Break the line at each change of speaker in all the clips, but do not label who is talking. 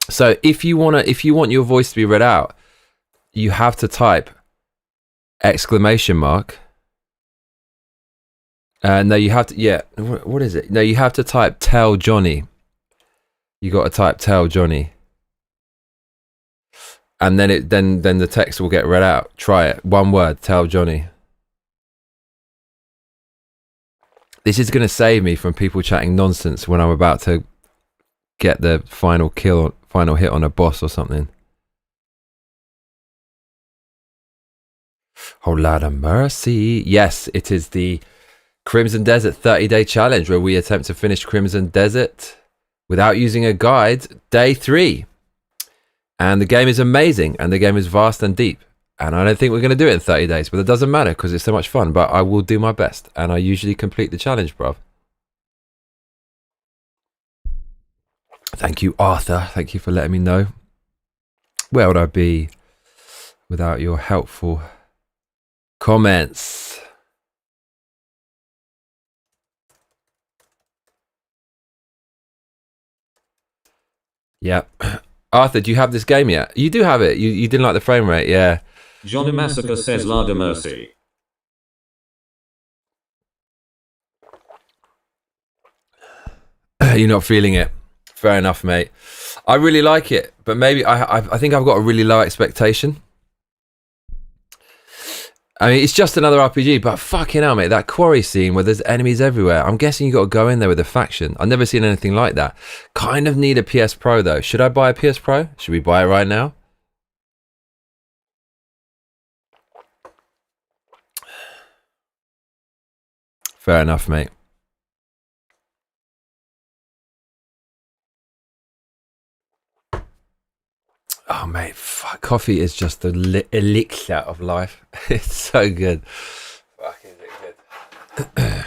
So if you want your voice to be read out, you have to type exclamation mark. No, you have to. Yeah, what is it? No, you have to type "tell Johnny." You got to type "tell Johnny," and then the text will get read out. Try it. One word. Tell Johnny. This is going to save me from people chatting nonsense when I'm about to get the final hit on a boss or something. Oh, Lord of mercy. Yes, it is the Crimson Desert 30-day challenge where we attempt to finish Crimson Desert without using a guide, day 3. And the game is amazing, and the game is vast and deep. And I don't think we're going to do it in 30 days, but it doesn't matter because it's so much fun. But I will do my best, and I usually complete the challenge, bruv. Thank you, Arthur. Thank you for letting me know. Where would I be without your helpful comments? Yeah. Arthur, do you have this game yet? You do have it. You didn't like the frame rate, yeah.
Johnny Massacre says Lord of mercy.
You're not feeling it. Fair enough, mate. I really like it, but maybe I think I've got a really low expectation. I mean, it's just another RPG, but fucking hell, mate, that quarry scene where there's enemies everywhere. I'm guessing you got to go in there with a faction. I've never seen anything like that. Kind of need a PS Pro, though. Should I buy a PS Pro? Should we buy it right now? Fair enough, mate. Oh, mate, fuck. Coffee is just the elixir of life. It's so good. Fuck, is it good?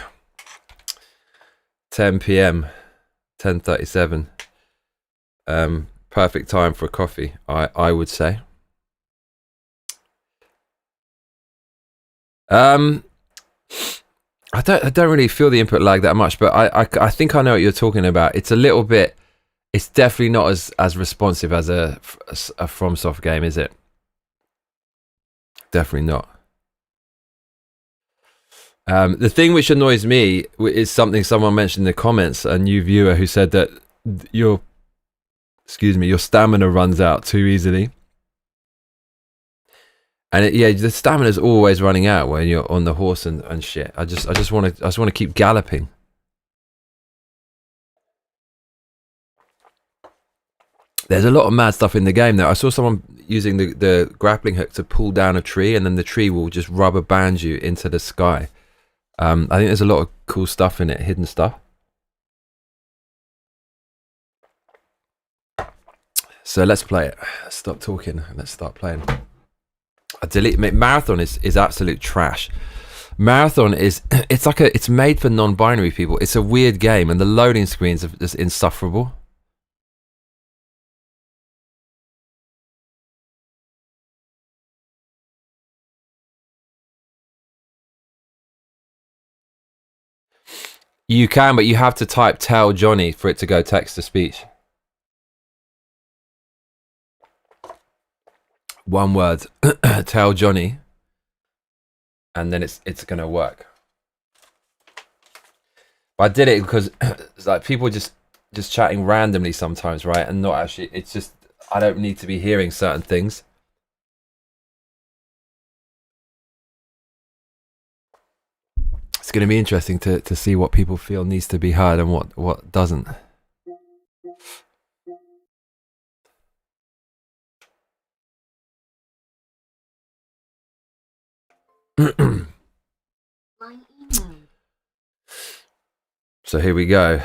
10 p.m. 10:37. Perfect time for a coffee, I would say. I don't really feel the input lag that much, but I think I know what you're talking about. It's a little bit. It's definitely not as responsive as a FromSoft game, is it? Definitely not. The thing which annoys me is something someone mentioned in the comments, a new viewer who said that your stamina runs out too easily. And the stamina's always running out when you're on the horse and shit. I just want to keep galloping. There's a lot of mad stuff in the game though. I saw someone using the grappling hook to pull down a tree, and then the tree will just rubber band you into the sky. I think there's a lot of cool stuff in it, hidden stuff. So let's play it. Let's stop talking. Let's start playing. Marathon is absolute trash. Marathon it's made for non-binary people. It's a weird game, and the loading screens are just insufferable. You can, but you have to type "tell Johnny" for it to go text to speech. One word, "tell Johnny," and then it's gonna work. But I did it because it's like people just chatting randomly sometimes, right? And not actually. It's just I don't need to be hearing certain things. It's going to be interesting to see what people feel needs to be heard and what doesn't. So here we go.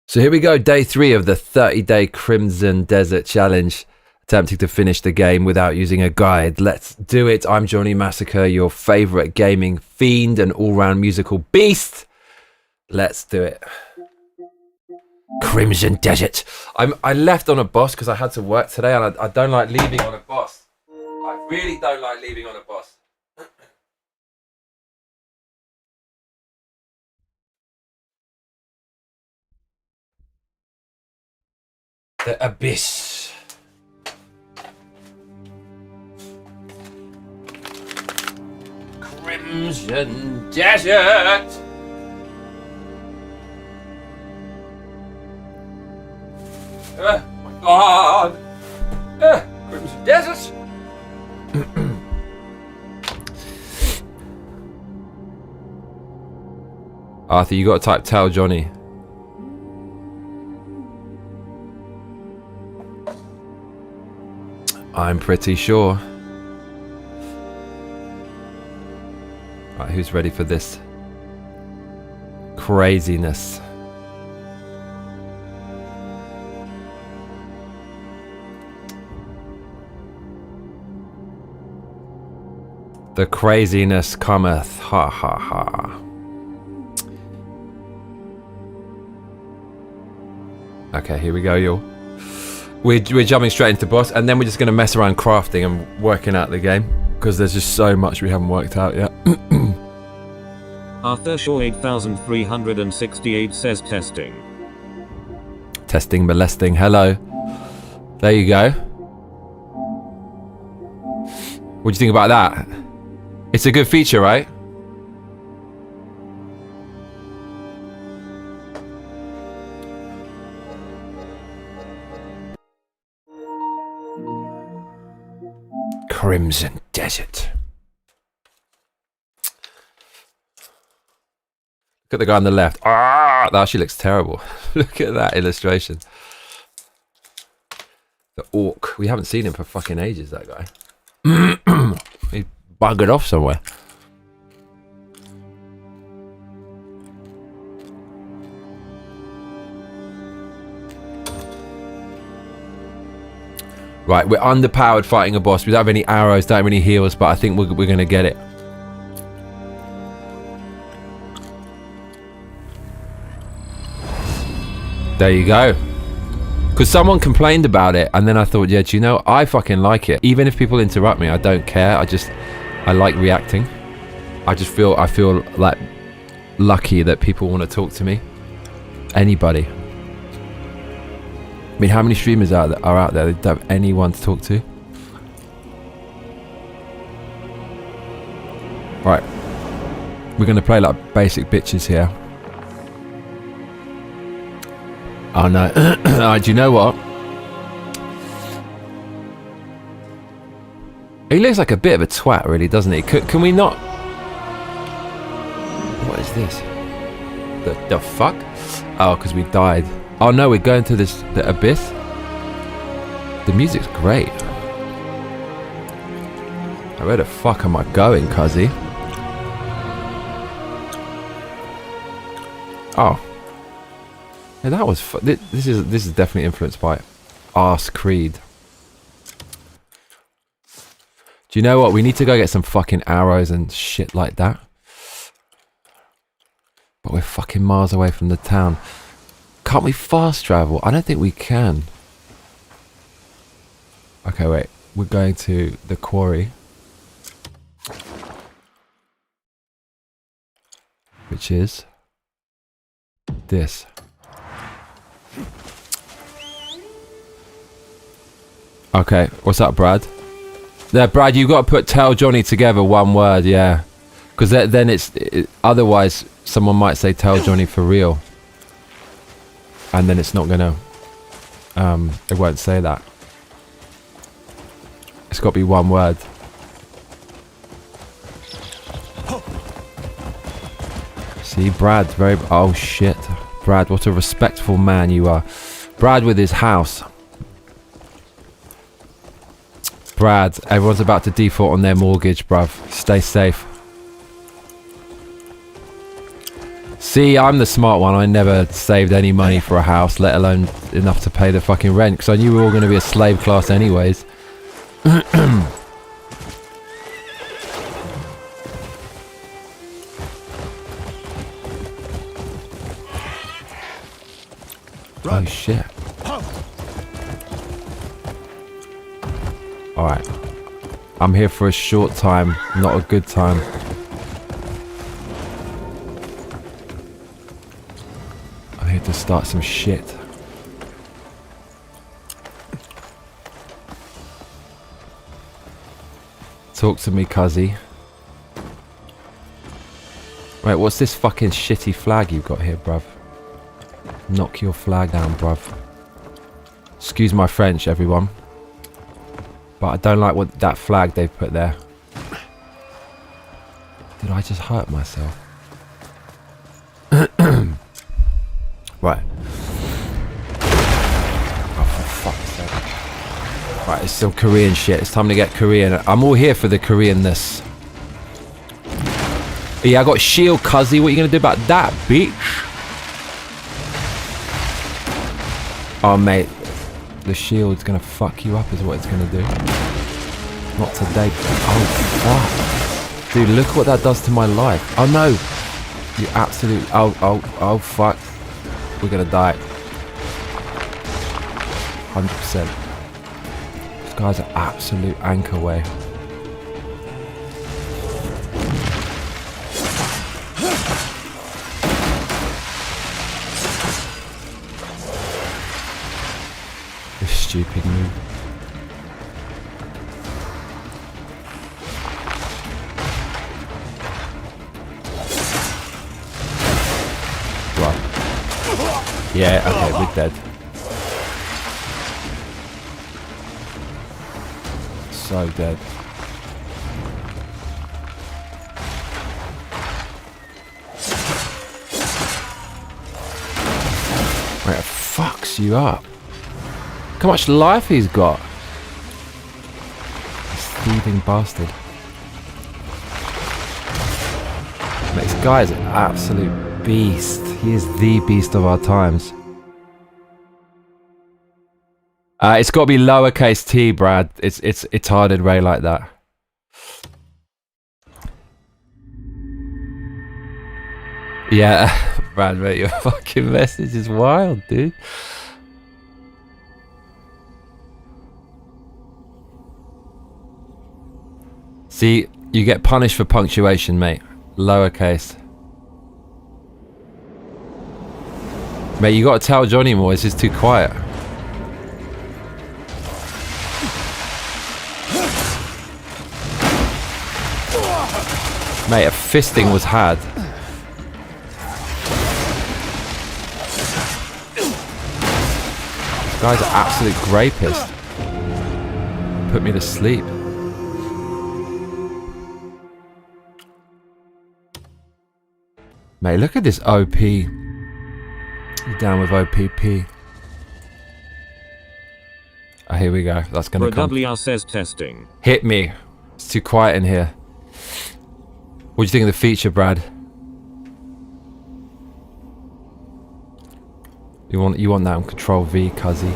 So here we go, day 3 of the 30-day Crimson Desert Challenge. Attempting to finish the game without using a guide. Let's do it. I'm Johnny Massacre, your favorite gaming fiend and all-round musical beast. Let's do it. Crimson Desert. I left on a boss because I had to work today, and I don't like leaving on a boss. I really don't like leaving on a boss. The abyss. Crimson Desert. Oh my God. Crimson Desert. Arthur, you got to type tell Johnny. I'm pretty sure. Right, who's ready for this craziness? The craziness cometh. Ha ha ha. Okay, here we go, y'all. We're jumping straight into boss, and then we're just going to mess around crafting and working out the game, because there's just so much we haven't worked out yet.
Arthur Shaw 8368 says testing.
Testing, molesting, hello. There you go. What do you think about that? It's a good feature, right? Crimson Desert. Look at the guy on the left. Ah, that actually looks terrible. Look at that illustration. The orc. We haven't seen him for fucking ages, that guy. He buggered off somewhere. Right, we're underpowered fighting a boss. We don't have any arrows, don't have any heals, but I think we're going to get it. There you go. Because someone complained about it, and then I thought, yeah, do you know, I fucking like it. Even if people interrupt me, I don't care. I like reacting. I feel like lucky that people want to talk to me. Anybody. I mean, how many streamers are out there that don't have anyone to talk to? Right. We're going to play like basic bitches here. Oh no. Alright, do you know what? He looks like a bit of a twat, really, doesn't he? Can we not... What is this? The fuck? Oh, because we died. Oh no, we're going to the abyss. The music's great. Where the fuck am I going, cuzzy? Oh. Yeah, that was this is definitely influenced by Arse Creed. Do you know what? We need to go get some fucking arrows and shit like that. But we're fucking miles away from the town. Can't we fast travel? I don't think we can. Okay, wait. We're going to the quarry. Which is this. Okay, what's up, Brad? There, Brad, you've got to put tell Johnny together one word, yeah. Because then otherwise someone might say tell Johnny for real. And then it's not gonna, it won't say that. It's got to be one word. See, Brad, oh shit. Brad, what a respectful man you are. Brad with his house. Brad, everyone's about to default on their mortgage, bruv. Stay safe. See, I'm the smart one. I never saved any money for a house, let alone enough to pay the fucking rent, because I knew we were all going to be a slave class anyways. Oh shit. Alright. I'm here for a short time, not a good time. I'm here to start some shit. Talk to me, cuzzy. Wait, what's this fucking shitty flag you've got here, bruv? Knock your flag down, bruv. Excuse my French, everyone. But I don't like what that flag they've put there. Did I just hurt myself? Right. Oh, for fuck's sake. Right, it's some Korean shit. It's time to get Korean. I'm all here for the Koreanness. Yeah, I got shield, cuzzy. What are you going to do about that, bitch? Oh, mate. The shield's going to fuck you up is what it's going to do. Not today. Oh, fuck. Dude, look what that does to my life. Oh, no. You absolute... Oh, fuck. We're going to die. 100%. This guy's an absolute anchor way. Stupid move. Right. Yeah, okay, we're dead. So dead. Right, it fucks you up. Look how much life he's got. This thieving bastard. Mate, this guy is an absolute beast. He is the beast of our times. It's got to be lowercase t, Brad. It's retarded Ray like that. Yeah, Brad, mate, your fucking message is wild, dude. See, you get punished for punctuation, mate. Lowercase. Mate, you gotta tell Johnny more, this is too quiet. Mate, a fisting was had. This guy's an absolute rapist. Put me to sleep. Mate, look at this OP. You're down with OPP. Oh, here we go. That's gonna come.
WR says testing.
Hit me. It's too quiet in here. What do you think of the feature, Brad? You want that on Control V, cuzzy.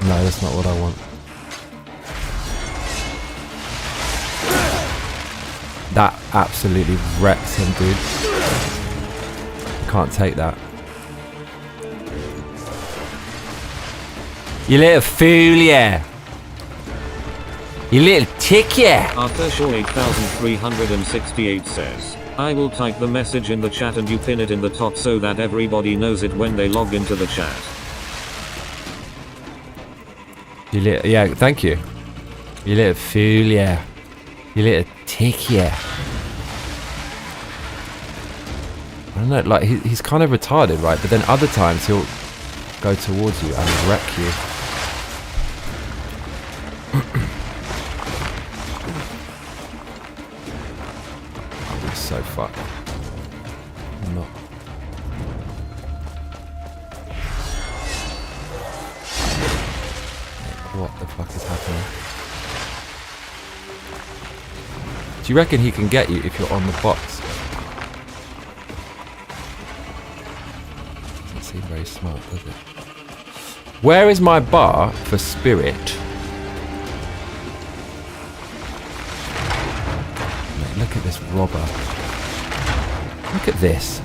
No, that's not what I want. That absolutely wrecks him, dude. Can't take that. You little fool, yeah. You little tick, yeah.
Arthur 8368 says, I will type the message in the chat and you pin it in the top so that everybody knows it when they log into the chat.
You little, yeah, thank you. You little fool, yeah. You little tick, yeah. I don't know, like, he's kind of retarded, right? But then other times he'll go towards you and wreck you. I'm so fucked. I'm not. What the fuck is happening? Do you reckon he can get you if you're on the box? Doesn't seem very smart, does it? Where is my bar for spirit? Mate, look at this robber. Look at this.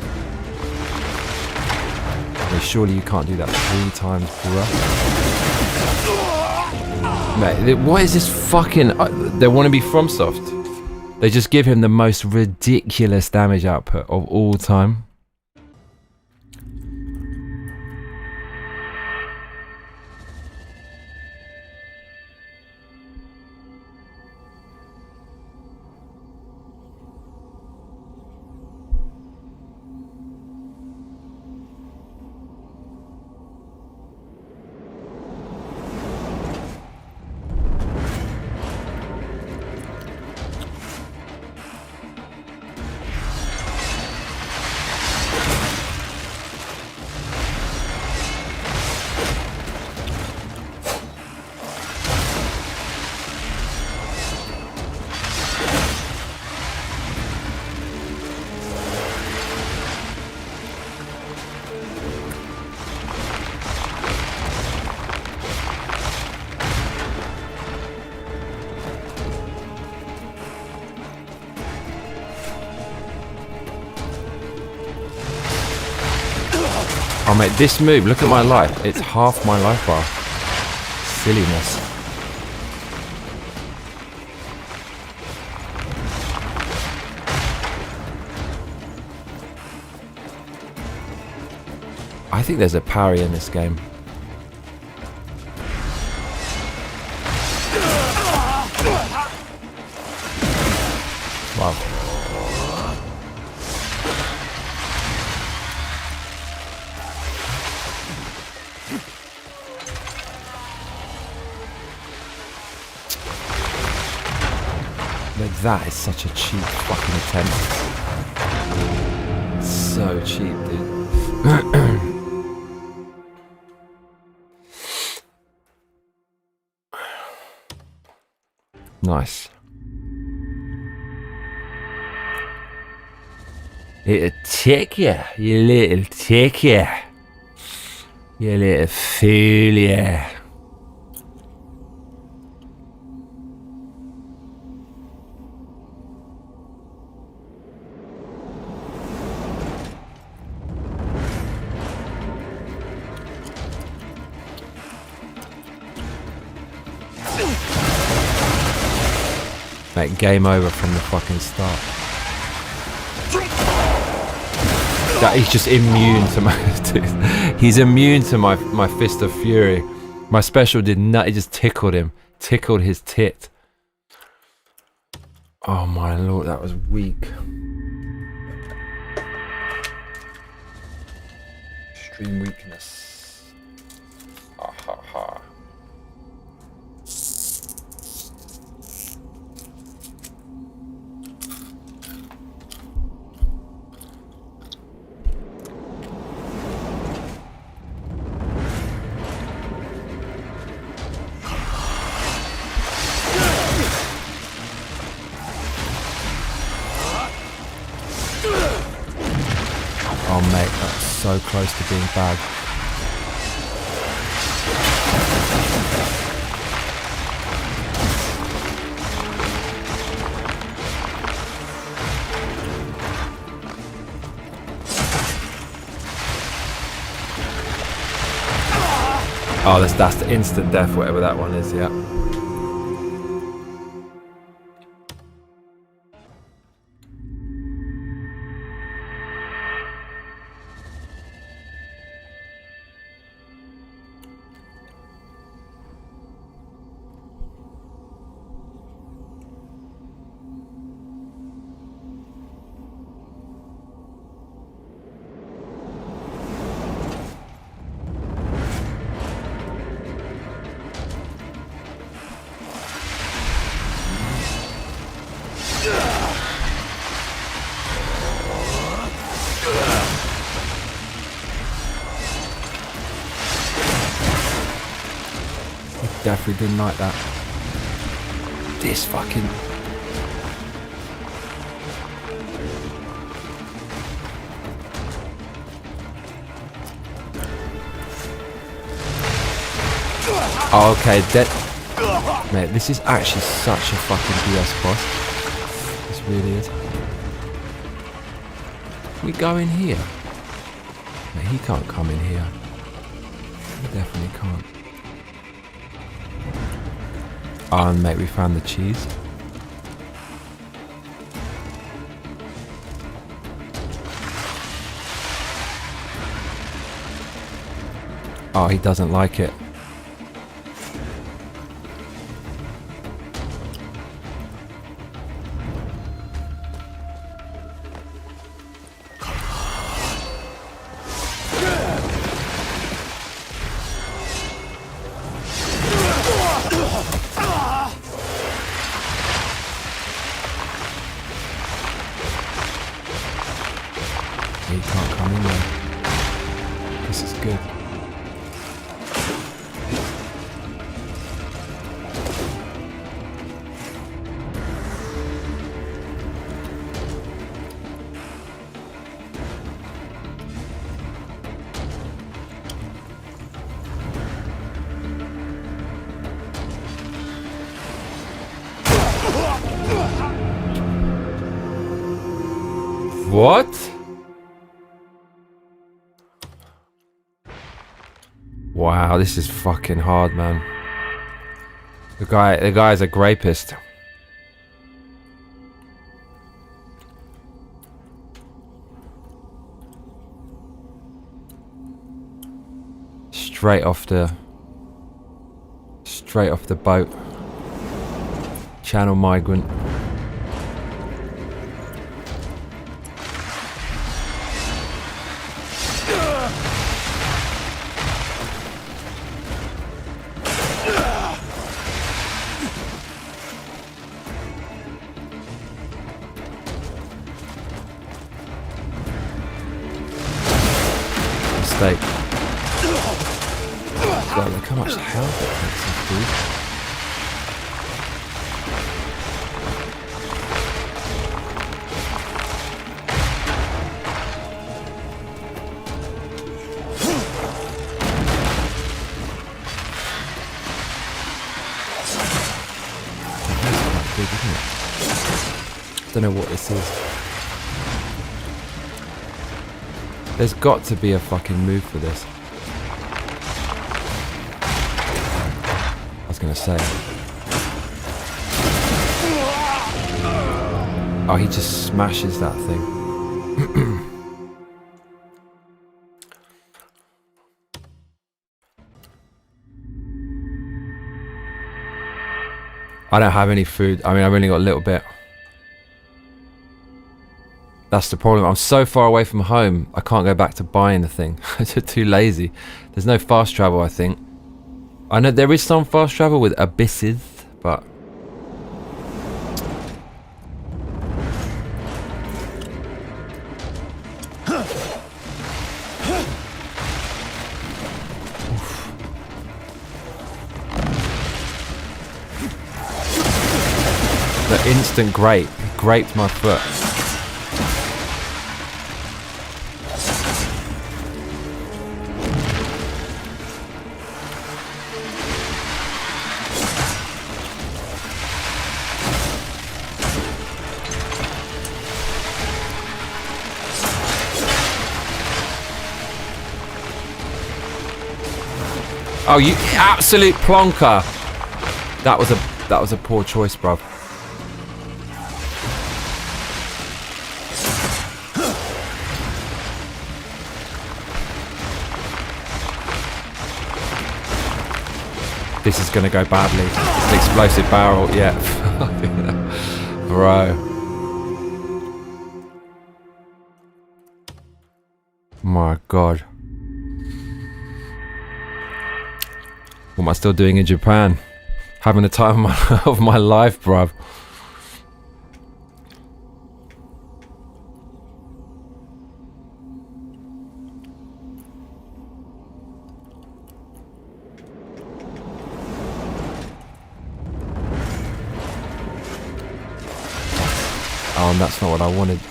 Mate, surely you can't do that 3 times, bruh. Mate, what is this fucking... they want to be FromSoft. They just give him the most ridiculous damage output of all time. Oh mate, this move, look at my life. It's half my life bar. Silliness. I think there's a parry in this game. Wow. Like that is such a cheap fucking attempt. So cheap, dude. Nice. It'll take ya, you little take ya. You little fool, yeah. Mate, game over from the fucking start. That he's just immune to my he's immune to my fist of fury. My special did not, it just tickled him. Tickled his tit. Oh my lord, that was weak. Extreme weakness. Ha ha ha. Oh mate, that's so close to being bad. Oh, that's the instant death, whatever that one is, yeah. Definitely didn't like that. This fucking... Oh, okay, mate, this is actually such a fucking BS boss. This really is. We go in here. Mate, he can't come in here. He definitely can't. Oh, mate, we found the cheese. Oh, he doesn't like it. He can't come in there. This is good. What? Wow, this is fucking hard, man. The guy's a grapist. Straight off the boat. Channel migrant. Mistake. God, look how much health it takes us, dude. Big, isn't it? Don't know what this is. There's got to be a fucking move for this. I was gonna say. Oh, he just smashes that thing. I don't have any food. I mean, I've only got a little bit. That's the problem. I'm so far away from home, I can't go back to buying the thing. I'm too lazy. There's no fast travel, I think. I know there is some fast travel with abysses, but... The instant grape. It graped my foot. Oh, you absolute plonker! That was a poor choice, bruv. This is gonna go badly. It's an explosive barrel, yeah. Bro. My God. What am I still doing in Japan? Having the time of my life, bruv. Oh, and that's not what I wanted.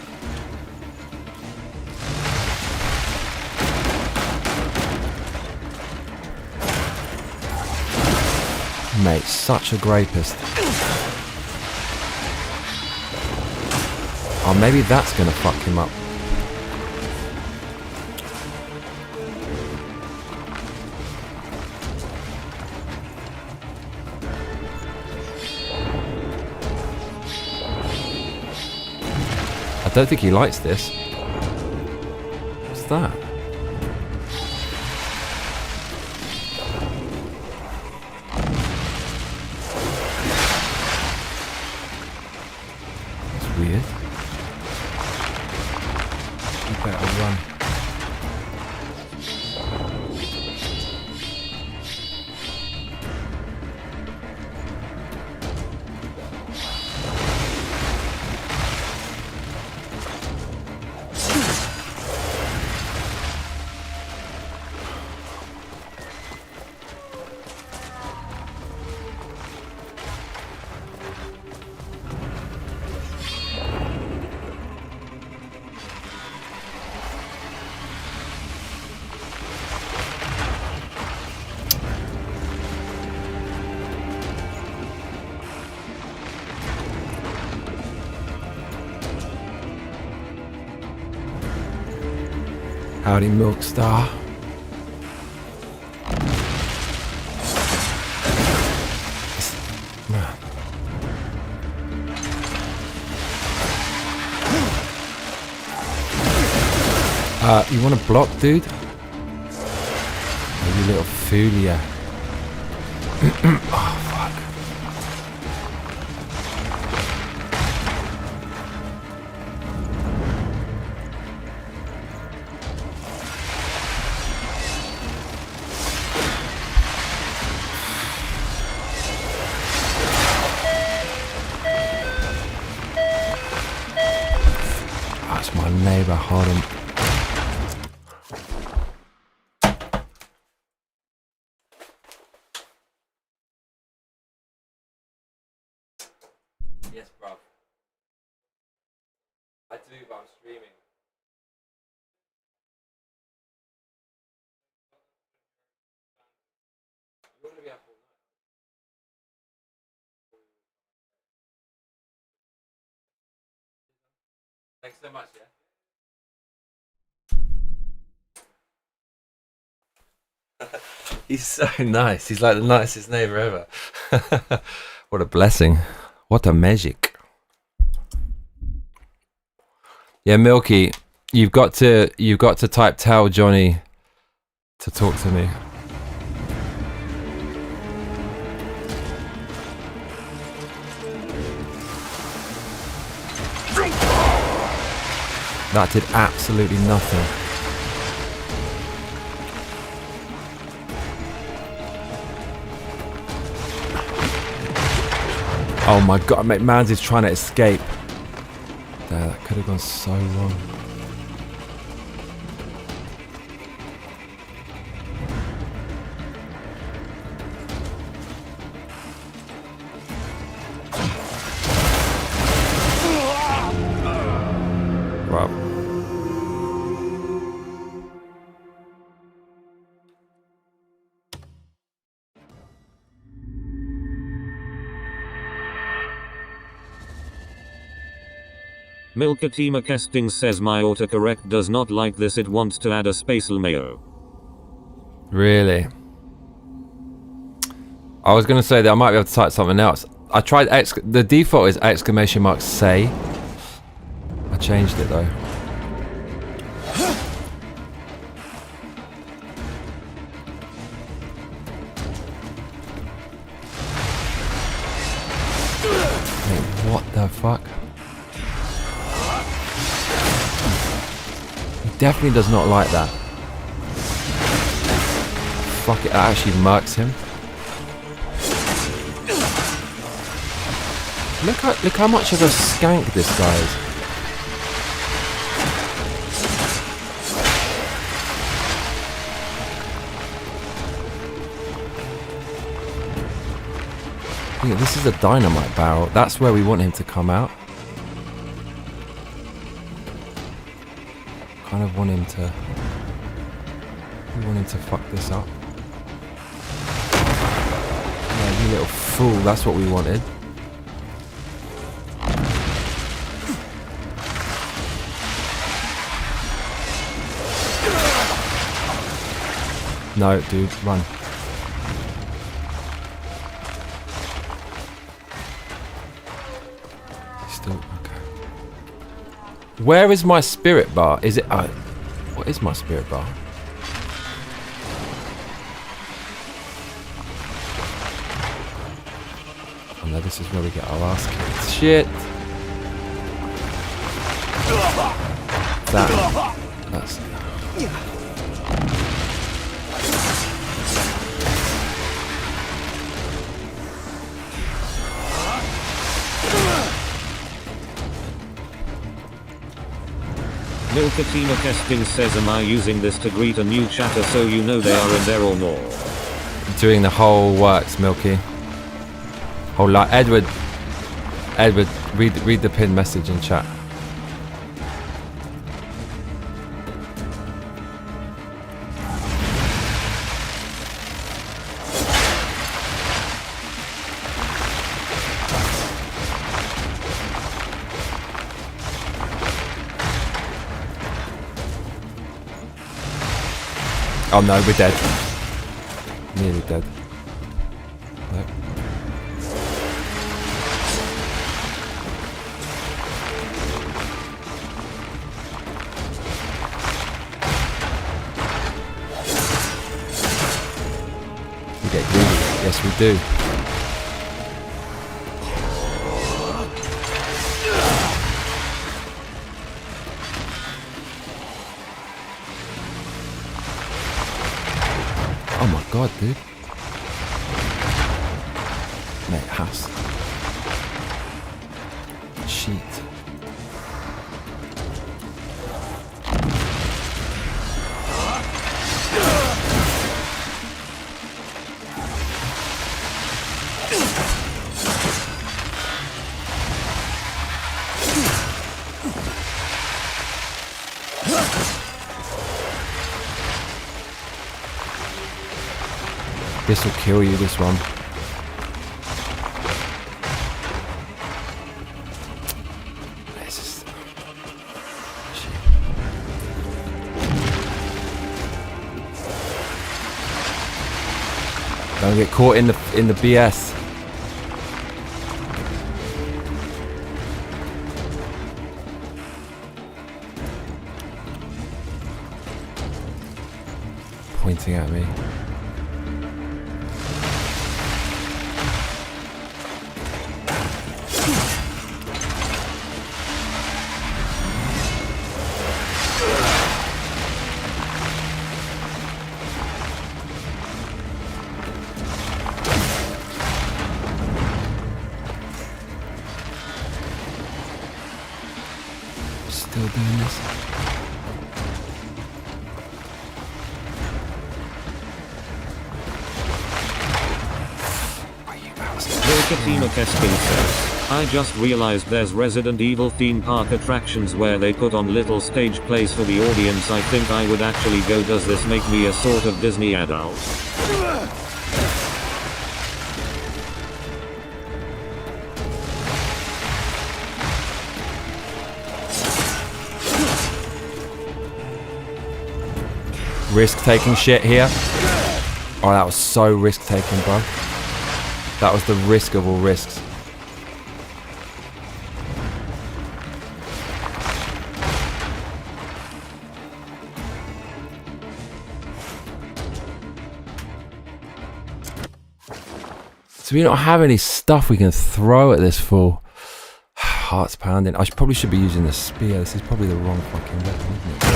Mate, such a grapist. Oh, maybe that's gonna fuck him up. I don't think he likes this. What's that? Howdy, Milkstar. You want to block, dude? Oh, you little foolia. Oh, fuck. That's my neighbor, hold on. Yes, bro. I do, but I'm streaming. You're gonna be up all night. Thanks so much, yeah? He's so nice. He's like the nicest neighbor ever. What a blessing. What a magic. Yeah, Milky, you've got to type tell Johnny to talk to me. That did absolutely nothing. Oh my god, mate, Mans is trying to escape. There, that could have gone so wrong. Wow.
Milkatima Casting says my autocorrect does not like this, it wants to add a spatial mayo.
Really? I was going to say that I might be able to type something else. I tried the default is exclamation mark say. I changed it though. Wait, what the fuck? Definitely does not like that. Fuck it, that actually murks him. Look how much of a skank this guy is. Yeah, this is a dynamite barrel. That's where we want him to come out. Kind of want him to. We want him to fuck this up. Yeah, you little fool. That's what we wanted. No, dude, run. Still okay. Where is my spirit bar? Is it? What is my spirit bar? Oh no, this is where we get our ass kicked. Shit. That's.
Milkatima Casting says am I using this to greet a new chatter so you know they are in there or more?
Doing the whole works, Milky. Whole lot. Edward, read the pinned message in chat. Oh no, we're dead. Nearly dead. Nope. We get greedy. Yes, we do. Oh my god, dude. Mate, house. Sheet. This will kill you, this one. This is... Don't get caught in the BS. Pointing at me. Still doing this.
Fatima Keskin says, I just realized there's Resident Evil theme park attractions where they put on little stage plays for the audience. I think I would actually go. Does this make me a sort of Disney adult?
Risk taking shit here. Oh, that was so risk taking, bro. That was the risk of all risks. So we don't have any stuff we can throw at this fool. Heart's pounding. I probably should be using the spear. This is probably the wrong fucking weapon, isn't it?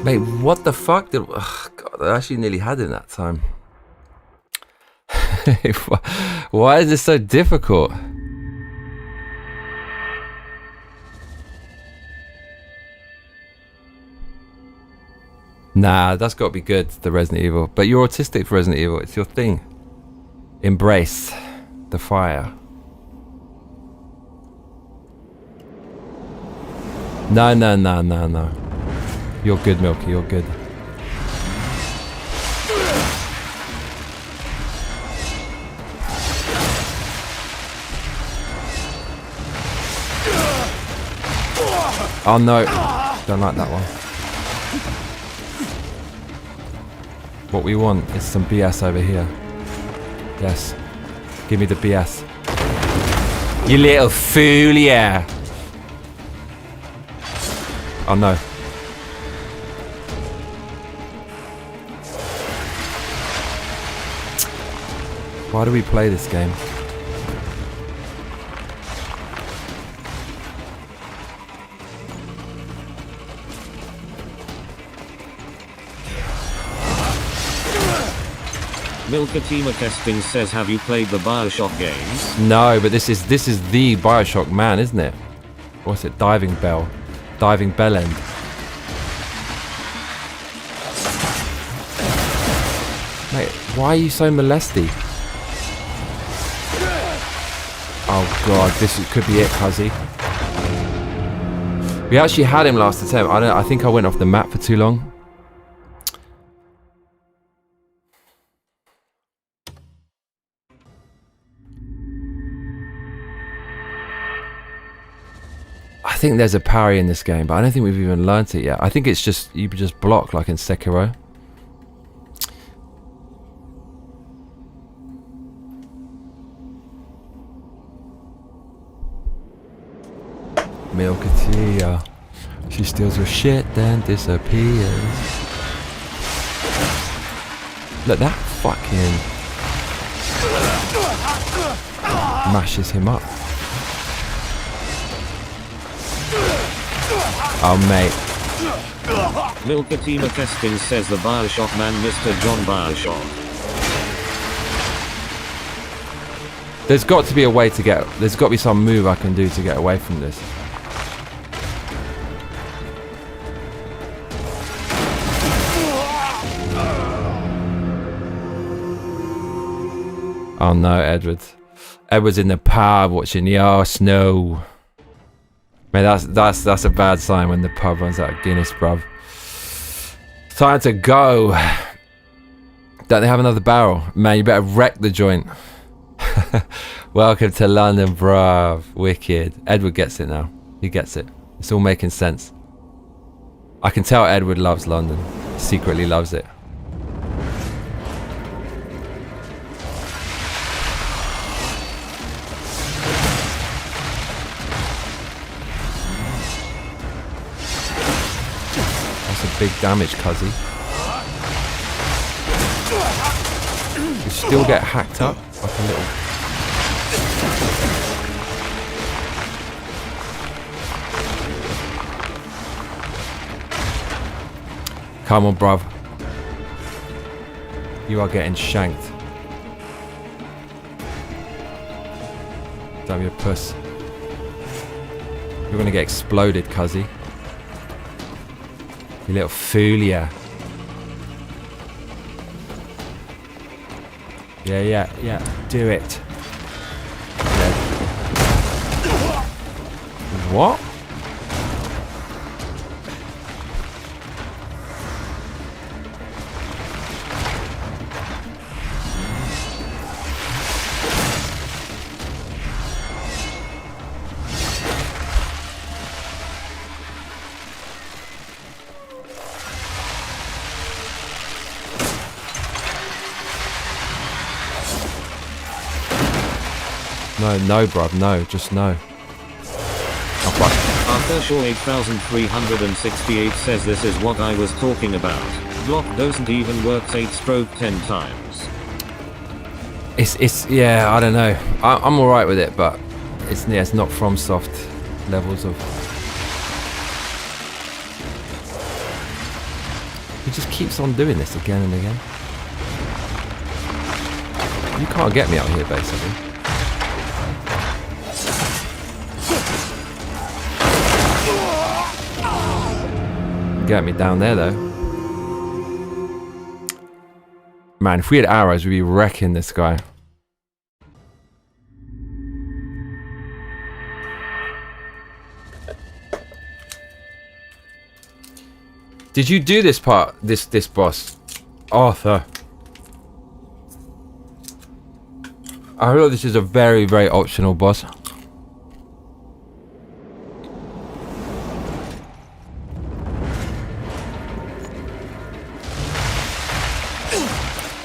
Mate, what the fuck? Oh God, I actually nearly had it that time. Why is this so difficult? Nah, that's got to be good, the Resident Evil. But you're autistic for Resident Evil. It's your thing. Embrace the fire. No, no, no, no, no. You're good, Milky. You're good. Oh no, don't like that one. What we want is some BS over here. Yes, give me the BS. You little fool, yeah. Oh no. Why do we play this game?
Milkatima Kespin says, have you played the Bioshock games?
No, but this is the Bioshock man, isn't it? What's it? Diving Bell End. Mate, why are you so molesty? Oh god, could be it, Cuzzy. We actually had him last attempt. I think I went off the map for too long. think there's a parry in this game, but I don't think we've even learnt it yet. I think it's just, you just block like in Sekiro. Milkatia. She steals your shit, then disappears. Look, that fucking mashes him up. Oh, mate.
Milkatima Keskins says the Bioshock man, Mr. John Bioshock.
There's got to be a way to get... There's got to be some move I can do to get away from this. Oh no, Edward. Edward's in the pub watching Yo Snow. Man, that's a bad sign when the pub runs out of Guinness, bruv. Time to go. Don't they have another barrel? Man, you better wreck the joint. Welcome to London, bruv. Wicked. Edward gets it now. He gets it. It's all making sense. I can tell Edward loves London. He secretly loves it. Big damage, cuzzy. You still get hacked up like a little. Come on, bruv. You are getting shanked. Damn your puss. You're gonna get exploded, cuzzy. You little foolia. Yeah. Do it. Yeah. What? No, bruv, no, just no. Oh, fuck.
Arthur 8368 says this is what I was talking about. Block doesn't even work 8/10 times.
It's yeah, I don't know. I'm alright with it, but it's not from soft levels of. He just keeps on doing this again and again. You can't get me out here, basically. Get me down there though. Man, if we had arrows, we'd be wrecking this guy. Did you do this part, this boss? Arthur. I feel like this is a very, very optional boss.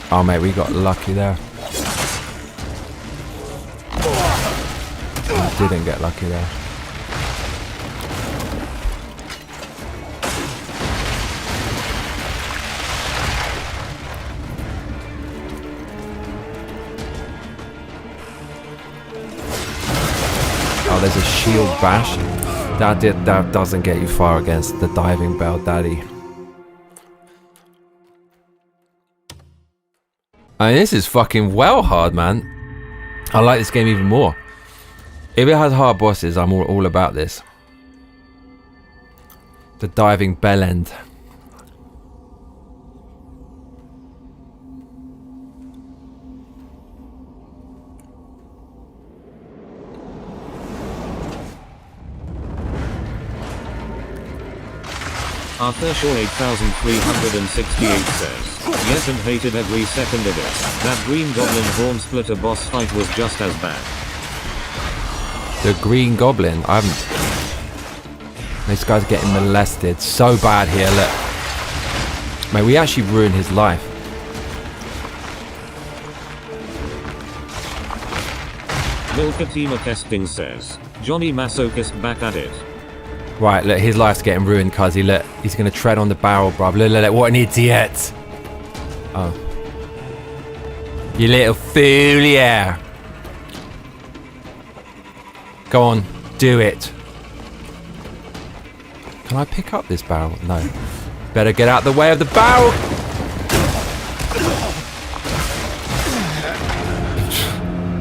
Oh mate, we got lucky there. We didn't get lucky there. Oh, there's a shield bash. That doesn't get you far against the diving bell daddy. I mean, this is fucking well hard, man. I like this game even more. If it has hard bosses, I'm all about this. The diving bell end.
Arthur Shaw 8368 says, yes, and hated every second of it. That Green Goblin Horn Splitter boss fight was just as bad.
The Green Goblin? I haven't... This guy's getting molested so bad here, look. Mate, we actually ruined his life.
Milkatima Kesting says, Johnny Masochist back at it.
Right, look, his life's getting ruined, cuzzy. Look, he's going to tread on the barrel, bruv. Look, what an idiot. Oh. You little fool, yeah. Go on, do it. Can I pick up this barrel? No. Better get out the way of the barrel.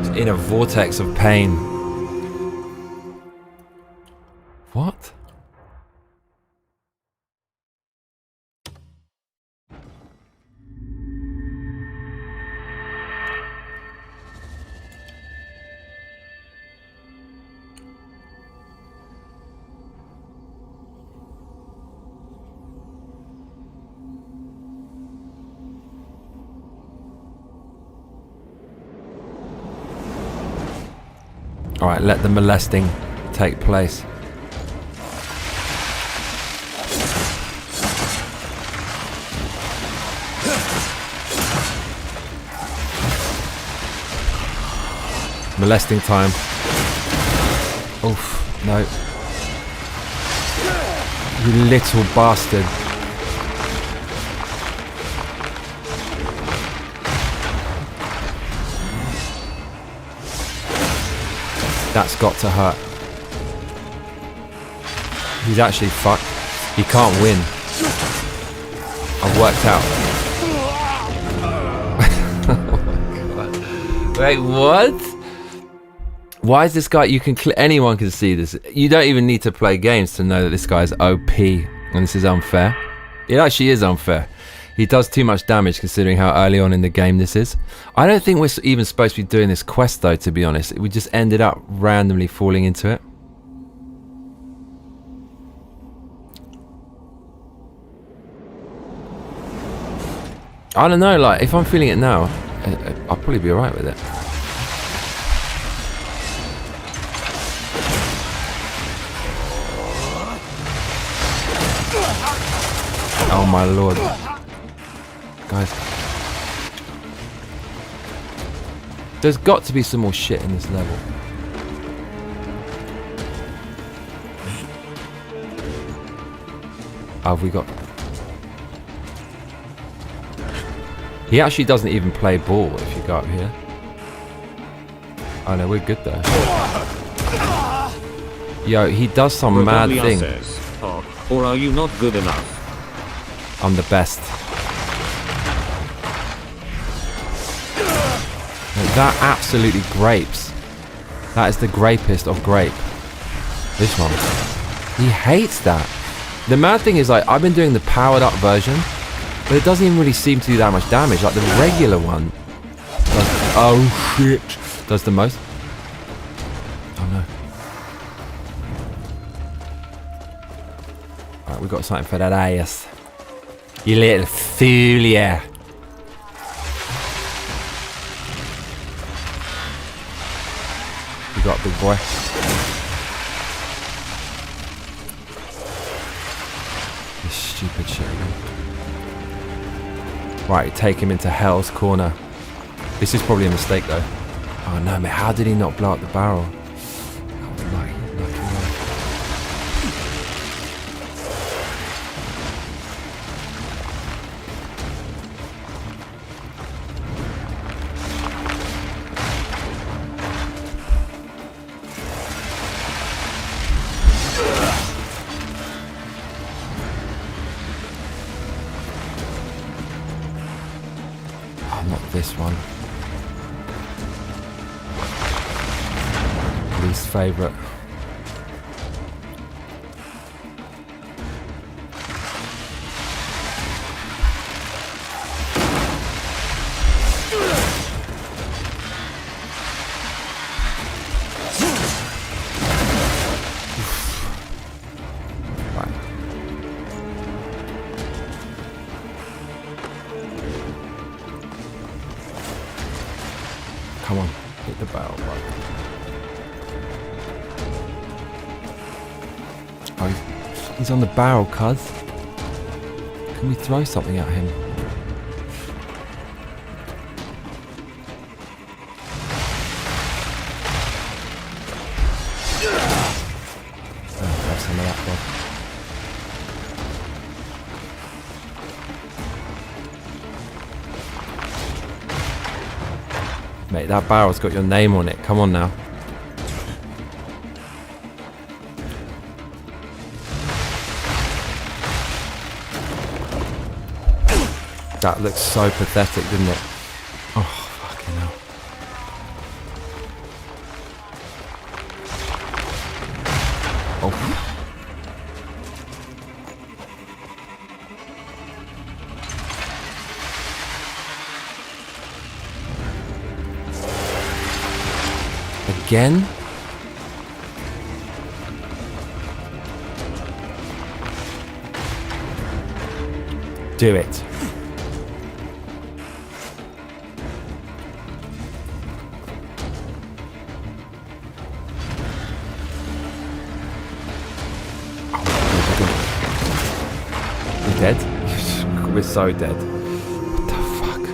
It's in a vortex of pain. What? Alright, let the molesting take place. Molesting time. Oof, no. You little bastard. That's got to hurt. He's actually fucked. He can't win. I've worked out. Oh my God. Wait, what? Why is this guy? You can. Anyone can see this. You don't even need to play games to know that this guy is OP, and this is unfair. It actually is unfair. He does too much damage considering how early on in the game this is. I don't think we're even supposed to be doing this quest though, to be honest. We just ended up randomly falling into it. I don't know, like, if I'm feeling it now, I'll probably be alright with it. Oh my lord. Guys, there's got to be some more shit in this level. Have we got? He actually doesn't even play ball if you go up here. Oh no, we're good though. Yo, he does some mad thing.
Says, or are you not good enough?
I'm the best. That absolutely grapes. That is the grapest of grape. This one. He hates that. The mad thing is, like, I've been doing the powered up version, but it doesn't even really seem to do that much damage. Like the regular one does, oh shit, does the most. Oh no. Alright, we got something for that ass. You little fool, yeah. Got big boy. This stupid shit again. Right, take him into Hell's Corner. This is probably a mistake though. Oh no, mate, how did he not blow up the barrel? Oh, lucky. Not this one. Least favourite. Come on, hit the barrel, bro. Oh, He's on the barrel, cuz. Can we throw something at him? Oh, grab some of that, bud. Mate, that barrel's got your name on it. Come on now. That looks so pathetic, didn't it? Oh, fucking hell. Oh. Again? Do it. We're dead? We're so dead. What the fuck?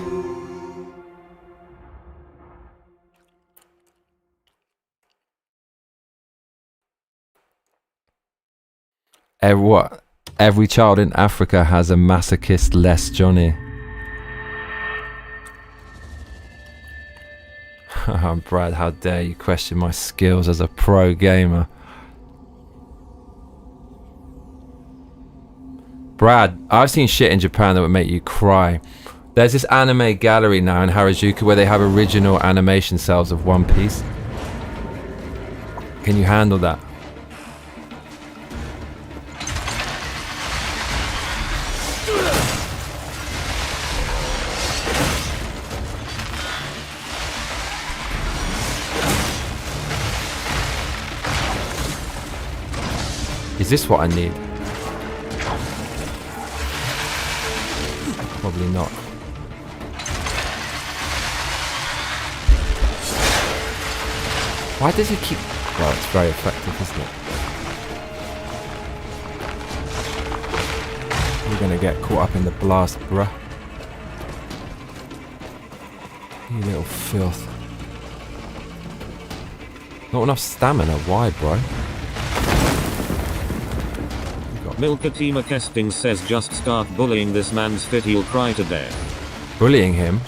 What? Every child in Africa has a masochist less Johnny. Brad, how dare you question my skills as a pro gamer. Brad, I've seen shit in Japan that would make you cry. There's this anime gallery now in Harajuku where they have original animation cells of One Piece. Can you handle that? Is this what I need? Probably not. Why does he keep... Well, it's very effective, isn't it? We're gonna get caught up in the blast, bruh. You little filth. Not enough stamina, why, bro?
Milkatima Kesting says just start bullying this man's fit, he'll cry to death.
Bullying him?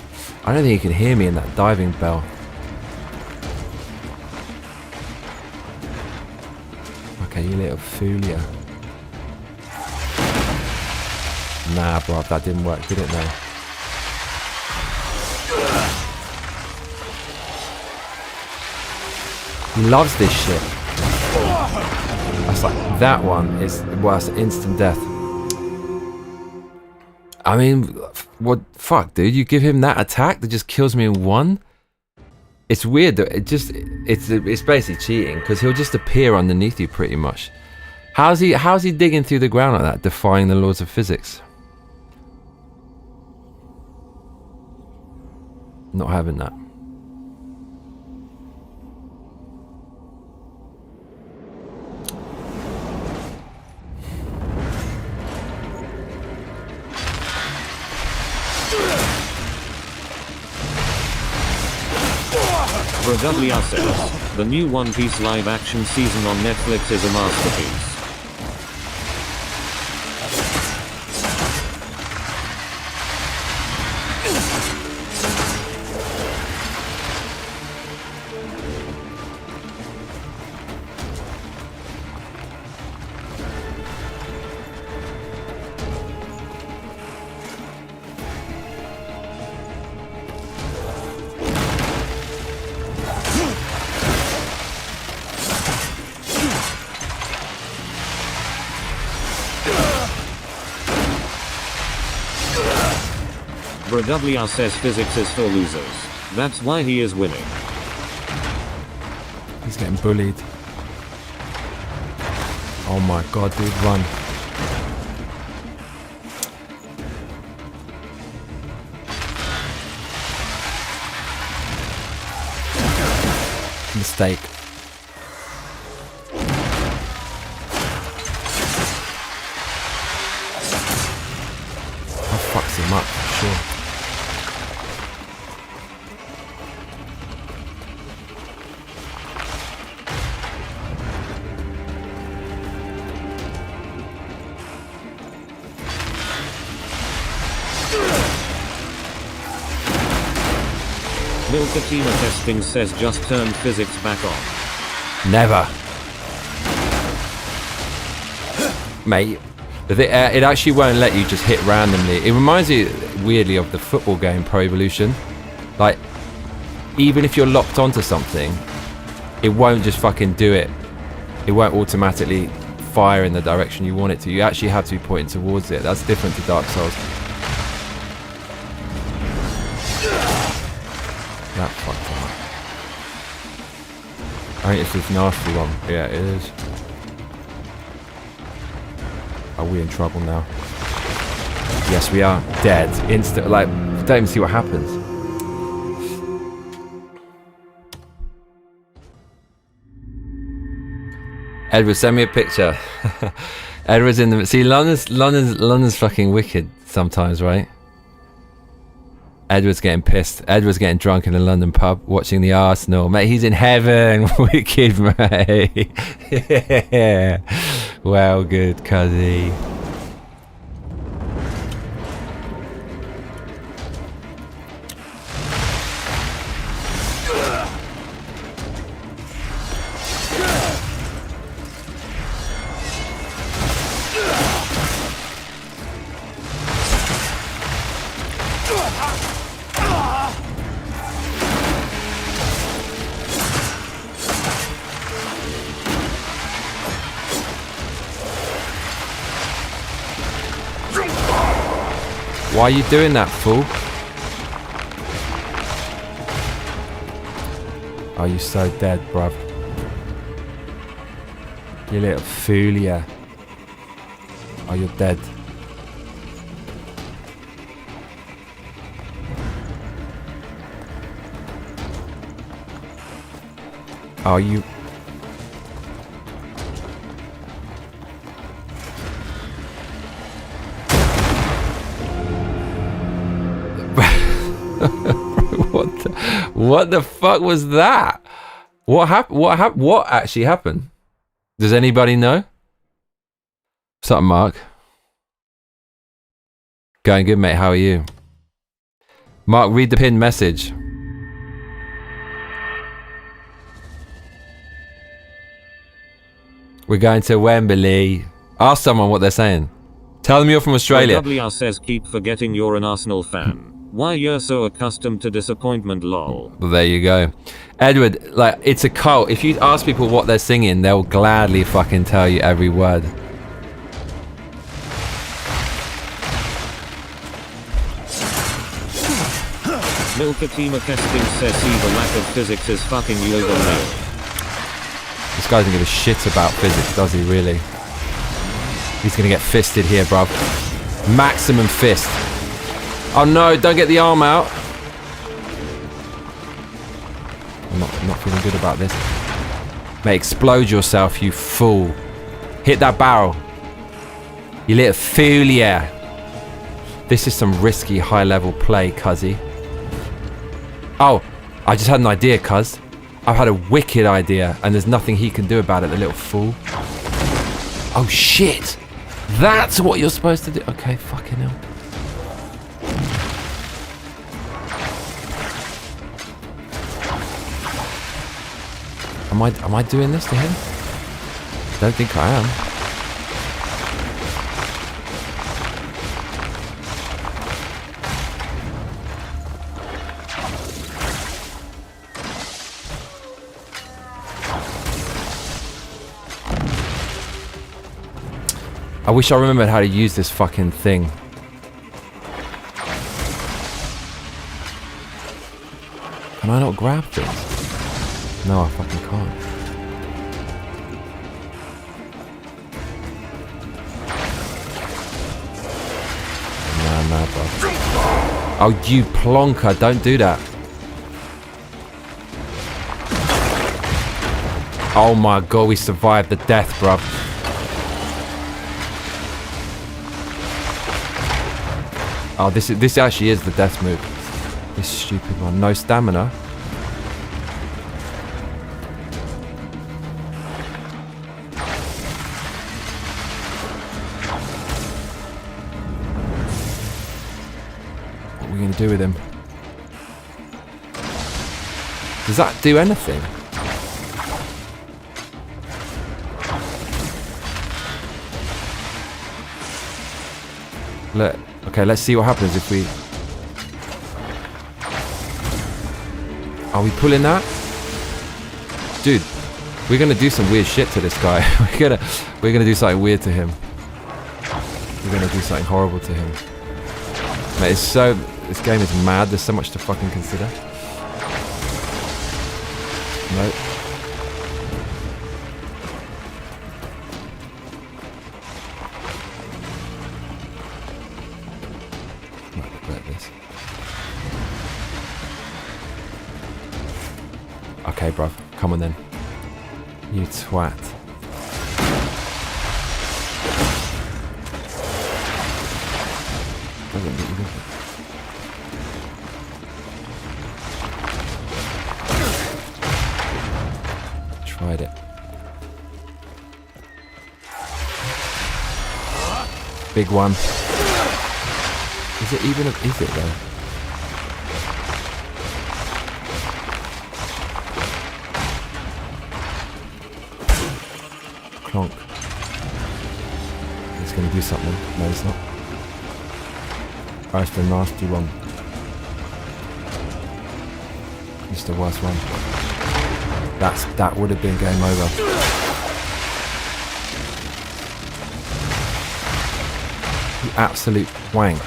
I don't think he can hear me in that diving bell. Okay, you little foolia. Nah, bro, that didn't work, did it though? He loves this shit. That's like, that one is, well, it's instant death. I mean, what, fuck, dude, you give him that attack that just kills me in one? It's weird that it's basically cheating, because he'll just appear underneath you pretty much. How's he digging through the ground like that, defying the laws of physics? Not having that.
Braduglia says, the new One Piece live action season on Netflix is a masterpiece. Braduglia says physics is for losers. That's why he is winning.
He's getting bullied. Oh my god, dude, run. Mistake. mess him up for sure.
Milkatina testing says just turn physics back on.
Never. Mate, it actually won't let you just hit randomly. It reminds me weirdly of the football game Pro Evolution. Like, even if you're locked onto something, it won't just fucking do it. It won't automatically fire in the direction you want it to. You actually have to be pointing towards it. That's different to Dark Souls. That fucked up. I think it's this nasty one. Yeah, it is. Are we in trouble now? Yes, we are. Dead. Instant. Like, don't even see what happens. Edward, send me a picture. Edward's in the... See, London's fucking wicked sometimes, right? Edward's getting pissed. Edward's getting drunk in a London pub, watching the Arsenal. Mate, he's in heaven. Wicked, mate. Yeah. Well, good, cuzzy. Why are you doing that, fool? Oh, you're so dead, bruv. You little fool, yeah. Oh, you're dead. Oh, you... What the fuck was that? What happened? What actually happened? Does anybody know? What's up, Mark? Going good, mate. How are you? Mark, read the pinned message. We're going to Wembley. Ask someone what they're saying. Tell them you're from Australia.
WR says keep forgetting you're an Arsenal fan. Why you're so accustomed to disappointment, lol.
Well, there you go. Edward, like, it's a cult. If you ask people what they're singing, they'll gladly fucking tell you every word.
Milkatima Kesting says see the lack of physics is fucking you over real.
This guy doesn't give a shit about physics, does he really? He's gonna get fisted here, bruv. Maximum fist. Oh no, don't get the arm out. I'm not feeling good about this. Mate, explode yourself, you fool. Hit that barrel. You little fool, yeah. This is some risky high-level play, cuzzy. Oh, I just had an idea, cuz. I've had a wicked idea, and there's nothing he can do about it, the little fool. Oh shit! That's what you're supposed to do. Okay, fucking hell. Am I doing this to him? Don't think I am. I wish I remembered how to use this fucking thing. Can I not grab this? No, I fucking can't. Nah, bro. Oh, you plonker, don't do that. Oh my god, we survived the death, bruv. Oh, this actually is the death move. This stupid one. No stamina. What are we going to do with him? Does that do anything? Look. Okay, let's see what happens if we... Are we pulling that? Dude, we're gonna do some weird shit to this guy. we're gonna do something weird to him. We're gonna do something horrible to him. Mate, it's so... This game is mad. There's so much to fucking consider. No. Okay, bruv. Come on then. You twat. Tried it. Big one. Is it even is it though? Clonk. It's going to do something. No, it's not. That's the nasty one. It's the worst one. That would have been game over. You absolute wank.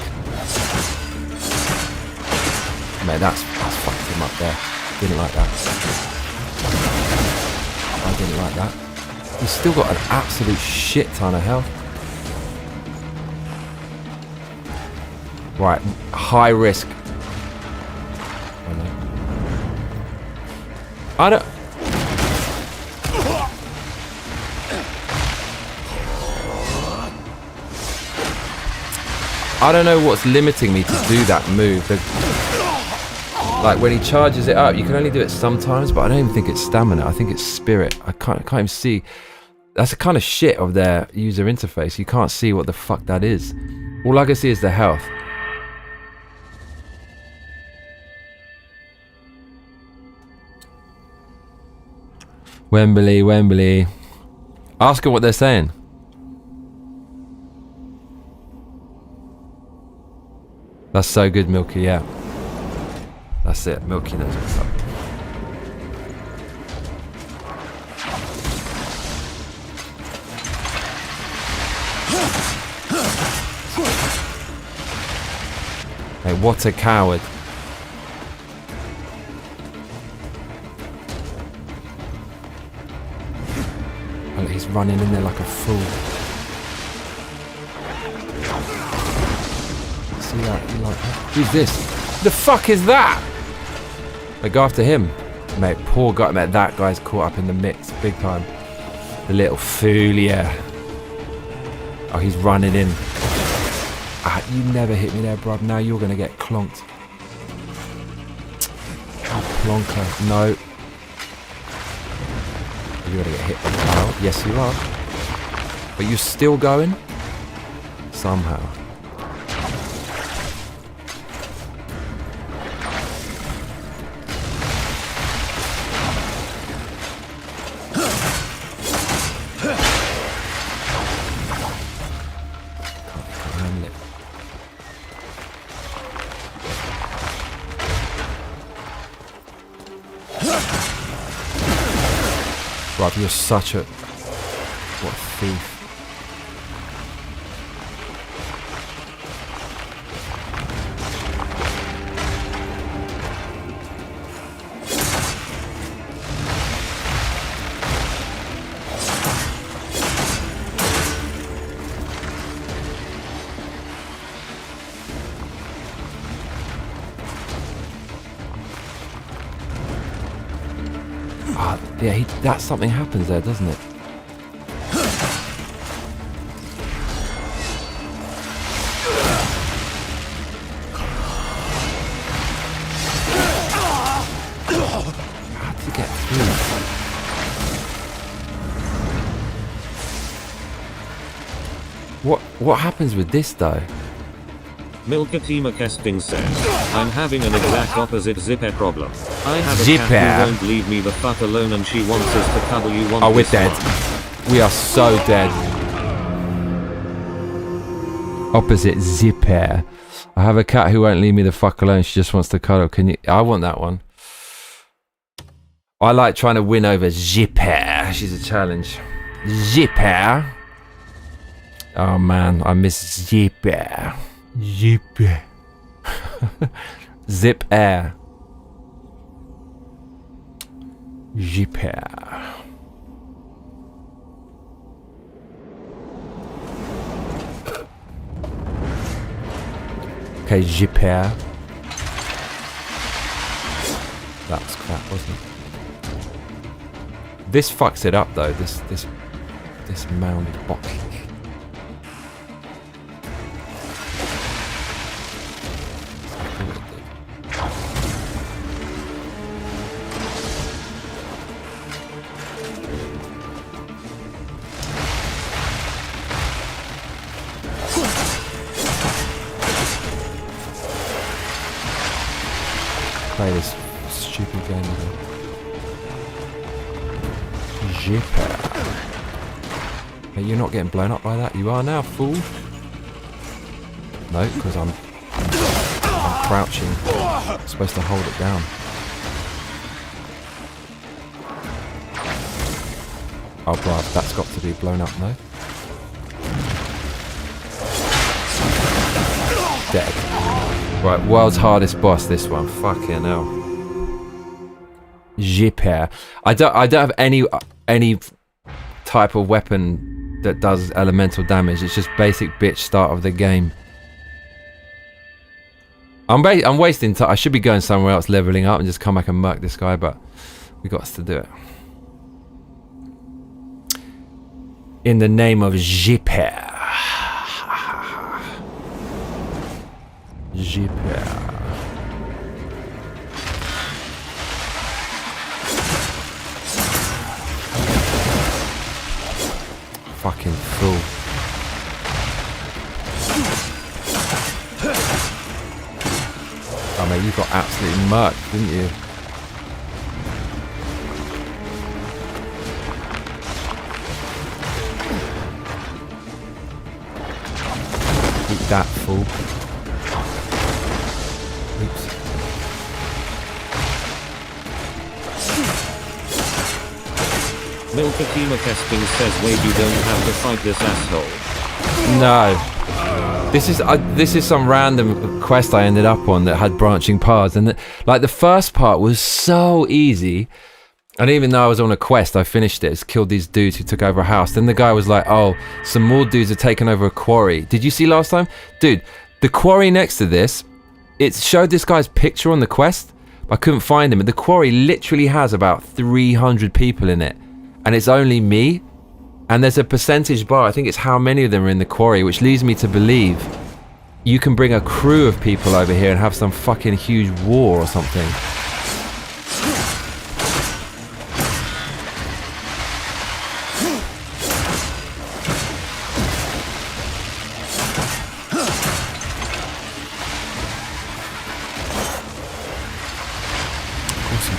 Mate, that's fucked him up there. Didn't like that. I didn't like that. He's still got an absolute shit ton of health. Right, high risk. I don't... I don't know what's limiting me to do that move. Like when he charges it up, you can only do it sometimes, but I don't even think it's stamina. I think it's spirit. I can't even see. That's the kind of shit of their user interface. You can't see what the fuck that is. All I can see is the health. Wembley, Wembley. Ask her what they're saying. That's so good, Milky, yeah. That's it, Milky knows what's up. Hey, what a coward. Oh, look, he's running in there like a fool. See that? You like that? Who's this? The fuck is that? They go after him. Mate, poor guy. Mate, that guy's caught up in the mix big time. The little fool, yeah. Oh, he's running in. Ah, you never hit me there, bruv. Now you're going to get clonked. Oh, plonker. No. You're going to get hit by the pile. Yes, you are. But you're still going? Somehow. Rob, you're such a... What a thief. Yeah, that something happens there, doesn't it? What happens with this though?
Milkatima Kesting says, I'm having an exact opposite Zipper problem. I have a
Zipper.
cat who won't leave me the fuck alone and she wants us to cuddle. You want
Oh, we're
this
dead.
one?
We are so dead. Opposite Zipper. I have a cat who won't leave me the fuck alone. She just wants to cuddle. Can you? I want that one. I like trying to win over Zipper. She's a challenge. Zipper. Oh man, I miss Zipper. Zipper. Zip air. Zipper. Okay, Zipper. That was crap, wasn't it? This fucks it up though. This mounded box. Play this stupid game again. Zipper. Hey, you're not getting blown up by that. You are now, fool. No, because I'm crouching. I'm supposed to hold it down. Oh, bruv, that's got to be blown up, no? Dead. Right, world's hardest boss, this one. Fucking hell. Zipper. I don't have any type of weapon that does elemental damage. It's just basic bitch start of the game. I'm wasting time. I should be going somewhere else, leveling up, and just come back and murk this guy, but we got to do it. In the name of Zipper. Zipper. Fucking fool. Oh mate, you got absolutely murked, didn't you? Eat that, fool. Oops.
Milkatima Kesting says, wait, you don't have to fight this asshole.
No. This is some random quest I ended up on that had branching paths, and like the first part was so easy. And even though I was on a quest, I finished it. It's killed these dudes who took over a house. Then the guy was like, oh, some more dudes have taken over a quarry. Did you see last time? Dude, the quarry next to this, it showed this guy's picture on the quest. I couldn't find him. But the quarry literally has about 300 people in it. And it's only me. And there's a percentage bar. I think it's how many of them are in the quarry, which leads me to believe you can bring a crew of people over here and have some fucking huge war or something.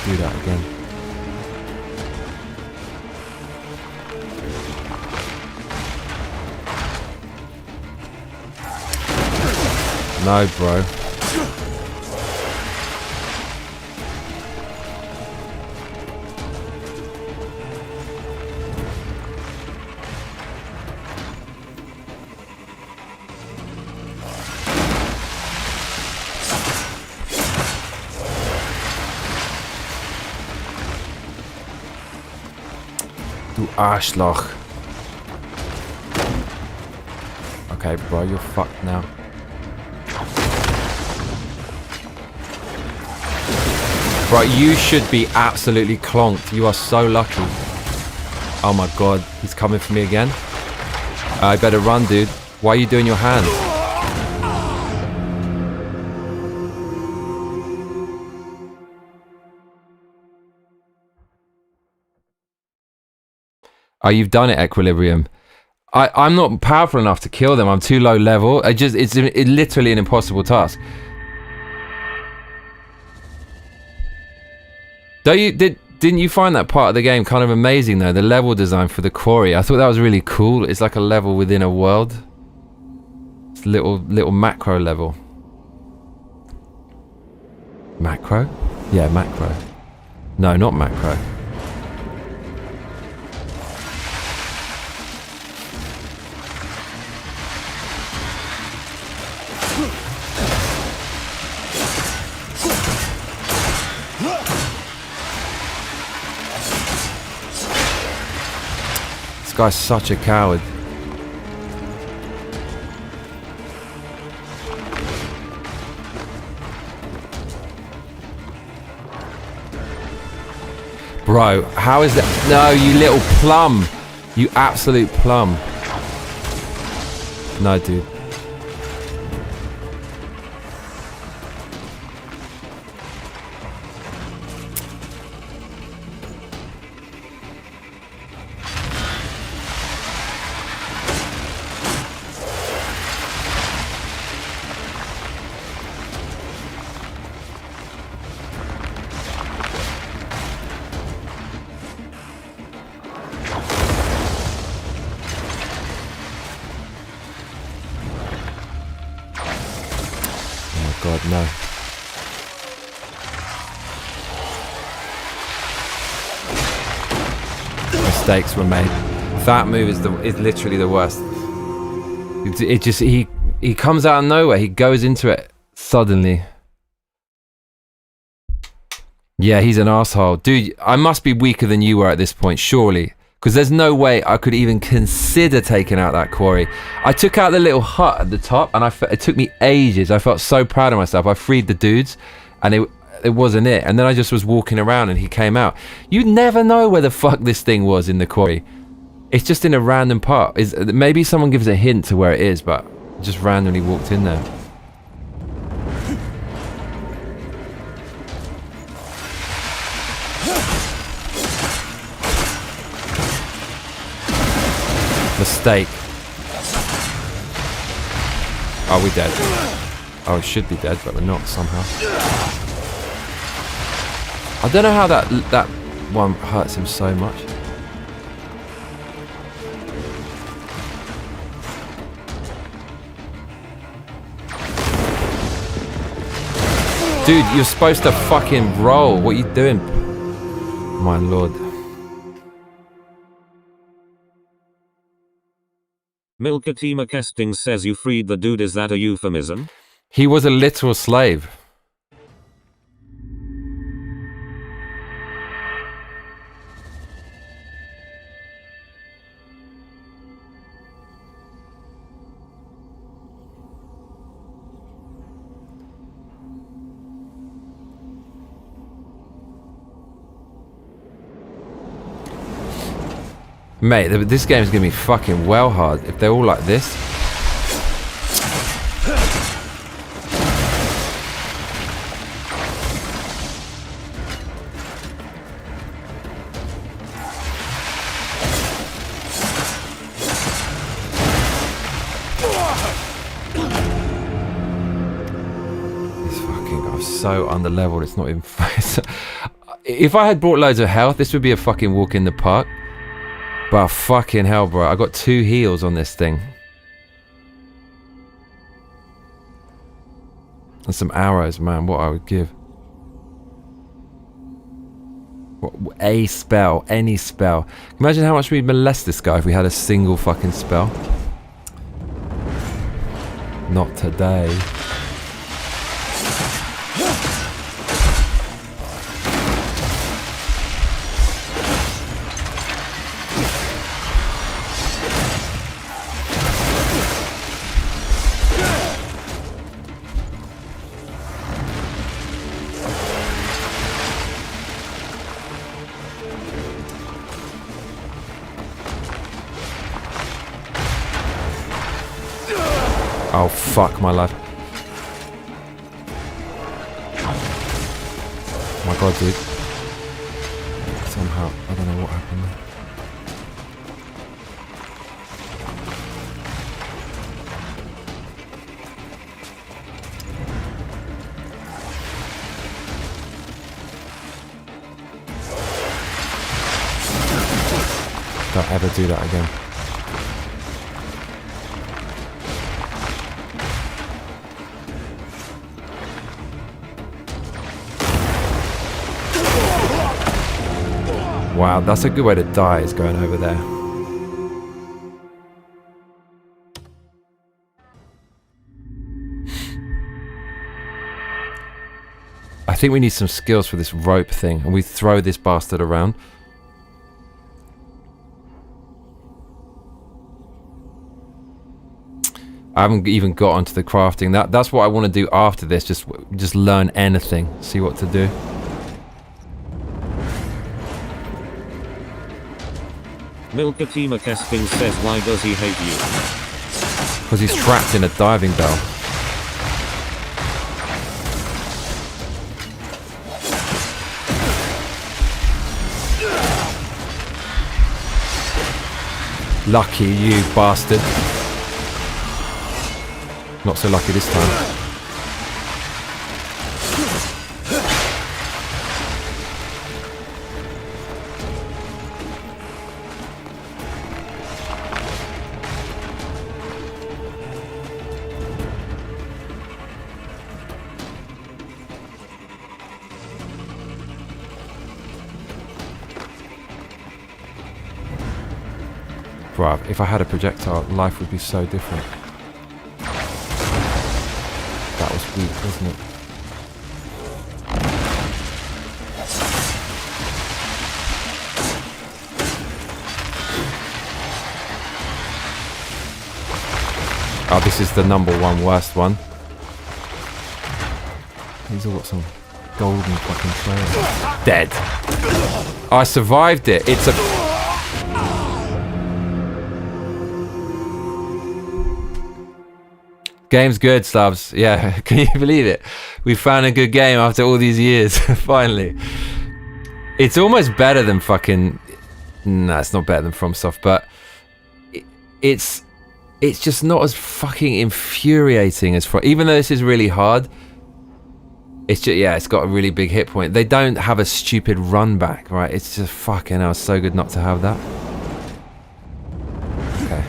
Do that again. No, bro. Du Arschloch. Okay, bro, you're fucked now. Right, you should be absolutely clonked. You are so lucky. Oh my god, he's coming for me again. I better run, dude. Why are you doing your hand? Oh, you've done it, Equilibrium. I'm not powerful enough to kill them. I'm too low level. It's literally an impossible task. Didn't you find that part of the game kind of amazing though? The level design for the quarry. I thought that was really cool. It's like a level within a world. It's a little macro level. Macro? Yeah, macro. No, not macro. This guy's such a coward. Bro, how is that? No, you little plum. You absolute plum. No, dude. God, no. Mistakes were made. That move is literally the worst. It just he comes out of nowhere. He goes into it suddenly. Yeah, he's an asshole, dude. I must be weaker than you were at this point, surely. Because there's no way I could even consider taking out that quarry. I took out the little hut at the top, and it took me ages. I felt so proud of myself. I freed the dudes, and it wasn't it. And then I just was walking around, and he came out. You never know where the fuck this thing was in the quarry. It's just in a random part. Maybe someone gives a hint to where it is, but just randomly walked in there. Mistake. Are we dead? Oh, we should be dead, but we're not somehow. I don't know how that one hurts him so much. Dude, you're supposed to fucking roll. What are you doing? My lord.
Milkatima Kesting says you freed the dude. Is that a euphemism?
He was a literal slave. Mate, this game is going to be fucking well hard if they're all like this. This fucking guy's so underleveled, it's not even... If I had brought loads of health, this would be a fucking walk in the park. But fucking hell, bro. I got 2 heals on this thing. And some arrows, man. What I would give. A spell. Any spell. Imagine how much we'd molest this guy if we had a single fucking spell. Not today. Oh, fuck my life. Oh my god, dude. Somehow, I don't know what happened Don't ever do that again. Wow, that's a good way to die, is going over there. I think we need some skills for this rope thing, and we throw this bastard around. I haven't even got onto the crafting. That's what I want to do after this. Just learn anything, see what to do.
Milkatima Kespin says, why does he hate you?
Because he's trapped in a diving bell. Lucky you, bastard. Not so lucky this time. Bruh, if I had a projectile, life would be so different. That was weak, wasn't it? Oh, this is the #1 worst one. He's all got some golden fucking trail. Dead. I survived it. It's a... Game's good, Slabs. Yeah, can you believe it? We found a good game after all these years, finally. It's almost better than fucking... Nah, it's not better than FromSoft, but... It's just not as fucking infuriating as... Even though this is really hard, it's just... Yeah, it's got a really big hit point. They don't have a stupid run back, right? It's just fucking hell, so good not to have that. Okay.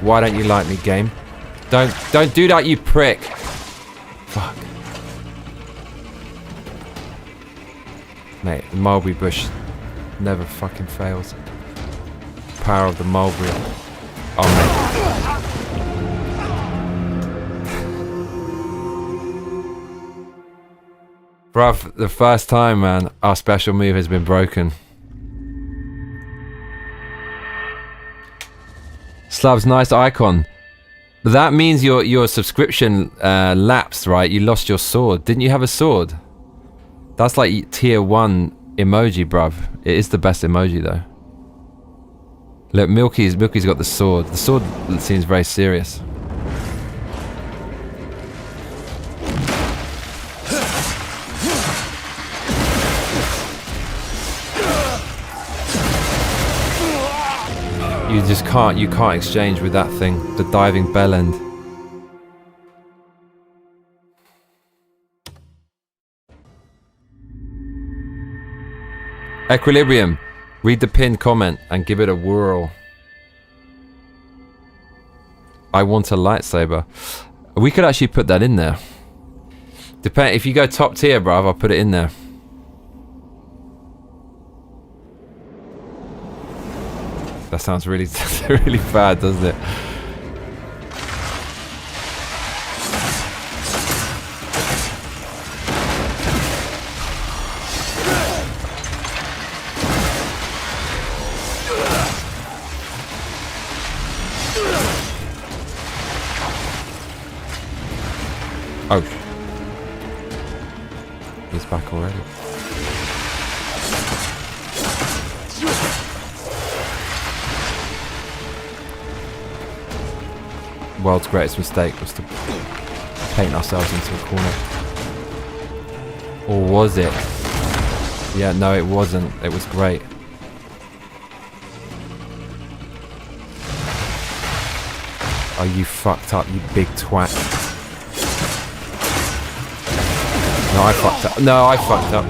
Why don't you like me, game? Don't do that, you prick. Fuck. Mate, the mulberry bush never fucking fails. Power of the mulberry. Oh, mate. Bruv, the first time, man, our special move has been broken. Slav's nice icon. That means your subscription lapsed, right? You lost your sword. Didn't you have a sword? That's like tier 1 emoji, bruv. It is the best emoji, though. Look, Milky's got the sword. The sword seems very serious. You can't exchange with that thing, the diving bell end. Equilibrium, read the pinned comment and give it a whirl. I want a lightsaber. We could actually put that in there. If you go top tier, bruv, I'll put it in there. That sounds really, really bad, doesn't it? Oh. us back already. World's greatest mistake was to paint ourselves into a corner. Or was it? Yeah, no, it wasn't. It was great. Oh, you fucked up, you big twat. No, I fucked up. No, I fucked up.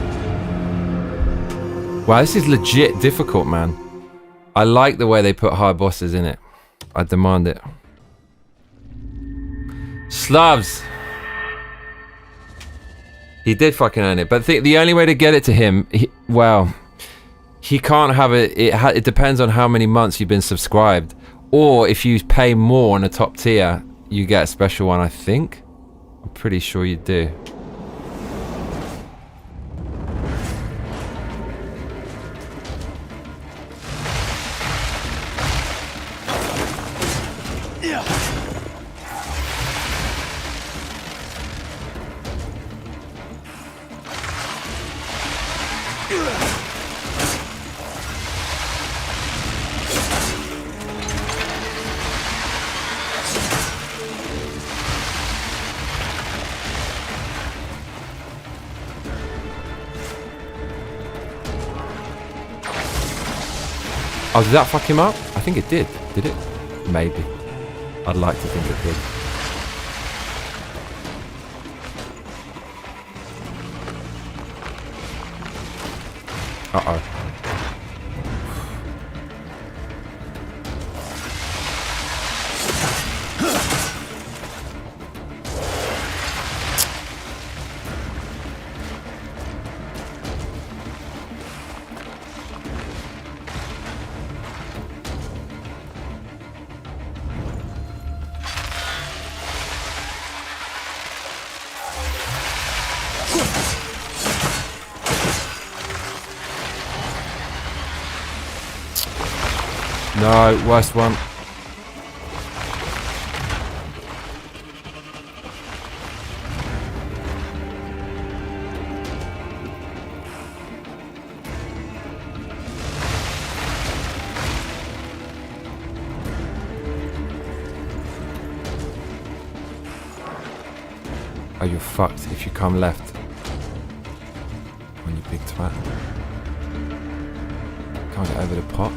Wow, this is legit difficult, man. I like the way they put hard bosses in it. I demand it. Slavs! He did fucking earn it, but the only way to get it to him, he can't have it. It depends on how many months you've been subscribed. Or if you pay more on a top tier, you get a special one, I think. I'm pretty sure you do. Oh, did that fuck him up? I think it did. Did it? Maybe. I'd like to think it did. Uh-oh. No, worst one. Oh, you're fucked if you come left. On you big twat. Can't get over the pot.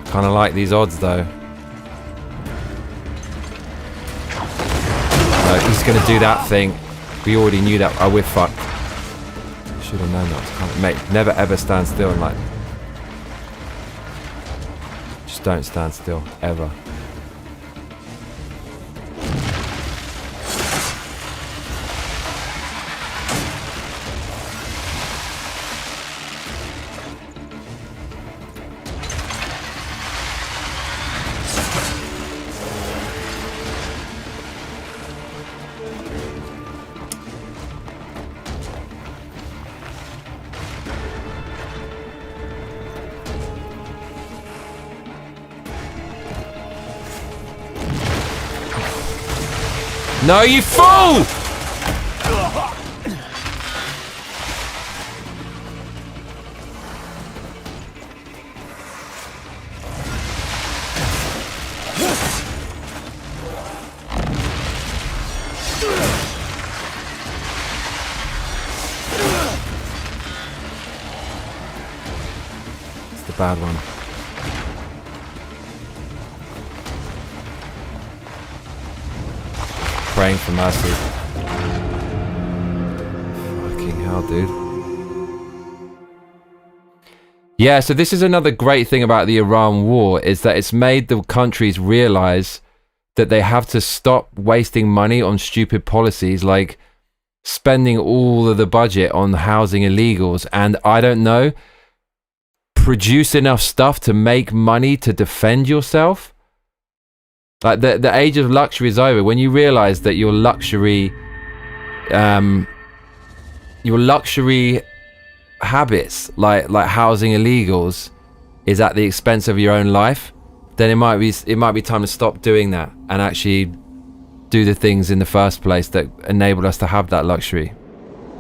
Kind of like these odds though. No, he's going to do that thing. We already knew that. Oh, we're fucked. Should have known that was coming. Mate, never ever stand still and like... Just don't stand still, ever. No, you fool! It's the bad one. Praying for mercy. Fucking hell, dude. Yeah, so this is another great thing about the Iran war, is that it's made the countries realize that they have to stop wasting money on stupid policies like spending all of the budget on housing illegals and, I don't know, produce enough stuff to make money to defend yourself. Like the age of luxury is over. When you realize that your luxury habits, like housing illegals, is at the expense of your own life, then it might be time to stop doing that and actually do the things in the first place that enabled us to have that luxury.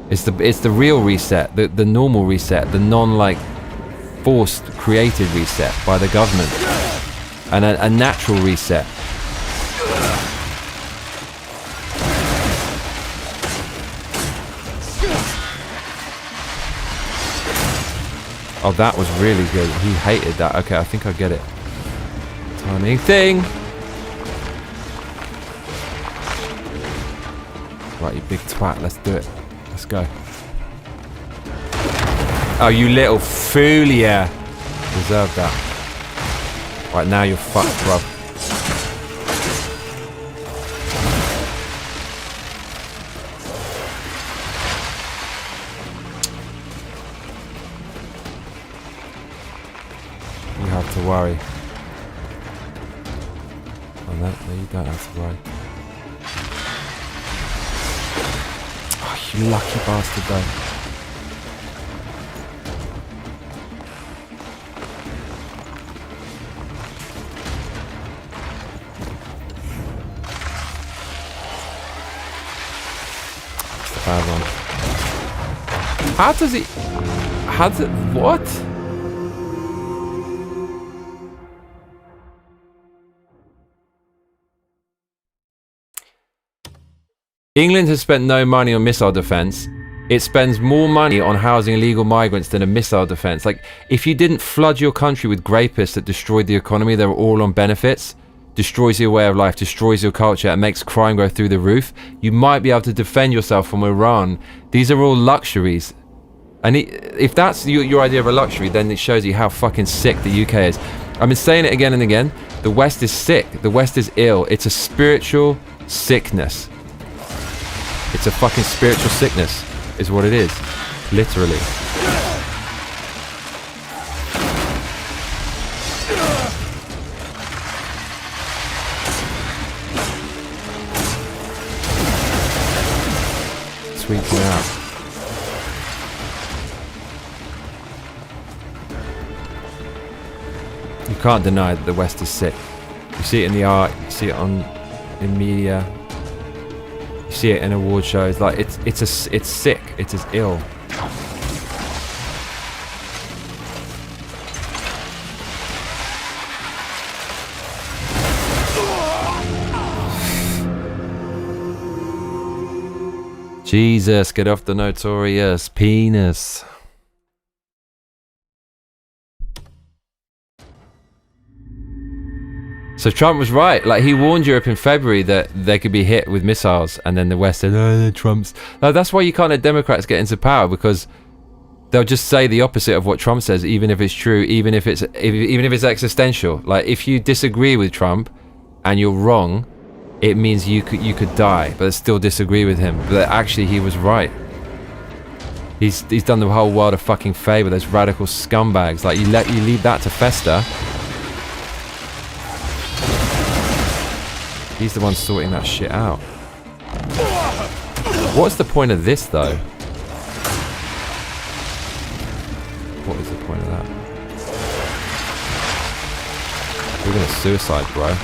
It's the real reset, the normal reset, the non forced created reset by the government, and a natural reset. Oh, that was really good. He hated that. Okay, I think I get it. Timing thing. Right, you big twat. Let's do it. Let's go. Oh, you little foolia. Deserve that. Right, now you're fucked, bruv. You have to worry. Oh, no, you don't have to worry. You lucky bastard though. That's the bad one. How does it... What? England has spent no money on missile defense. It spends more money on housing illegal migrants than a missile defense. Like, if you didn't flood your country with grapists that destroyed the economy, they were all on benefits, destroys your way of life, destroys your culture, and makes crime go through the roof, you might be able to defend yourself from Iran. These are all luxuries. And if that's your idea of a luxury, then it shows you how fucking sick the UK is. I've been saying it again and again. The West is sick. The West is ill. It's a spiritual sickness. It's a fucking spiritual sickness, is what it is. Literally. Sweeps me out. You can't deny that the West is sick. You see it in the art, you see it in media. You see it in award shows. Like it's sick. It's as ill. Jesus, get off the notorious penis. So Trump was right. Like, he warned Europe in February that they could be hit with missiles, and then the West said, "Oh, Trump's." No, that's why you can't let Democrats get into power, because they'll just say the opposite of what Trump says, even if it's true, even if it's existential. Like, if you disagree with Trump and you're wrong, it means you could die, but still disagree with him. But actually, he was right. He's done the whole world a fucking favor. Those radical scumbags. Like, you leave that to fester. He's the one sorting that shit out. What's the point of this, though? What is the point of that? We're gonna suicide, bro.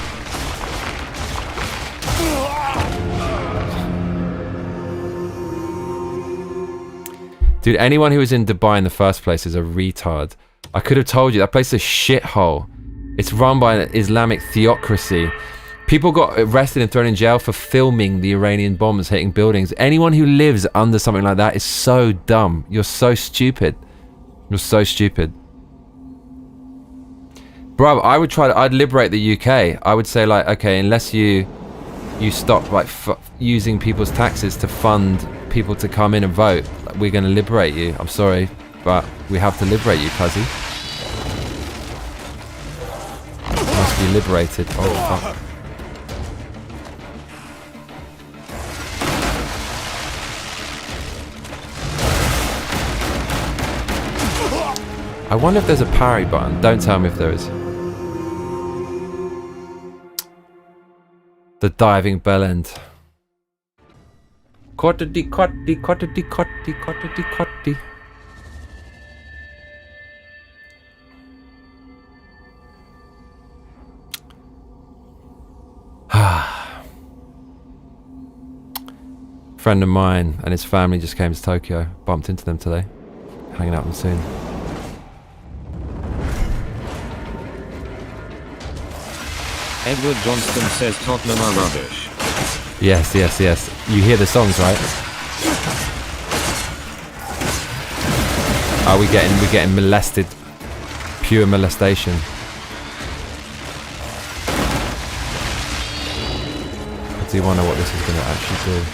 Dude, anyone who was in Dubai in the first place is a retard. I could have told you, that place is a shithole. It's run by an Islamic theocracy. People got arrested and thrown in jail for filming the Iranian bombs hitting buildings. Anyone who lives under something like that is so dumb. You're so stupid. You're so stupid. Bro, I'd liberate the UK. I would say, like, okay, unless you stop like using people's taxes to fund people to come in and vote, like, we're going to liberate you. I'm sorry, but we have to liberate you, cuzzy. You must be liberated. Oh, fuck. I wonder if there's a parry button. Don't tell me if there is. The diving bell end. Cottity, cottity, cottity, cottity, cottity, cottity. Friend of mine and his family just came to Tokyo. Bumped into them today. Hanging out with them soon.
Edward Johnston says Tottenham are rubbish.
Yes, yes, yes. You hear the songs, right? Are we getting molested? Pure molestation. I do wonder what this is going to actually do.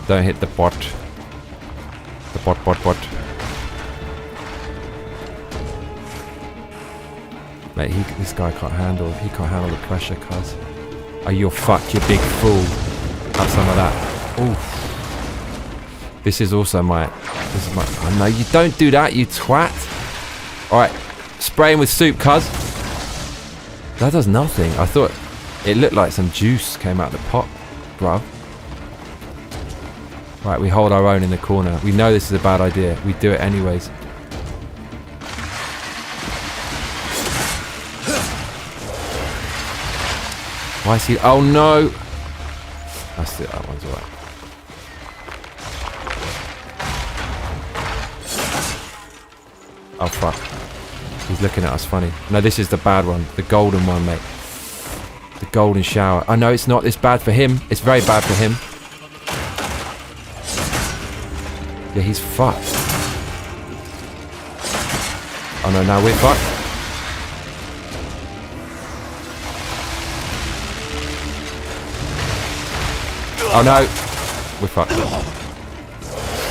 Don't hit the bot. The bot. Mate, this guy can't handle. He can't handle the pressure, cuz. Oh, you're fucked, you big fool. Have some of that. Oof. This is also my. This is my. Oh no, you don't do that, you twat. All right, spray him with soup, cuz. That does nothing. I thought it looked like some juice came out of the pot, bruv. Right, we hold our own in the corner. We know this is a bad idea. We do it anyways. Why is he? Oh no! That's it. That one's alright. Oh fuck! He's looking at us funny. No, this is the bad one. The golden one, mate. The golden shower. I know it's not this bad for him. It's very bad for him. Yeah, he's fucked. Oh no, now we're fucked. Oh no! We're fucked.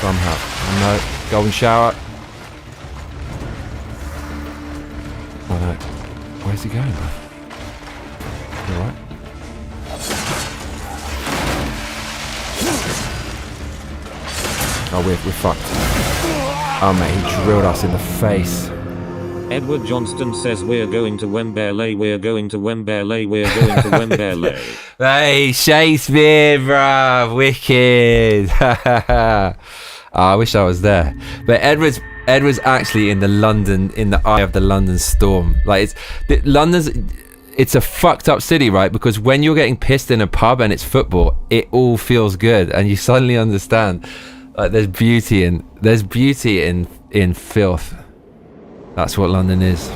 Somehow. Oh no. Golden shower. Oh no. Where's he going, man? You alright? Oh, we're fucked. Oh mate, he drilled us in the face.
Edward Johnston says we're going to Wembley, we're going to Wembley, we're going to Wembley.
Hey, Shakespeare, bruv, wicked. Oh, I wish I was there. But Edward's actually in the eye of the London storm. Like it's a fucked up city, right? Because when you're getting pissed in a pub and it's football, it all feels good, and you suddenly understand. Like there's beauty in filth. That's what London is.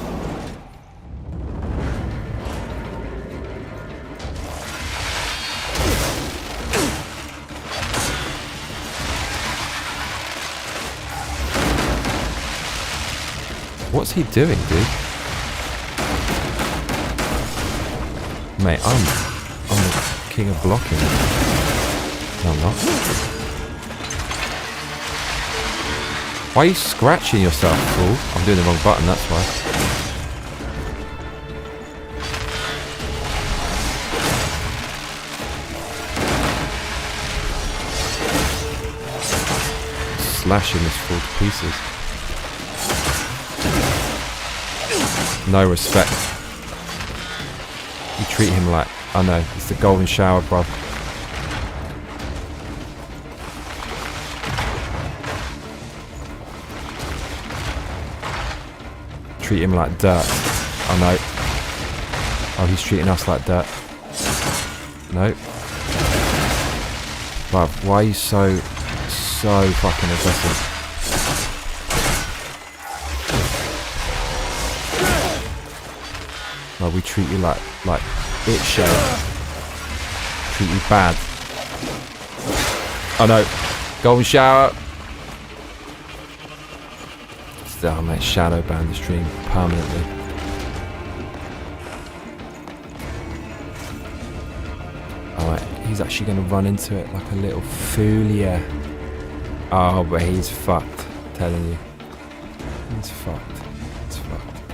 What's he doing, dude? Mate, I'm the king of blocking. No, I'm not. Why are you scratching yourself, fool? I'm doing the wrong button, that's why. Slashing this fool to pieces. No respect. You treat him like... I know, it's the golden shower, bruv. Treat him like dirt. Oh no. Oh, he's treating us like dirt. No. Bruv, why are you so fucking aggressive? Well, we treat you like it show. Treat you bad. Oh no. Golden shower. Oh mate, shadow ban the stream permanently. Alright, he's actually going to run into it like a little foolia. Oh, but he's fucked, I'm telling you. He's fucked. He's fucked.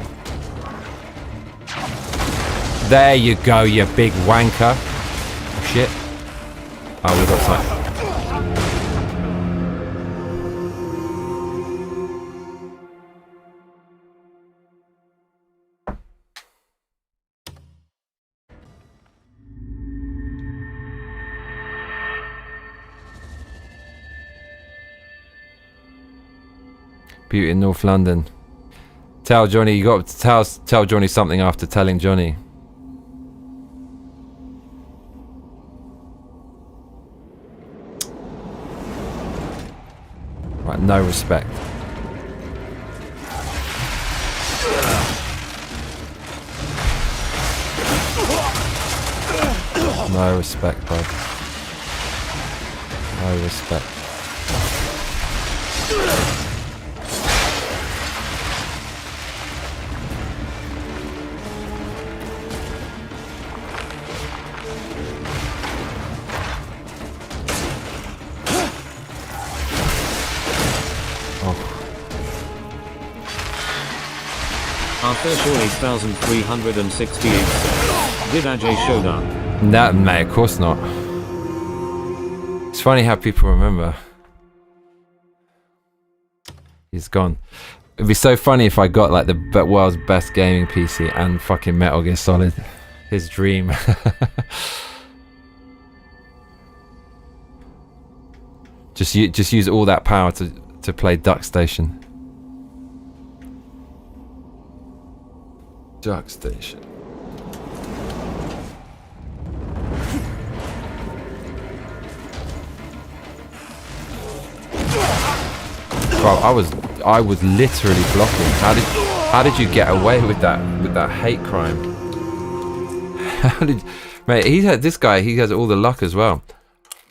There you go, you big wanker. Oh shit. Oh, we got something. Beauty in North London. Tell Johnny, you got to tell Johnny something after telling Johnny. Right, no respect. No respect, bud. No respect.
After sure 8,368. Did Ajay showed up?
No, mate, of course not. It's funny how people remember. He's gone. It'd be so funny if I got like the world's best gaming PC and fucking Metal Gear Solid. His dream. just use all that power to play Duck Station. Duck Station. Bro, I was literally blocking. How did you get away with that hate crime? How did, mate? He has all the luck as well.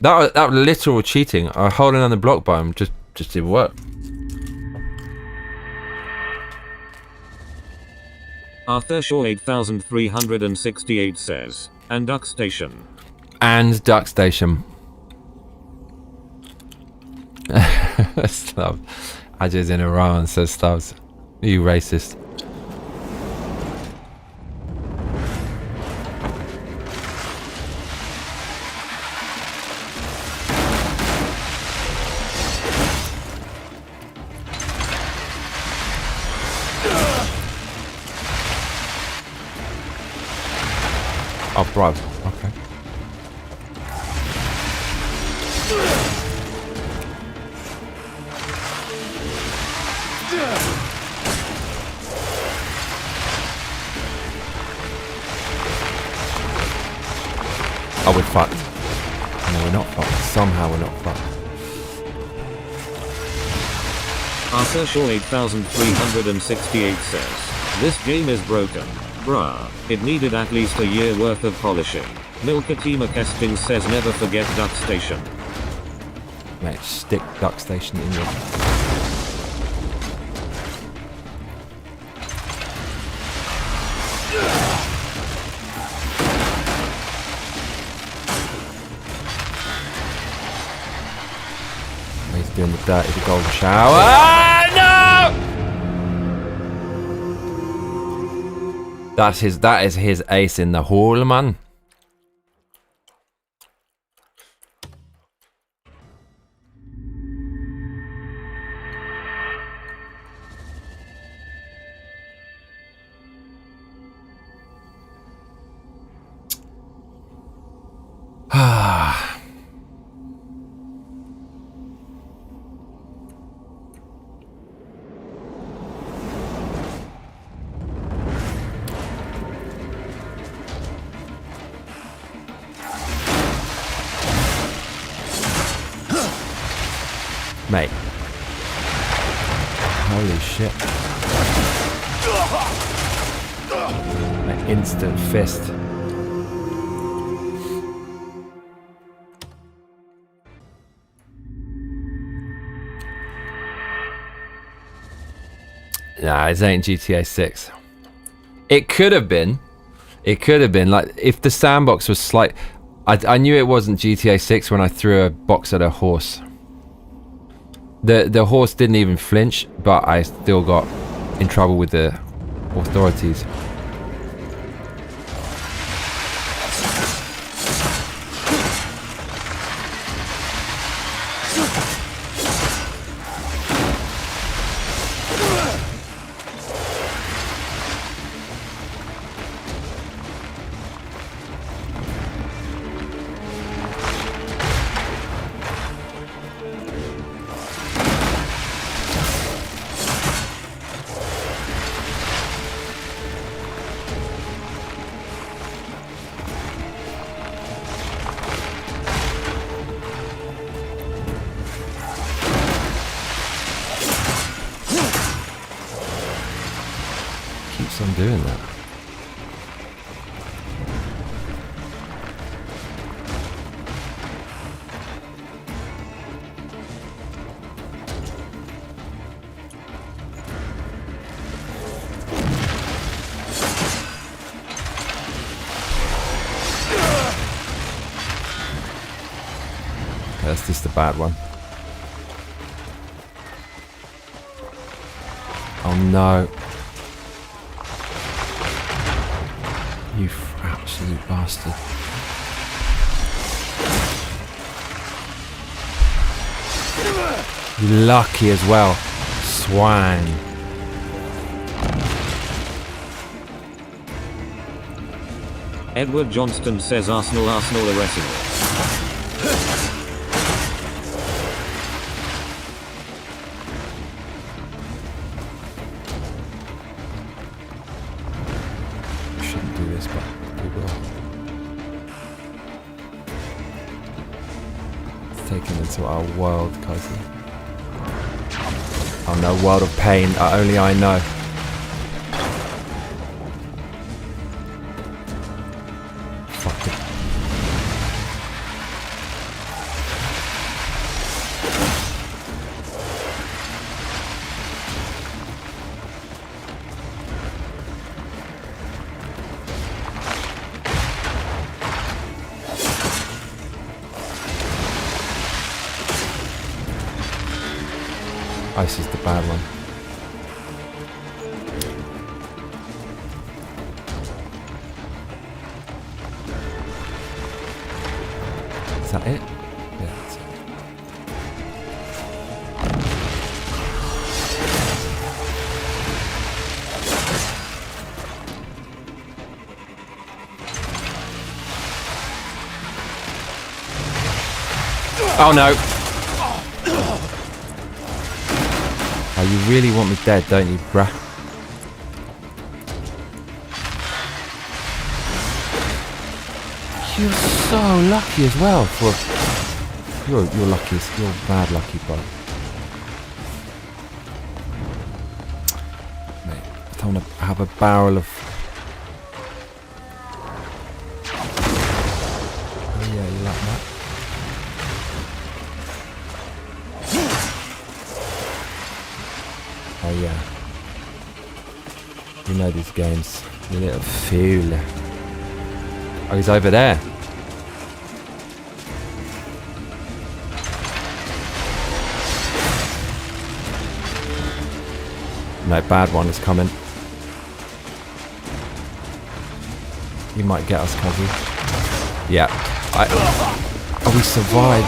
That literal cheating. Holding on the block button just didn't work.
Arthur Shaw 8,368 says, and Duck Station.
And Duck Station. Stubbs. Ajay's in Iran, says Stubbs. You racist. Oh, bro. Okay. Oh, we're fucked. No, we're not fucked. Somehow we're not fucked.
Arthur Shaw 8,368 says, this game is broken. Bruh, it needed at least a year worth of polishing. Milkatima Kesting says never forget Duck Station.
Mate, stick Duck Station in your... He's doing the golden shower. Ah, no! That is his ace in the hole, man. Mate. Holy shit. An instant fist. Nah, it ain't GTA 6. It could have been. It could have been. Like, if the sandbox was slight... I knew it wasn't GTA 6 when I threw a box at a horse. The horse didn't even flinch, but I still got in trouble with the authorities. What's I'm doing that? That's just a bad one. Oh no. You absolute bastard. You're lucky as well. Swine.
Edward Johnston says Arsenal are wrestling.
Shouldn't do this, but we will. It's taken into our world, cousin. Oh no, world of pain. Only I know. Fuck it. Ice is the bad one. Is that it? Yeah, that's it. Oh no! Oh, you really want me dead, don't you, bruh? You're so lucky as well. You're lucky. You're bad lucky, bro. Mate, I don't want to have a barrel of. Oh yeah, you like that? Oh yeah. You know these games. You little fool. Oh, he's over there. No, bad one is coming. You might get us, cousin. Yeah. Oh, we survived.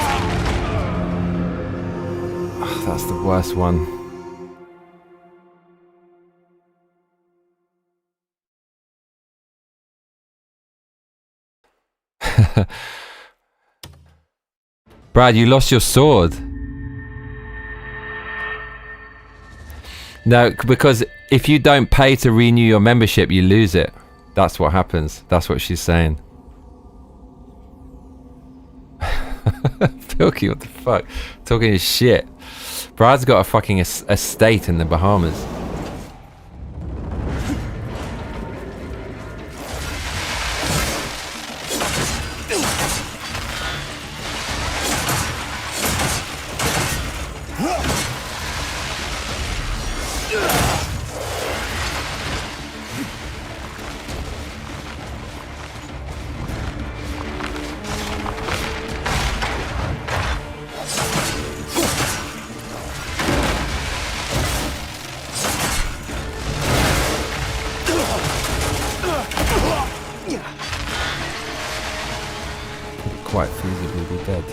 Oh, that's the worst one. Brad, you lost your sword. No, because if you don't pay to renew your membership, you lose it. That's what happens. That's what she's saying. Filky, what the fuck? Talking his shit. Brad's got a fucking estate in the Bahamas. Quite feasibly be dead.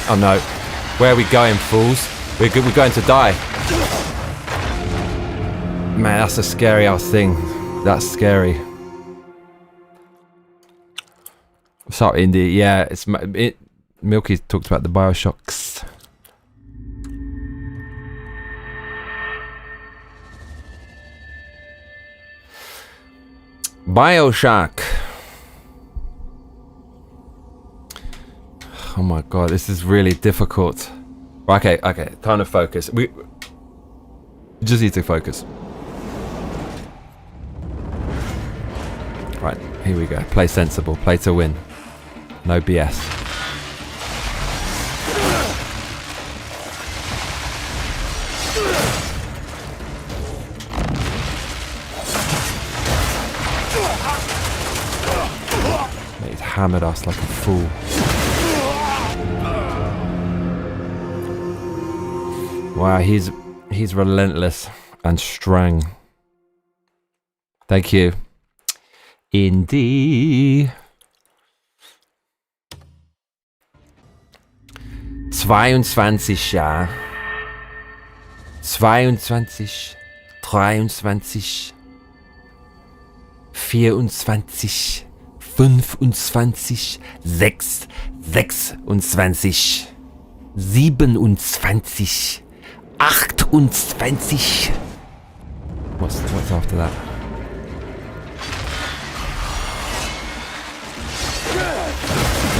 Oh no. Where are we going, fools? We're going to die. Man, that's a scary ass thing. That's scary. What's up, Indy? Yeah, Milky talked about the Bioshocks. Bioshock. Oh my god, this is really difficult. Okay, time to focus. We just need to focus. Right, here we go. Play sensible, play to win. No BS. He's hammered us like a fool. Wow, he's relentless and strong. Thank you. Indeed. 22 ja. 22, 23, 24, 25, 6, 26, 27, 28. What's after that?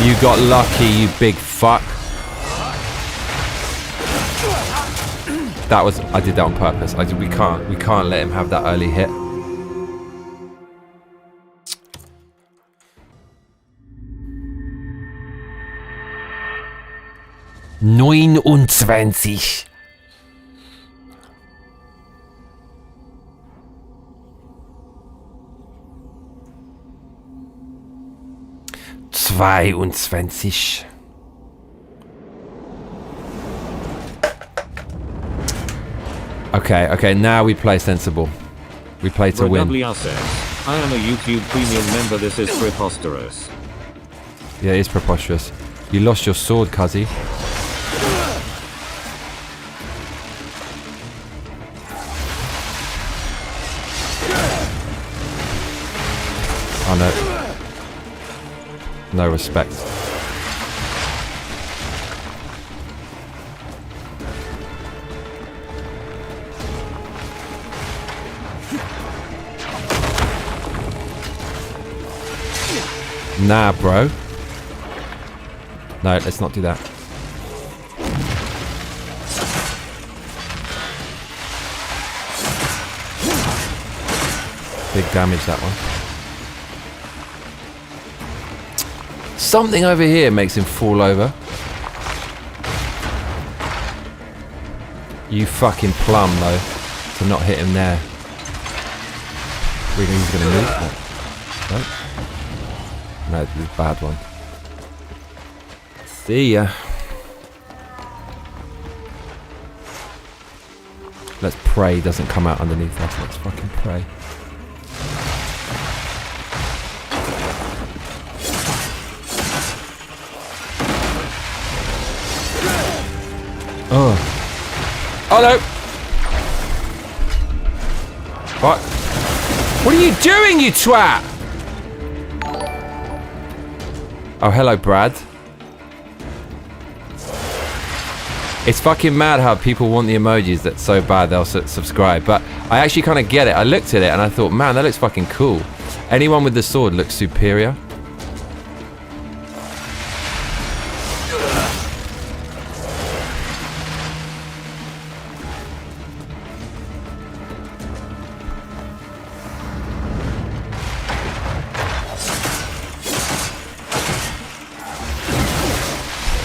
You got lucky, you big fuck. That was, I did that on purpose. We can't let him have that early hit. Neunundzwanzig. Zweiundzwanzig. Okay, now we play sensible. We play to win.
Says, I am a YouTube premium member, this is preposterous.
Yeah, it is preposterous. You lost your sword, Cuzzy. Oh no. No respect. Nah, bro. No, let's not do that. Big damage, that one. Something over here makes him fall over. You fucking plum, though, to not hit him there. Really, he's gonna move. No. No, this is a bad one. See ya. Let's pray he doesn't come out underneath us. Let's fucking pray. Oh. Oh no! What? What are you doing, you twat? Oh, hello, Brad. It's fucking mad how people want the emojis that's so bad they'll subscribe. But I actually kind of get it. I looked at it and I thought, man, that looks fucking cool. Anyone with the sword looks superior.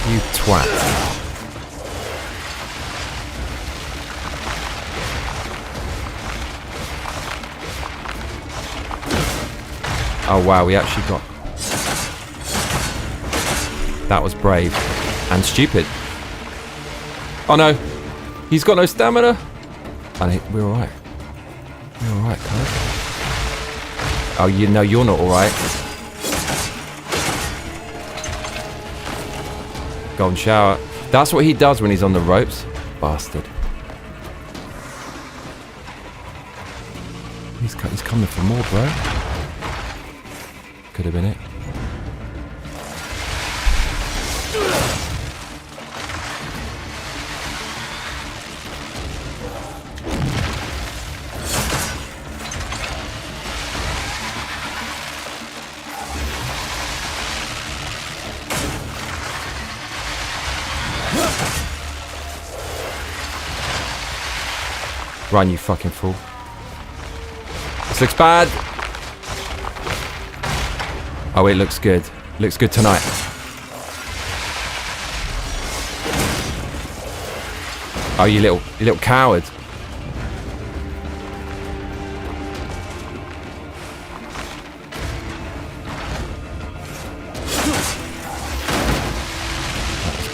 You twat. Oh wow, we actually got... That was brave. And stupid. Oh no! He's got no stamina! We're alright. We're alright, cuz. Oh, you know you're not alright. Golden shower. That's what he does when he's on the ropes. Bastard. He's coming for more, bro. Could have been it. Run, you fucking fool. This looks bad. Oh, it looks good. Looks good tonight. Oh, you little coward.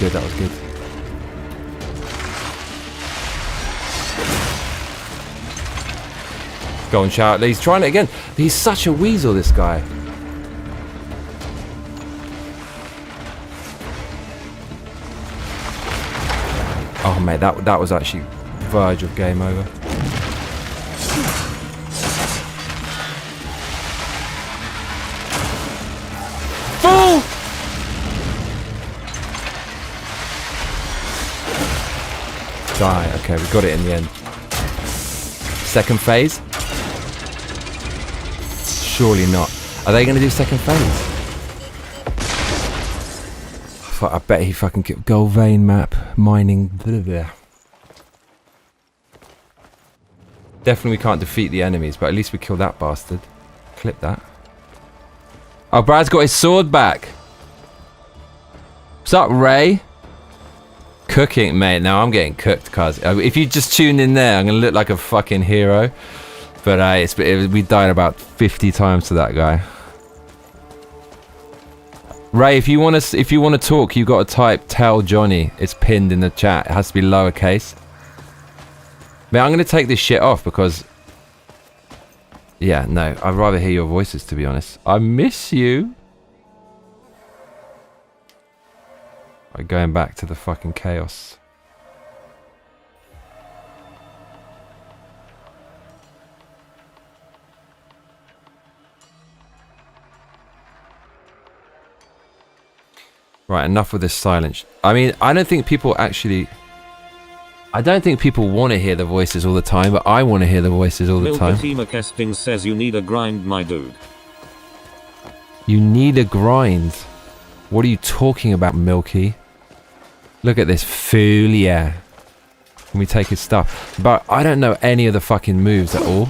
That was good. Go and shout. He's trying it again. He's such a weasel, this guy. Oh, mate, that was actually verge of game over. Fool! Die. Okay, we got it in the end. Second phase? Surely not. Are they going to do second phase? I bet he fucking killed gold vein map mining. Blah, blah. Definitely we can't defeat the enemies, but at least we killed that bastard. Clip that. Oh, Brad's got his sword back. What's up, Ray? Cooking, mate. Now I'm getting cooked, cuz. If you just tune in there, I'm gonna look like a fucking hero. But we died about 50 times to that guy. Ray, if you want to talk, you got to type "tell Johnny." It's pinned in the chat. It has to be lowercase. Man, I'm gonna take this shit off because. Yeah, no. I'd rather hear your voices, to be honest. I miss you. I'm going back to the fucking chaos. Right, enough with this silence. I mean, I don't think people want to hear the voices all the time, but I want to hear the voices all the time.
Milkatima Kesting says you need a grind, my dude.
You need a grind? What are you talking about, Milky? Look at this fool, yeah. Can we take his stuff? But I don't know any of the fucking moves at all.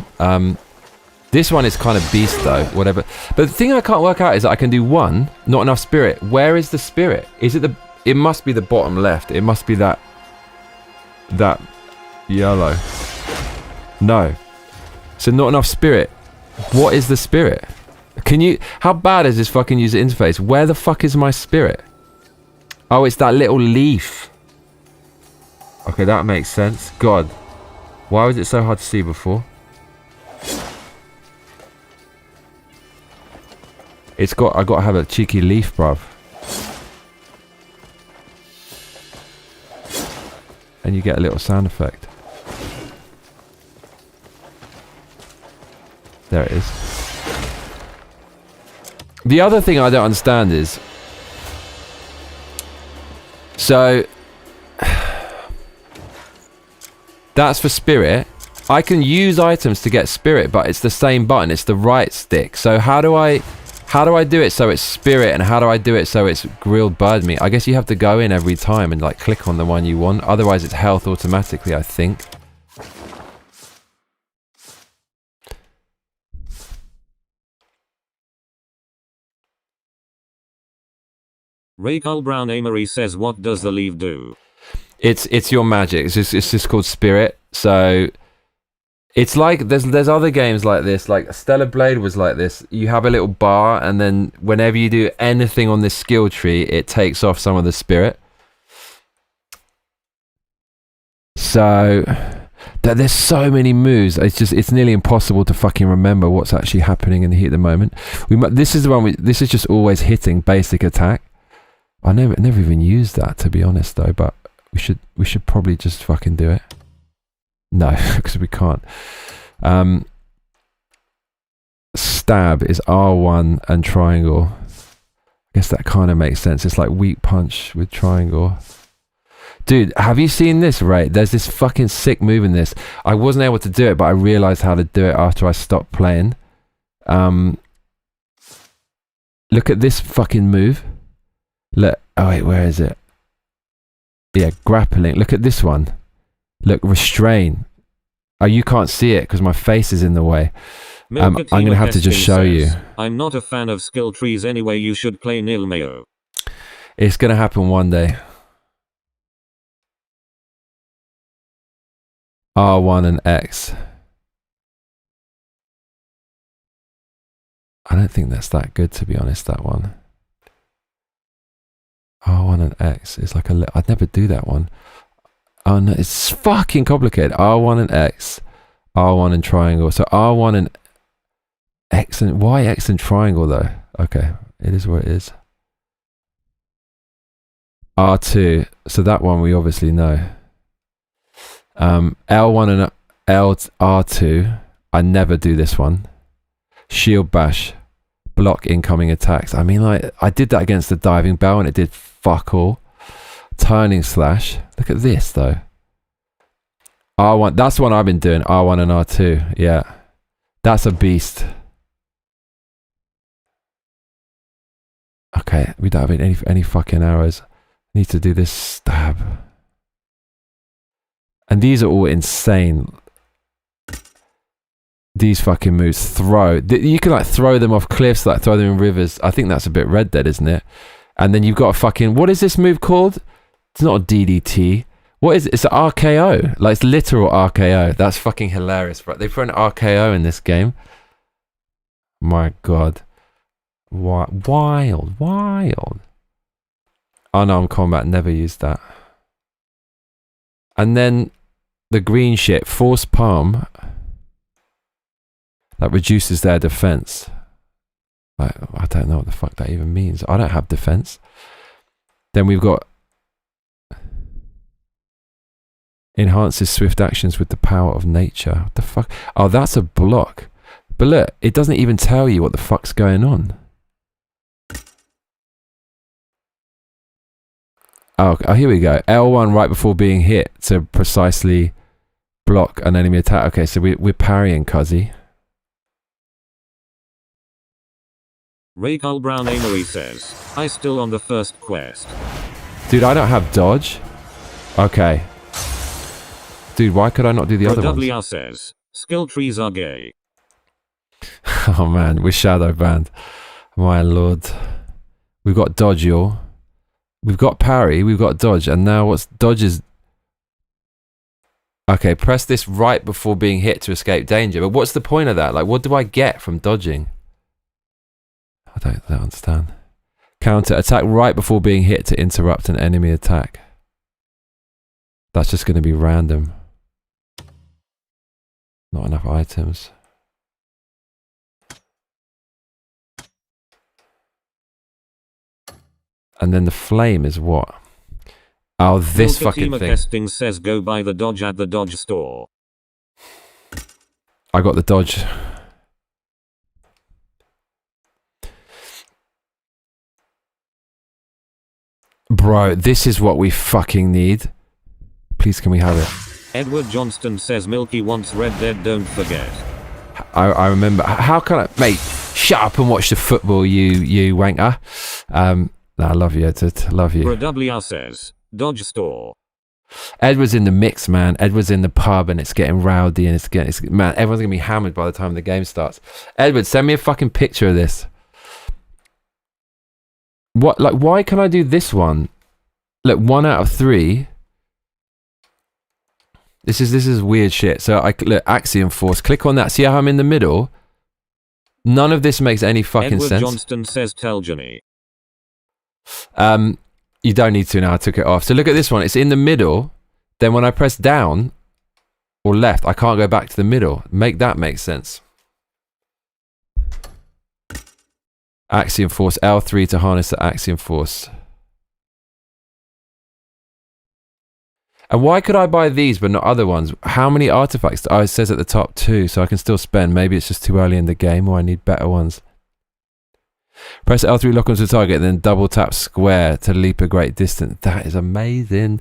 This one is kind of beast though, whatever. But the thing I can't work out is that I can do one, not enough spirit. Where is the spirit? Is it it must be the bottom left. It must be that yellow. No. So not enough spirit. What is the spirit? How bad is this fucking user interface? Where the fuck is my spirit? Oh, it's that little leaf. Okay, that makes sense. God. Why was it so hard to see before? I gotta have a cheeky leaf, bruv. And you get a little sound effect. There it is. The other thing I don't understand is... So... That's for spirit. I can use items to get spirit, but it's the same button. It's the right stick. So how do I do it so it's spirit, and how do I do it so it's grilled bird meat? I guess you have to go in every time and like click on the one you want. Otherwise it's health automatically, I think.
Raycul Brown Amory says, what does the leaf do?
It's your magic. It's just called spirit. So it's like there's other games like this. Like Stellar Blade was like this. You have a little bar, and then whenever you do anything on this skill tree, it takes off some of the spirit. So there's so many moves. It's nearly impossible to fucking remember what's actually happening in the heat of the moment. This is the one. This is just always hitting basic attack. I never even used that, to be honest, though. But we should probably just fucking do it. No, because we can't. Stab is R1 and triangle. I guess that kind of makes sense. It's like weak punch with triangle. Dude, have you seen this, Ray? There's this fucking sick move in this. I wasn't able to do it, but I realized how to do it after I stopped playing. Look at this fucking move. Look. Oh, wait, where is it? Yeah, grappling. Look at this one. Look, restrain. Oh, you can't see it because my face is in the way. I'm going to have to just show you.
I'm not a fan of skill trees anyway. You should play Nilmeo.
It's going to happen one day. R1 and X. I don't think that's that good, to be honest, that one. R1 and X is like a... I'd never do that one. Oh no, it's fucking complicated. R1 and X. R1 and triangle. So R1 and X and... Why X and triangle though? Okay, it is what it is. R2. So that one we obviously know. L1 and R2. I never do this one. Shield bash. Block incoming attacks. I mean, like, I did that against the diving bell and it did fuck all. Turning slash. Look at this though. R1. That's the one I've been doing. R1 and R2. Yeah. That's a beast. Okay. We don't have any fucking arrows. Need to do this stab. And these are all insane. These fucking moves. Throw. You can like throw them off cliffs, like throw them in rivers. I think that's a bit Red Dead, isn't it? And then you've got a fucking... What is this move called? It's not a DDT. What is it? It's an RKO. Like, it's literal RKO. That's fucking hilarious, bro. They put an RKO in this game. My God. Wild. Unarmed combat. Never used that. And then the green shit. Force palm. That reduces their defense. Like, I don't know what the fuck that even means. I don't have defense. Then we've got enhances swift actions with the power of nature. What the fuck? Oh, that's a block. But look, it doesn't even tell you what the fuck's going on. Oh, here we go. L1 right before being hit to precisely block an enemy attack. Okay, so we're parrying, cuzzy.
Raycul Brown Amory says, I still on the first quest.
Dude, I don't have dodge. Okay. Dude, why could I not do the other ones?
WR says, skill trees are gay.
Oh man, we're shadow banned. My lord. We've got dodge, y'all. We've got parry, we've got dodge, and now what's dodge is... Okay, press this right before being hit to escape danger. But what's the point of that? Like, what do I get from dodging? I don't understand. Counter. Attack right before being hit to interrupt an enemy attack. That's just going to be random. Not enough items. And then the flame is what? Oh, this fucking thing.
Testing says go buy the dodge at the dodge store.
I got the dodge. Bro, this is what we fucking need. Please, can we have it?
Edward Johnston says Milky wants Red Dead, don't forget.
I remember. How can I... Mate, shut up and watch the football, you wanker. I love you, Edward. Love you.
WR says, Dodge Store.
Edward's in the mix, man. Edward's in the pub and it's getting rowdy and man, everyone's going to be hammered by the time the game starts. Edward, send me a fucking picture of this. What, like, why can I do this one? Look, 1 out of 3. This is weird shit. So I look, Axiom Force. Click on that. See how I'm in the middle? None of this makes any fucking sense.
Edward Johnston says tell Jimmy.
You don't need to now. I took it off. So look at this one. It's in the middle. Then when I press down or left, I can't go back to the middle. Make that make sense. Axiom Force. L3 to harness the Axiom Force. And why could I buy these but not other ones? How many artifacts? Oh, it says at the top 2, so I can still spend. Maybe it's just too early in the game or I need better ones. Press L3, lock onto the target, and then double tap square to leap a great distance. That is amazing.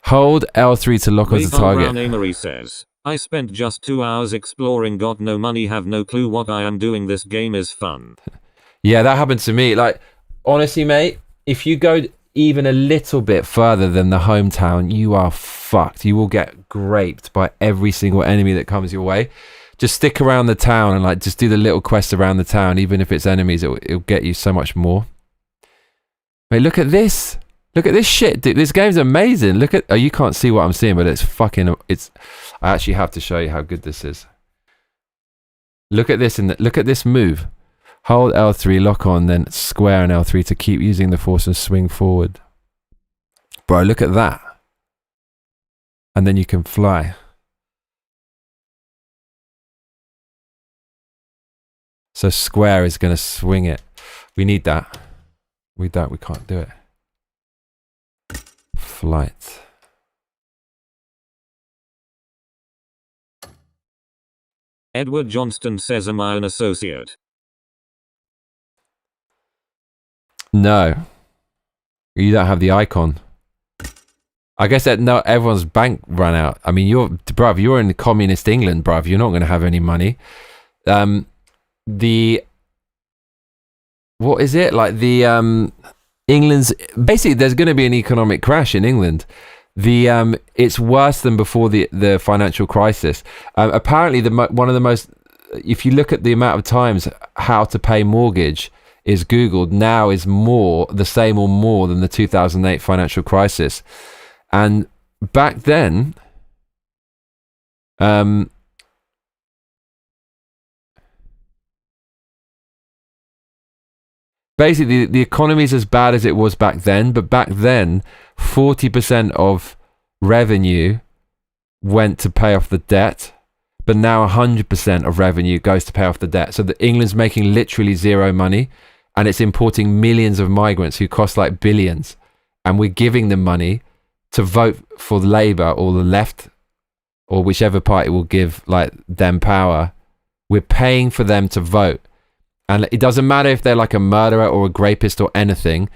Hold L3 to lock onto the target.
Brown Amory says, I spent just 2 hours exploring, got no money, have no clue what I am doing. This game is fun.
Yeah, that happened to me. Like, honestly, mate, if you go... even a little bit further than the hometown, you are fucked. You will get graped by every single enemy that comes your way. Just stick around the town and like just do the little quests around the town. Even if it's enemies, it'll get you so much more. Mate, look at this. Look at this shit, dude. This game's amazing. Look at... Oh, you can't see what I'm seeing, but it's fucking... I actually have to show you how good this is. Look at this. Look at this move. Hold L3, lock on, then square and L3 to keep using the force and swing forward. Bro, look at that. And then you can fly. So square is going to swing it. We need that. We can't do it. Flight.
Edward Johnston says, am I an associate?
No. You don't have the icon. I guess that no, everyone's bank ran out. I mean, you're in communist England, bruv. You're not going to have any money. What is it? Like England's basically there's going to be an economic crash in England. It's worse than before the financial crisis. Apparently, one of the most, if you look at the amount of times how to pay mortgage is Googled now is the same or more than the 2008 financial crisis. And back then, basically the economy is as bad as it was back then, but back then 40% of revenue went to pay off the debt, but now 100% of revenue goes to pay off the debt. So England's making literally zero money, and it's importing millions of migrants who cost like billions, and we're giving them money to vote for Labour or the left or whichever party will give like them power. We're paying for them to vote, and it doesn't matter if they're like a murderer or a rapist or anything.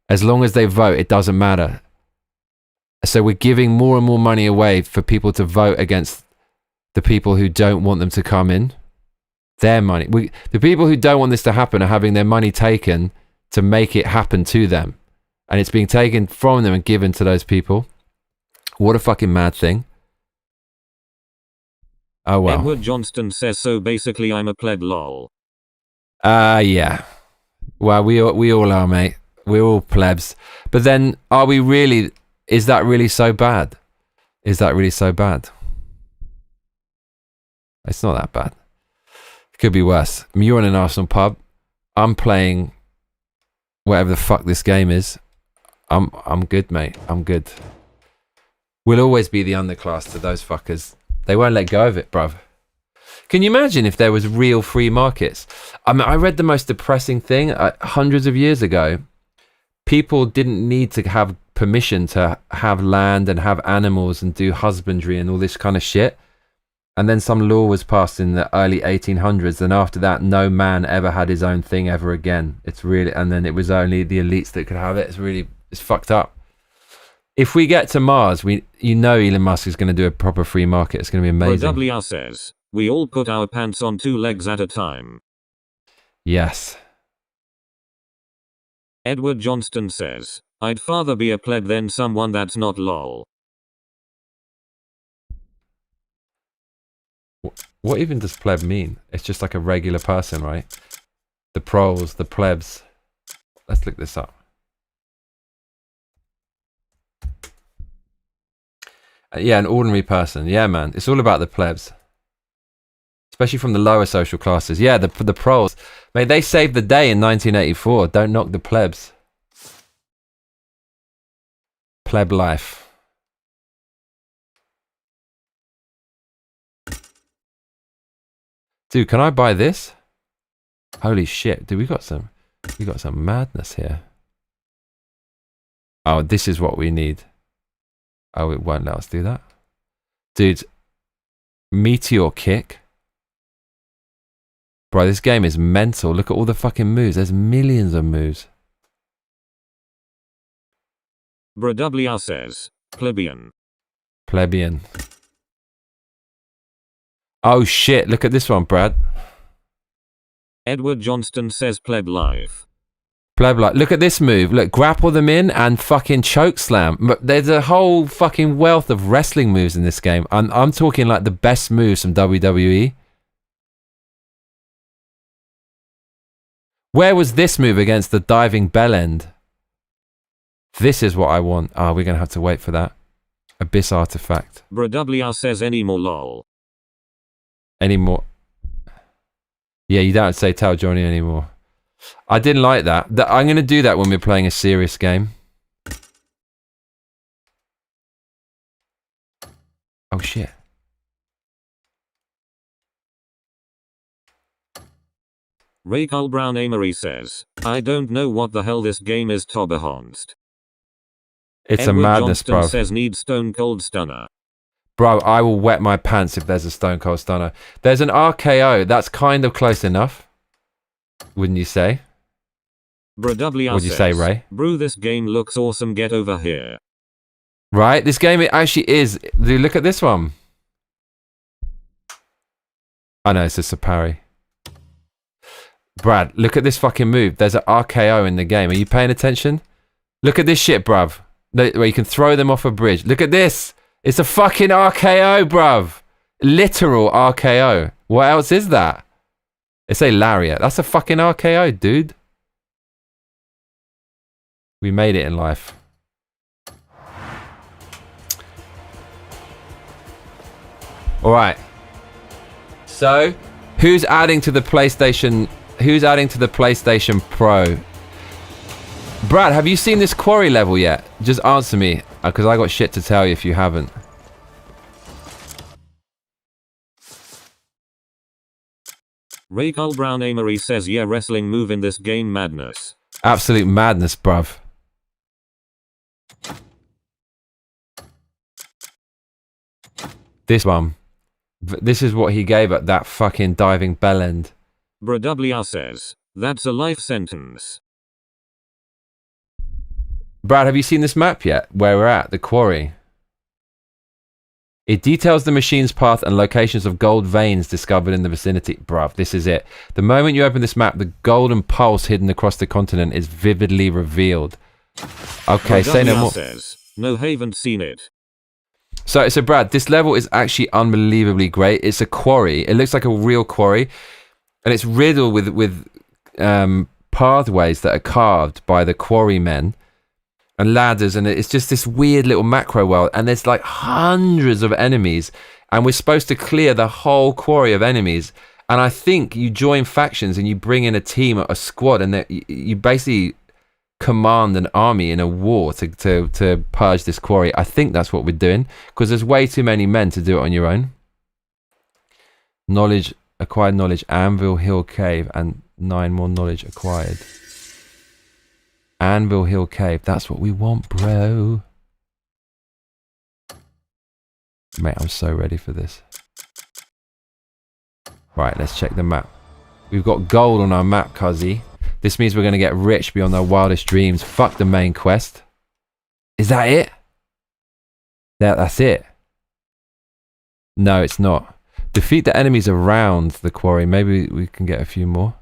As long as they vote, it doesn't matter. So we're giving more and more money away for people to vote against the people who don't want them to come in. Their money. The people who don't want this to happen are having their money taken to make it happen to them. And it's being taken from them and given to those people. What a fucking mad thing. Oh well.
Edward Johnston says, so basically I'm a pleb lol.
Yeah. Well, we all are, mate. We're all plebs. But then, are we really... Is that really so bad? Is that really so bad? It's not that bad. It could be worse. I mean, you're in an Arsenal pub. I'm playing whatever the fuck this game is. I'm good, mate. I'm good. We'll always be the underclass to those fuckers. They won't let go of it, bruv. Can you imagine if there was real free markets? I mean, I read the most depressing thing hundreds of years ago. People didn't need to have permission to have land and have animals and do husbandry and all this kind of shit. And then some law was passed in the early 1800s, and after that, no man ever had his own thing ever again. It's really, and then it was only the elites that could have it. It's fucked up. If we get to Mars, Elon Musk is going to do a proper free market. It's going to be amazing.
WR says, we all put our pants on 2 legs at a time.
Yes.
Edward Johnston says, I'd rather be a pleb than someone that's not lol.
What even does pleb mean? It's just like a regular person, right? The proles, the plebs. Let's look this up. Yeah, an ordinary person. Yeah, man. It's all about the plebs. Especially from the lower social classes. Yeah, the proles. Mate, they saved the day in 1984. Don't knock the plebs. Pleb life. Dude, can I buy this? Holy shit, dude, we got some madness here. Oh, this is what we need. Oh, it won't let us do that. Dude, meteor kick. Bro, this game is mental. Look at all the fucking moves. There's millions of moves.
WR says, plebeian.
Plebeian. Oh shit, look at this one, Brad.
Edward Johnston says pleb life.
Pleb, look at this move. Look, grapple them in and fucking choke slam. There's a whole fucking wealth of wrestling moves in this game. I'm talking like the best moves from WWE. Where was this move against the diving bell end? This is what I want. Ah, we're going to have to wait for that. Abyss artifact.
BrWR says any more lol.
Any more? Yeah, you don't say tell Johnny anymore. I didn't like that. I'm going to do that when we're playing a serious game. Oh, shit.
Raycol Brown Amory says, I don't know what the hell this game is, Tobahonst.
It's
Edward
a madness,
Johnston
bro.
says need Stone Cold Stunner.
Bro, I will wet my pants if there's a Stone Cold Stunner. There's an RKO. That's kind of close enough. Wouldn't you say?
BrWR
What'd you say, Ray?
Brew, this game looks awesome, get over here.
Right? This game, it actually is. Look at this one. I know, it's just a parry. Brad, look at this fucking move. There's an RKO in the game. Are you paying attention? Look at this shit, bruv. Where you can throw them off a bridge. Look at this. It's a fucking RKO, bruv. Literal RKO. What else is that? It's a lariat. That's a fucking RKO, dude. We made it in life. Alright. So, who's adding to the PlayStation... Who's adding to the PlayStation Pro? Brad, have you seen this quarry level yet? Just answer me, because I got shit to tell you if you haven't.
Raycol Brown Amory says yeah, wrestling move in this game madness.
Absolute madness, bruv. This one. This is what he gave at that fucking diving bell end.
BrWR says, that's a life sentence.
Brad, have you seen this map yet? Where we're at, the quarry. It details the machine's path and locations of gold veins discovered in the vicinity. Bruv, this is it. The moment you open this map, the golden pulse hidden across the continent is vividly revealed. Okay, say no more.
Says, no, haven't seen it.
So Brad, this level is actually unbelievably great. It's a quarry. It looks like a real quarry. And it's riddled with pathways that are carved by the quarrymen and ladders, and it's just this weird little macro world, and there's like hundreds of enemies, and we're supposed to clear the whole quarry of enemies. And I think you join factions and you bring in a team, a squad, and you basically command an army in a war to purge this quarry. I think that's what we're doing, because there's way too many men to do it on your own. Acquired knowledge, Anvil Hill Cave, and 9 more knowledge acquired. Anvil Hill Cave, that's what we want, bro. Mate, I'm so ready for this. Right, let's check the map. We've got gold on our map, cuzzy. This means we're going to get rich beyond our wildest dreams. Fuck the main quest. Is that it? That's it. No, it's not. Defeat the enemies around the quarry. Maybe we can get a few more.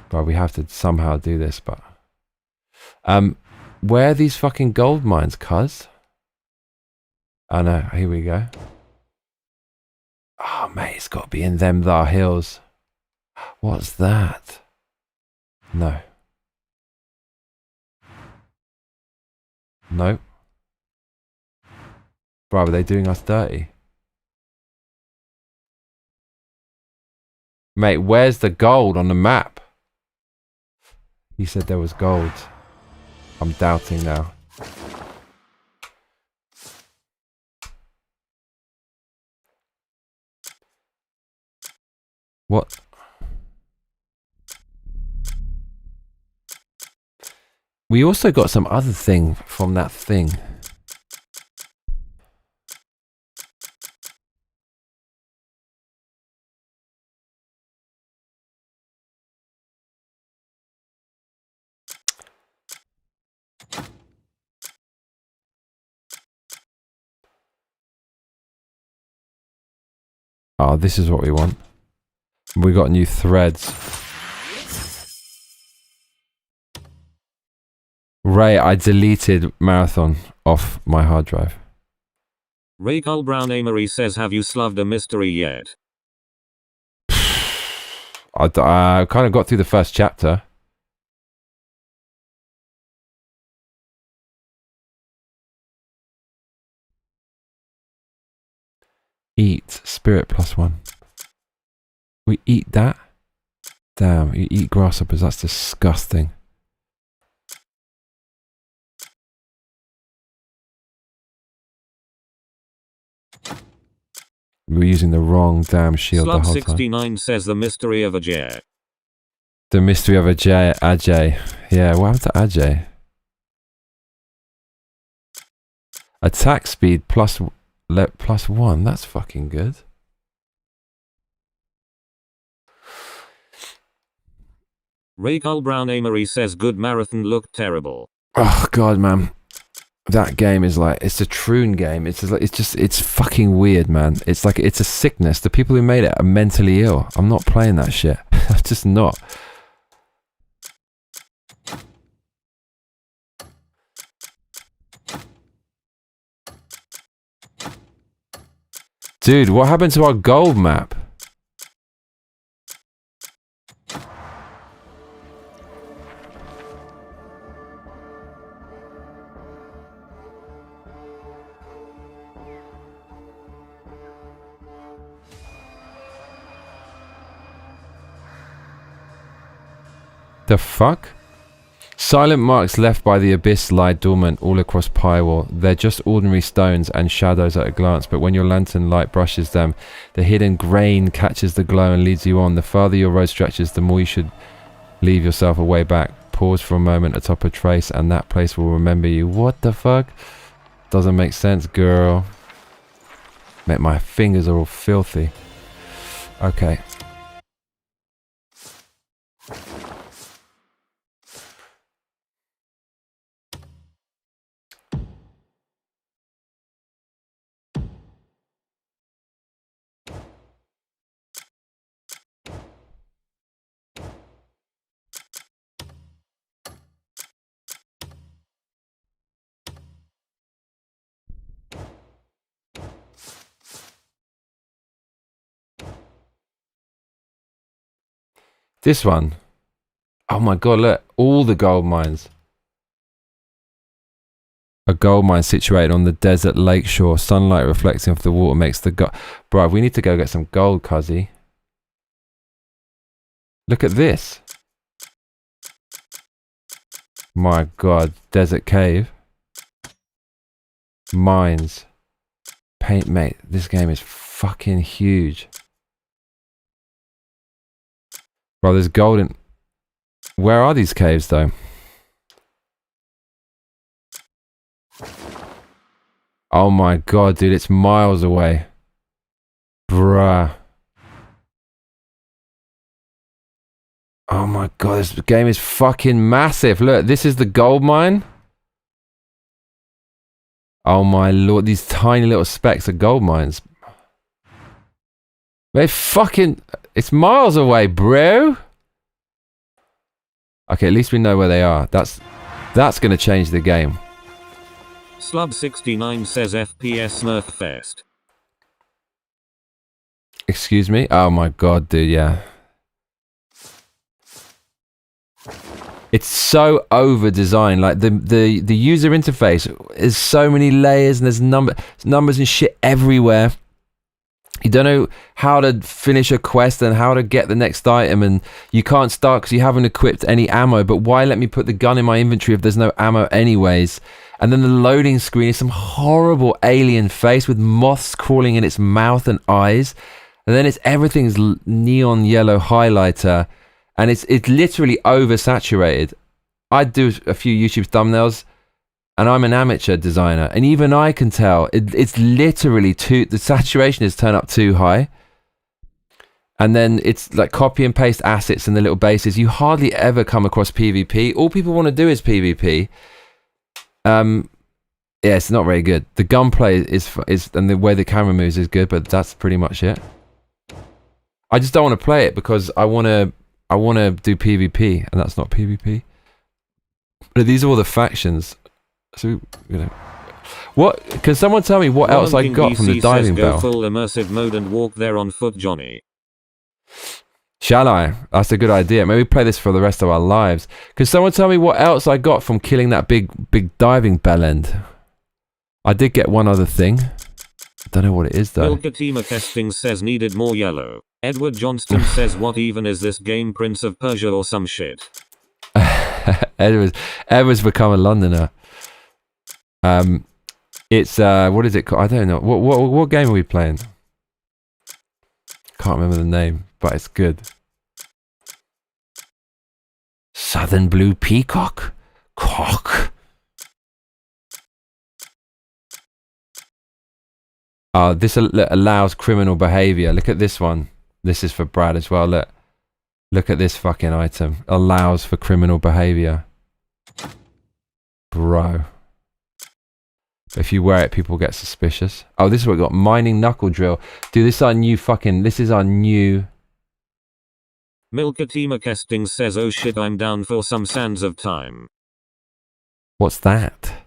But we have to somehow do this, but... where are these fucking gold mines, cuz? Oh no, here we go. Oh mate, it's got to be in them thar hills. What's that? No. Nope. Bro, are they doing us dirty? Mate, where's the gold on the map? He said there was gold. I'm doubting now. What? We also got some other thing from that thing. Oh, this is what we want. We got new threads. Ray, I deleted Marathon off my hard drive.
Raycul Brown Amory says, have you sloved a mystery yet?
I kind of got through the first chapter. Eat. Spirit +1. We eat that? Damn, you eat grasshoppers. That's disgusting. We're using the wrong damn shield the whole time.
Slub69 says the mystery of Ajay.
The mystery of Ajay. Yeah, what happened to Ajay? Attack speed +1. That's fucking good.
Raycul Brown Amory says good marathon looked terrible.
Oh god, man. That game is like, it's a Troon game. It's fucking weird, man. It's like, it's a sickness. The people who made it are mentally ill. I'm not playing that shit. I'm just not. Dude, what happened to our gold map? The fuck? Silent marks left by the abyss lie dormant all across Pyrewall. They're just ordinary stones and shadows at a glance, but when your lantern light brushes them, the hidden grain catches the glow and leads you on. The farther your road stretches, the more you should leave yourself a way back. Pause for a moment atop a trace, and that place will remember you. What the fuck? Doesn't make sense, girl. Mate, my fingers are all filthy. Okay. This one. Oh my god, look. All the gold mines. A gold mine situated on the desert lakeshore. Sunlight reflecting off the water makes the gold. Bruh, we need to go get some gold, cuzzy. Look at this. My god. Desert cave. Mines. Paint, mate. This game is fucking huge. Bro, there's gold in... Where are these caves, though? Oh my god, dude, it's miles away. Bruh. Oh my god, this game is fucking massive. Look, this is the gold mine. Oh my lord, these tiny little specks of gold mines. They fucking... It's miles away, bro. Okay, at least we know where they are. That's going to change the game.
Slub69 says FPS Smurf Fest.
Excuse me? Oh my god, dude, yeah. It's so over-designed. Like, the user interface is so many layers and there's numbers and shit everywhere. You don't know how to finish a quest and how to get the next item, and you can't start because you haven't equipped any ammo. But why let me put the gun in my inventory if there's no ammo anyways? And then the loading screen is some horrible alien face with moths crawling in its mouth and eyes. And then everything's neon yellow highlighter, and it's literally oversaturated. I do a few YouTube thumbnails, and I'm an amateur designer, and even I can tell it's literally the saturation is turned up too high. And then it's like copy and paste assets in the little bases. You hardly ever come across PvP. All people want to do is PvP. Yeah, it's not very good. The gunplay is and the way the camera moves is good, but that's pretty much it. I just don't want to play it because I want to do PvP, and that's not PvP. But these are all the factions. So, you know. What? Can someone tell me what else I got from the diving bell?
Go full immersive mode and walk there on foot, Johnny.
Shall I? That's a good idea. Maybe play this for the rest of our lives. Can someone tell me what else I got from killing that big diving bell end? I did get one other thing. I don't know what it is though.
Ilkatima Kesting says needed more yellow. Edward Johnston says what even is this game, Prince of Persia or some shit?
Edward's become a Londoner. It's what is it called? I don't know. What game are we playing? Can't remember the name, but it's good. Southern Blue Peacock. Cock. This allows criminal behavior. Look at this one. This is for Brad as well. Look at this fucking item. Allows for criminal behavior. Bro. If you wear it, people get suspicious. Oh, this is what we got. Mining knuckle drill. Dude, this is our new fucking... This is our new...
Milkatima Kesting says, oh shit, I'm down for some Sands of Time.
What's that?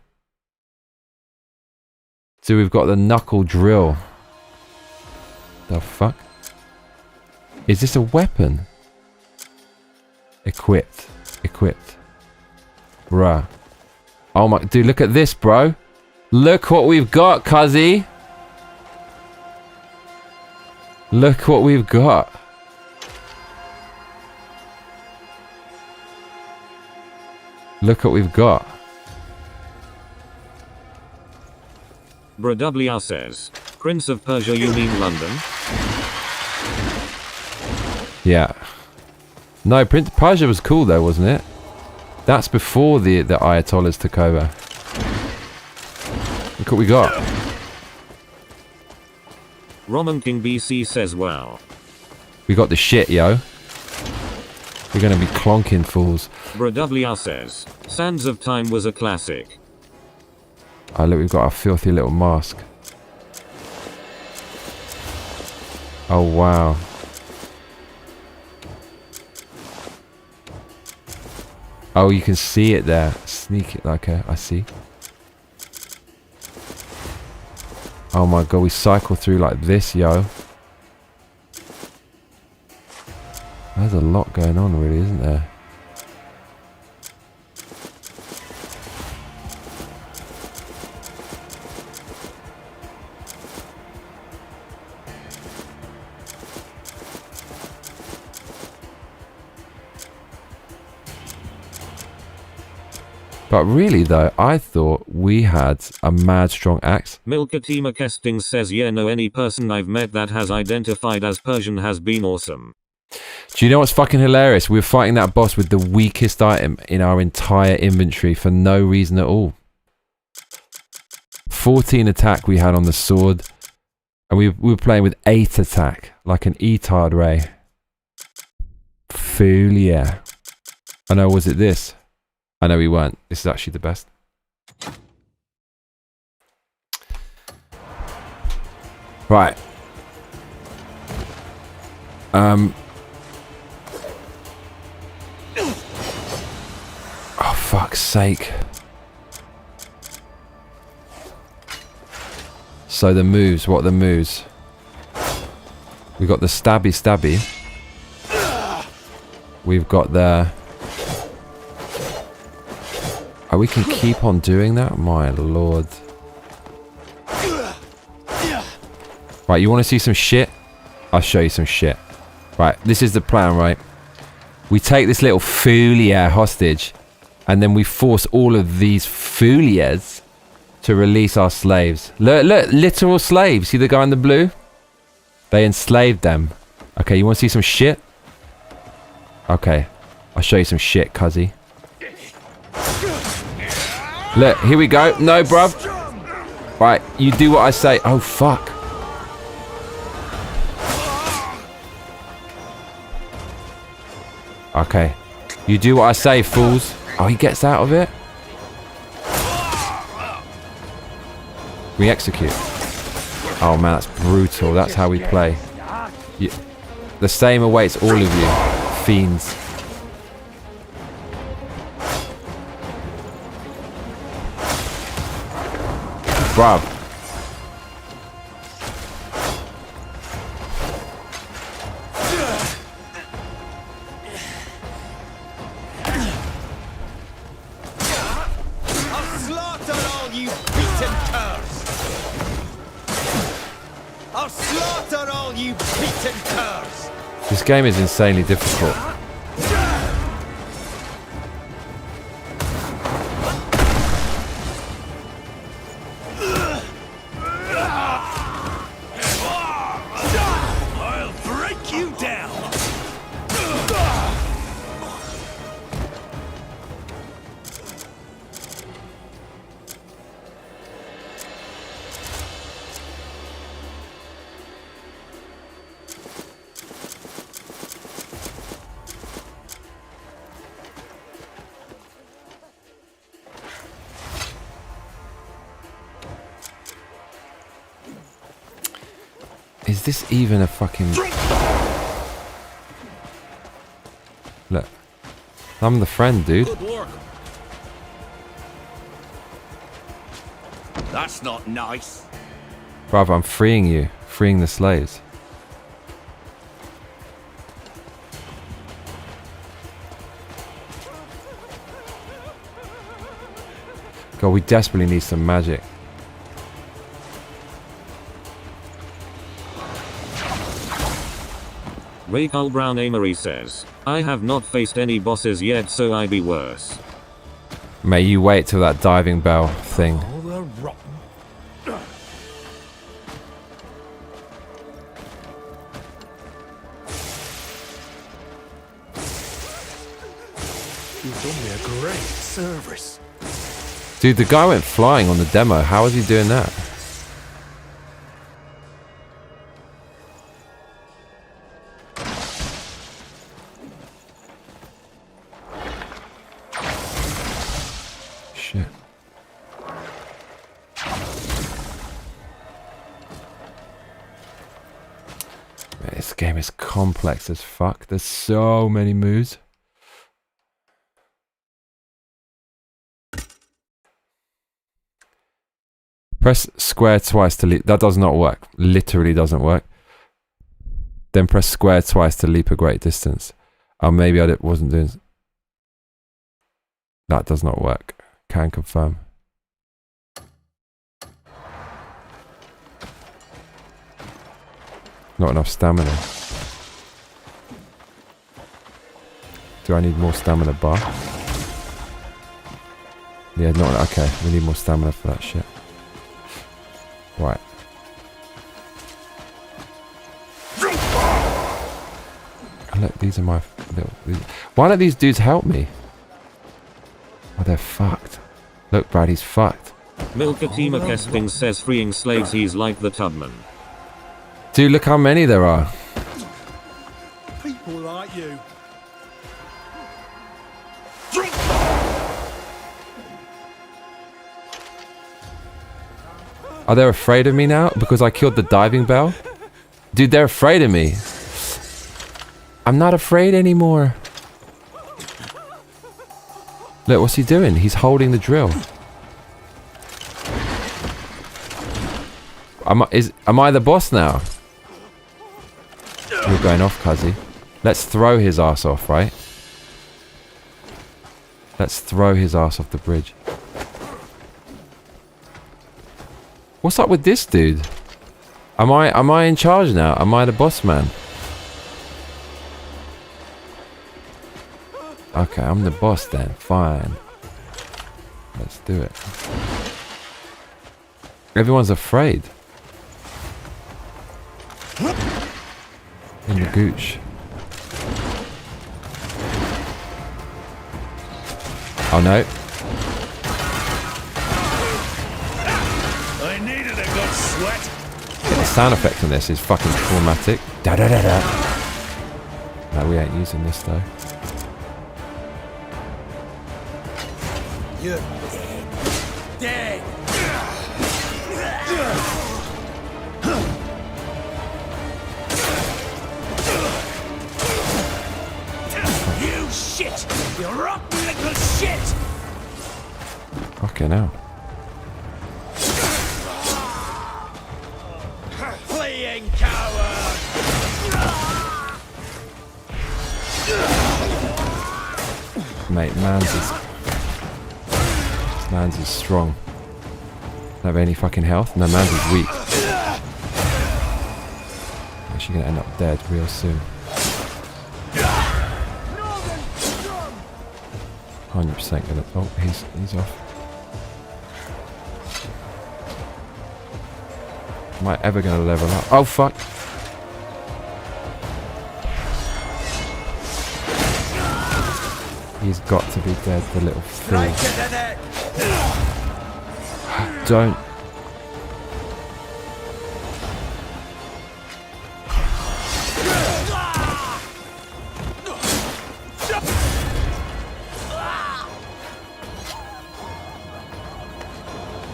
So we've got the knuckle drill. The fuck? Is this a weapon? Equipped. Equipped. Bruh. Oh my... Dude, look at this, bro. Look what we've got, cuzzy. Look what we've got. Look what we've got.
Bradublia says, Prince of Persia, you mean London?
Yeah. No, Prince Persia was cool though, wasn't it? That's before the Ayatollahs took over. Look what we got.
Roman King BC says, wow.
We got the shit, yo. We're gonna be clonking fools.
Bradublia says, Sands of Time was a classic.
Oh look, we've got our filthy little mask. Oh wow. Oh, you can see it there. Sneak it like I see. Oh my god, we cycle through like this, yo. There's a lot going on really, isn't there? But really though, I thought we had a mad strong axe.
Milkatima Kesting says, yeah, no, any person I've met that has identified as Persian has been awesome.
Do you know what's fucking hilarious? We were fighting that boss with the weakest item in our entire inventory for no reason at all. 14 attack we had on the sword. And we were playing with 8 attack. Like an Etard ray. Fool, yeah. I know, was it this? I know we weren't. This is actually the best. Right. Oh, fuck's sake. So the moves, what are the moves? We got the stabby stabby. We've got the... Oh, we can keep on doing that? My lord. Right, you want to see some shit? I'll show you some shit. Right, this is the plan, right? We take this little foulier hostage, and then we force all of these fouliers to release our slaves. Look, literal slaves. See the guy in the blue? They enslaved them. Okay, you want to see some shit? Okay, I'll show you some shit, cuzzy. Look, here we go. No, bruv. Right, you do what I say. Oh, fuck. Okay. You do what I say, fools. Oh, he gets out of it. We execute. Oh, man, that's brutal. That's how we play. The same awaits all of you, fiends. Bruv.
I'll slaughter all you beaten curs! I'll slaughter all you beaten curs!
This game is insanely difficult.
I'll break you down!
Is this even a fucking... Look. I'm the friend, dude.
Good work. That's not nice.
Bruv, I'm freeing you. Freeing the slaves. God, we desperately need some magic.
Rachel Brown Amory says, I have not faced any bosses yet, so I be worse.
May you wait till that diving bell thing.
All the rotten. You've done me a great service.
Dude, the guy went flying on the demo. How is he doing that? Shit. Man, this game is complex as fuck. There's so many moves. Press square twice to leap. That does not work. Literally doesn't work. Then press square twice to leap a great distance. Oh, maybe I wasn't doing... That does not work. Can confirm. Not enough stamina. Do I need more stamina bar? Yeah, not... Okay, we need more stamina for that shit. Right. Oh, look, these are my little... Why don't these dudes help me? Oh, they're fucked. Look, Brad, he's fucked.
Milkatima Kesping says freeing slaves he's like the Tubman.
Dude, look how many there are.
People like you.
Are they afraid of me now? Because I killed the diving bell? Dude, they're afraid of me. I'm not afraid anymore. Look, what's he doing? He's holding the drill. Am I the boss now? You're going off, Cuzzy. Let's throw his ass off, right? Let's throw his ass off the bridge. What's up with this dude? Am I in charge now? Am I the boss man? Okay, I'm the boss then. Fine. Let's do it. Everyone's afraid. In the gooch. Oh no.
I needed a good sweat.
Yeah, the sound effect on this is fucking traumatic. Da da da da. No, we ain't using this though.
You're dead. Dead. You shit! You rotten little shit!
Fucking hell. mate. Mans is strong. Don't have any fucking health. No, Mans is weak. Actually gonna end up dead real soon. 100% gonna. Oh, he's off. Am I ever gonna level up? Oh fuck! He's got to be dead, the little fool. Don't.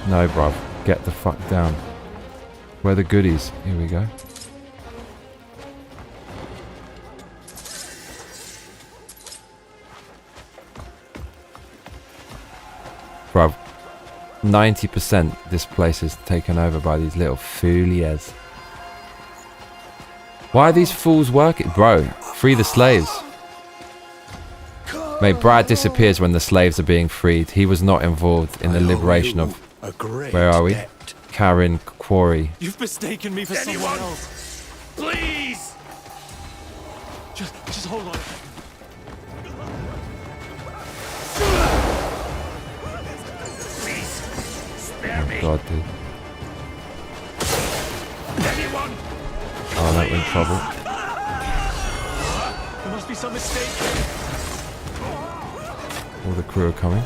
No, bruv. Get the fuck down. Where are the goodies? Here we go. Bruv. 90% this place is taken over by these little fooliers. Why are these fools working? Bro, free the slaves. Mate, Brad disappears when the slaves are being freed. He was not involved in the liberation of... Where are we? Karen Quarry.
You've mistaken me for someone else. Please! Just hold on a second.
Oh god, dude. Oh, that went trouble.
There must be some mistake.
All the crew are coming.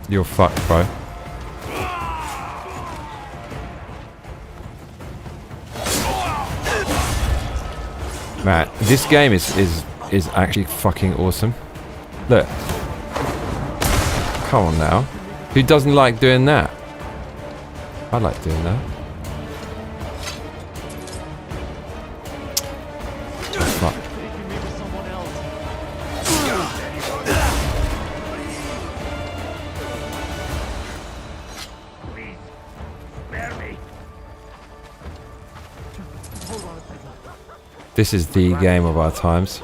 You're fucked, bro. Man, this game is actually fucking awesome. Look. Come on now. Who doesn't like doing that? I like doing that. Fuck. This is the game of our times.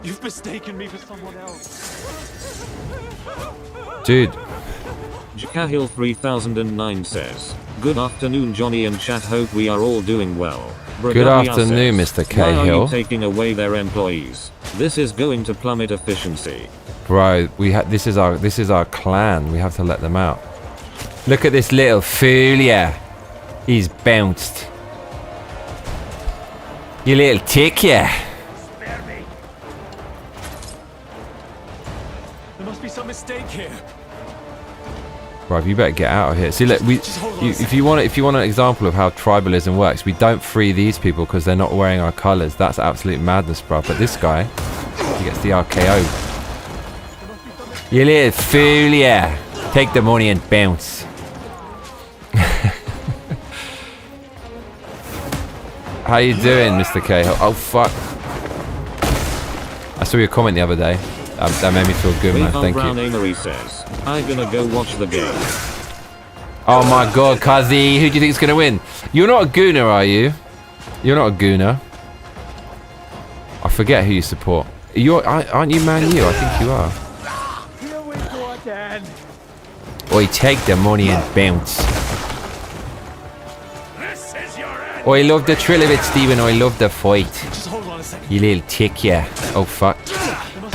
You've mistaken me for someone else.
Dude.
Jacahil 3009 says, "Good afternoon, Johnny and chat. Hope we are all doing well."
Good afternoon, Mr.
Why are you
Cahill.
taking away their employees? This is going to plummet efficiency.
Bro, this is our clan. We have to let them out. Look at this little foolia. He's bounced. You little tick, yeah.
There must be some mistake here.
Bro, you better get out of here. See, look, if you want an example of how tribalism works, we don't free these people because they're not wearing our colours. That's absolute madness, bro. But this guy, he gets the RKO. You little foolia. Take the money and bounce. How you doing, Mr. Cahill? Oh fuck! I saw your comment the other day. That made me feel good, man. Thank
Brown
you.
Amory says, "I'm gonna go watch the game."
Oh my god, Kazi, who do you think is gonna win? You're not a gooner, are you? You're not a gooner. I forget who you support. Aren't you Man U? I think you are.
Here we go again.
Oi, take the money and bounce.
This is your end.
Oi, love the thrill of it, Stephen. Oi, love the fight.
Just hold on a second.
You little tick, yeah. Oh fuck.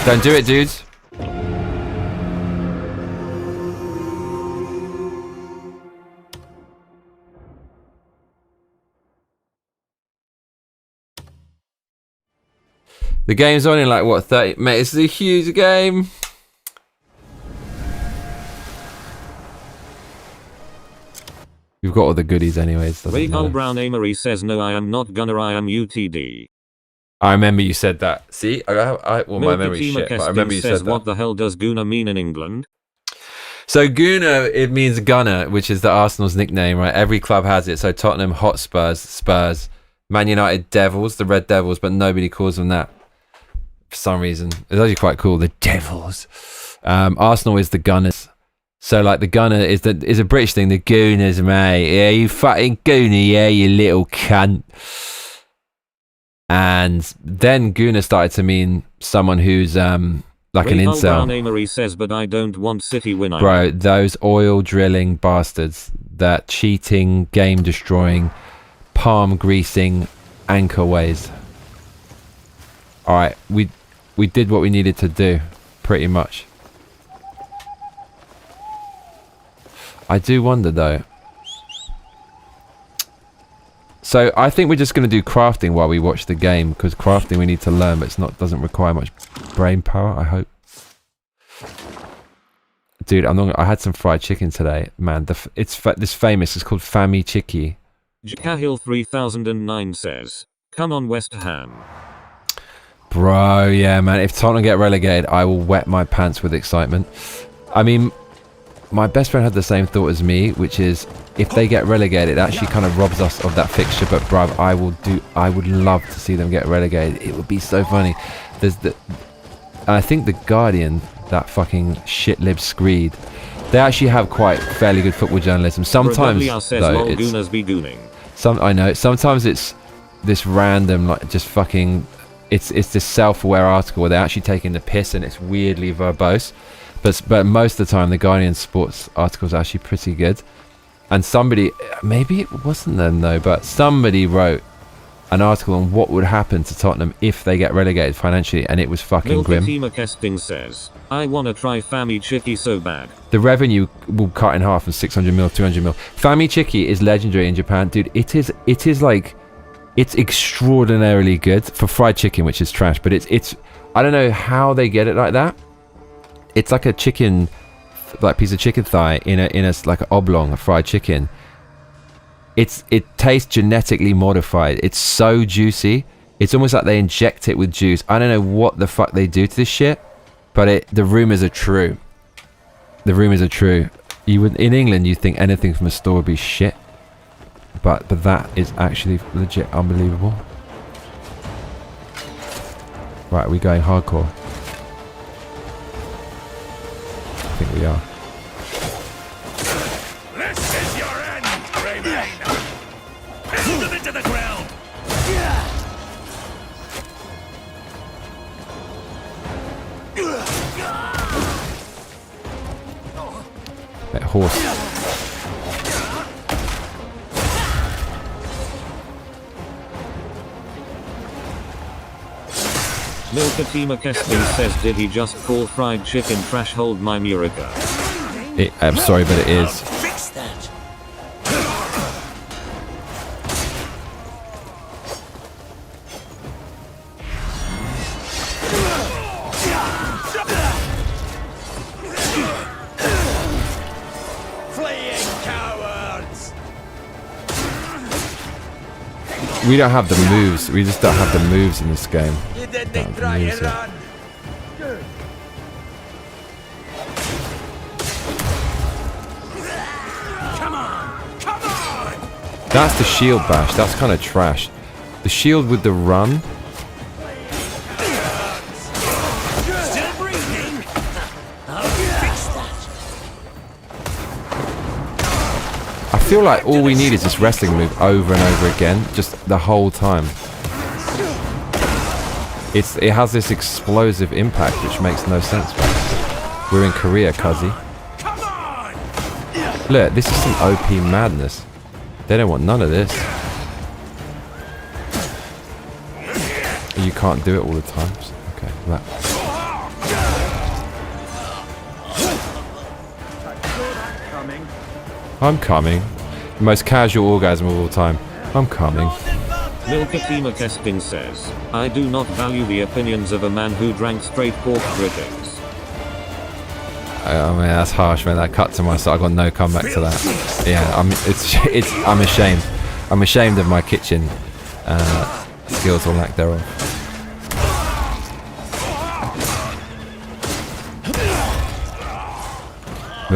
Don't do it, dudes. The game's on in like what, 30? Mate, this is a huge game. You've got all the goodies anyways.
Raycon Brown Amory says, "No, I am not gonna. I am UTD."
I remember you said that. See, well, my memory's
Fatima
shit, but I
Kesting
remember you
says,
said that.
"What the hell does Guna mean in England?"
So Gooner, it means gunner, which is the Arsenal's nickname, right? Every club has it. So Tottenham Hotspurs, Spurs, Man United Devils, the Red Devils, but nobody calls them that for some reason. It's actually quite cool, the Devils. Arsenal is the Gunners. So like the Gunner is a British thing, the Gooners, mate. Yeah, you fucking Gooner, yeah, you little cunt. And then Gooner started to mean someone who's like an incel.
Amory says, but I don't want City win.
Bro, those oil drilling bastards, that cheating, game destroying, palm greasing anchor ways. All right, we did what we needed to do, pretty much. I do wonder though. So I think we're just going to do crafting while we watch the game, because crafting we need to learn, but doesn't require much brain power, I hope. Dude, I had some fried chicken today, man. It's famous. It's called Fami Chiki.
Jacahil 3009 says, "Come on, West Ham."
Bro, yeah, man. If Tottenham get relegated, I will wet my pants with excitement. I mean, my best friend had the same thought as me, which is if they get relegated, it actually kind of robs us of that fixture. But bruv, I would love to see them get relegated. It would be so funny. I think the Guardian, that fucking shit-lib screed, they actually have quite fairly good football journalism. Sometimes though, I know. Sometimes it's this random, like just fucking. It's this self-aware article where they're actually taking the piss and it's weirdly verbose. But most of the time, the Guardian sports articles are actually pretty good. And somebody, maybe it wasn't them though, but somebody wrote an article on what would happen to Tottenham if they get relegated financially, and it was fucking grim.
Kesting says, "I wanna try Fami Chiki so bad."
The revenue will cut in half from 600 mil to 200 mil. Fami Chiki is legendary in Japan, dude. It is like, it's extraordinarily good for fried chicken, which is trash, but it's I don't know how they get it like that. It's like a chicken, like piece of chicken thigh in a like an oblong of fried chicken. It tastes genetically modified. It's so juicy. It's almost like they inject it with juice. I don't know what the fuck they do to this shit, but the rumors are true. The rumors are true. You would, in England, you'd think anything from a store would be shit, but that is actually legit unbelievable. Right, we're going hardcore. I think we are.
This is your end, Remain! Build them into the ground!
That horse.
Milkatima Kesting says, "Did he just call fried chicken trash? Hold my Murica."
I'm sorry, but it is.
Fix that! Fleeing cowards!
We don't have the moves. We just don't have the moves in this game.
You didn't try and run! Come on!
That's the shield bash. That's kind of trash. The shield with the run.
Still breathing? I'll fix that!
I feel like all we need is this wrestling move over and over again, just the whole time. It has this explosive impact, which makes no sense. Man. We're in Korea, cuzzy.
Come on!
Look, this is some OP madness. They don't want none of this. You can't do it all the time. Okay, that. I'm coming. Most casual orgasm of all time. I'm coming.
Milkatima Kesting says, "I do not value the opinions of a man who drank straight pork drippings."
I mean, that's harsh, man. That cut to my soul. I got no comeback to that. Yeah, I'm ashamed. I'm ashamed of my kitchen skills or lack thereof.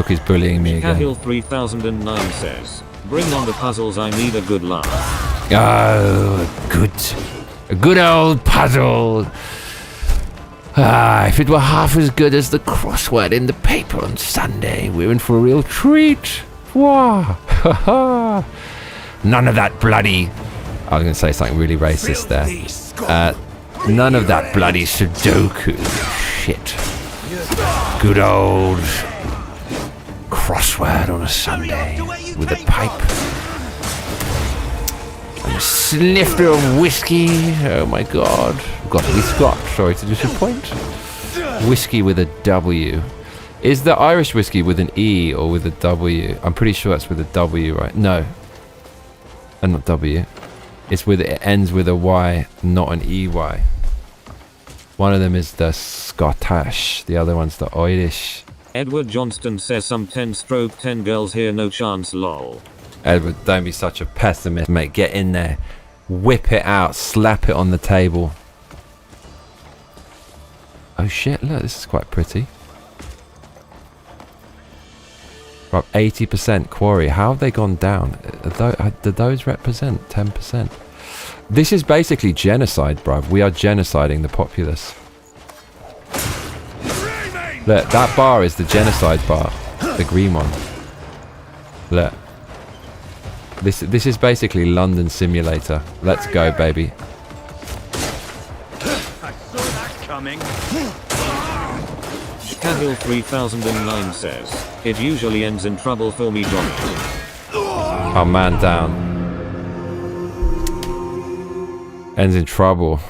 Look, he's bullying me again.
Cahill 3009 says, bring on the puzzles, I need a good laugh.
Oh, good. A good old puzzle. If it were half as good as the crossword in the paper on Sunday, we're in for a real treat. Wow. None of that bloody... I was going to say something really racist there. None of that bloody Sudoku shit. Good old crossword on a Sunday with a pipe. And a snifter of whiskey. Oh my god. Got to be Scotch, sorry to disappoint. Whiskey with a W. Is the Irish whiskey with an E or with a W? I'm pretty sure that's with a W, right? No. And not W. It's with, it ends with a Y, not an EY. One of them is the Scottish, the other one's the Irish.
Edward Johnston says some 10/10 girls here, no chance, lol.
Edward, don't be such a pessimist, mate. Get in there, whip it out, slap it on the table. Oh shit, look, this is quite pretty. Right, 80% quarry. How have they gone down? Do those represent 10%? This is basically genocide, bruv. We are genociding the populace. Look, that bar is the genocide bar. The green one. Look. This is basically London Simulator. Let's go, baby.
I saw that coming.
Cahill 3009 says, it usually ends in trouble for me, Johnny.
Oh, man down. Ends in trouble.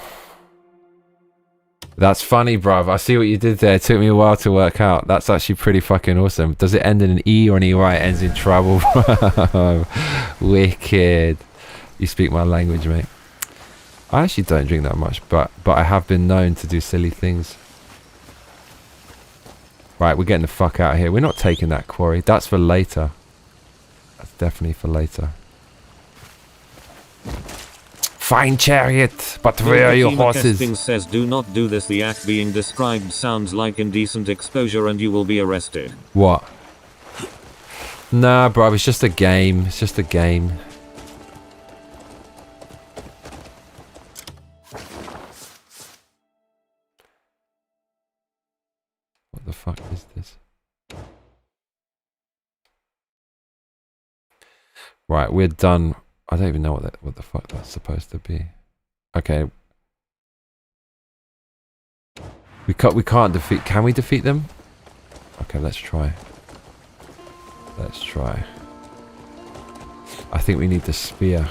That's funny, bruv. I see what you did there. It took me a while to work out. That's actually pretty fucking awesome. Does it end in an E or an EY? It ends in trouble, bro. Wicked. You speak my language, mate. I actually don't drink that much, but I have been known to do silly things. Right, we're getting the fuck out of here. We're not taking that quarry. That's for later. That's definitely for later. Fine chariot, but where are your horses?
Says, do not do this. The act being described sounds like indecent exposure and you will be arrested.
What? Nah, bro, it's just a game. It's just a game. What the fuck is this? Right, we're done. I don't even know what the fuck that's supposed to be. Okay. We can't defeat. Can we defeat them? Okay, let's try. Let's try. I think we need the spear.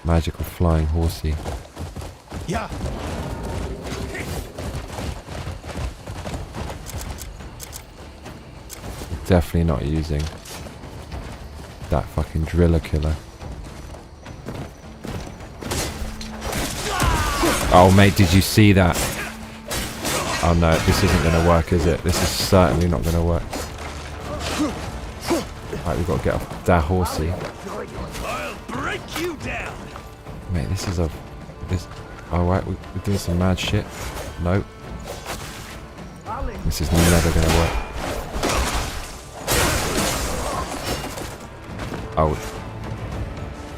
Magical flying horsey.
Yeah.
Definitely not using that fucking driller killer. Oh mate, did you see that? Oh no, this isn't going to work, is it? This is certainly not going to work. Right, we've got to get off that horsey.
I'll break you down.
Mate, this is a... Oh right, we're doing some mad shit. Nope. This is never going to work. Oh,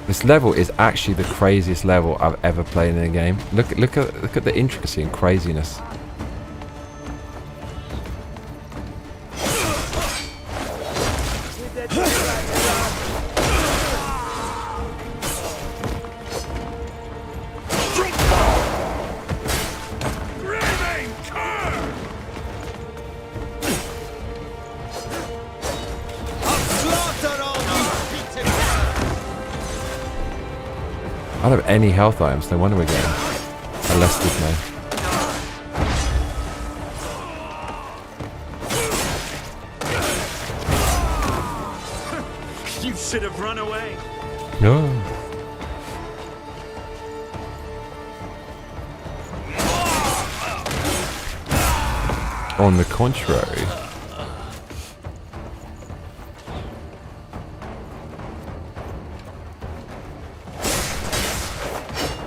this level is actually the craziest level I've ever played in a game. Look at the intricacy and craziness. I don't have any health items, no wonder we're getting molested now.
You should have run away.
No. On the contrary.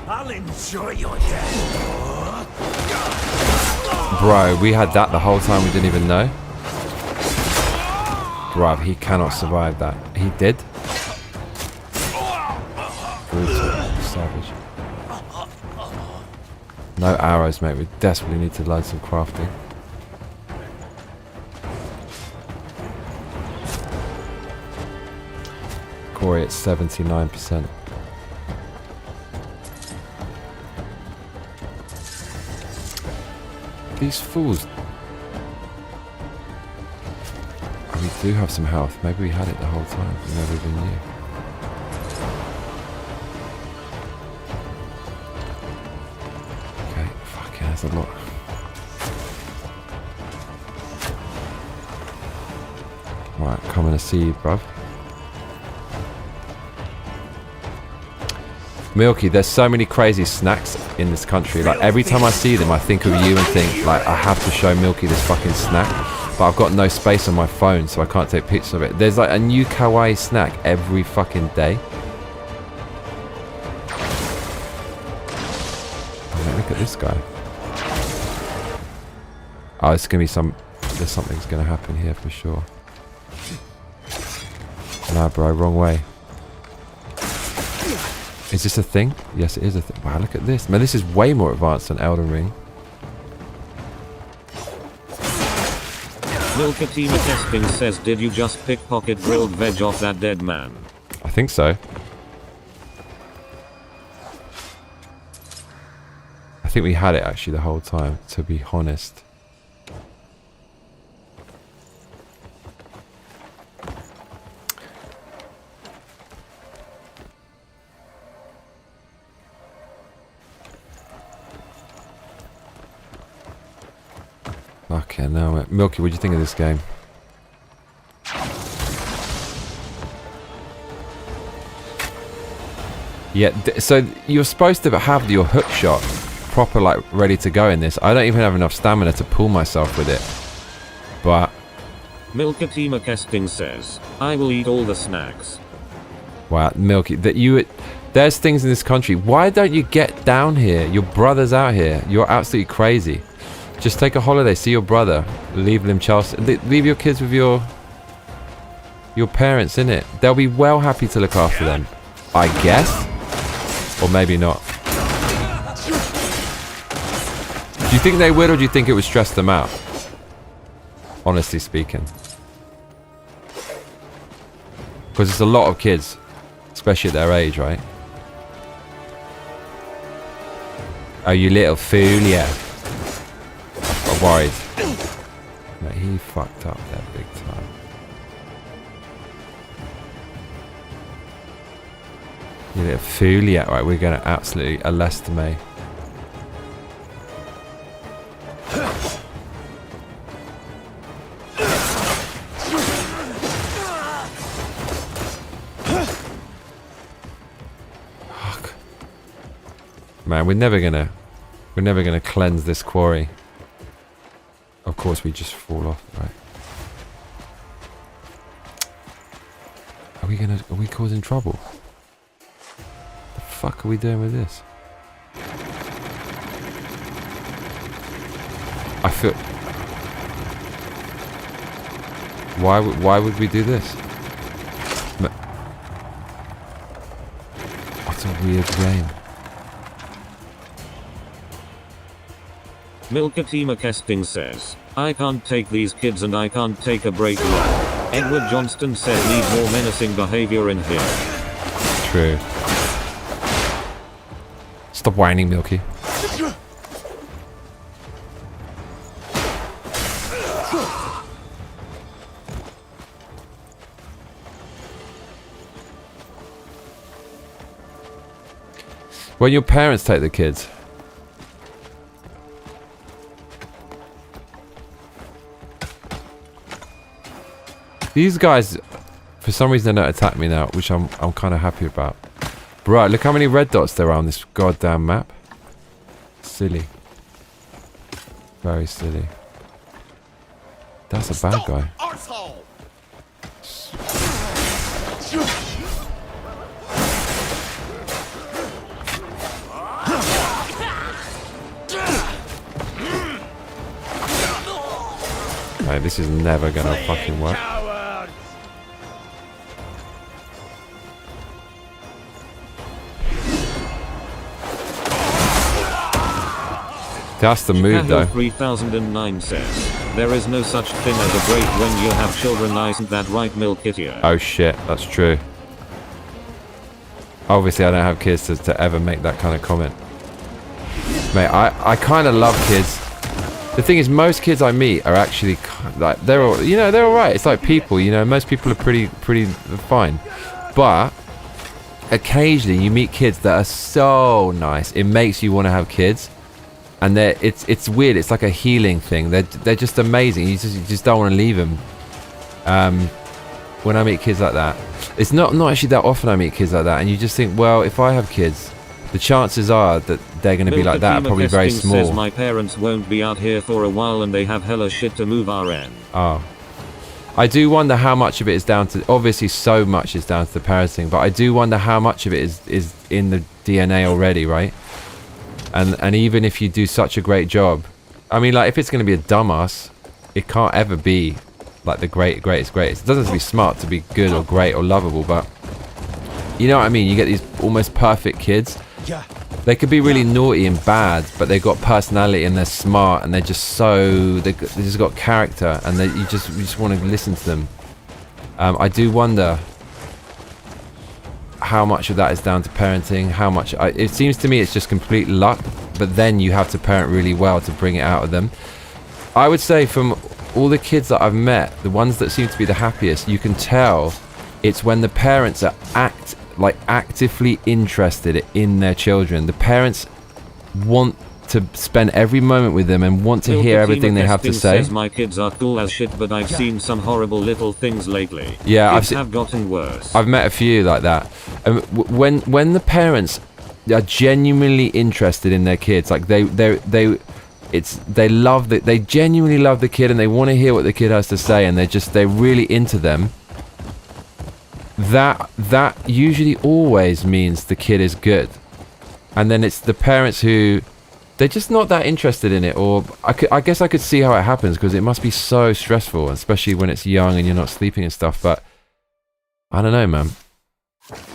I'll enjoy your death.
Bro, we had that the whole time, we didn't even know. Bruv, he cannot survive that. He did. Brutal. Savage. No arrows, mate. We desperately need to learn some crafting. Corey at 79%. These fools. Oh, we do have some health. Maybe we had it the whole time. We never even knew. Okay, fuck yeah, that's a lot. Right, coming to see you, bruv. Milky, there's so many crazy snacks in this country. Like, every time I see them, I think of you and think, like, I have to show Milky this fucking snack. But I've got no space on my phone, so I can't take pictures of it. There's, like, a new kawaii snack every fucking day. Oh, look at this guy. Oh, it's gonna be there's something's gonna happen here for sure. Nah, bro, wrong way. Is this a thing? Yes, it is a thing. Wow, look at this. Man, this is way more advanced than Elden Ring.
Milkatima Testing says, did you just pickpocket grilled veg off that dead man?
I think so. I think we had it actually the whole time, to be honest. Okay, now Milky, what do you think of this game? Yeah, so you're supposed to have your hook shot proper, like, ready to go in this. I don't even have enough stamina to pull myself with it. But
Milkatima Testing says, I will eat all the snacks.
wow, Milky, there's things in this country. Why don't you get down here? Your brother's out here. You're absolutely crazy. Just take a holiday, see your brother, leave them leave your kids with your parents, innit? They'll be well happy to look after them, I guess, or maybe not. Do you think they would, or do you think it would stress them out? Honestly speaking, because it's a lot of kids, especially at their age, right? Oh, you little fool, yeah. I'm worried. Mate, he fucked up there big time. You little fool, yeah. Right, we're gonna absolutely elestime. Fuck. Man, we're never gonna cleanse this quarry. Of course, we just fall off, right? Are we causing trouble? The fuck are we doing with this? I feel. Why would we do this? What a weird game.
Milkatima Testing says, I can't take these kids and I can't take a break now. Edward Johnston said need more menacing behavior in here.
True. Stop whining, Milky. When your parents take the kids. These guys, for some reason, they don't attack me now, which I'm kind of happy about. Right, look how many red dots there are on this goddamn map. Silly. Very silly. That's a bad guy. this is never gonna
Fleeing
fucking work.
cowards!
That's the move, though.
3009 says, there is no such thing as a break when you have children, isn't that right, Milkitia?
Oh shit, that's true. Obviously, I don't have kids to ever make that kind of comment. Mate, I kind of love kids. The thing is, most kids I meet are actually like they're all, you know, they're all right. It's like people, you know, most people are pretty fine. But occasionally you meet kids that are so nice. It makes you want to have kids. And it's weird. It's like a healing thing. They're just amazing. You just don't want to leave them. When I meet kids like that, it's not actually that often I meet kids like that. And you just think, well, if I have kids, the chances are that they're going to be like that. Probably very small.
Says my parents won't be out here for a while, and they have hella shit to move RN.
Oh, I do wonder how much of it is down to. Obviously, so much is down to the parenting, but I do wonder how much of it is in the DNA already, right? And even if you do such a great job, I mean, like, if it's going to be a dumbass, it can't ever be like the greatest. It doesn't have to be smart to be good or great or lovable, but you know what I mean? You get these almost perfect kids. They could be really naughty and bad, but they've got personality and they're smart and they're just they just got character, and you just want to listen to them. I do wonder how much of that is down to parenting, how much it seems to me it's just complete luck, but then you have to parent really well to bring it out of them. I would say from all the kids that I've met, the ones that seem to be the happiest, you can tell it's when the parents are actively interested in their children. The parents want to spend every moment with them and want to hear everything they have to say.
Says my kids are cool as shit, but I've seen some horrible little things lately.
Yeah,
kids have gotten worse.
I've met a few like that. When the parents are genuinely interested in their kids, like they genuinely love the kid and they want to hear what the kid has to say, and they're really into them. That usually always means the kid is good. And then it's the parents who they're just not that interested in it, or I guess I could see how it happens, because it must be so stressful, especially when it's young and you're not sleeping and stuff. But I don't know, man.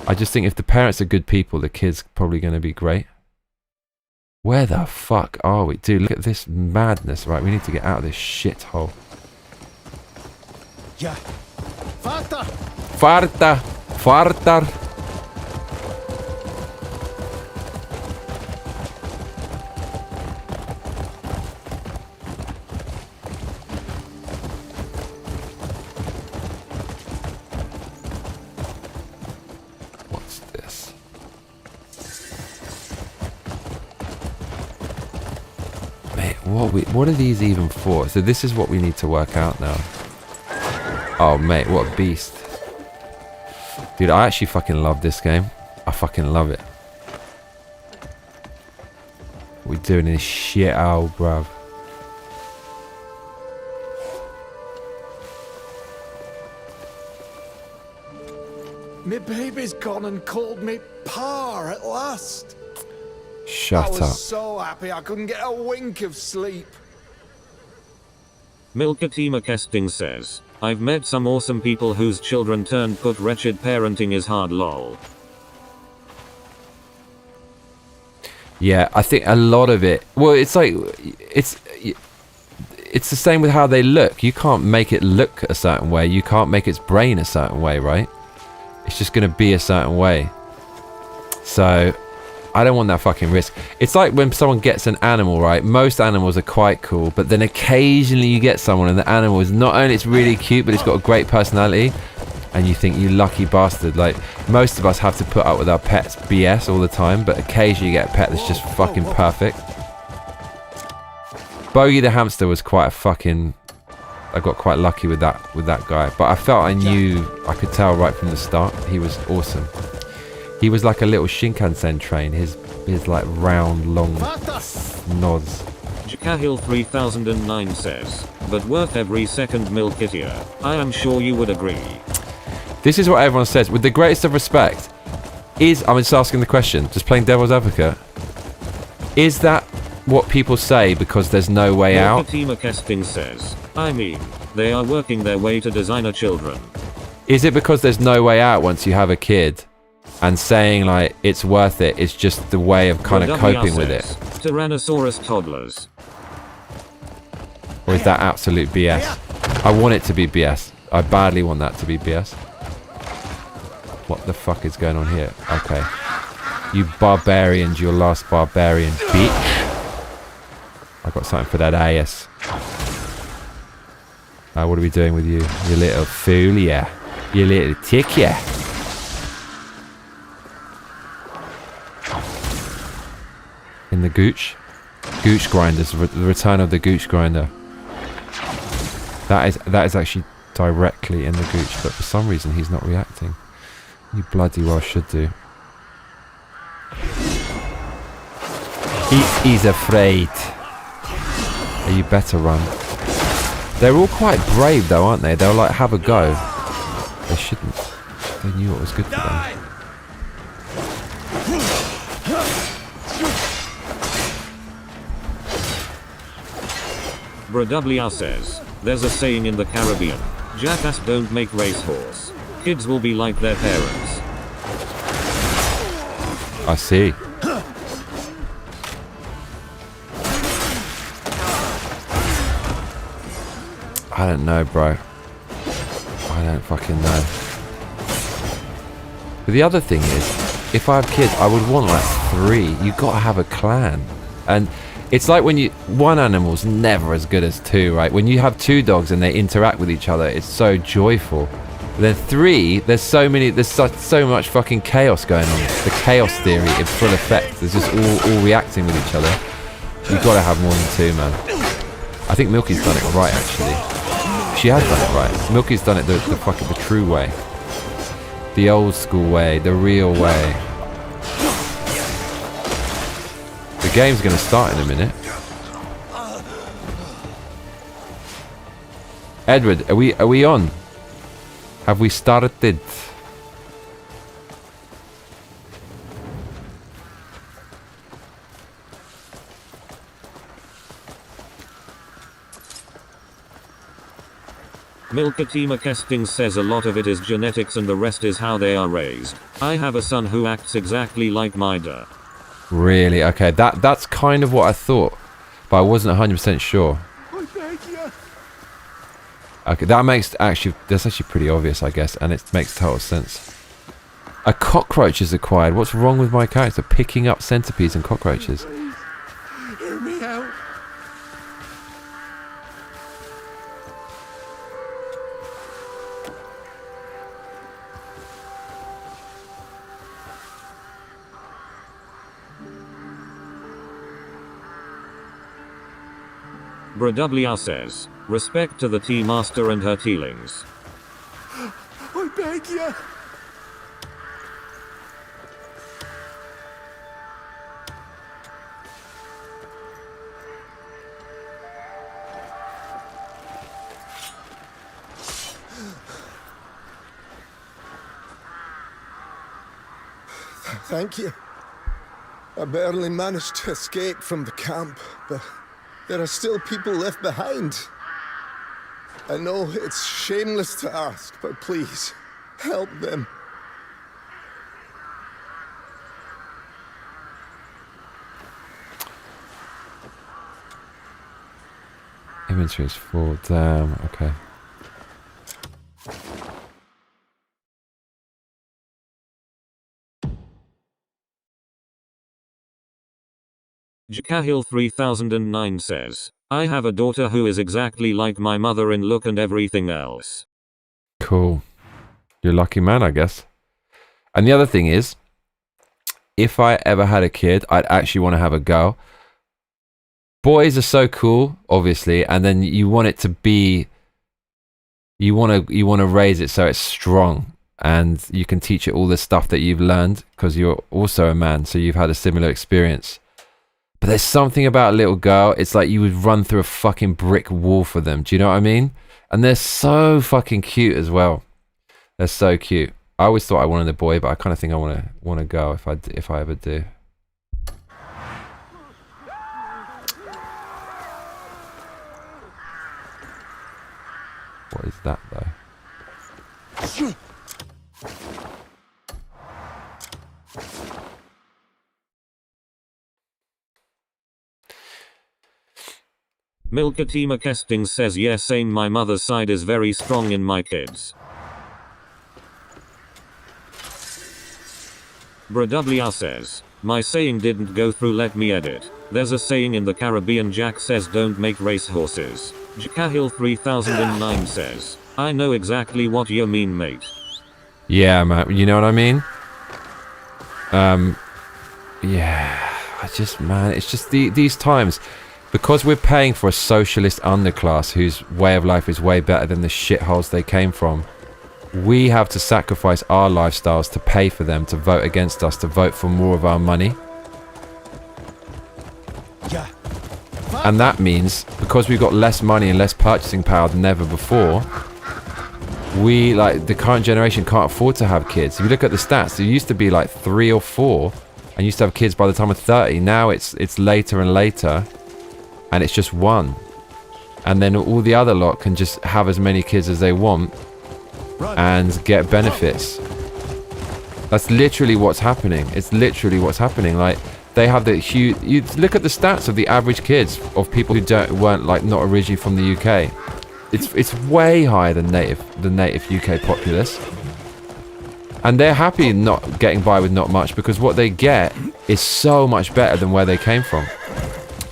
I just think if the parents are good people, the kid's probably going to be great. Where the fuck are we? Dude, look at this madness. Right, we need to get out of this shithole.
Yeah. Vater!
Fartar. What's this? Mate, what are these even for? So this is what we need to work out now. Oh, mate, what a beast. Dude, I actually fucking love this game. I fucking love it. We're doing this shit out, bruv.
Me baby's gone and called me Pa at last.
Shut
I was
up.
so happy I couldn't get a wink of sleep.
Milkatima Kesting says, I've met some awesome people whose children turned put. Wretched parenting is hard, lol.
Yeah, I think a lot of it. Well, it's like it's the same with how they look. You can't make it look a certain way. You can't make its brain a certain way, right? It's just going to be a certain way. So I don't want that fucking risk. It's like when someone gets an animal, right? Most animals are quite cool, but then occasionally you get someone and the animal is not only it's really cute, but it's got a great personality, and you think, you lucky bastard. Like, most of us have to put up with our pets BS all the time, but occasionally you get a pet that's just fucking perfect. Bogey the hamster was quite a fucking... I got quite lucky with that guy, but I felt I could tell right from the start he was awesome. He was like a little Shinkansen train. His like round, long nods.
Jakahil 3009 says, but worth every second, Milkitia. I am sure you would agree.
This is what everyone says. With the greatest of respect, I'm just asking the question, just playing devil's advocate. Is that what people say because there's no way out?
Milkatima Kesting says, I mean, They are working their way to designer children.
Is it because there's no way out once you have a kid? And saying like it's worth it is just the way of kind of coping with it?
Tyrannosaurus toddlers.
Or is that absolute BS? I want it to be BS. I badly want that to be BS. What the fuck is going on here? Okay. You barbarians, your last barbarian, bitch. I got something for that ass. What are we doing with you? You little fool, yeah. You little tick, yeah. In the gooch. Gooch grinders. The return of the gooch grinder. That is actually directly in the gooch, but for some reason he's not reacting. You bloody well should do. He's afraid. You better run. They're all quite brave though, aren't they? They'll like have a go. They shouldn't. They knew what was good for them.
Bradublia says, there's a saying in the Caribbean, jackass don't make racehorse. Kids will be like their parents.
I see. I don't know, bro. I don't fucking know. But the other thing is, if I have kids, I would want like 3. You gotta have a clan. And it's like when one animal's never as good as 2, right? When you have 2 dogs and they interact with each other, it's so joyful. But then 3, there's so much fucking chaos going on. The chaos theory in full effect. There's just all reacting with each other. You've got to have more than 2, man. I think Milky's done it right, actually. She has done it right. Milky's done it the true way. The old school way, the real way. The game's gonna start in a minute. Edward, are we on? Have we started?
Milkatima Kesting says a lot of it is genetics and the rest is how they are raised. I have a son who acts exactly like my dad.
Really? Okay, that's kind of what I thought, but I wasn't 100% sure.
I beg you.
Okay, that's actually pretty obvious, I guess, and it makes total sense. A cockroach is acquired. What's wrong with my character picking up centipedes and cockroaches?
Please, hear me out.
Bradublia says, respect to the tea master and her tealings.
I beg you. Thank you. I barely managed to escape from the camp, but there are still people left behind. I know it's shameless to ask, but please, help them.
Inventory is full. Damn. Okay.
Jakahil 3009 says, I have a daughter who is exactly like my mother in look and everything else.
Cool. You're a lucky man, I guess. And the other thing is, if I ever had a kid, I'd actually want to have a girl. Boys are so cool, obviously, and then you want it to be, you want to raise it so it's strong, and you can teach it all the stuff that you've learned because you're also a man, so you've had a similar experience. But there's something about a little girl, it's like you would run through a fucking brick wall for them. Do you know what I mean? And they're so fucking cute as well. They're so cute. I always thought I wanted a boy, but I kind of think I want a girl if I ever do. What is that though?
Milkatima Kesting says yes, same, my mother's side is very strong in my kids. Bradwr says, my saying didn't go through, let me edit. There's a saying in the Caribbean, Jack says don't make racehorses. Jkahil 3009 says, I know exactly what you mean, mate.
Yeah, man, you know what I mean? Yeah, it's just these times. Because we're paying for a socialist underclass whose way of life is way better than the shitholes they came from, we have to sacrifice our lifestyles to pay for them to vote against us, to vote for more of our money. And that means, because we've got less money and less purchasing power than ever before, we, like, the current generation can't afford to have kids. If you look at the stats, there used to be like 3 or 4 and used to have kids by the time of 30. Now it's later and later. And it's just 1. And then all the other lot can just have as many kids as they want and get benefits. That's literally what's happening. It's literally what's happening. Like, they have the huge... You look at the stats of the average kids of people who weren't like not originally from the UK. It's way higher than the native UK populace. And they're happy not getting by with not much, because what they get is so much better than where they came from.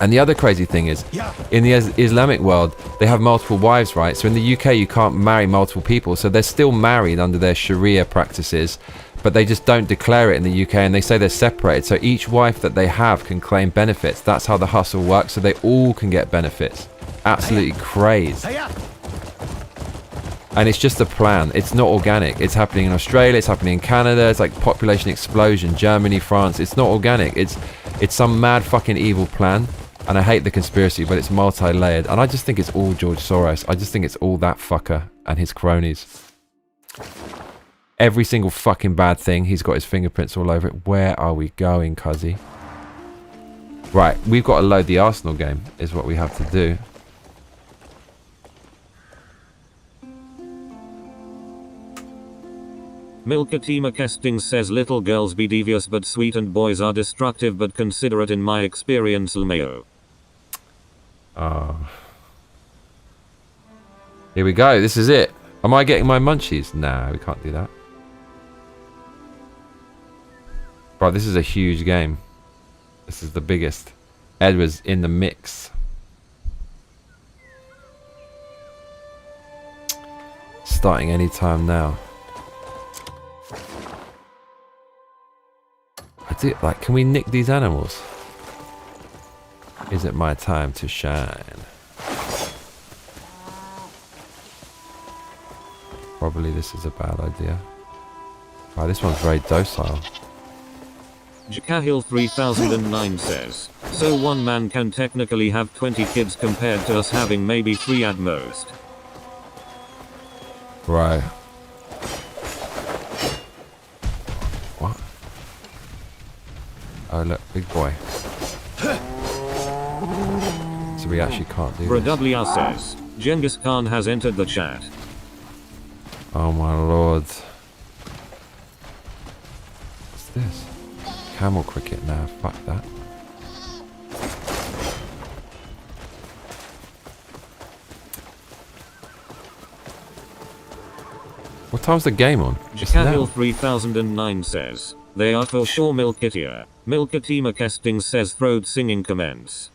And the other crazy thing is, in the Islamic world, they have multiple wives, right? So in the UK, you can't marry multiple people. So they're still married under their Sharia practices, but they just don't declare it in the UK, and they say they're separated. So each wife that they have can claim benefits. That's how the hustle works, so they all can get benefits. Absolutely crazy. And it's just a plan. It's not organic. It's happening in Australia. It's happening in Canada. It's like population explosion. Germany, France. It's not organic. It's some mad fucking evil plan. And I hate the conspiracy, but it's multi-layered. And I just think it's all George Soros. I just think it's all that fucker and his cronies. Every single fucking bad thing, he's got his fingerprints all over it. Where are we going, cuzzy? Right, we've got to load the Arsenal game, is what we have to do.
Milkatima Kesting says little girls be devious but sweet and boys are destructive but considerate in my experience, Lmao.
Here we go, this is it. Am I getting my munchies? Nah, we can't do that. Bro, this is a huge game. This is the biggest. Edward's in the mix. Starting anytime now. Like, can we nick these animals? Is it my time to shine? Probably this is a bad idea. Wow, this one's very docile.
Jkahil 3009 says, so one man can technically have 20 kids compared to us having maybe 3 at most.
Right. What? Oh look, big boy. So we actually can't do this.
Bradwr says, Genghis Khan has entered the chat.
Oh my lord. What's this? Camel cricket now, fuck that. What time's the game on?
Jkahil 3009 says, they are for sure Milkitia. Milkatima Kesting says throwed singing comments.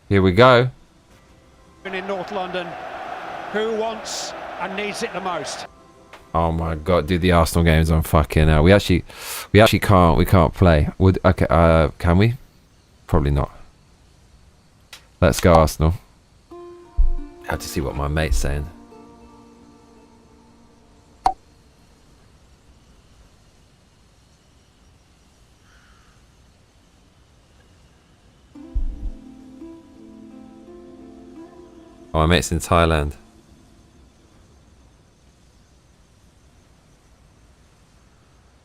Here we go.
In North London, who wants and needs it the most?
Oh my god, dude, the Arsenal game is on fucking hell. We actually can't play. Okay, can we? Probably not. Let's go, Arsenal. I have to see what my mate's saying. Oh, my mate's in Thailand.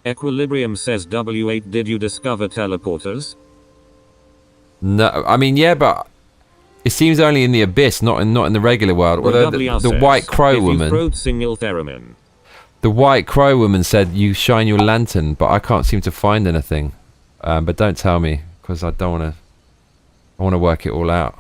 Equilibrium says W8, did you discover teleporters?
No, I mean, yeah, but It seems only in the Abyss, not in the regular world. Although the White Crow woman, the White Crow woman said you shine your lantern, but I can't seem to find anything. But don't tell me, because I don't want to. I want to work it all out.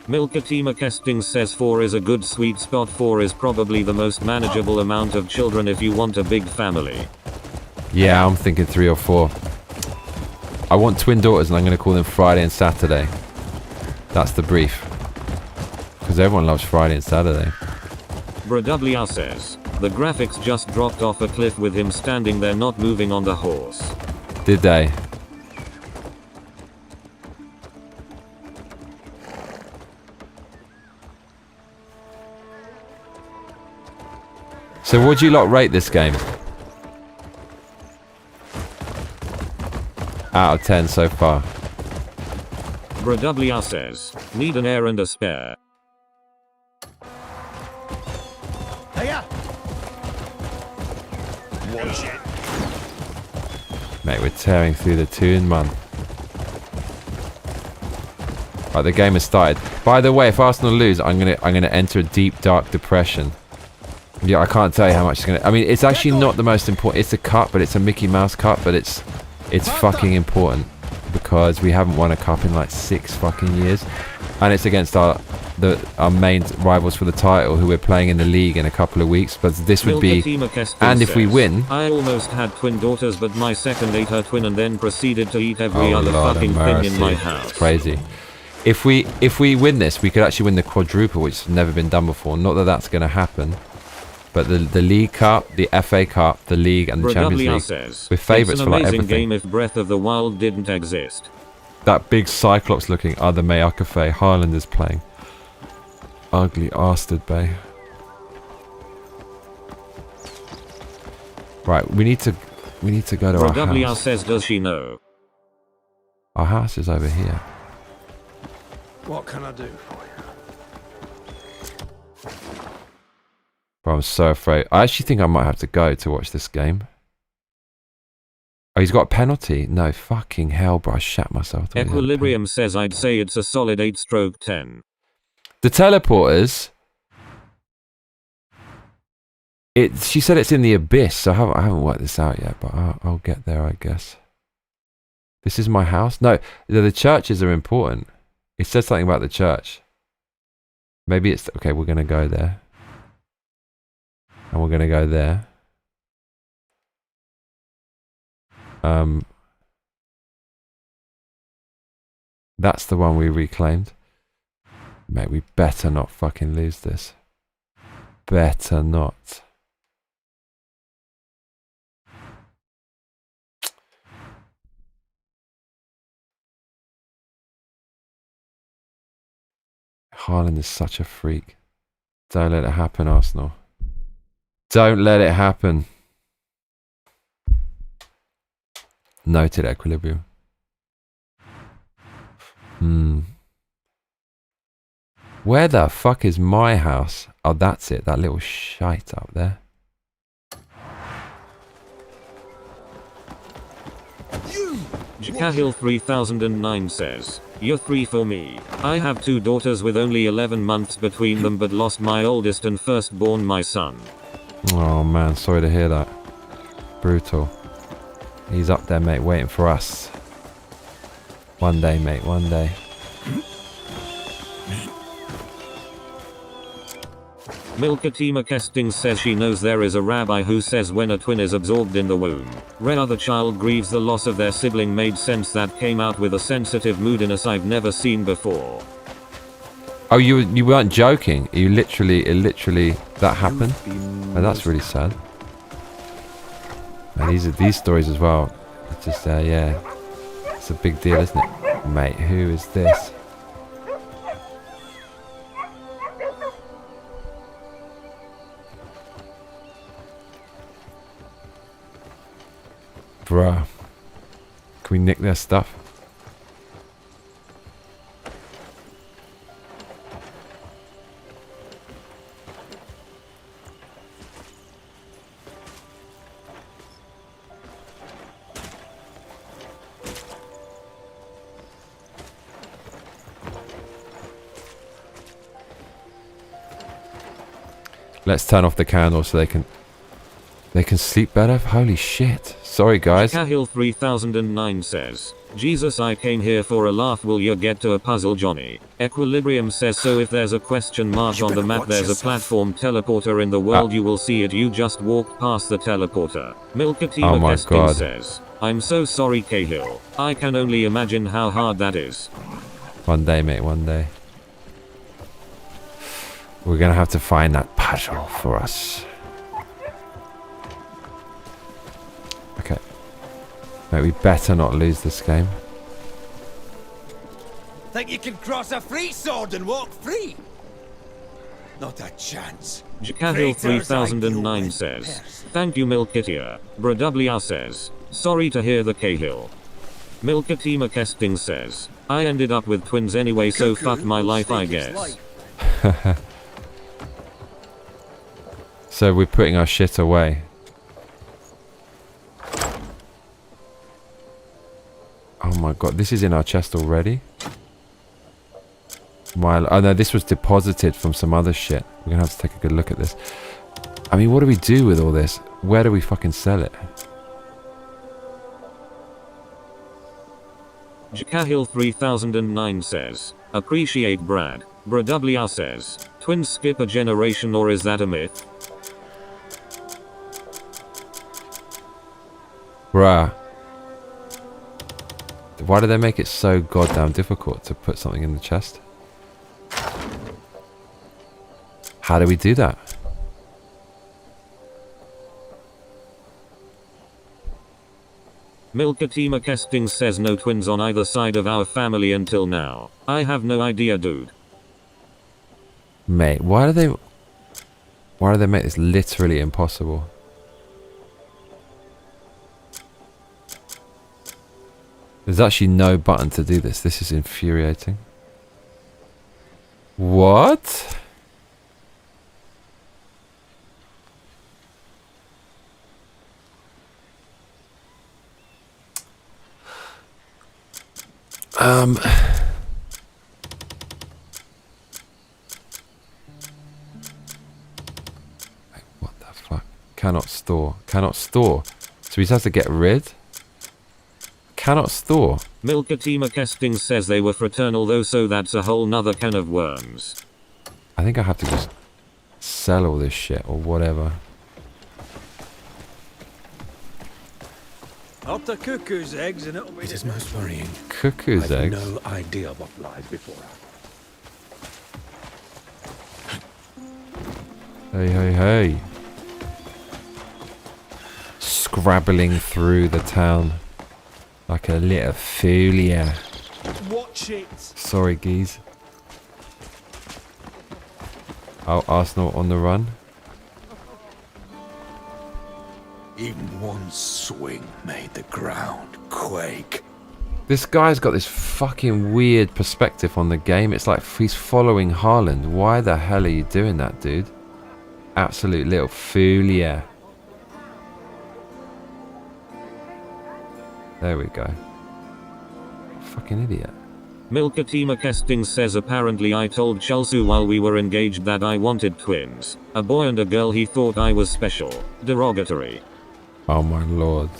Milkatima Kesting says 4 is a good sweet spot. 4 is probably the most manageable amount of children if you want a big family.
Yeah, I'm thinking 3 or 4. I want twin daughters and I'm going to call them Friday and Saturday. That's the brief. Because everyone loves Friday and Saturday.
Bradublia says, the graphics just dropped off a cliff with him standing there not moving on the horse.
Did they? So what do you lot rate this game? Out of 10 so far.
Bradublia says, need an air and a spare.
Mate, we're tearing through the tune, man. Right, the game has started. By the way, if Arsenal lose, I'm gonna enter a deep, dark depression. Yeah, I can't tell you how much it's gonna. I mean, it's actually not the most important. It's a cup, but it's a Mickey Mouse cup, but it's fucking important because we haven't won a cup in like 6 fucking years, and it's against our main rivals for the title, who we're playing in the league in a couple of weeks. But this would be, and if we win,
I almost had twin daughters, but my second ate her twin and then proceeded to eat every other fucking thing in my house.
It's crazy. If we win this, we could actually win the quadruple, which has never been done before. Not that that's going to happen. But the League Cup, the FA Cup, the League, and the Champions League,
says,
we're favourites for like everything.
It's an amazing game if Breath of the Wild didn't exist.
That big Cyclops-looking other Massacre Haaland is playing. Ugly bastard, bae. Right, we need to go to our house.
Says, does she know?
Our house is over here.
What can I do for you?
Bro, I'm so afraid. I actually think I might have to go to watch this game. Oh, he's got a penalty? No, fucking hell, bro. I shat myself.
Equilibrium says I'd say it's a solid 8/10.
The teleporters. She said it's in the Abyss, so I haven't worked this out yet, but I'll get there, I guess. This is my house? No, the churches are important. It said something about the church. Maybe it's... Okay, we're going to go there. And we're going to go there. That's the one we reclaimed. Mate, we better not fucking lose this. Better not. Haaland is such a freak. Don't let it happen, Arsenal. Don't let it happen. Noted, Equilibrium. Where the fuck is my house? Oh, that's it. That little shite up there.
Jakahil 3009 says, you're 3 for me. I have 2 daughters with only 11 months between them, but lost my oldest and firstborn, my son.
Oh man, sorry to hear that. Brutal. He's up there, mate, waiting for us. One day, mate, one day.
Milkatima Kesting says she knows there is a rabbi who says when a twin is absorbed in the womb, where the child grieves the loss of their sibling. Made sense. That came out with a sensitive moodiness I've never seen before.
Oh, you weren't joking. You literally, that happened. Oh, that's really sad. And these stories as well. It's just yeah, it's a big deal, isn't it, mate? Who is this? Bruh. Can we nick their stuff? Let's turn off the candle so they can sleep better. Holy shit. Sorry, guys.
Cahill 3009 says, Jesus, I came here for a laugh. Will you get to a puzzle, Johnny? Equilibrium says, so if there's a question mark on the map, there's a platform teleporter in the world. You will see it. You just walked past the teleporter. Milkatima Kesting says, I'm so sorry, Cahill. I can only imagine how hard that is.
One day, mate, one day. We're gonna have to find that puzzle for us. Okay. Mate, we better not lose this game.
Think you can cross a free sword and walk free? Not a chance.
Cahill 3009 says, thank you, Milkitia. Bradublia says, sorry to hear the Cahill. Milkatima Kesting says, I ended up with twins anyway, so fuck my life, I guess.
So we're putting our shit away. Oh my god, this is in our chest already? Oh no, this was deposited from some other shit. We're gonna have to take a good look at this. I mean, what do we do with all this? Where do we fucking sell it?
Cahill 3009 says, appreciate Brad. Bradublia says, twins skip a generation, or is that a myth?
Bruh. Why do they make it so goddamn difficult to put something in the chest? How do we do that?
Milkatima Kesting says, no twins on either side of our family until now. I have no idea, dude.
Mate, why do they make this literally impossible? There's actually no button to do this. This is infuriating. What? What the fuck? Cannot store. Cannot store. So we just have to get rid? Cannot store.
Milkatima Kesting says they were fraternal though, so that's a whole nother can of worms.
I think I have to just sell all this shit or whatever.
Up to cuckoo's eggs and it'll be...
It is most worrying.
Cuckoo's
I've
eggs?
no idea what lies before us.
Hey, hey, hey. Scrabbling through the town like a little foolier.
Watch it.
Sorry, geez. Oh, Arsenal on the run.
Even one swing made the ground quake.
This guy's got this fucking weird perspective on the game. It's like he's following Haaland. Why the hell are you doing that, dude? Absolute little foolier. There we go. Fucking idiot.
Milkatima Kesting says, apparently I told Chelsea while we were engaged that I wanted twins. A boy and a girl. He thought I was special. Derogatory.
Oh my lord.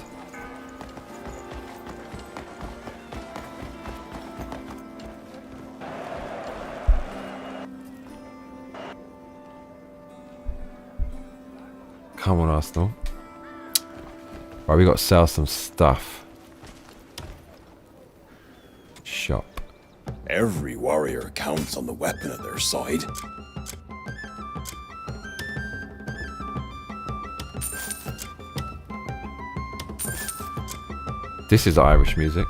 Come on, Arsenal. Right, we got to sell some stuff. Shop.
Every warrior counts on the weapon at their side.
This is Irish music,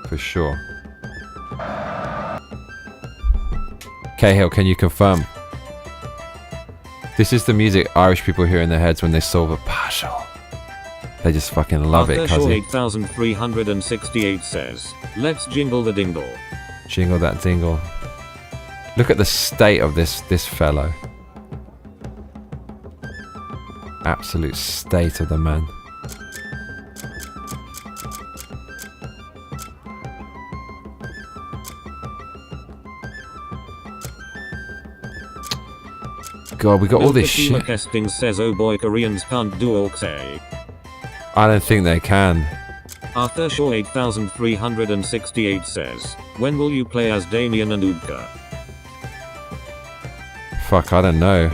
for sure. Cahill, can you confirm? This is the music Irish people hear in their heads when they solve a puzzle. They just fucking love it, cuz
8368 says, let's jingle the dingle.
Jingle that dingle. Look at the state of this fellow. Absolute state of the man. God, we got all this
Fatima
shit.
Kesting says, oh boy, Koreans can't do orcs, eh?
I don't think they can.
Arthur Shaw 8368 says, when will you play as Damien and Udka?
Fuck, I don't know.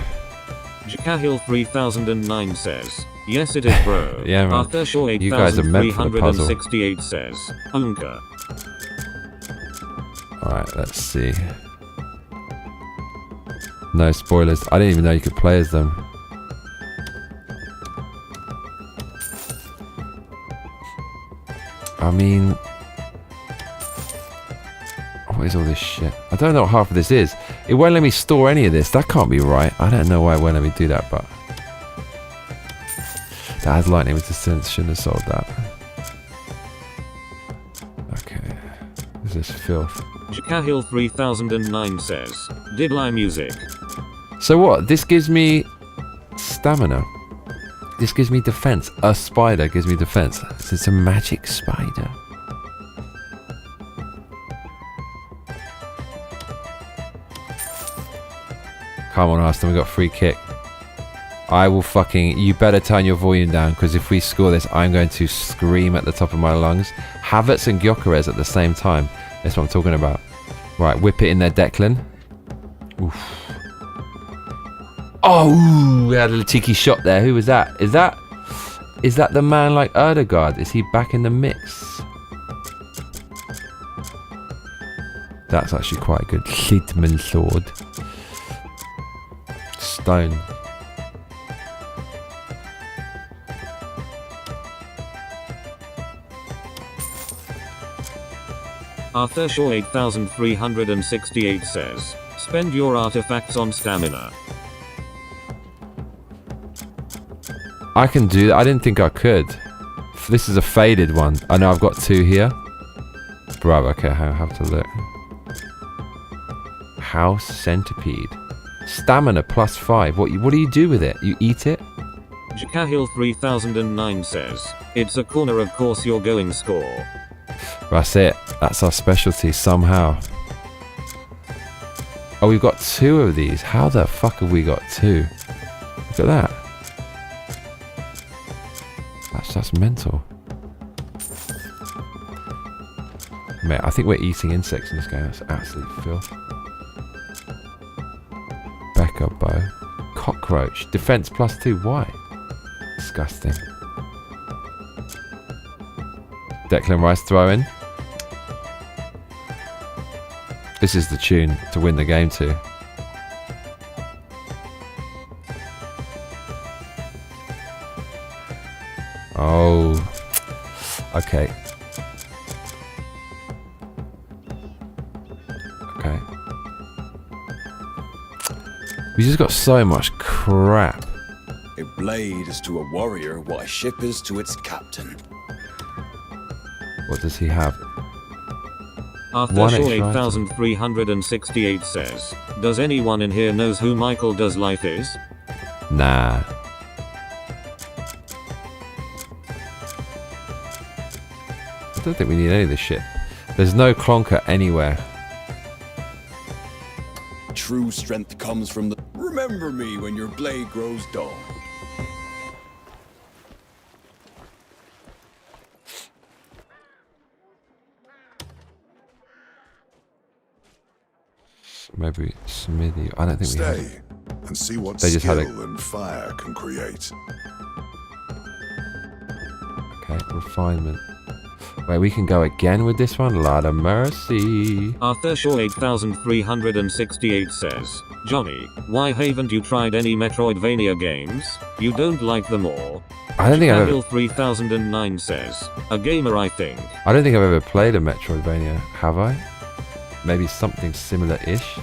Jakahil 3009 says, yes it is bro.
Yeah, man.
Arthur Shaw
You guys are meant for the puzzle.
8368 says, Unka.
Alright, let's see. No spoilers. I didn't even know you could play as them. I mean, what is all this shit? I don't know what half of this is. It won't let me store any of this. That can't be right. I don't know why it won't let me do that, but that has lightning resistance. Shouldn't have sold that. Okay, this is filth.
Jakahil 3009 says, Diddly music.
So what? This gives me stamina. This gives me defense. A spider gives me defense. It's a magic spider. Come on, Aston. We got free kick. I will fucking... You better turn your volume down, because if we score this, I'm going to scream at the top of my lungs. Havertz and Gyökeres at the same time. That's what I'm talking about. Right, whip it in there, Declan. Oof. Oh, we had a little cheeky shot there. Who was that? Is that the man like Erdegaard? Is he back in the mix? That's actually quite good. Sidman sword. Stone.
Arthur Shaw 8368 says, spend your artifacts on stamina.
I can do that. I didn't think I could. This is a faded one. I know I've got two here. Bro, okay, I have to look. House centipede. Stamina +5. What do you do with it? You eat it?
Jakahil 3009 says, it's a corner, of course you're going score.
That's it. That's our specialty somehow. Oh, we've got two of these. How the fuck have we got two? Look at that. That's mental. Mate, I think we're eating insects in this game. That's absolute filth. Becca bow. Cockroach. Defense +2. Why? Disgusting. Declan Rice throw in. This is the tune to win the game to. Oh. Okay. Okay. We just got so much crap.
A blade is to a warrior what a ship is to its captain.
What does he have?
Arthur Shaw 8368 says, does anyone in here knows who Michael Does Life is?
Nah. I don't think we need any of this shit. There's no clonker anywhere.
True strength comes from the... Remember me when your blade grows dull.
Maybe Smithy. I don't think we have.
Stay and see what
They just had
skill and fire can create.
Okay, refinement. Wait, we can go again with this one? Lord of mercy.
Arthur Shaw 8368 says, Johnny, why haven't you tried any Metroidvania games? You don't like them all.
I don't think I've ever...
Jakahil 3009 says, a gamer I think.
I don't think I've ever played a Metroidvania, have I? Maybe something similar-ish.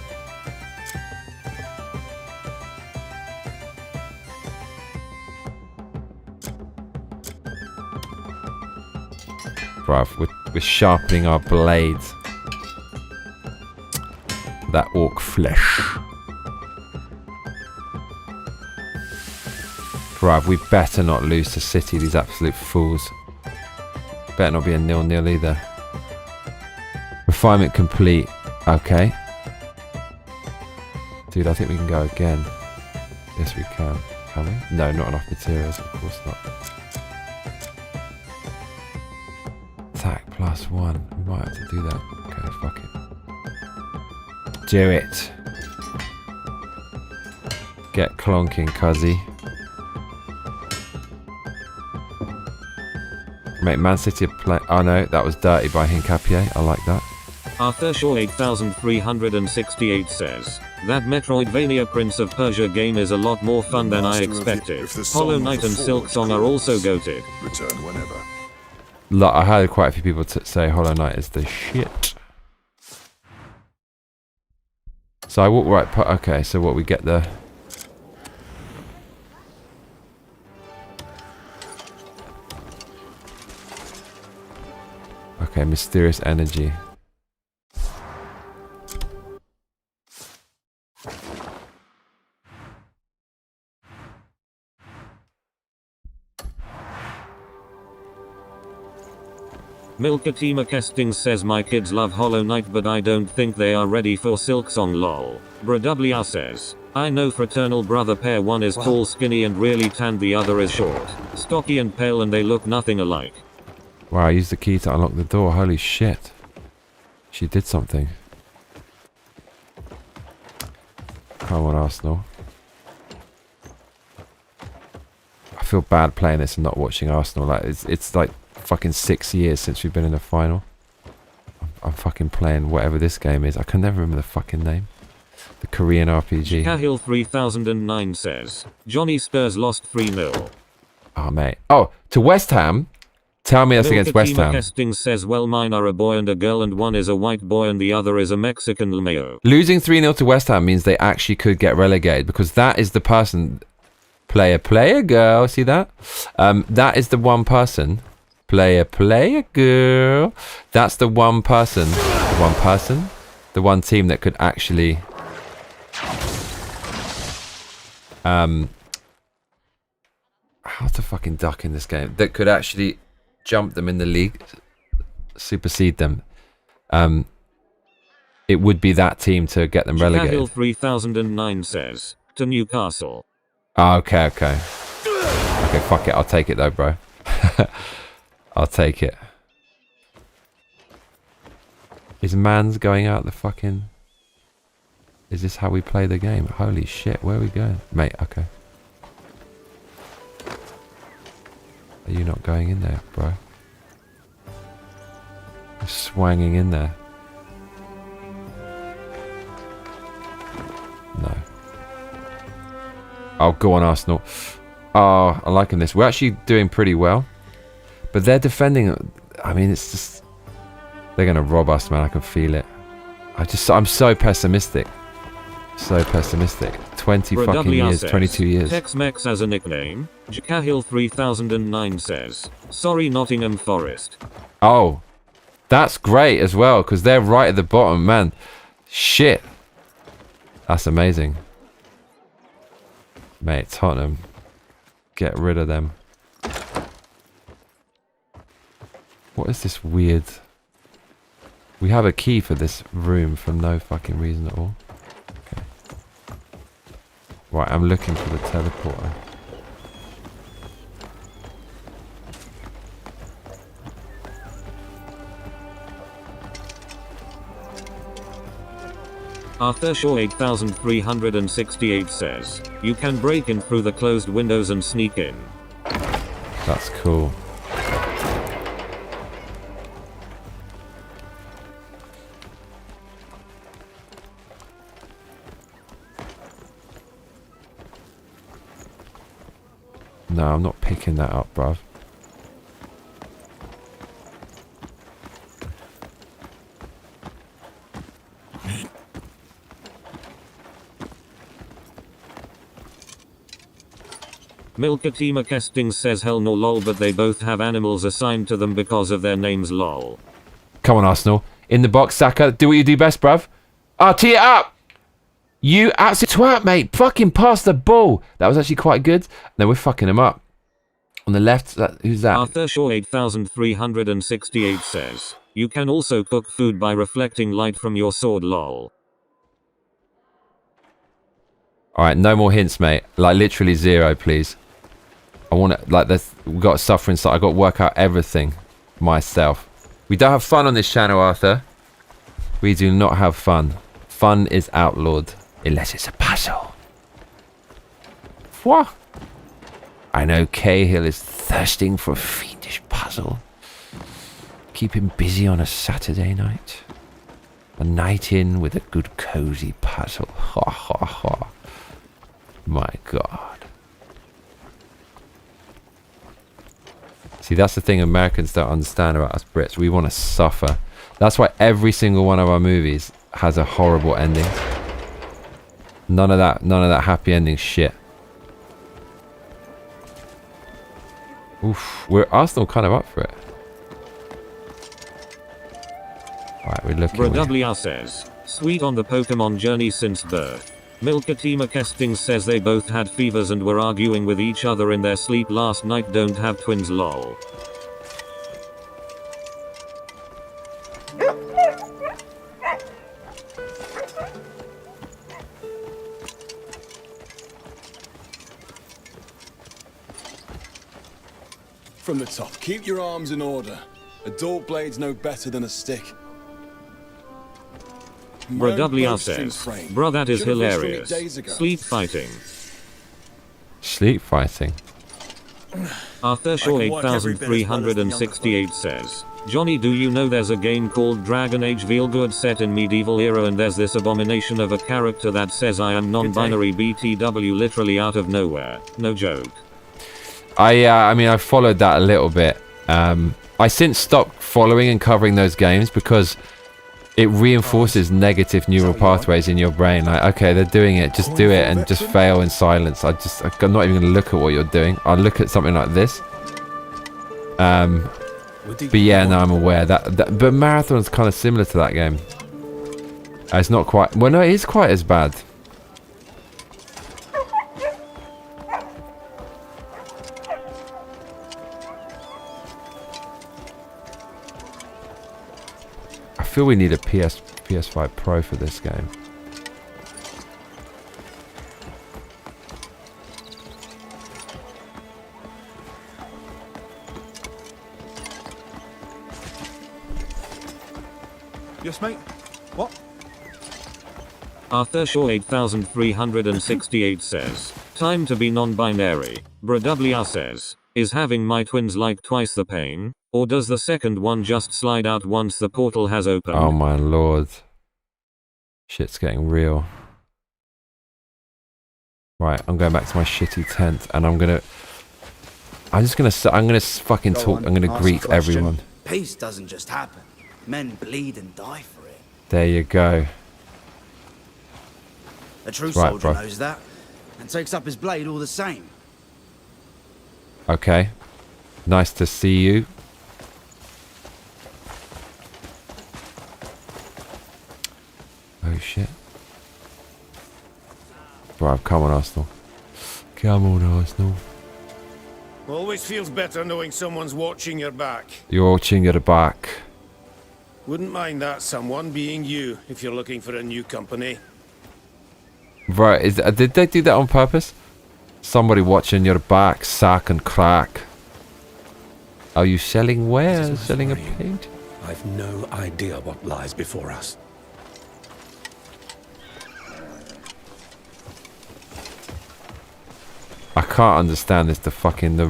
Bruv, we're sharpening our blades. That orc flesh. Bruv, we better not lose to City, these absolute fools. Better not be a 0-0 either. Refinement complete. Okay. Dude, I think we can go again. Yes, we can. Can we? No, not enough materials, of course not. Attack +1. We might have to do that. Okay, fuck it. Do it. Get clonking, cuzzy. Mate, Man City play. Oh no, that was dirty by Hincapié. I like that.
Arthur Shaw 8368 says, that Metroidvania Prince of Persia game is a lot more fun than I expected. Hollow Knight and Silksong are also goated.
Return whenever.
Look, I heard quite a few people say Hollow Knight is the shit. So I walk right. Okay, so what we get there? Okay, mysterious energy.
Milkatima Kestings says my kids love Hollow Knight but I don't think they are ready for Silksong lol. Bradwr says, I know fraternal brother pair, one is tall skinny and really tanned, the other is short, stocky and pale, and they look nothing alike.
Wow, I used the key to unlock the door. Holy shit. She did something. Come on, Arsenal. I feel bad playing this and not watching Arsenal. Like it's like fucking 6 years since we've been in the final. I'm fucking playing whatever this game is. I can never remember the fucking name. The Korean RPG.
Cahill 3009 says, Johnny Spurs lost 3-0.
Oh, mate. Oh, to West Ham. Tell me that's against West Ham.
Kestings says, well, mine are a boy and a girl, and one is a white boy and the other is a Mexican Lameo.
Losing 3-0 to West Ham means they actually could get relegated, because that is the person... Player, girl. See that? That is the one person... Player, girl. That's the one person. The one team that could actually... How's the fucking duck in this game? That could actually jump them in the league, supersede them. It would be that team to get them relegated.
Cahill 3009 says, to Newcastle.
Oh, okay. Okay, fuck it. I'll take it though, bro. I'll take it. Is Mans going out the fucking... Is this how we play the game? Holy shit, where are we going? Mate, okay. Are you not going in there, bro? You're swanging in there. No. Oh, go on, Arsenal. Oh, I'm liking this. We're actually doing pretty well. But they're defending... I mean, it's just... They're going to rob us, man. I can feel it. I'm so pessimistic. So pessimistic. 20 fucking years,
says,
22 years.
Tex-Mex as a nickname. Cahill 3009 says, sorry Nottingham Forest.
Oh, that's great as well, because they're right at the bottom, man. Shit. That's amazing. Mate, Tottenham. Get rid of them. What is this weird... We have a key for this room for no fucking reason at all. Okay. Right, I'm looking for the teleporter.
Arthur Shaw 8368 says, you can break in through the closed windows and sneak in.
That's cool. No, I'm not picking that up, bruv.
Milkatima Kestings says hell no lol, but they both have animals assigned to them because of their names lol.
Come on, Arsenal. In the box, Saka. Do what you do best, bruv. Oh, tee it up! You absolute twat, mate. Fucking pass the ball. That was actually quite good. No, we're fucking him up. On the left, who's that?
Arthur Shaw 8368 says, you can also cook food by reflecting light from your sword lol.
Alright, no more hints, mate. Like, literally 0, please. I want to, like, we've got to suffer inside. I've got to work out everything myself. We don't have fun on this channel, Arthur. We do not have fun. Fun is outlawed. Unless it's a puzzle. What? I know Cahill is thirsting for a fiendish puzzle. Keep him busy on a Saturday night. A night in with a good cozy puzzle. Ha ha ha. My God. See, that's the thing Americans don't understand about us Brits. We want to suffer. That's why every single one of our movies has a horrible ending. None of that happy ending shit. Oof, we're Arsenal kind of up for it. Right, we're looking.
WR says, sweet on the Pokemon journey since birth. Milkatima Kesting says they both had fevers and were arguing with each other in their sleep last night. Don't have twins, lol.
From the top, keep your arms in order. A dull blade's no better than a stick.
Bro WR says, bro, that is hilarious. Sleep fighting.
Sleep fighting.
Arthur Shaw 8368 says, Johnny, do you know there's a game called Dragon Age Feelgood set in medieval era and there's this abomination of a character that says I am non-binary BTW literally out of nowhere. No joke.
I mean, I followed that a little bit. I since stopped following and covering those games because it reinforces negative neural pathways in your brain. Like, okay, they're doing it, just do it and just fail in silence. I'm not even going to look at what you're doing. I'll look at something like this. But yeah, no, I'm aware that but Marathon's kind of similar to that game. It's not quite, well, no, it is quite as bad. I feel we need a PS5 Pro for this game.
Yes, mate. What?
Arthur Shaw 8368 says, time to be non-binary. Bro WR says, is having my twins like twice the pain? Or does the second one just slide out once the portal has opened?
Oh my lord. Shit's getting real. Right, I'm going back to my shitty tent and I'm gonna fucking talk. I'm gonna greet everyone.
Peace doesn't just happen. Men bleed and die for it.
There you go.
A true soldier knows that and takes up his blade all the same.
Okay. Nice to see you. Oh shit. Bro, come on, Arsenal. Come on, Arsenal.
Always feels better knowing someone's watching your back.
You're watching your back.
Wouldn't mind that someone being you if you're looking for a new company.
Right, did they do that on purpose? Somebody watching your back, sack and crack. Are you selling wares? Selling a pig?
I've no idea what lies before us.
I can't understand this, the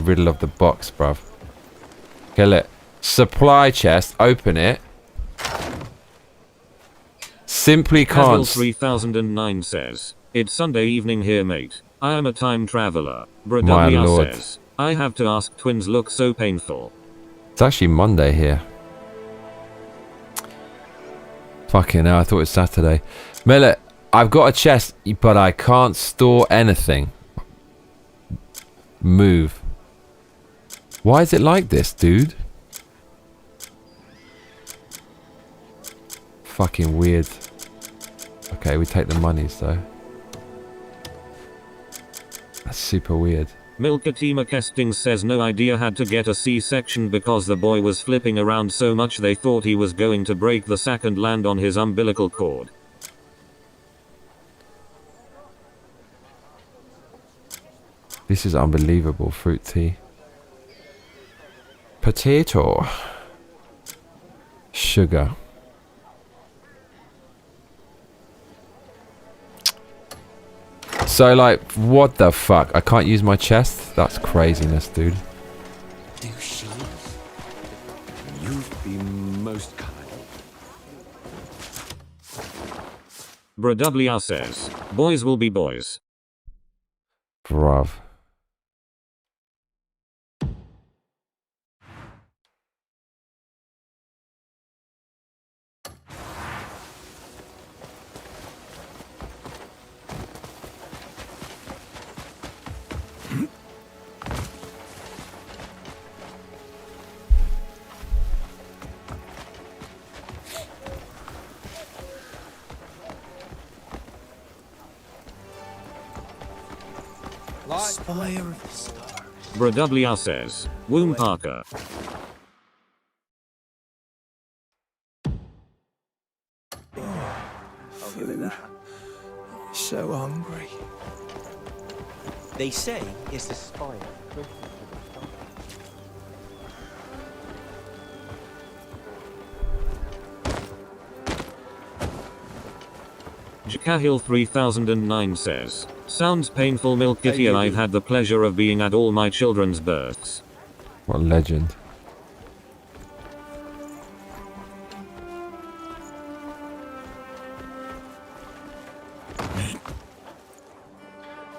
riddle of the box, bruv. Kill it. Supply chest, open it. Simply can't.
3009 says, it's Sunday evening here, mate. I am a time traveler. Bro
My
WR
lord.
says, I have to ask, twins look so painful.
It's actually Monday here. Fucking hell, I thought it was Saturday. Millet, I've got a chest, but I can't store anything. Move. Why is it like this, dude? Fucking weird. Okay, we take the monies though. That's super weird.
Milkatima Kesting says no idea had to get a C-section because the boy was flipping around so much they thought he was going to break the sack and land on his umbilical cord.
This is unbelievable. Fruit tea. Potato. Sugar. So, like, what the fuck? I can't use my chest? That's craziness, dude.
Do she? You've been most kind.
Bradwr says, boys will be boys.
Bruv.
Spire of the stars.
Bradwr says, Womb Parker.
Food. So hungry.
They say it's the spire.
Jacahil 3009 says, sounds painful, Milk Kitty. I've had the pleasure of being at all my children's births.
What a legend.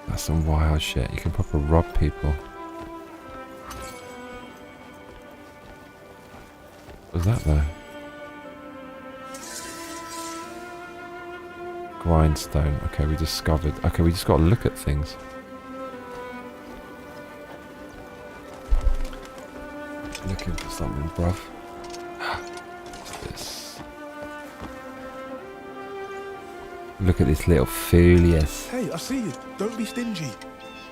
That's some wild shit. You can proper rob people. What was that though? Grindstone. Okay, we discovered. Okay, we just got to look at things. Looking for something, bruv. What's this? Look at this little folius.
Hey, I see you. Don't be stingy.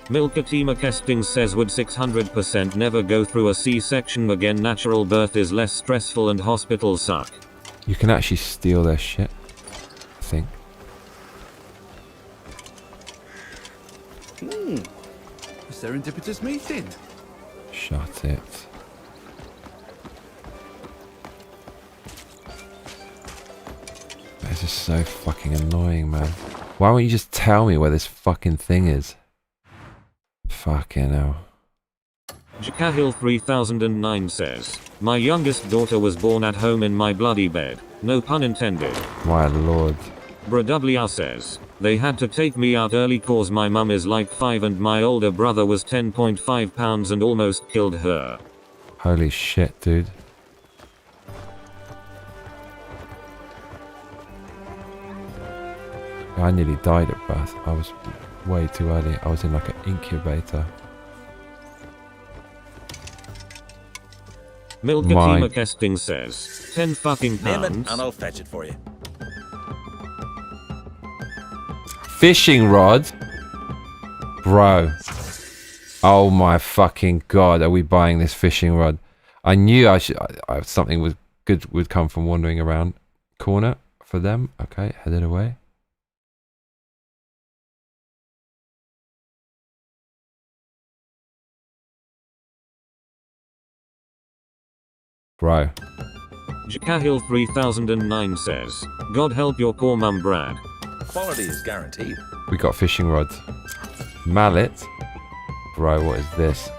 Milkatima Kestings says, would 600% never go through a C-section again. Natural birth is less stressful and hospitals suck.
You can actually steal their shit, I think.
Serendipitous meeting.
Shut it. This is so fucking annoying, man. Why won't you just tell me where this fucking thing is? Fucking hell.
Jacahil 3009 says, my youngest daughter was born at home in my bloody bed. No pun intended.
My lord.
Bradwr says, they had to take me out early cause my mum is like 5 and my older brother was 10.5 pounds and almost killed her.
Holy shit, dude. I nearly died at birth. I was way too early. I was in like an incubator.
Milkatima Kesting says, 10 fucking
Name it
pounds.
and I'll fetch it for you.
Fishing rod? Bro. Oh my fucking god, are we buying this fishing rod? I knew something was good would come from wandering around corner for them. Okay, headed away. Bro.
Jacahil 3009 says, God help your poor mum Brad.
Quality is guaranteed.
We got fishing rods. Mallet. Bro, what is this?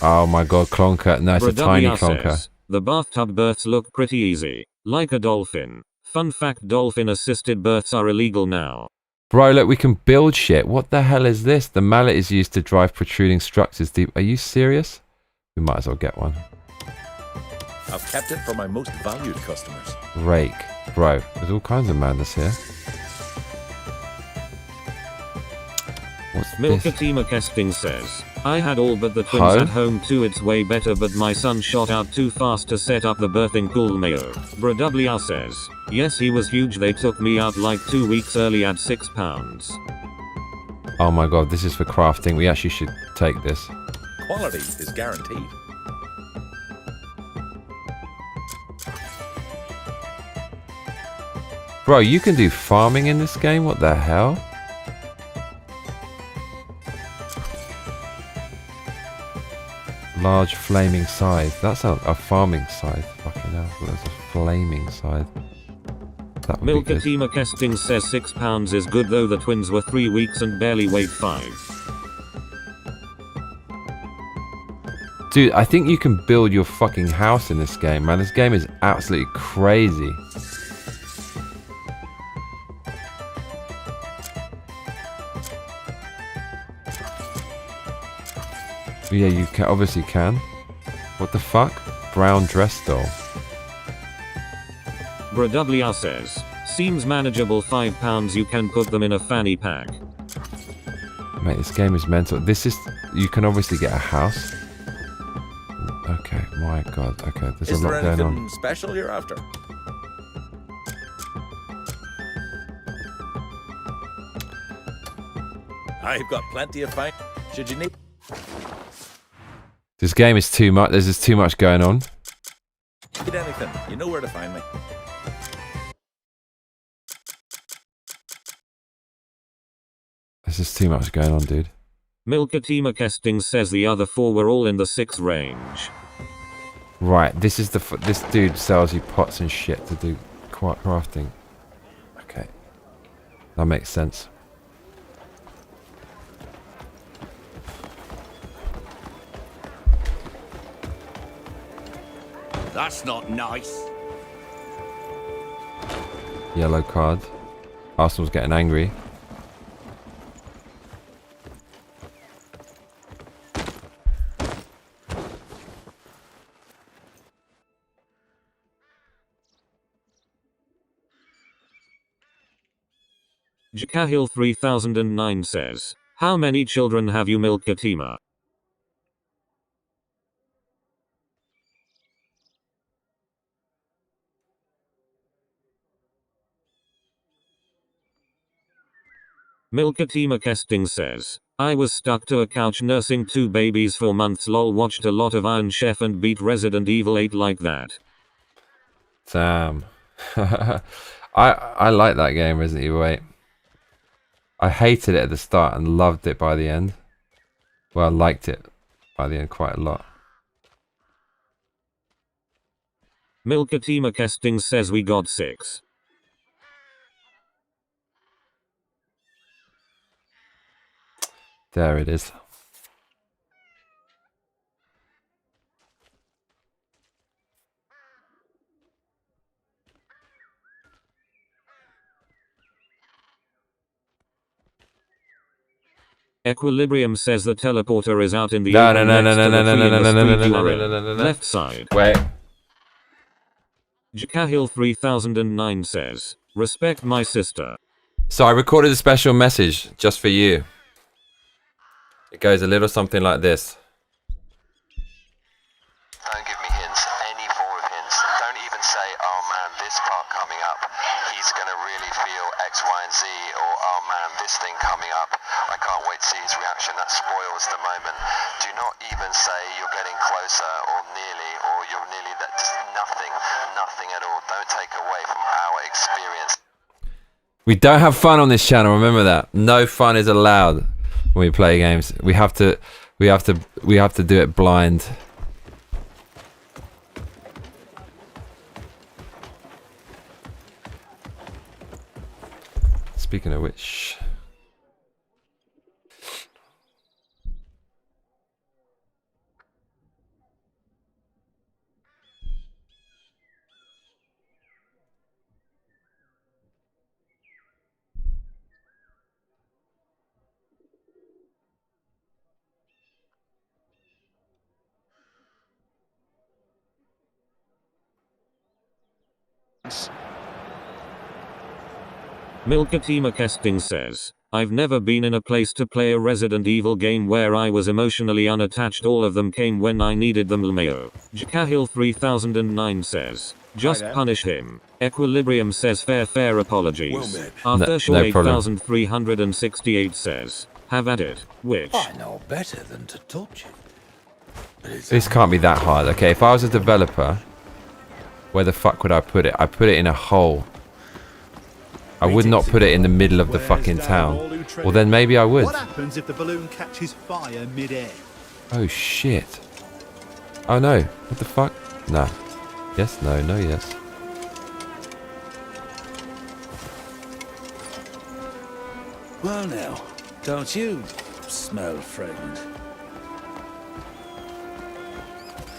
Oh my god, clonker. No, it's a tiny clonker.
Says, the bathtub births look pretty easy. Like a dolphin. Fun fact, dolphin assisted births are illegal now.
Bro, look, we can build shit. What the hell is this? The mallet is used to drive protruding structures deep. Are you serious? We might as well get one.
I've kept it for my most valued customers.
Rake. Bro, there's all kinds of madness here. What's this?
Milkatima Kesting says, I had all but the twins at home too. It's way better, but my son shot out too fast to set up the birthing pool. Mayo. Bradwr says, yes, he was huge. They took me out like 2 weeks early at 6 pounds.
Oh my god, this is for crafting. We actually should take this.
Quality is guaranteed.
Bro, you can do farming in this game? What the hell? Large flaming scythe. That's a farming scythe. Fucking hell. That's a flaming scythe. That would be good.
Milkatima Kesting says £6 is good though the twins were 3 weeks and barely weighed 5.
Dude, I think you can build your fucking house in this game, man. This game is absolutely crazy. Yeah, you can, obviously can. What the fuck? Brown dress doll.
Bradwr says, seems manageable £5 you can put them in a fanny pack.
Mate, this game is mental. This is, you can obviously get a house. Okay, my god, okay, there's a lot going on.
Special you're after? I've got plenty of fine. Should you need?
This game is too much, there's just too much going on.
Need anything? You know where to find me.
There's just too much going on, dude.
Milkatima Kesting says the other 4 were all in the 6 range.
Right, this is this dude sells you pots and shit to do crafting. Okay, that makes sense.
That's not nice.
Yellow card. Arsenal's getting angry.
Jakahil 3009 says, how many children have you, Milkatima? Milkatima Kesting says, I was stuck to a couch nursing 2 babies for months lol, watched a lot of Iron Chef and beat Resident Evil 8 like that.
Damn. I like that game, Resident Evil 8. I hated it at the start and loved it by the end. Well, I liked it by the end quite a lot.
Milkatima Kesting says we got 6.
There it is.
Equilibrium says the teleporter is out in the
No,
open
no, no,
next
no,
to
no,
the
no,
tree
no,
in the
no, no,
street
no,
you are
no,
in.
no, no, no.
Left side.
Wait.
Jakahil 3009 says, respect my sister.
So I recorded a special message just for you. It goes a little something like this.
Don't give me hints, any form of hints. Don't even say, oh man, this part coming up, he's going to really feel X, Y, and Z, or oh man, this thing coming up, I can't wait to see his reaction. That spoils the moment. Do not even say you're getting closer, or nearly, or you're nearly that. Just nothing at all. Don't take away from our experience.
We don't have fun on this channel, remember that. No fun is allowed when we play games. We have to do it blind. Speaking of which,
Milkatima Kesting says, I've never been in a place to play a Resident Evil game where I was emotionally unattached. All of them came when I needed them. LMAO. Jakahil 3009 says, just punish him. Equilibrium says fair apologies. Arthur
no problem.
8368 says, have at it, which.
I know better than to touch it.
this can't be that hard. Okay, if I was a developer, where the fuck would I put it? I put it in a hole. I would not put it in the middle of the fucking town. Well, then maybe I would.
What happens if the balloon catches fire mid-air?
Oh shit. Oh no. What the fuck? Nah. Yes, no, no, yes.
Well now, don't you smell fragrant?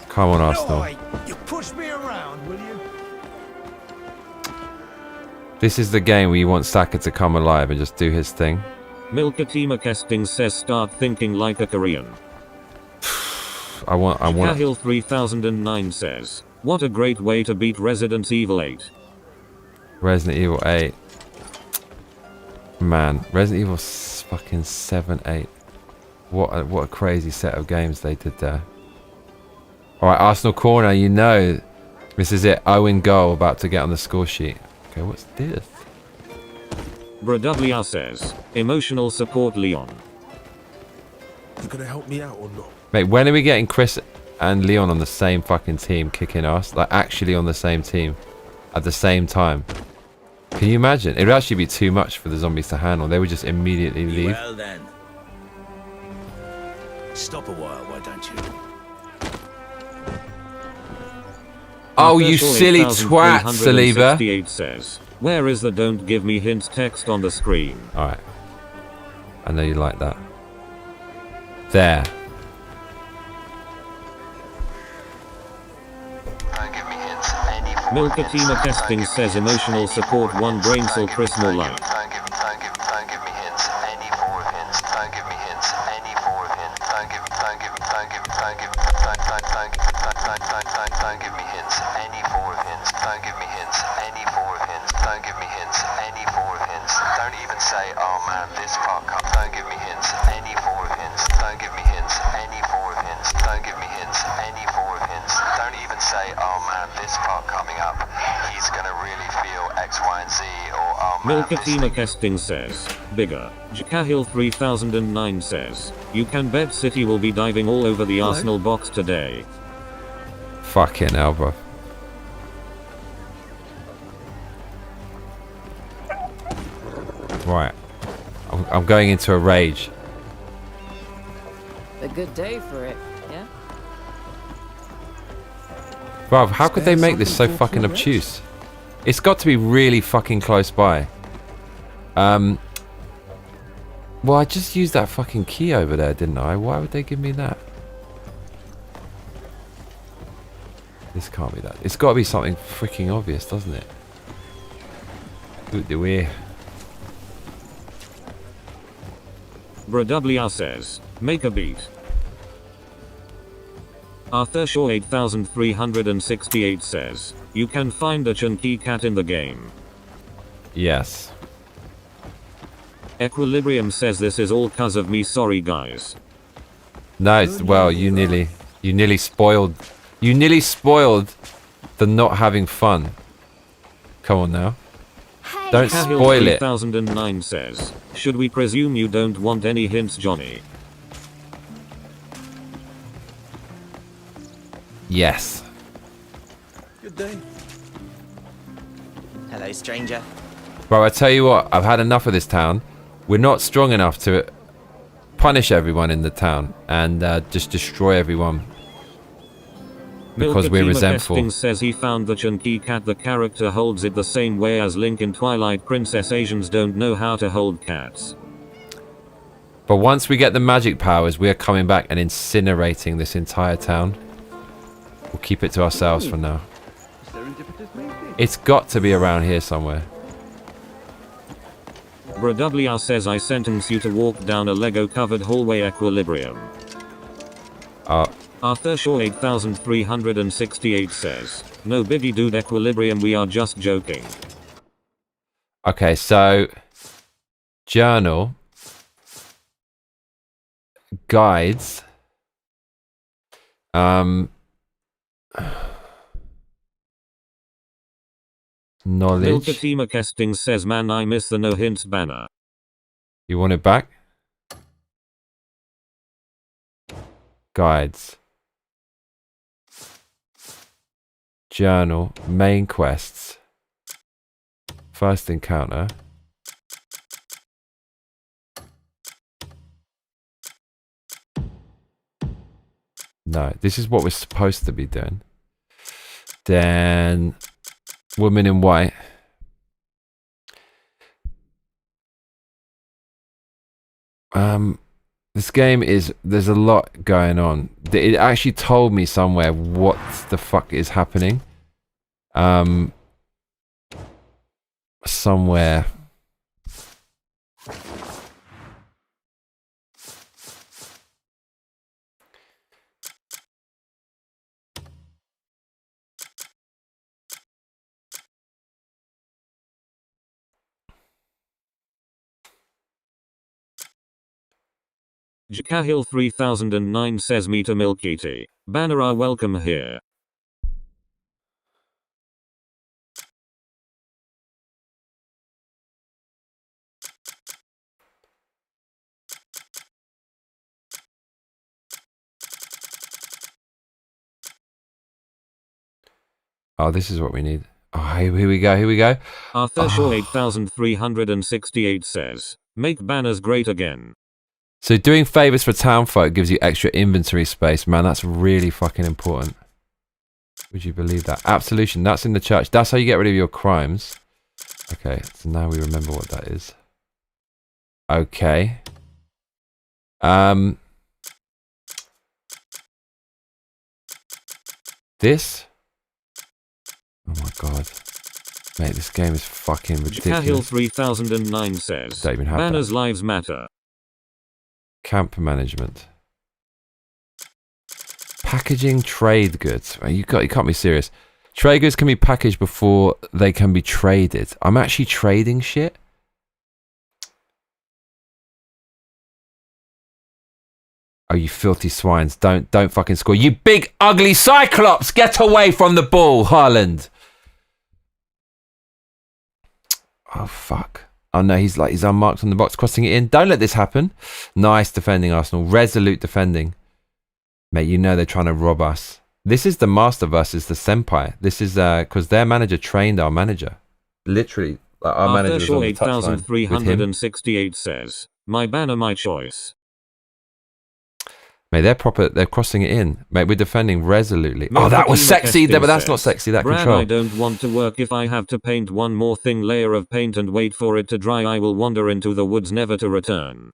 Come on, Arsenal.
Oi, you push me around, will you?
This is the game where you want Saka to come alive and just do his thing.
Milkatima Kesting says start thinking like a Korean.
I want.
Cahill 3009 says, what a great way to beat Resident Evil 8.
Resident Evil 8. Man, Resident Evil fucking 7, 8. What a crazy set of games they did there. Alright, Arsenal corner, you know. This is it. Owen goal about to get on the score sheet. Okay, what's this?
BrWR says, emotional support Leon.
You gonna help me out or not?
Mate, when are we getting Chris and Leon on the same fucking team kicking ass? Like, actually on the same team. At the same time. Can you imagine? It would actually be too much for the zombies to handle. They would just immediately leave.
Well then. Stop a while, why don't you?
Oh, you silly twat, Saliba.
68 says, where is the don't give me hints text on the screen?
Alright. I know you like that. There.
Don't give me hints. Any form of
Milkatima
hints.
Testing says emotional support one brain cell Chris more life.
Don't give me hints. Any form of hints. Don't give me hints. Any form of hints. Don't give me hints. Any form of hints. Don't give me hints. Any form of hints. Don't give me hints. Any form of hints. Don't even say, oh man, this part comes. Don't give me hints. Any form of hints. Don't give me hints. Any form of hints. Don't give me hints. Any form of hints. Don't even say, oh man, this part coming up. He's gonna really feel X, Y, and Z, or oh man.
Milkatima Kesting says, bigger. Cahill 3009 says, you can bet City will be diving all over the Arsenal box today.
Fucking hell, bro. Right. I'm going into a rage.
A good day for it, yeah?
Bruv, how could they make this so fucking obtuse? It's got to be really fucking close by. Well, I just used that fucking key over there, didn't I? Why would they give me that? This can't be that. It's got to be something freaking obvious, doesn't it? Good the way.
BrWR says, make a beat. Arthur Shaw 8368 says, you can find a chunky cat in the game.
Yes.
Equilibrium says this is all cuz of me, sorry guys.
No, it's, well, you nearly spoiled the not having fun. Come on now. Don't spoil it.
3009 says, should we presume you don't want any hints, Johnny?
Yes.
Good day.
Hello, stranger.
Bro, I tell you what, I've had enough of this town. We're not strong enough to punish everyone in the town and just destroy everyone because we're resentful.
Testing says he found the chunky cat. The character holds it the same way as Link in Twilight Princess. Asians don't know how to hold cats.
But once we get the magic powers, we are coming back and incinerating this entire town. We'll keep it to ourselves for now. It's got to be around here somewhere.
BrWR says I sentence you to walk down a Lego covered hallway. Equilibrium. Arthur Shaw 8368 says, no biggie dude, Equilibrium, we are just joking.
Okay, so journal, guides, knowledge.
Milkatima Kesting says, man, I miss the no hints banner.
You want it back? Guides. Journal, main quests, first encounter, No, this is what we're supposed to be doing. Then woman in white. This game is, there's a lot going on. It actually told me somewhere what the fuck is happening. Somewhere.
Jakahil 3009 says meet a Milkiti. Banner are welcome here.
Oh, this is what we need. Oh, here we go, here we go.
Arthur Shaw 8368 says, make banners great again.
So doing favors for townfolk gives you extra inventory space. Man, that's really fucking important. Would you believe that? Absolution, that's in the church. That's how you get rid of your crimes. Okay, so now we remember what that is. Okay. This? Oh my god. Mate, this game is fucking ridiculous.
Jakahil 3009 says,
Don't even have
banners
that.
lives matter.
Camp management. Packaging trade goods. You can't be serious. Trade goods can be packaged before they can be traded. I'm actually trading shit. Oh, you filthy swines. Don't fucking score. You big ugly Cyclops! Get away from the ball, Haaland. Oh, fuck. Oh, no, he's unmarked on the box, crossing it in. Don't let this happen. Nice defending, Arsenal. Resolute defending. Mate, you know they're trying to rob us. This is the master versus the senpai. This is because their manager trained our manager. Literally, like, our manager was on the touchline with him.
8368 says, my banner, my choice.
Mate, they're crossing it in. Mate, we're defending resolutely. Oh, that was sexy, but that's not sexy, that
Bran,
control.
I don't want to work if I have to paint one more thin layer of paint and wait for it to dry. I will wander into the woods never to return.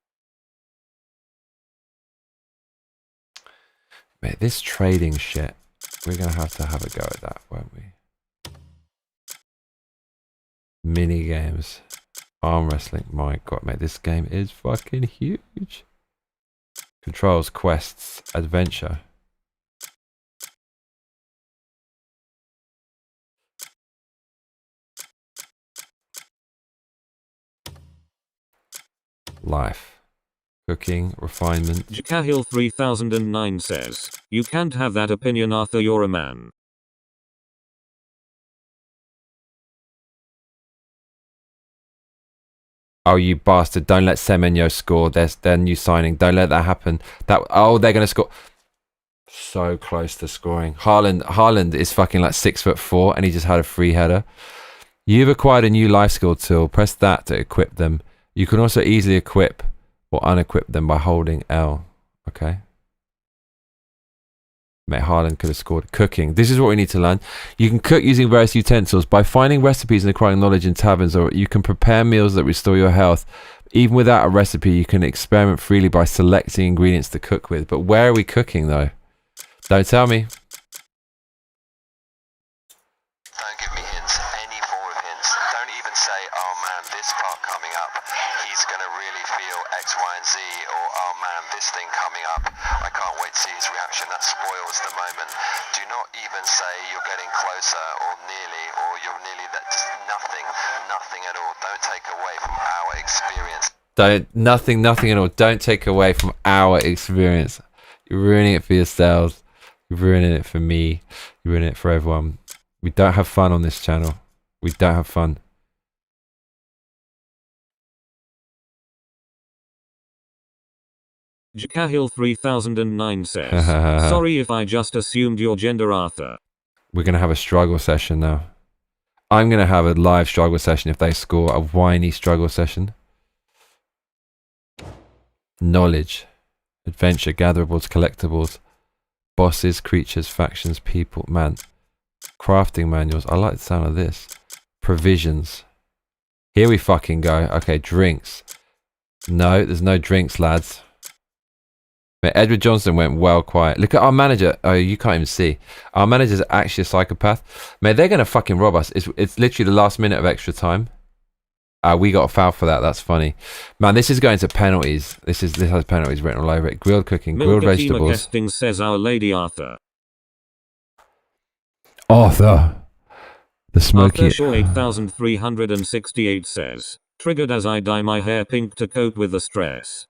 Mate, this trading shit, we're going to have a go at that, won't we? Mini games. Arm wrestling. My god, mate, this game is fucking huge. Controls, quests, adventure. Life. Cooking, refinement.
Jakahil 3009 says, you can't have that opinion, Arthur, you're a man.
Oh, you bastard. Don't let Semenyo score. Their new signing. Don't let that happen. Oh, they're going to score. So close to scoring. Haaland is fucking like 6'4" and he just had a free header. You've acquired a new life skill tool. Press that to equip them. You can also easily equip or unequip them by holding L. Okay. Mate, Haaland could have scored. Cooking. This is what we need to learn. You can cook using various utensils. By finding recipes and acquiring knowledge in taverns, or you can prepare meals that restore your health. Even without a recipe, you can experiment freely by selecting ingredients to cook with. But where are we cooking, though? Don't tell me.
Don't give me hints, any form of hints. Don't even say, oh man, this part coming up, he's going to really feel X, Y, and Z, or oh man, this thing coming up, I can't wait to see his reaction. That spoils the moment. Do not even say you're getting closer, or you're nearly that. Just nothing at all. Don't take away from our experience.
Nothing at all. Don't take away from our experience. You're ruining it for yourselves. You're ruining it for me. You're ruining it for everyone. We don't have fun on this channel. We don't have fun.
Jakahil 3009 says, sorry if I just assumed your gender, Arthur.
We're going to have a struggle session now. I'm going to have a live struggle session if they score. A whiny struggle session. Knowledge. Adventure. Gatherables. Collectibles. bosses, creatures, factions, people. Man, crafting manuals. I like the sound of this. Provisions. Here we fucking go. Okay, drinks. No, there's no drinks, lads. Mate, Edward Johnson went well quiet. Look at our manager. Oh, you can't even see. Our manager's actually a psychopath. Mate, they're going to fucking rob us. It's literally the last minute of extra time. We got a foul for that. That's funny. Man, this is going to penalties. This has penalties written all over it. Grilled cooking, grilled vegetables.
Casting says Our Lady Arthur.
Arthur. The smoky.
Arthur Shaw 8368 says, triggered as I dye my hair pink to cope with the stress.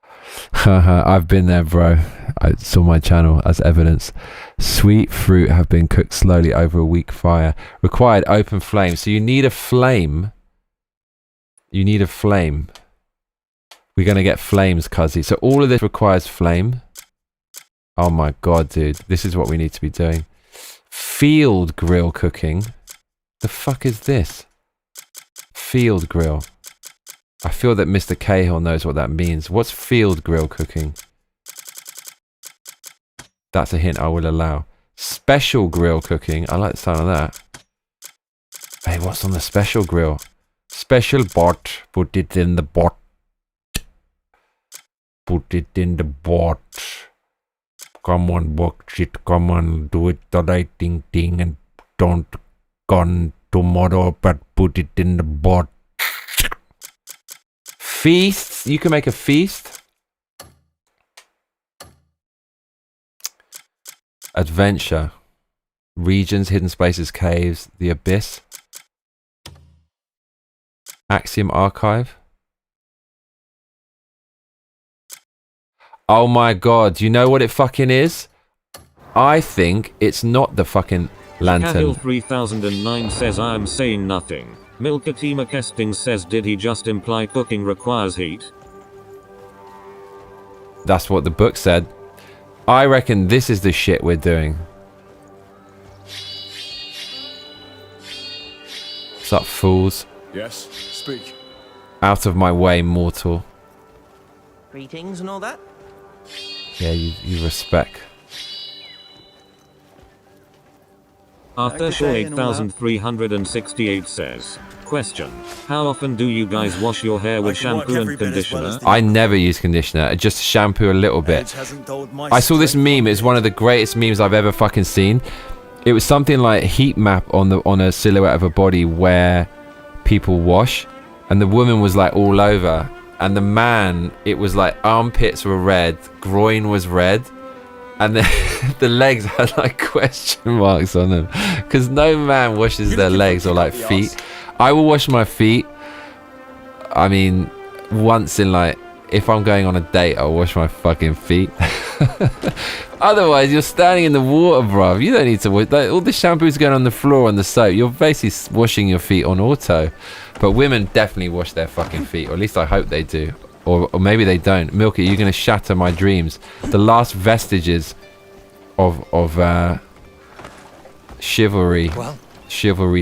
I've been there, bro. It's on my channel as evidence. Sweet fruit have been cooked slowly over a weak fire. Required open flame. So you need a flame. You need a flame. We're going to get flames, cuzzy. So all of this requires flame. Oh my god, dude. This is what we need to be doing. Field grill cooking. The fuck is this? Field grill. I feel that Mr. Cahill knows what that means. What's field grill cooking? That's a hint I will allow. Special grill cooking. I like the sound of that. Hey, what's on the special grill? Special pot. Put it in the pot. Put it in the pot. Come on, bullshit. Come on, do it the right thing and don't gone tomorrow, but put it in the pot. Feasts. You can make a feast. Adventure. Regions, hidden spaces, caves, the abyss. Axiom archive. Oh my god, you know what it fucking is? I think it's not the fucking lantern.
Cahill 3009 says I am saying nothing. Milkatima Kesting says did he just imply cooking requires heat?
That's what the book said. I reckon this is the shit we're doing. What's up, fools?
Yes, speak.
Out of my way, mortal.
Greetings and all that?
Yeah, you respect.
Arthur Shaw 8368 says, question, how often do you guys wash your hair with shampoo and conditioner?
I never use conditioner, I just shampoo a little bit. I saw this meme, it's one of the greatest memes I've ever fucking seen. It was something like a heat map on a silhouette of a body where people wash, and the woman was like all over, and the man, it was like armpits were red, groin was red, and the legs had like question marks on them, because no man washes their legs or like feet. I will wash my feet, I mean, once in like, if I'm going on a date, I'll wash my fucking feet. Otherwise, you're standing in the water, bruv. You don't need to wash. Like, all the shampoo's going on the floor and the soap. You're basically washing your feet on auto. But women definitely wash their fucking feet, or at least I hope they do. Or maybe they don't. Milky, you're going to shatter my dreams. The last vestiges of chivalry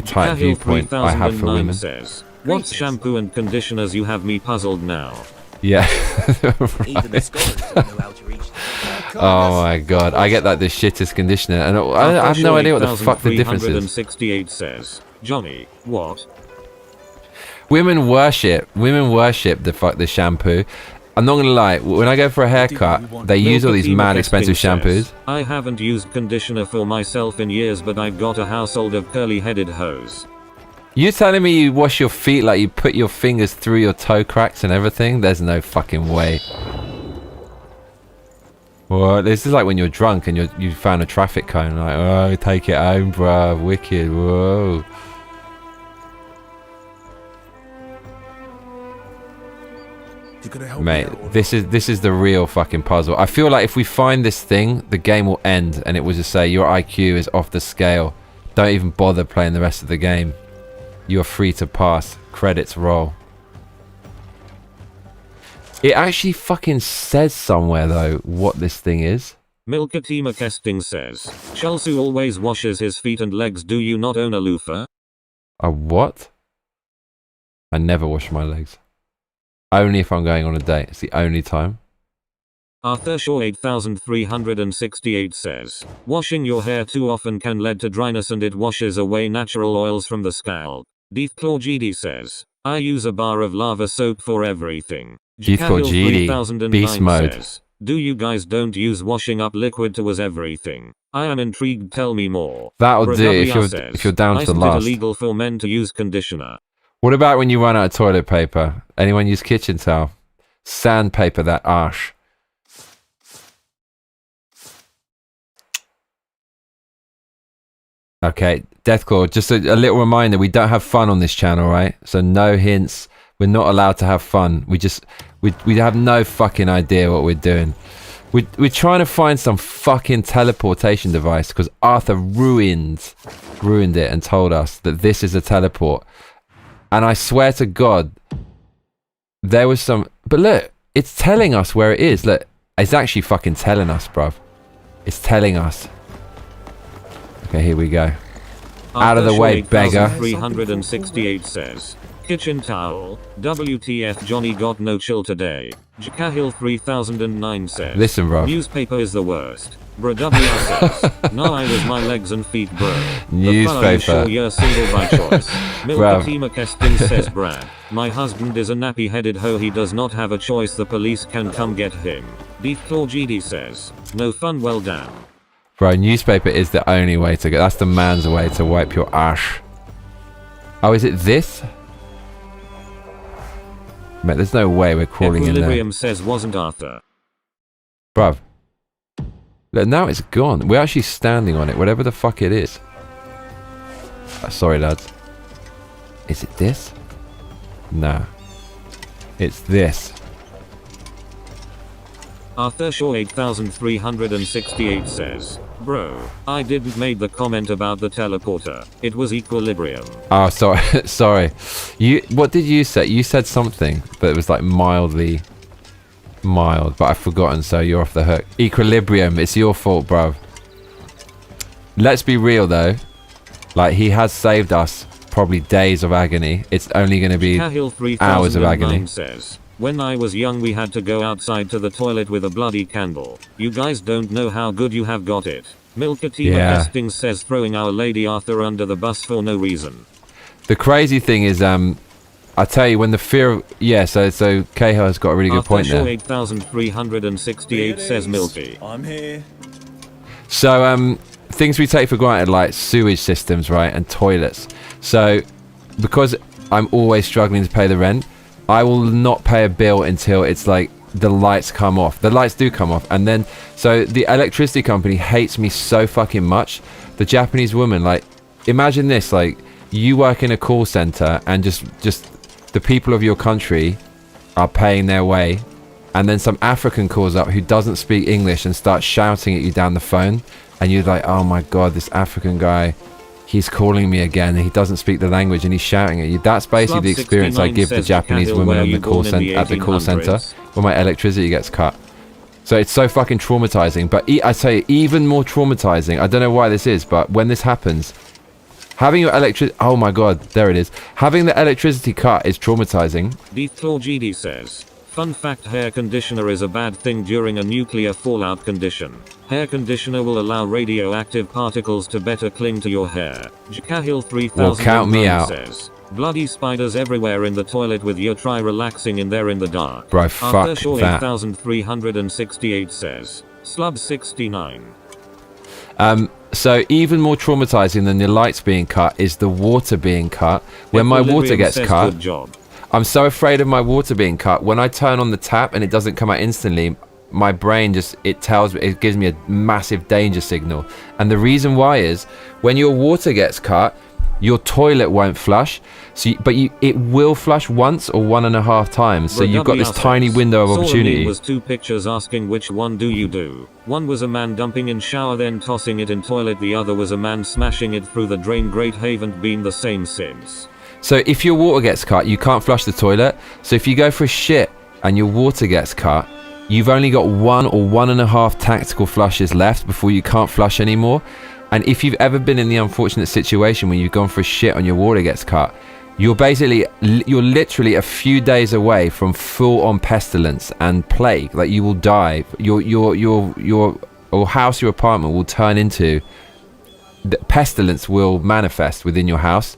type viewpoint I have for women.
Says, what's shampoo and conditioners? You have me puzzled now.
Yeah. Right. Oh my god, I get like the shittest conditioner, and I have no idea what the fuck the difference is.
368 says, Johnny, what?
Women worship the shampoo. I'm not gonna lie, when I go for a haircut, they use all these mad expensive shampoos.
I haven't used conditioner for myself in years, but I've got a household of curly-headed hoes.
You telling me you wash your feet like you put your fingers through your toe cracks and everything? There's no fucking way. Well, this is like when you're drunk and you found a traffic cone, like, oh, take it home, bruh, wicked, whoa. Mate, this is the real fucking puzzle. I feel like if we find this thing, the game will end and it will just say your IQ is off the scale. Don't even bother playing the rest of the game. You're free to pass. Credits roll. It actually fucking says somewhere though what this thing is.
Milkatima Kesting says, Chelsu always washes his feet and legs. Do you not own a loofah?
A what? I never wash my legs. Only if I'm going on a date. It's the only time.
Arthur 8368 says, washing your hair too often can lead to dryness and it washes away natural oils from the scalp. Deathclaw GD says, I use a bar of lava soap for everything.
Deathclaw GD, beast mode.
Says, do you guys don't use washing up liquid to was everything? I am intrigued, tell me more.
That'll do if you're down to the last.
Isn't it illegal for men to use conditioner?
What about when you run out of toilet paper? Anyone use kitchen towel? Sandpaper that arse. Okay, Deathclaw, just a little reminder, we don't have fun on this channel, right? So no hints. We're not allowed to have fun. We have no fucking idea what we're doing. We're trying to find some fucking teleportation device because Arthur ruined it and told us that this is a teleport. And I swear to God, there was some... But look, it's telling us where it is. Look, it's actually fucking telling us, bruv. It's telling us. Okay, here we go. Out of the way, beggar.
368 says, kitchen towel. WTF, Johnny got no chill today. Jacahil 3009 says,
listen, bro.
Newspaper is the worst. Bro WR says, no, I was my legs and feet, bro.
Newspaper.
Sure you're single by choice. Milkatima Kestin says, Brad, my husband is a nappy-headed hoe. He does not have a choice. The police can come get him. Deathclaw GD says, no fun, well down.
Bro, newspaper is the only way to go. That's the man's way to wipe your ass. Oh, is it this? Mate, there's no way we're crawling in there.
Equilibrium says, wasn't Arthur.
Bruv. Look, now it's gone. We're actually standing on it, whatever the fuck it is. Sorry, lads. Is it this? Nah. It's this.
Arthur Shaw 8368 says, bro, I didn't make the comment about the teleporter. It was equilibrium.
Oh, sorry. Sorry. What did you say? You said something, but it was like mildly mild, but I've forgotten, so you're off the hook. Equilibrium. It's your fault, bro. Let's be real, though. Like, he has saved us probably days of agony. It's only going to be hours of agony.
Says, when I was young we had to go outside to the toilet with a bloody candle. You guys don't know how good you have got it. Milkatima Testing says throwing Our Lady Arthur under the bus for no reason.
The crazy thing is, I tell you, when the fear of... Yeah, so Cahill has got a really good point there.
8368 says Milky.
I'm here.
So, things we take for granted, like sewage systems, right, and toilets. So, because I'm always struggling to pay the rent, I will not pay a bill until it's like the lights come off. The lights do come off, and then so the electricity company hates me so fucking much. The Japanese woman, like, imagine this, like, you work in a call center and just the people of your country are paying their way, and then some African calls up who doesn't speak English and starts shouting at you down the phone, and you're like, oh my god, this African guy, he's calling me again, and he doesn't speak the language and he's shouting at you. That's basically the experience I give the Japanese women on the call at the call center when my electricity gets cut. So it's so fucking traumatizing. But I say even more traumatizing, I don't know why this is, but when this happens, having your electricity... Oh my god, there it is. Having the electricity cut is traumatizing.
Deathclaw GD says, fun fact, hair conditioner is a bad thing during a nuclear fallout condition. Hair conditioner will allow radioactive particles to better cling to your hair. Jacahil 3009 says, bloody spiders everywhere in the toilet with you, try relaxing in there in the dark.
Bro, fuck
Arthur Shaw
that.
8368 says, Slub 69.
So even more traumatizing than the lights being cut is the water being cut. When my water gets cut, I'm so afraid of my water being cut. When I turn on the tap and it doesn't come out instantly, my brain just, it gives me a massive danger signal. And the reason why is, when your water gets cut, your toilet won't flush. So, it will flush once or 1.5 times. So you've got this tiny window of opportunity.
Was 2 pictures asking which one do you do. One was a man dumping in shower then tossing it in toilet. The other was a man smashing it through the drain. Great, haven't been the same since.
So if your water gets cut, you can't flush the toilet. So if you go for a shit and your water gets cut, you've only got 1 or 1.5 tactical flushes left before you can't flush anymore. And if you've ever been in the unfortunate situation when you've gone for a shit and your water gets cut, you're literally a few days away from full-on pestilence and plague. Like, you will die. Your house, your apartment will turn into... The pestilence will manifest within your house,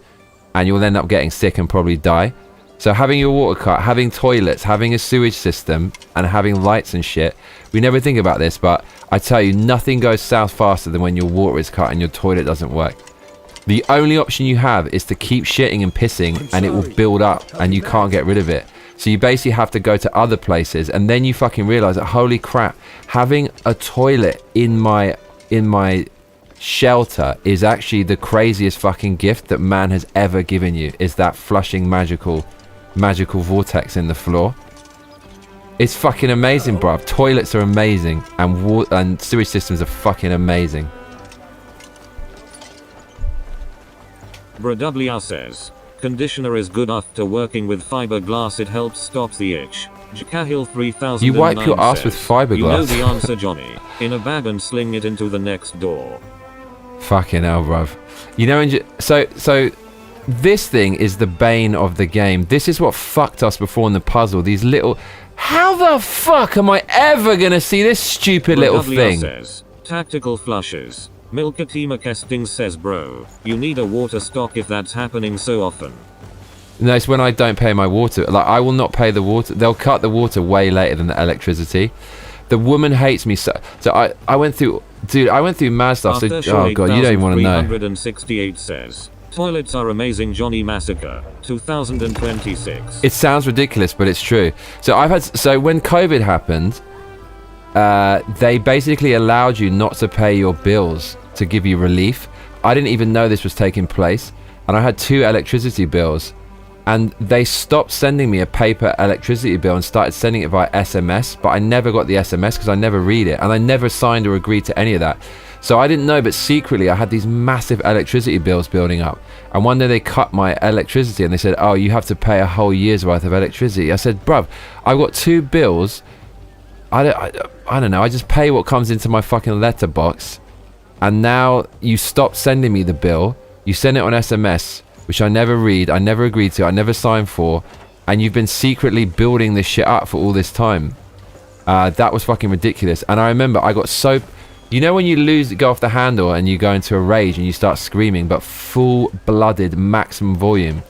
and you'll end up getting sick and probably die. So having your water cut, having toilets, having a sewage system, and having lights and shit, we never think about this, but I tell you, nothing goes south faster than when your water is cut and your toilet doesn't work. The only option you have is to keep shitting and pissing, and it will build up, and you can't get rid of it. So you basically have to go to other places, and then you fucking realize that, holy crap, having a toilet in my shelter is actually the craziest fucking gift that man has ever given you, is that flushing magical vortex in the floor. It's fucking amazing, bruv. Toilets are amazing, and sewage systems are fucking amazing.
Bradublia says, conditioner is good after working with fiberglass, it helps stop the itch. Jacahil 3000.
You wipe your ass with fiberglass.
You know the answer, Johnny. In a bag and sling it into the next door.
Fucking hell, bruv. You know, so this thing is the bane of the game. This is what fucked us before in the puzzle. These little... How the fuck am I ever gonna see this stupid little thing?
Says, tactical flushes. Milkatima Kesting says, bro, you need a water stock if that's happening so often.
No, it's when I don't pay my water. Like, I will not pay the water. They'll cut the water way later than the electricity. The woman hates me so I went through... Dude, I went through mad stuff. So, oh god, you don't even want to know.
368 says, toilets are amazing, Johnny Massacre, 2026.
It sounds ridiculous, but it's true. So when COVID happened, they basically allowed you not to pay your bills to give you relief. I didn't even know this was taking place, and I had 2 electricity bills, and they stopped sending me a paper electricity bill and started sending it via SMS, but I never got the SMS because I never read it, and I never signed or agreed to any of that. So I didn't know, but secretly I had these massive electricity bills building up. And one day they cut my electricity and they said, oh, you have to pay a whole year's worth of electricity. I said, bruv, I've got 2 bills. I don't know. I just pay what comes into my fucking letterbox. And now you stop sending me the bill. You send it on SMS, which I never read, I never agreed to, I never signed for. And you've been secretly building this shit up for all this time. That was fucking ridiculous. And I remember I got so... You know when you go off the handle and you go into a rage and you start screaming, but full-blooded, maximum volume.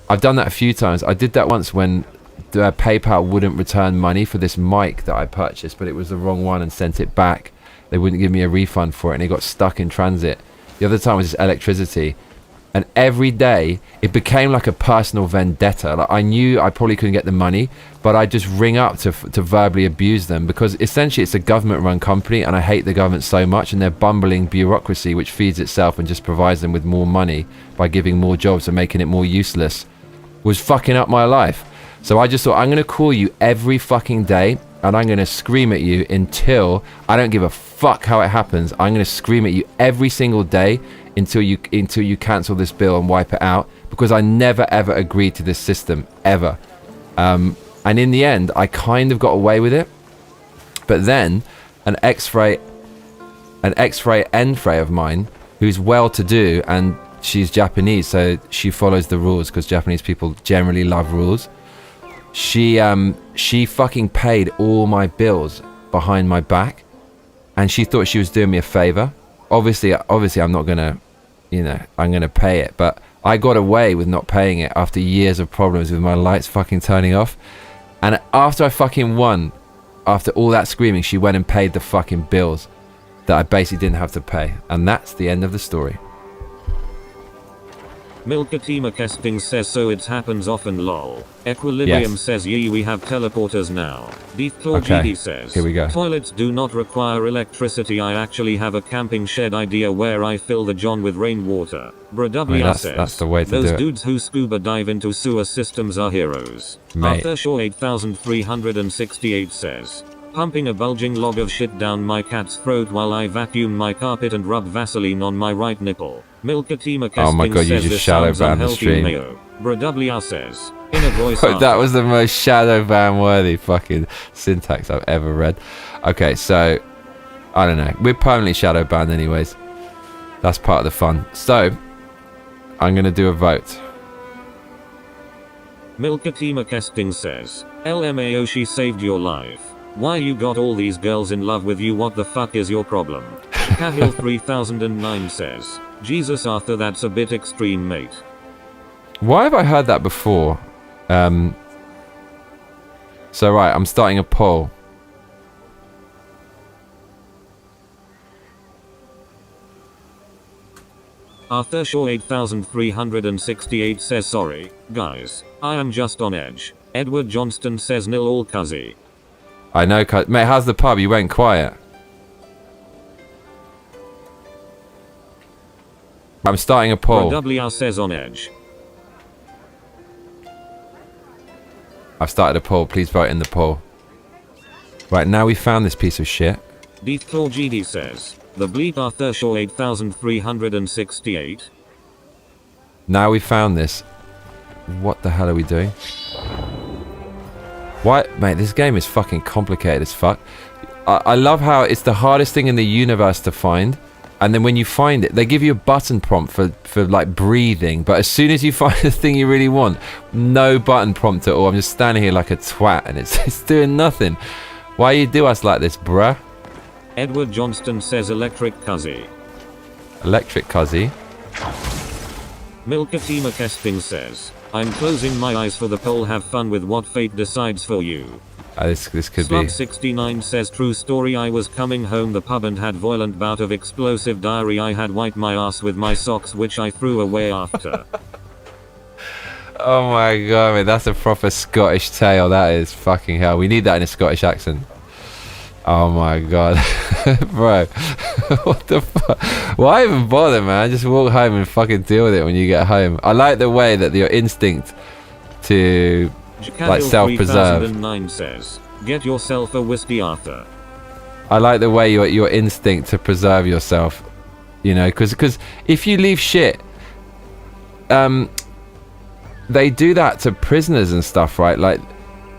I've done that a few times. I did that once when the PayPal wouldn't return money for this mic that I purchased, but it was the wrong one and sent it back. They wouldn't give me a refund for it, and it got stuck in transit. The other time was just electricity. And every day, it became like a personal vendetta. Like, I knew I probably couldn't get the money, but I'd just ring up to verbally abuse them, because essentially it's a government-run company, and I hate the government so much, and their bumbling bureaucracy, which feeds itself and just provides them with more money by giving more jobs and making it more useless, was fucking up my life. So I just thought, I'm going to call you every fucking day, and I'm going to scream at you until... I don't give a fuck how it happens. I'm going to scream at you every single day until you cancel this bill and wipe it out, because I never ever agreed to this system ever. And in the end, I kind of got away with it. But then an X-ray N-Fray of mine, who's well-to-do, and she's Japanese, so she follows the rules, because Japanese people generally love rules. She fucking paid all my bills behind my back, and she thought she was doing me a favor. Obviously I'm not gonna, I'm gonna pay it, but I got away with not paying it after years of problems with my lights fucking turning off. And after I fucking won, after all that screaming, she went and paid the fucking bills that I basically didn't have to pay. And that's the end of the story.
Milkatima Kesting says, so it happens often, lol. Equilibrium
Yes.
says, yee, we have teleporters now. Deepthor
Okay,
GD says,
here we go.
toilets do not require electricity. I actually have a camping shed idea where I fill the john with rainwater. Bradublia says,
that's the way to
those
do it.
dudes who scuba dive into sewer systems are heroes.
Mate.
Arthur Shaw 8368 says, pumping a bulging log of shit down my cat's throat while I vacuum my carpet and rub Vaseline on my right nipple. Milkatima Kesting
Oh my god, you
says,
just
this
shadow
sounds
banned the
unhealthy,
stream.
Mayo. Bradublia says, in a voice
That was the most shadow ban worthy fucking syntax I've ever read. Okay, so I don't know. We're permanently shadow banned anyways. That's part of the fun. So I'm gonna do a vote.
Milkatima Kesting says, LMAO, she saved your life. Why you got all these girls in love with you? What the fuck is your problem? Cahill 3009 says, Jesus Arthur, that's a bit extreme, mate.
Why have I heard that before? So right, I'm starting a poll.
Arthur Shaw 8368 says, sorry, guys, I am just on edge. Edward Johnston says, nil all cuzzy.
I know, mate, how's the pub? You went quiet. I'm starting a poll.
WR says on edge.
I've started a poll. Please vote in the poll. Right, now we found this piece of shit.
Deathclaw GD says, the bleep Arthur Shaw 8368.
Now we found this. What the hell are we doing? Why, mate, this game is fucking complicated as fuck. I love how it's the hardest thing in the universe to find. And then when you find it, they give you a button prompt for like breathing. But as soon as you find the thing you really want, no button prompt at all. I'm just standing here like a twat and it's doing nothing. Why you do us like this, bruh?
Edward Johnston says electric cuzzy.
Electric cuzzy.
Milkatima Kesting says, I'm closing my eyes for the poll. Have fun with what fate decides for you.
This could
Slug
be.
69 says, true story, I was coming home the pub and had violent bout of explosive diarrhea. I had wiped my ass with my socks, which I threw away after.
Oh my god, mate, that's a proper Scottish tale. That is fucking hell. We need that in a Scottish accent. Oh my god. Bro. What the fuck? Why even bother, man? Just walk home and fucking deal with it when you get home. I like the way that your instinct to like self-preserve.
3009 says, get yourself a whiskey, Arthur.
I like the way your instinct to preserve yourself, you know, because if you leave shit, they do that to prisoners and stuff, right? Like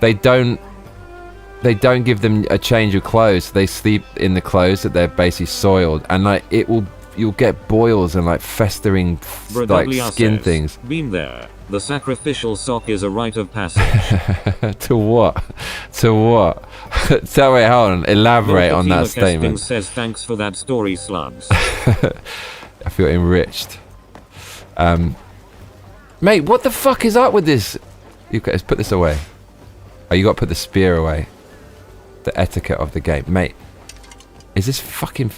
they don't give them a change of clothes. They sleep in the clothes that they're basically soiled, and like you'll get boils and like festering like skin things.
Been there. The sacrificial sock is a rite of passage.
To what? To what? So wait, hold on. Elaborate on that statement.
Says thanks for that story, slugs.
I feel enriched. Mate, what the fuck is up with this? Let's put this away. Oh, you got to put the spear away. The etiquette of the game, mate. Is this fucking?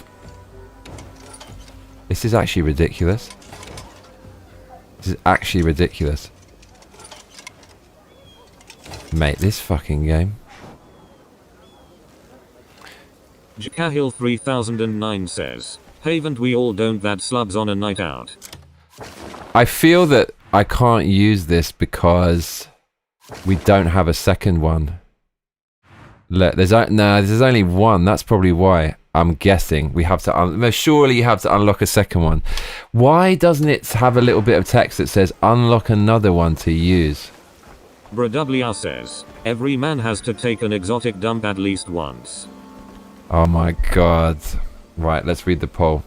This is actually ridiculous. This is actually ridiculous. Mate, this fucking game.
Cahill 3009 says, haven't we all don't that slubs on a night out?
I feel that I can't use this because we don't have a second one. Look, there's only one. That's probably why. I'm guessing we have to. Surely you have to unlock a second one. Why doesn't it have a little bit of text that says unlock another one to use?
WR says, every man has to take an exotic dump at least once.
Oh my god. Right, let's read the poll.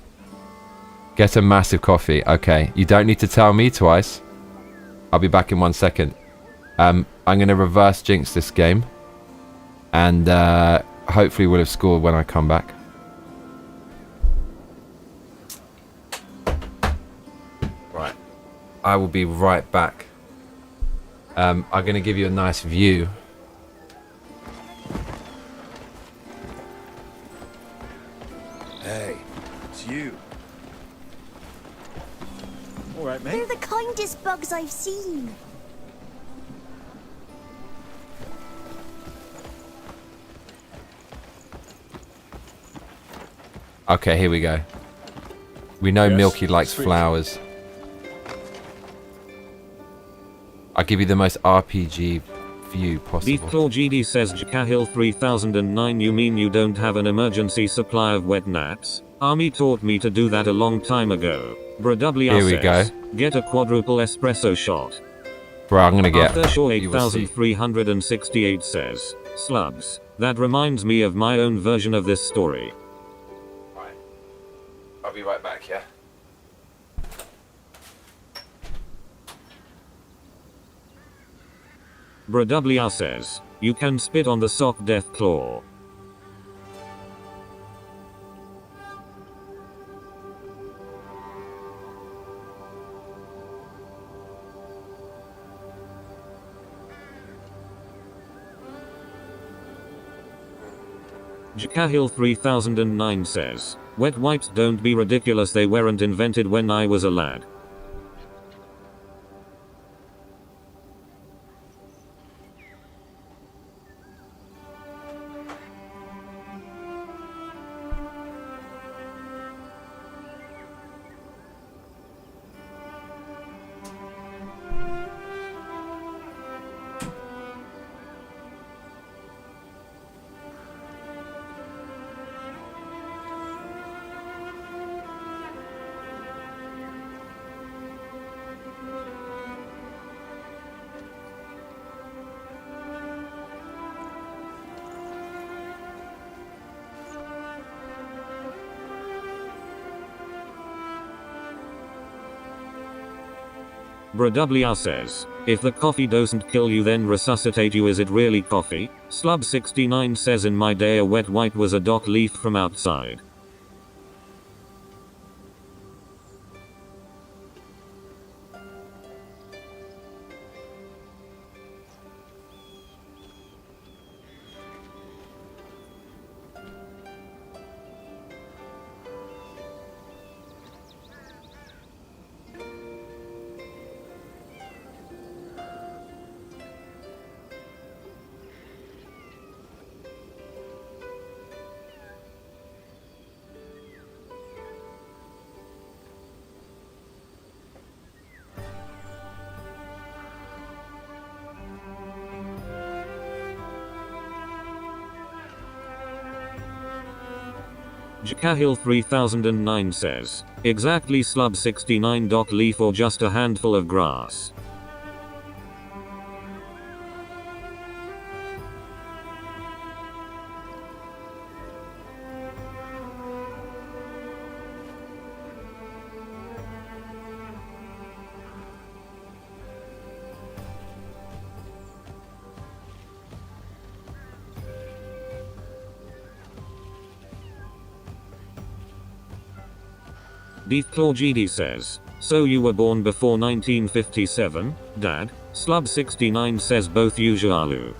Get a massive coffee. Okay, you don't need to tell me twice. I'll be back in 1 second. I'm going to reverse jinx this game. And hopefully we'll have scored when I come back. Right. I will be right back. I'm going to give you a nice view.
Hey, it's you.
All right, mate. They're the kindest bugs I've seen.
Okay, here we go. We know Milky likes flowers. I'll give you the most RPG view possible.
Beefclaw GD says Cahill 3009, you mean you don't have an emergency supply of wet gnats? Army taught me to do that a long time ago.
Here we go.
Get a quadruple espresso shot.
Bro, I'm gonna get.
Arthur Shaw 8368 says, slubs. That reminds me of my own version of this story.
Right. I'll be right back, yeah?
Bradwr says, you can spit on the sock death claw. Jacahil 3009 says, wet wipes don't be ridiculous, they weren't invented when I was a lad. Bradwr says, if the coffee doesn't kill you then resuscitate you, is it really coffee? Slub69 says, in my day a wet wipe was a dock leaf from outside. Jacahil 3009 says, exactly Slub69 dock leaf or just a handful of grass. Deathclaw GD says, so you were born before 1957, Dad? Slub69 says both usualu.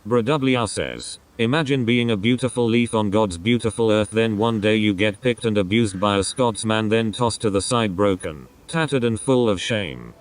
Bradwr says, imagine being a beautiful leaf on God's beautiful earth, then one day you get picked and abused by a Scotsman, then tossed to the side broken, tattered and full of shame.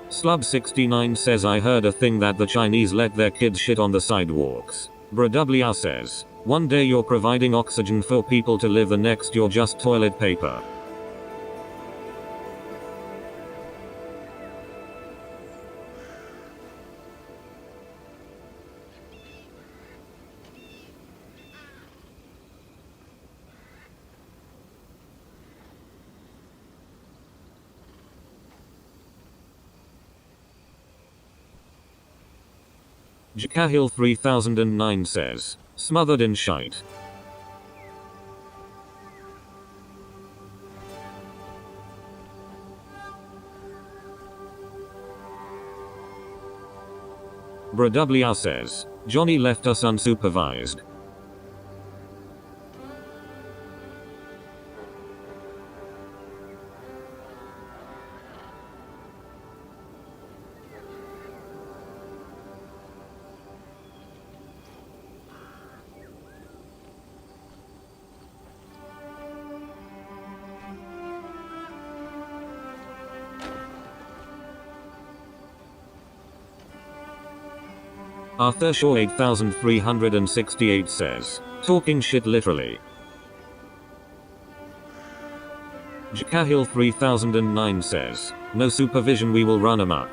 Slub69 says I heard a thing that the Chinese let their kids shit on the sidewalks. Bradwr says, one day you're providing oxygen for people to live, the next you're just toilet paper. Jakahil 3009 says, smothered in shite. Bradwr says, Johnny left us unsupervised. Arthur Shaw 8368 says, talking shit literally. Jakahil 3009 says, no supervision, we will run amok.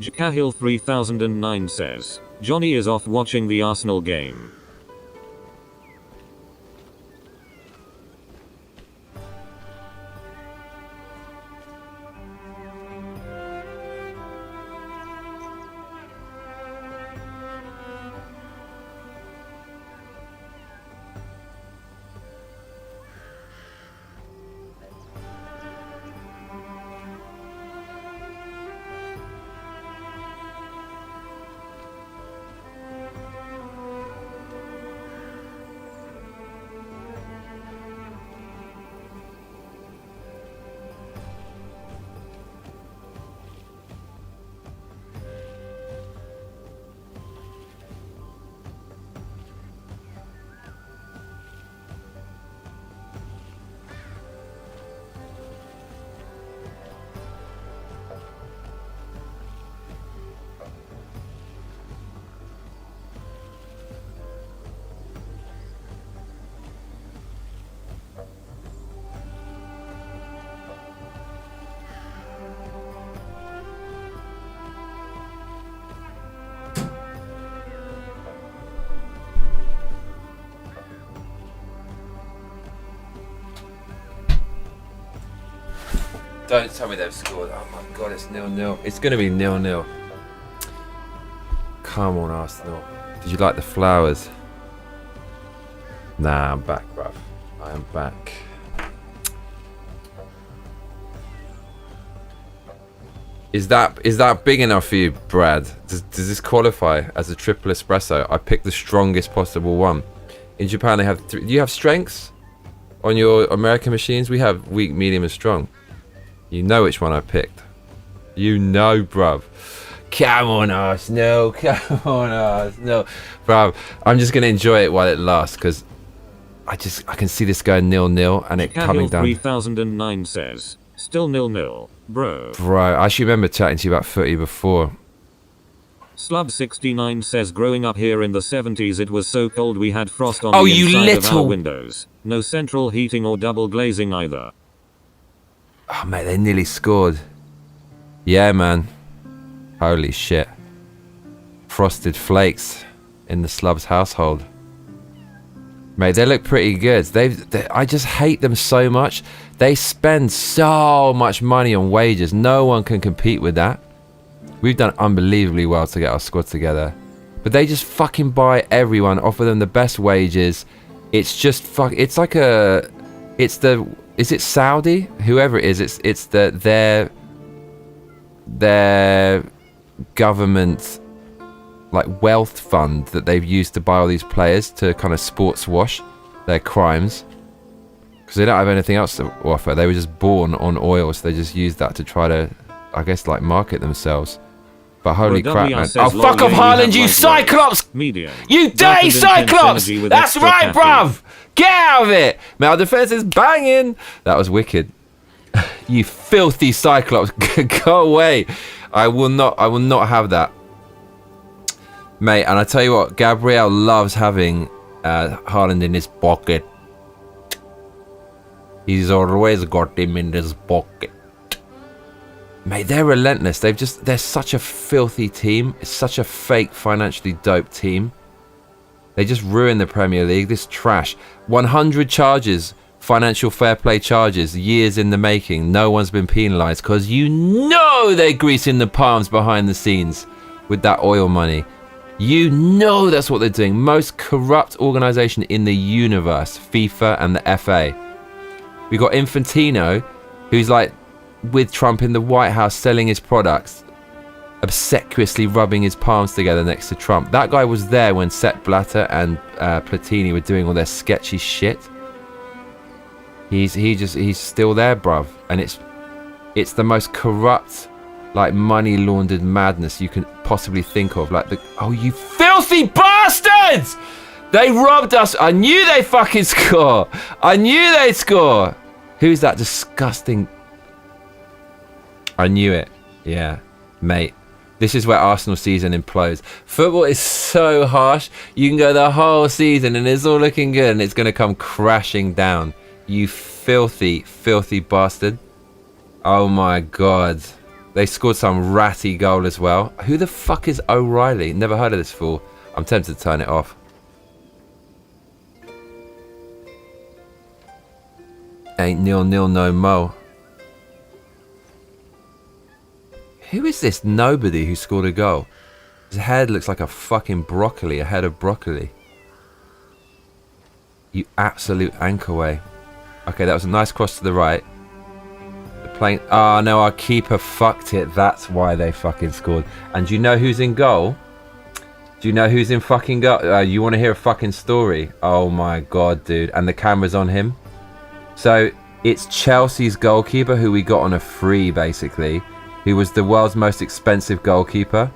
Jakahil 3009 says, Johnny is off watching the Arsenal game.
Don't tell me they've scored. Oh my god, it's 0-0. It's going to be 0-0. Come on, Arsenal. Did you like the flowers? Nah, I'm back, bruv. I am back. Is that big enough for you, Brad? Does this qualify as a triple espresso? I picked the strongest possible one. In Japan, they have. Do you have strengths on your American machines? We have weak, medium, and strong. You know which one I picked. You know, bruv. Come on, Arsenal. Come on, Arsenal. Bruv, I'm just going to enjoy it while it lasts, because I can see this going 0-0 and it coming down.
3009 says, still 0-0, bro.
Bro, I actually remember chatting to you about footy before.
Slub69 says, growing up here in the 70s it was so cold we had frost on the inside of our windows. No central heating or double glazing either.
Oh, mate, they nearly scored. Yeah, man. Holy shit. Frosted flakes in the Slubs household. Mate, they look pretty good. I just hate them so much. They spend so much money on wages. No one can compete with that. We've done unbelievably well to get our squad together. But they just fucking buy everyone, offer them the best wages. It's just it's like a... It's the... Is it Saudi? Whoever it is, it's their government... like wealth fund that they've used to buy all these players to kind of sports wash their crimes, because they don't have anything else to offer. They were just born on oil, so they just used that to try to, I guess, like market themselves. But holy crap, man. Oh, fuck off, Haaland, you Cyclops! You dirty Cyclops! That's right, bruv! Get out of it! Man, our defense is banging! That was wicked. You filthy Cyclops, go away. I will not have that. Mate, and I tell you what, Gabriel loves having Haaland in his pocket. He's always got him in his pocket. Mate, they're relentless. They're such a filthy team. It's such a fake, financially dope team. They just ruin the Premier League. This trash. 100 charges, financial fair play charges, years in the making. No one's been penalised because you know they're greasing the palms behind the scenes with that oil money. You know that's what they're doing. Most corrupt organisation in the universe, FIFA and the FA. We got Infantino, who's like with Trump in the White House selling his products, obsequiously rubbing his palms together next to Trump. That guy was there when Sepp Blatter and Platini were doing all their sketchy shit. He's still there, bruv, and it's the most corrupt, like, money laundered madness you can possibly think of. Like, oh, you filthy bastards! They robbed us. I knew they'd fucking score. I knew they'd score. Who's that disgusting? I knew it. Yeah, mate. This is where Arsenal season implodes. Football is so harsh. You can go the whole season and it's all looking good and it's going to come crashing down. You filthy, filthy bastard. Oh my God. They scored some ratty goal as well. Who the fuck is O'Reilly? Never heard of this fool. I'm tempted to turn it off. Ain't 0-0 no mo. Who is this nobody who scored a goal? His head looks like a fucking broccoli, a head of broccoli. You absolute anchorway. Okay, that was a nice cross to the right. Playing. Oh no, our keeper fucked it. That's why they fucking scored. And do you know who's in goal? Do you know who's in fucking goal? You want to hear a fucking story? Oh my God, dude. And the camera's on him. So it's Chelsea's goalkeeper, who we got on a free, basically, who was the world's most expensive goalkeeper.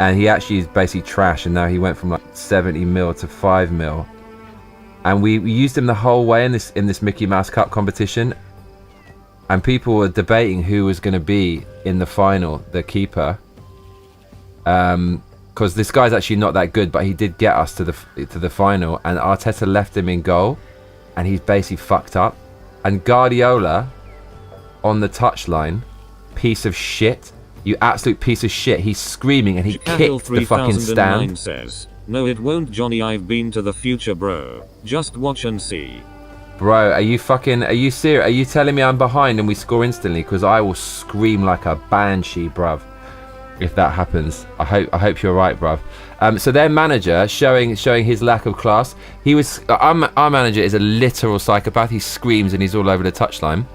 And he actually is basically trash. And now he went from like 70 mil to 5 mil. And we used him the whole way in this Mickey Mouse Cup competition. And people were debating who was going to be in the final, the keeper. Because this guy's actually not that good, but he did get us to the final. And Arteta left him in goal, and he's basically fucked up. And Guardiola on the touchline, piece of shit. You absolute piece of shit. He's screaming, and he kicked the fucking stand.
Says, no, it won't, Johnny. I've been to the future, bro. Just watch and see.
Bro, are you serious? Are you telling me I'm behind and we score instantly? Because I will scream like a banshee, bruv, if that happens. I hope you're right, bruv. So their manager, showing his lack of class. Our manager is a literal psychopath. He screams and he's all over the touchline.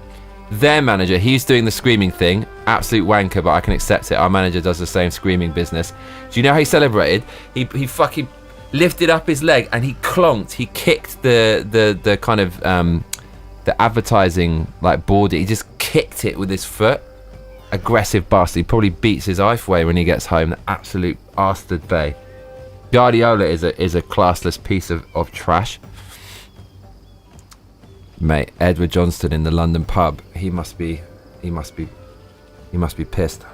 Their manager, he's doing the screaming thing. Absolute wanker, but I can accept it. Our manager does the same screaming business. Do you know how he celebrated? He fucking lifted up his leg and he clonked. He kicked the kind of the advertising like board. He just kicked it with his foot. Aggressive bastard. He probably beats his wife away when he gets home. The absolute bastard bay. Guardiola is a classless piece of trash. Mate, Edward Johnston in the London pub. He must be pissed.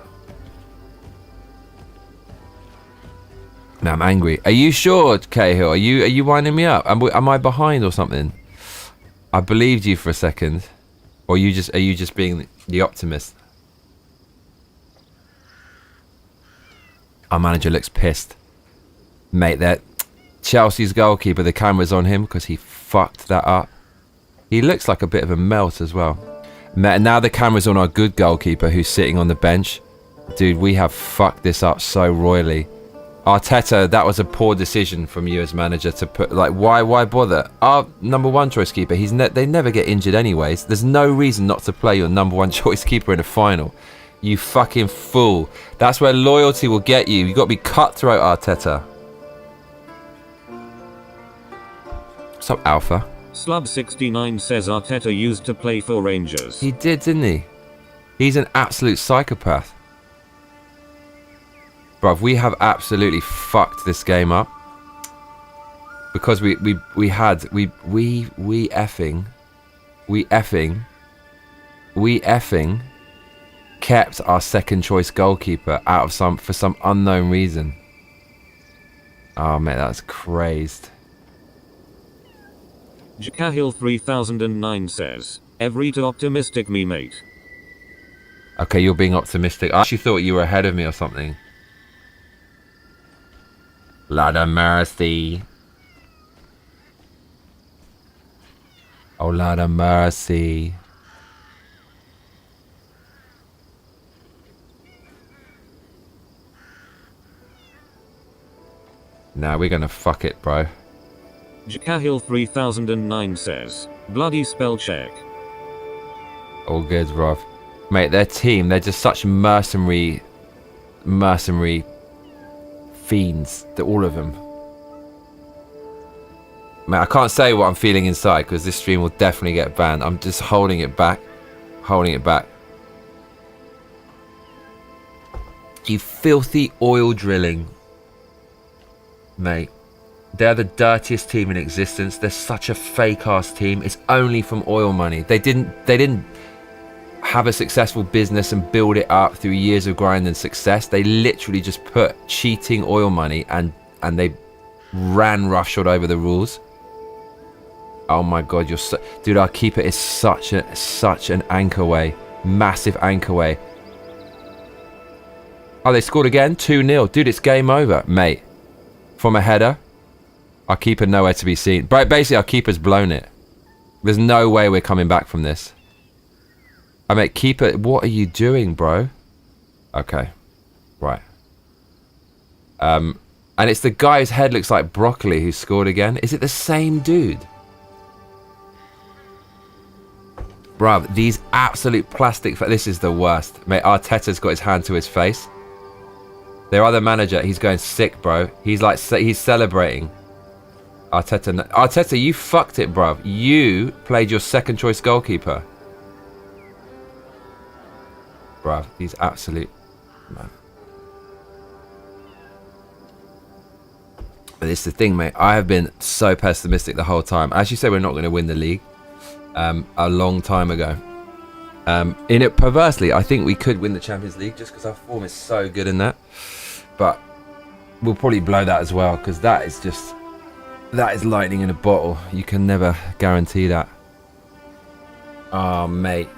Now I'm angry. Are you sure, Cahill? Are you winding me up? Am I behind or something? I believed you for a second, or are you just being the optimist? Our manager looks pissed, mate. Chelsea's goalkeeper, the camera's on him because he fucked that up. He looks like a bit of a melt as well. Now the camera's on our good goalkeeper who's sitting on the bench. Dude, we have fucked this up so royally. Arteta, that was a poor decision from you as manager to put, like, why bother? Our number one choice keeper, they never get injured anyways. There's no reason not to play your number one choice keeper in a final. You fucking fool. That's where loyalty will get you. You got to be cutthroat, Arteta. What's up, Alpha?
Slub69 says Arteta used to play for Rangers.
He did, didn't he? He's an absolute psychopath. Bruv, we have absolutely fucked this game up. Because we effing kept our second choice goalkeeper out of for some unknown reason. Oh mate, that's crazed.
Jakahil 3009 says, "Every too optimistic me, mate."
Okay, you're being optimistic. I actually thought you were ahead of me or something. Lord of mercy. Oh, Lord of mercy. Nah, we're gonna fuck it, bro.
Jakahil 3009 says, "Bloody spell check."
All good, bruv. Mate, their team, they're just such mercenary fiends. They're all of them. Mate, I can't say what I'm feeling inside because this stream will definitely get banned. I'm just holding it back. Holding it back. You filthy oil drilling. Mate. They're the dirtiest team in existence. They're such a fake ass team. It's only from oil money. They didn't have a successful business and build it up through years of grind and success. They literally just put cheating oil money and they ran roughshod over the rules. Oh my god, dude, our keeper is such an anchor way. Massive anchor way. Oh, they scored again? 2-0. Dude, it's game over, mate. From a header. Our keeper nowhere to be seen. But basically, our keeper's blown it. There's no way we're coming back from this. I mean, keeper, what are you doing, bro? Okay. Right. And it's the guy whose head looks like broccoli who scored again. Is it the same dude? Bruv, these absolute plastic... This is the worst. Mate, Arteta's got his hand to his face. Their other manager, he's going sick, bro. He's like, he's celebrating. Arteta, you fucked it, bruv. You played your second choice goalkeeper. Bruv, he's absolute... Man. But it's the thing, mate. I have been so pessimistic the whole time. As you say, we're not going to win the league. A long time ago. In it, perversely, I think we could win the Champions League just because our form is so good in that. But we'll probably blow that as well because that is just... That is lightning in a bottle. You can never guarantee that. Oh, mate.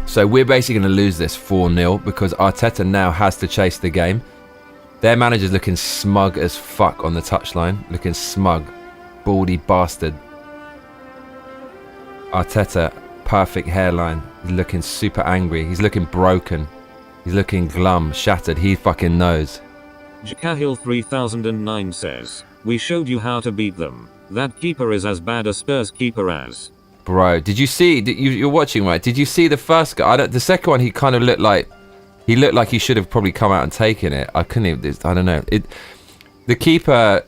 So we're basically going to lose this 4-0 because Arteta now has to chase the game. Their manager's looking smug as fuck on the touchline. Looking smug. Baldy bastard. Arteta, perfect hairline. He's looking super angry. He's looking broken. He's looking glum, shattered. He fucking knows.
Jakahil 3009 says, "We showed you how to beat them. That keeper is as bad a Spurs keeper as."
Bro, did you see? You're watching, right? Did you see the first guy? The second one, he kind of looked like he should have probably come out and taken it. I couldn't even. I don't know. The keeper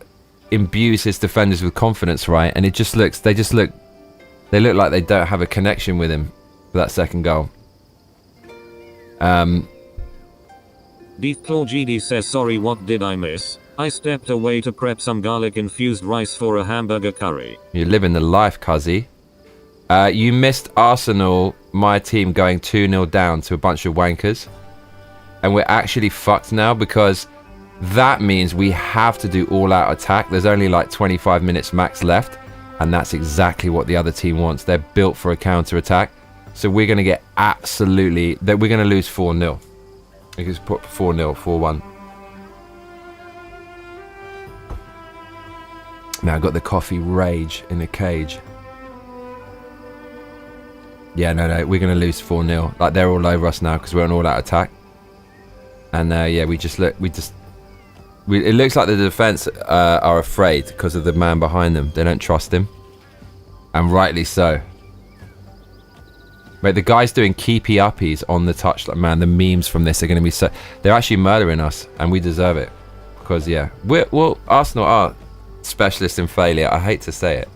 imbues his defenders with confidence, right? And it just looks. They look like they don't have a connection with him for that second goal.
Deathclaw GD says, "Sorry, what did I miss? I stepped away to prep some garlic-infused rice for a hamburger curry."
You're living the life, cuzzy. You missed Arsenal, my team, going 2-0 down to a bunch of wankers. And we're actually fucked now because that means we have to do all-out attack. There's only like 25 minutes max left. And that's exactly what the other team wants. They're built for a counter-attack. So we're going to get absolutely... We're going to lose 4-0. We can put 4-0, 4-1. Now I got the coffee rage in a cage. Yeah, no, we're going to lose 4-0. Like, they're all over us now because we're on all-out attack. And, yeah, it looks like the defense are afraid because of the man behind them. They don't trust him. And rightly so. Mate, the guys doing keepy-uppies on the touch. Like, man, the memes from this are going to be so... They're actually murdering us, and we deserve it. Because, yeah, Arsenal are specialists in failure. I hate to say it.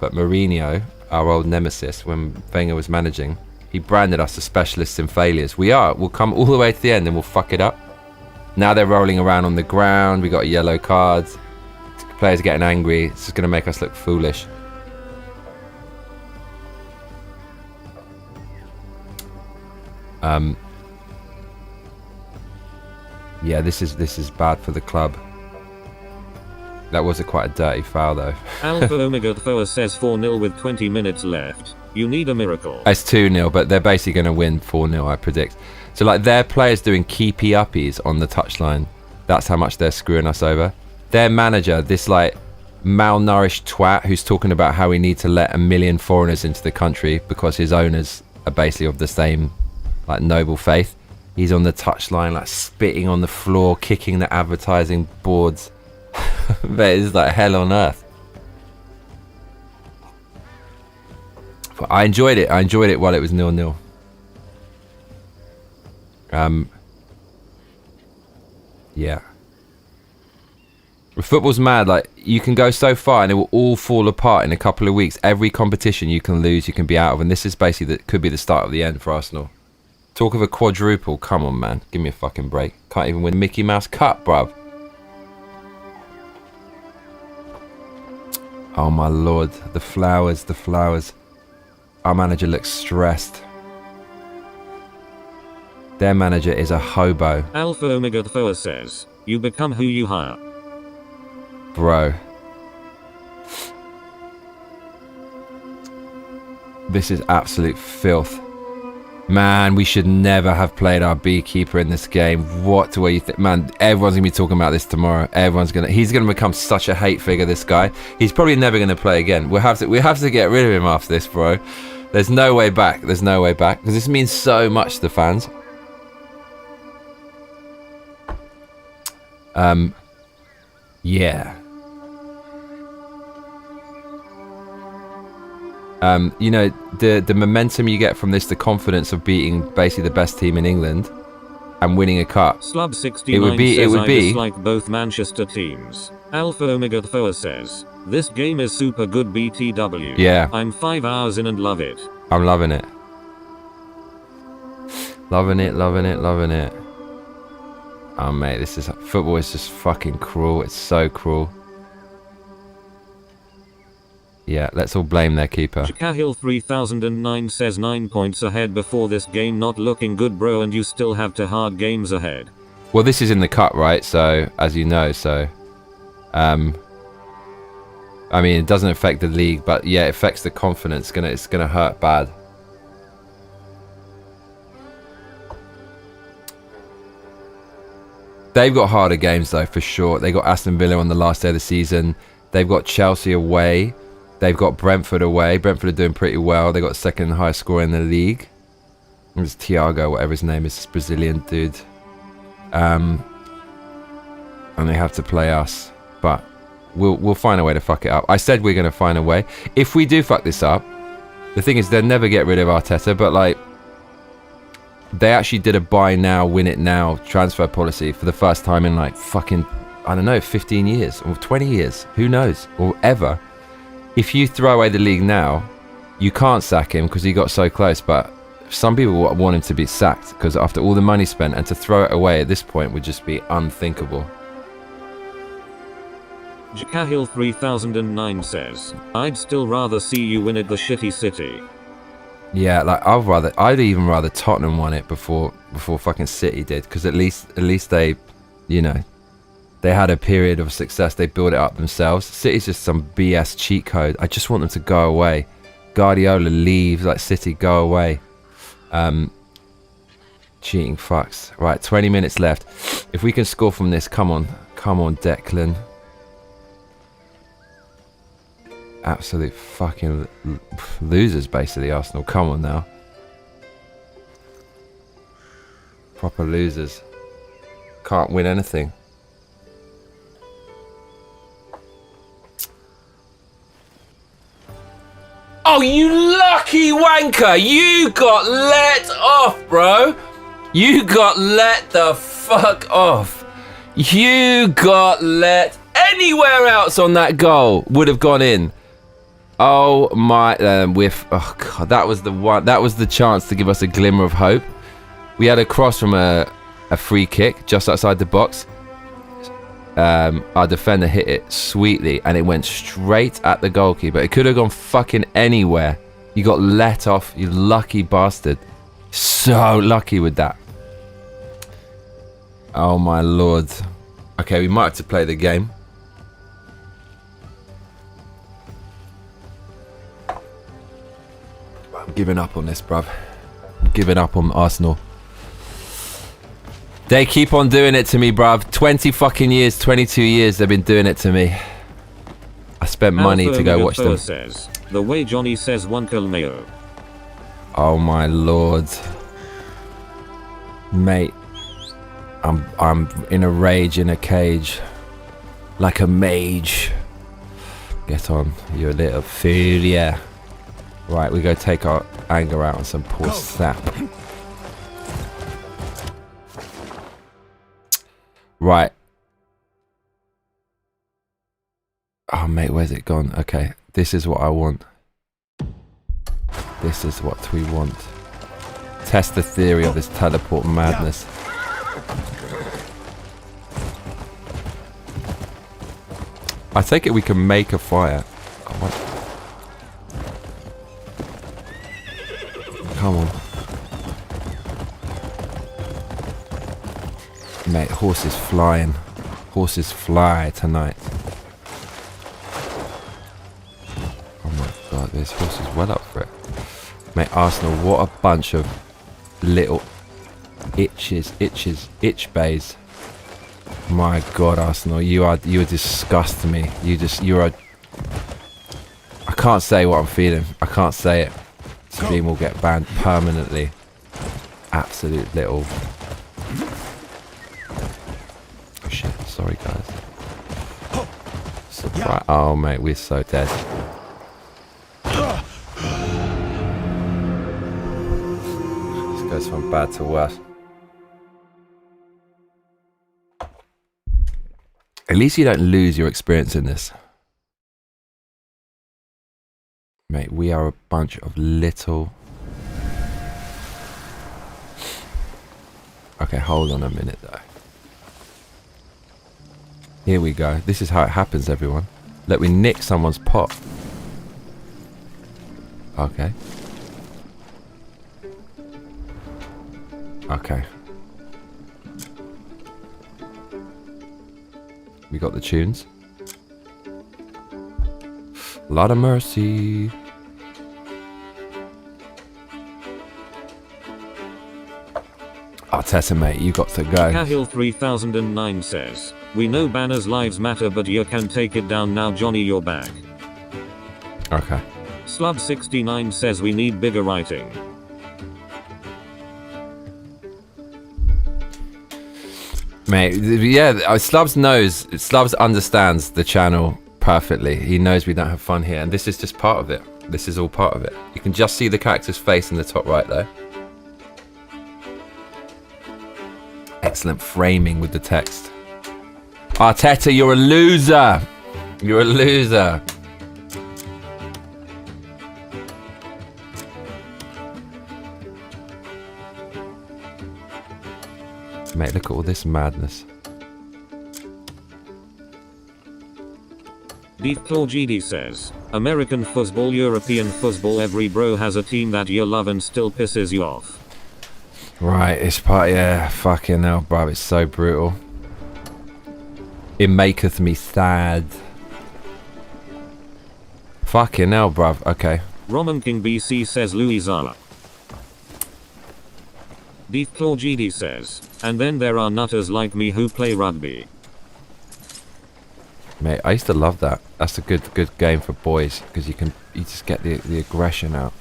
But Mourinho, our old nemesis, when Wenger was managing, he branded us as specialists in failures. We are. We'll come all the way to the end and we'll fuck it up. Now they're rolling around on the ground. We got yellow cards. Players are getting angry. It's just going to make us look foolish. Yeah, this is bad for the club. That was quite a dirty foul, though.
Alpha Omega Thoa says 4-0 with 20 minutes left. You need a miracle.
It's 2-0, but they're basically going to win 4-0, I predict. So, like, their players doing keepy-uppies on the touchline. That's how much they're screwing us over. Their manager, this, like, malnourished twat who's talking about how we need to let 1 million foreigners into the country because his owners are basically of the same, like, noble faith. He's on the touchline, like, spitting on the floor, kicking the advertising boards. But it's like hell on earth. But I enjoyed it. I enjoyed it while it was 0-0. Yeah. Football's mad. Like, you can go so far and it will all fall apart in a couple of weeks. Every competition you can lose, you can be out of, and this is basically could be the start of the end for Arsenal. Talk of a quadruple. Come on, man. Give me a fucking break. Can't even win Mickey Mouse Cup, bruv. Oh my lord, the flowers, the flowers. Our manager looks stressed. Their manager is a hobo.
Alpha Omega Thoa says, you become who you hire.
Bro. This is absolute filth. Man, we should never have played our beekeeper in this game. What do you think? Man, everyone's going to be talking about this tomorrow. He's going to become such a hate figure, this guy. He's probably never going to play again. We have to get rid of him after this, bro. There's no way back. There's no way back. Because this means so much to the fans. Yeah. You know, the momentum you get from this, the confidence of beating basically the best team in England and winning a cup.
Slub 69 says I dislike both Manchester teams. Alpha Omega Thoa says, this game is super good BTW.
Yeah.
I'm 5 hours in and love it.
I'm loving it. Loving it, loving it, loving it. Oh mate, football is just fucking cruel. It's so cruel. Yeah, let's all blame their keeper.
Chikahil 3009 says 9 points ahead before this game, not looking good, bro, and you still have 2 hard games ahead.
Well, this is in the cup, right? So, as you know, I mean, it doesn't affect the league, but yeah, it affects the confidence. It's gonna hurt bad. They've got harder games though, for sure. They got Aston Villa on the last day of the season. They've got Chelsea away. They've got Brentford away. Brentford are doing pretty well. They got second highest score in the league. It was Thiago, whatever his name is, this Brazilian dude. And they have to play us, but we'll find a way to fuck it up. I said we're going to find a way. If we do fuck this up, the thing is they'll never get rid of Arteta, but like they actually did a buy now, win it now transfer policy for the first time in like fucking, I don't know, 15 years or 20 years, who knows, or ever. If you throw away the league now, you can't sack him because he got so close, but some people want him to be sacked because after all the money spent, and to throw it away at this point would just be unthinkable.
Chikahil 3009 says, I'd still rather see you win at the shitty city.
Yeah, like I'd even rather Tottenham won it before fucking City did, because at least they, you know, they had a period of success. They built it up themselves. City's just some BS cheat code. I just want them to go away. Guardiola leaves, like City go away. Cheating fucks. Right, 20 minutes left. If we can score from this, come on, Declan. Absolute fucking losers, basically, Arsenal. Come on now. Proper losers. Can't win anything. Oh, you lucky wanker! You got let off, bro! You got let the fuck off. You got let... Anywhere else on that goal would have gone in. Oh my... oh god, that was the one. That was the chance to give us a glimmer of hope. We had a cross from a free kick just outside the box. Our defender hit it sweetly and it went straight at the goalkeeper. It could have gone fucking anywhere. You got let off, you lucky bastard. So lucky with that. Oh my lord. Okay, we might have to play the game. I'm giving up on this, bruv. I'm giving up on Arsenal. They keep on doing it to me, bruv. 20 fucking years, 22 years they've been doing it to me. I spent money to go watch them.
Says, the way Johnny says one kill mayo.
Oh my lord. Mate. I'm in a rage in a cage. Like a mage. Get on, you little fool, yeah. Right, we go take our anger out on some poor sap. Right. Oh, mate, where's it gone? Okay, this is what I want. This is what we want. Test the theory of this teleport madness. I take it we can make a fire. Come on. Mate, horses flying. Horses fly tonight. Oh my god, this horse is well up for it. Mate, Arsenal, what a bunch of little itch bays. My god, Arsenal, you disgust me. You are... I can't say what I'm feeling. I can't say it. Stream will get banned permanently. Absolute little... Oh shit, sorry guys. Surprise. Oh mate, we're so dead. This goes from bad to worse. At least you don't lose your experience in this. Mate, we are a bunch of little... Okay, hold on a minute though. Here we go. This is how it happens, everyone. Let me nick someone's pot. Okay. Okay. We got the tunes. Lot of mercy. Arteta, mate, you got to go.
Cahill 3009 says, we know banners lives matter, but you can take it down now, Johnny, you're back.
Okay.
Slub 69 says we need bigger writing.
Mate, yeah, Slubs understands the channel perfectly. He knows we don't have fun here, and this is just part of it. This is all part of it. You can just see the character's face in the top right there. Excellent framing with the text. Arteta, you're a loser. You're a loser. Mate, look at all this madness.
Deep Claw GD says, American football, European football, every bro has a team that you love and still pisses you off.
Right, it's part, yeah, fucking hell, bruv, it's so brutal. It maketh me sad. Fucking hell, bruv, okay.
Roman King BC says Louisala. Deep Claw GD says, and then there are nutters like me who play rugby.
Mate, I used to love that. That's a good game for boys because you just get the aggression out.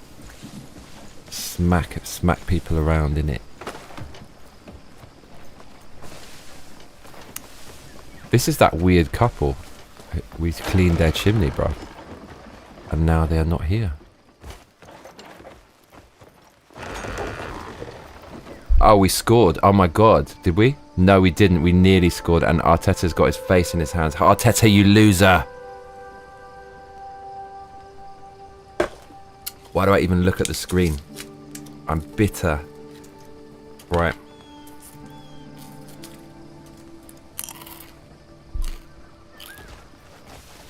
Smack people around in it. This is that weird couple. We cleaned their chimney, bro, and now they are not here. Oh, we scored. Oh my god, did we? No, we didn't. We nearly scored, and Arteta's got his face in his hands. Arteta, you loser! Why do I even look at the screen? I'm bitter. Right.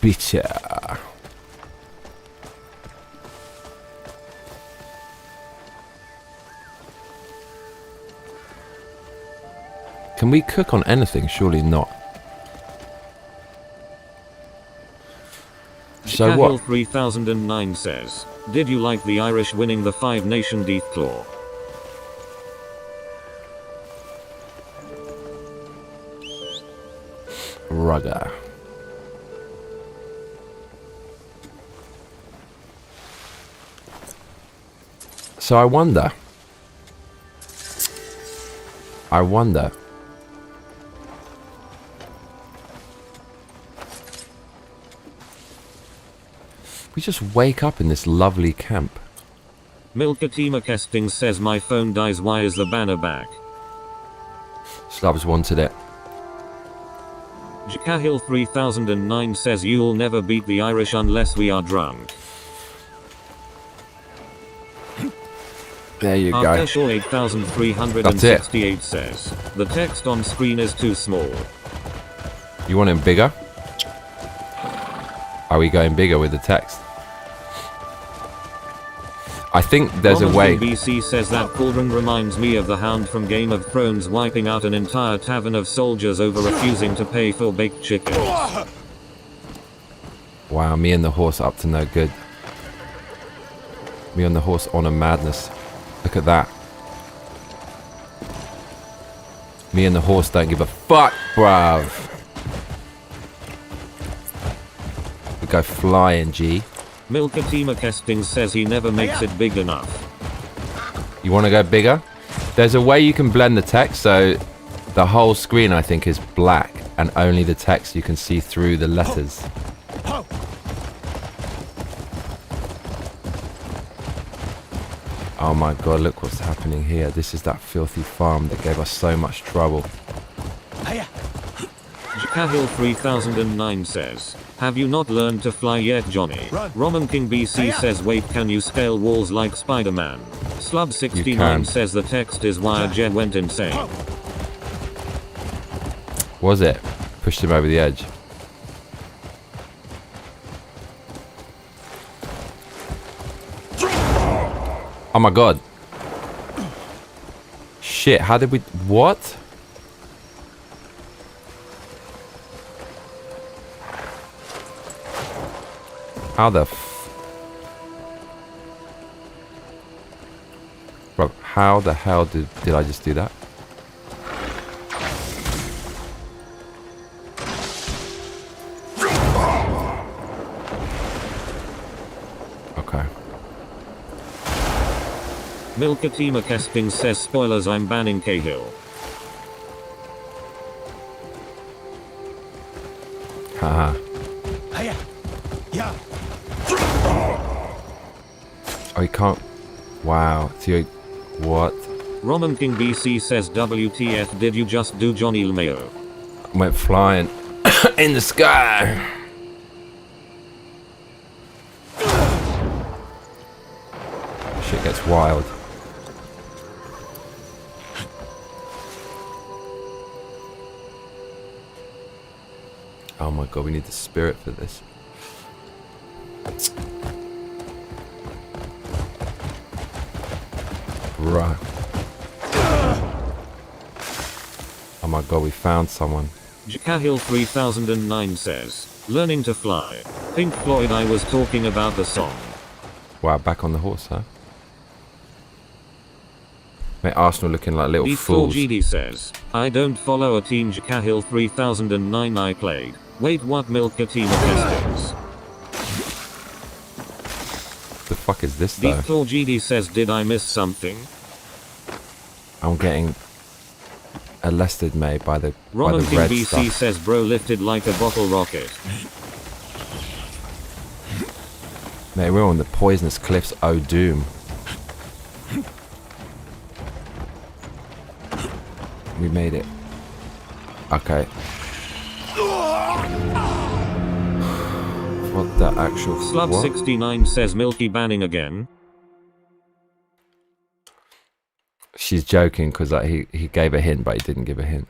Bitter. Can we cook on anything? Surely not. So what?
3009 says, did you like the Irish winning the 5 Nation Death Claw?
Rugger. So I wonder. We just wake up in this lovely camp.
Milkatima Kesting says my phone dies, why is the banner back?
Slubs wanted it.
Jakahil 3009 says you'll never beat the Irish unless we are drunk.
There you go.
Arteshal 8368 says, the text on screen is too small.
You want him bigger? Are we going bigger with the text? I think there's a way.
BC says that cauldron reminds me of the Hound from Game of Thrones wiping out an entire tavern of soldiers over refusing to pay for baked chicken.
Wow, me and the horse up to no good. Me and the horse on a madness. Look at that. Me and the horse don't give a fuck, bruv. We go flying, G.
Milkatima Kesting says he never makes it big enough.
You want to go bigger? There's a way you can blend the text so the whole screen, I think, is black and only the text you can see through the letters. Oh my god, look what's happening here. This is that filthy farm that gave us so much trouble.
Jakahil 3009 says, have you not learned to fly yet, Johnny? Roman King BC says, wait, can you scale walls like Spider-Man? Slub69 says the text is why Jen went insane.
Was it? Pushed him over the edge. Oh my god. Shit, how did we... What? How the Bro, how the hell did I just do that? Okay.
Milkatima Kesting says, spoilers, I'm banning Cahill.
Haha. Oh, you can't. Wow. So what?
Roman King BC says, WTF, did you just do Johnny LeMayo?
Went flying in the sky. Shit gets wild. Oh my god, we need the spirit for this. Right. Oh my god, we found someone.
Jakahil 3009 says, learning to fly. Pink Floyd, I was talking about the song.
Wow, back on the horse, huh? Mate, Arsenal looking like little fools.
GD says, I don't follow a team. Jakahil 3009 I played. Wait, what? Milkatima Kestings.
fuck is this though?
Deep Claw GD says, did I miss something?
I'm getting arrested, mate, by the
Roman King
red
BC
stuff.
says, bro lifted like a bottle rocket.
Mate, we're on the poisonous cliffs. Oh, doom. We made it. Okay. What the actual...
Slub69 says, Milky banning again.
She's joking because he gave a hint, but he didn't give a hint.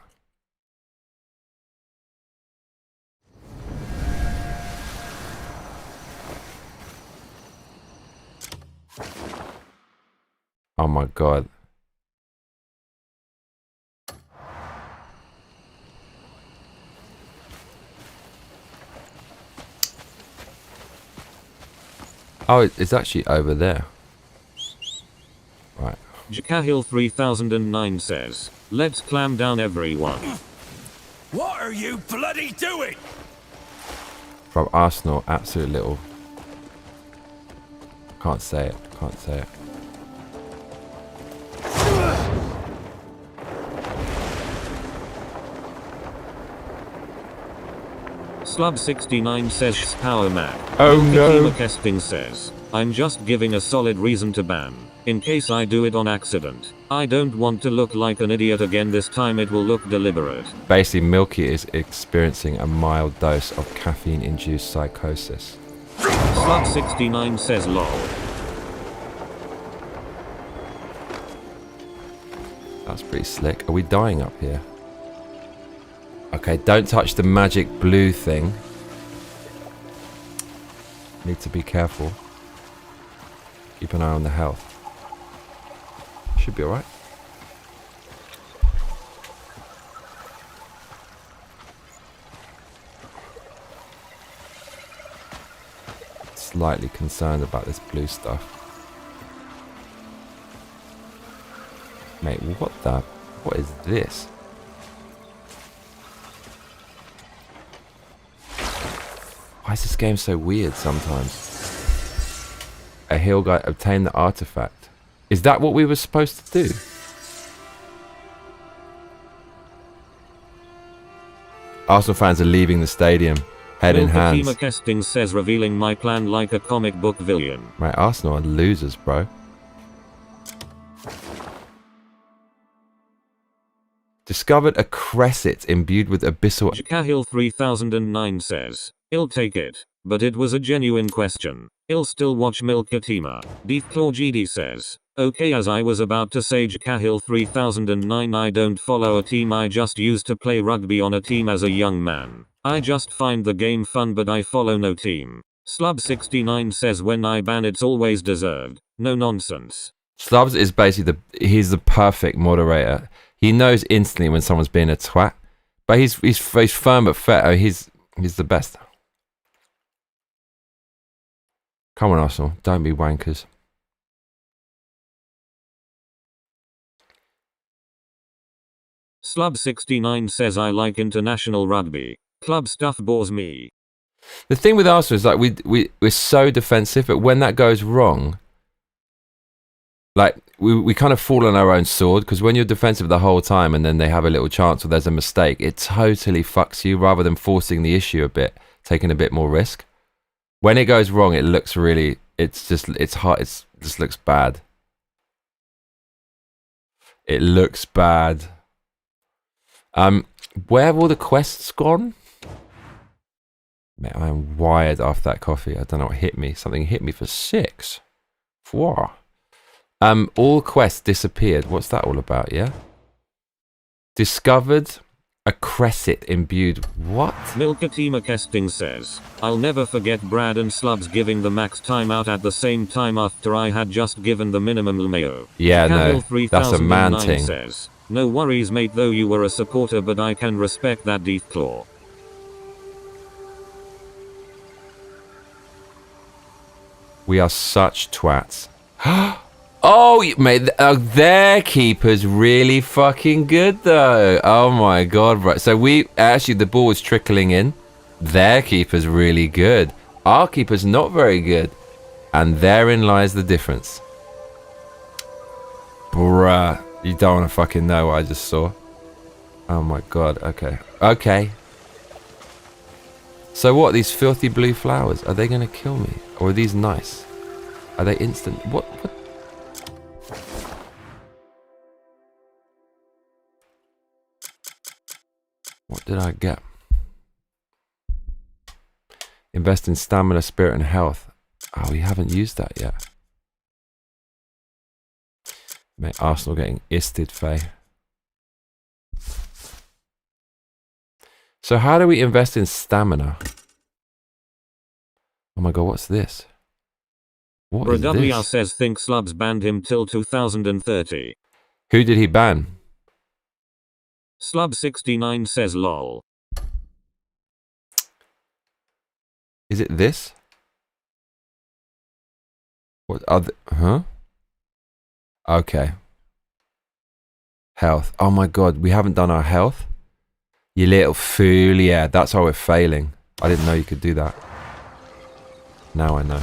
Oh my god. Oh, it's actually over there. Right.
Jakahil 3009 says, let's clam down everyone.
What are you bloody doing?
From Arsenal, absolute little... Can't say it, can't say it.
Slub69 says, Sh power Mac.
Oh no.
Kesting says, I'm just giving a solid reason to ban. In case I do it on accident. I don't want to look like an idiot again, this time it will look deliberate.
Basically, Milky is experiencing a mild dose of caffeine-induced psychosis.
Slug69 says lol.
That's pretty slick. Are we dying up here? Okay, don't touch the magic blue thing. Need to be careful. Keep an eye on the health. Should be alright. Slightly concerned about this blue stuff. Mate, what is this? Why is this game so weird sometimes? A hill guy obtained the artifact. Is that what we were supposed to do? Arsenal fans are leaving the stadium, head in hands.
Fatima Kesting says, revealing my plan like a comic book villain.
Right, Arsenal are losers, bro. Discovered a cresset imbued with abyssal...
Jakahil 3009 says, I'll take it, but it was a genuine question. I'll still watch Milkatima. Deep Claw GD says, okay, as I was about to say, Jakahil 3009, I don't follow a team, I just used to play rugby on a team as a young man. I just find the game fun, but I follow no team. Slub69 says, when I ban it's always deserved. No nonsense.
Slubs is basically he's the perfect moderator. He knows instantly when someone's being a twat, but he's firm but fair. He's the best. Come on, Arsenal, don't be wankers.
Slub69 says, I like international rugby. Club stuff bores me.
The thing with Arsenal is like we're so defensive, but when that goes wrong, like we kind of fall on our own sword, because when you're defensive the whole time and then they have a little chance or there's a mistake, it totally fucks you rather than forcing the issue a bit, taking a bit more risk. When it goes wrong, it looks really, it's hard, it just looks bad. It looks bad. Where have all the quests gone? Mate, I am wired after that coffee. I don't know what hit me. Something hit me for 6. Wow. All quests disappeared. What's that all about, yeah? Discovered a cresset imbued. What?
Milkatima Kesting says, I'll never forget Brad and Slubs giving the max timeout at the same time after I had just given the minimum LMAO.
Yeah, no, that's a man thing.
Says, no worries mate, though you were a supporter, but I can respect that, Deep Claw.
We are such twats. Oh, mate, their keeper's really fucking good, though. Oh, my God, right. So the ball was trickling in. Their keeper's really good. Our keeper's not very good. And therein lies the difference. Bruh. You don't want to fucking know what I just saw. Oh my god. Okay. Okay. So what? These filthy blue flowers, are they going to kill me? Or are these nice? Are they instant? What? What did I get? Invest in stamina, spirit, and health. Oh, we haven't used that yet. Mate, Arsenal getting isted, Faye. So how do we invest in stamina? Oh my god, what's this? What is
WR
this?
says think Slubs banned him till 2030.
Who did he ban?
Slub69 says lol.
Is it this? What other? Huh? Okay. Health. Oh my god, we haven't done our health. You little fool. Yeah, that's why we're failing. I didn't know you could do that. Now I know.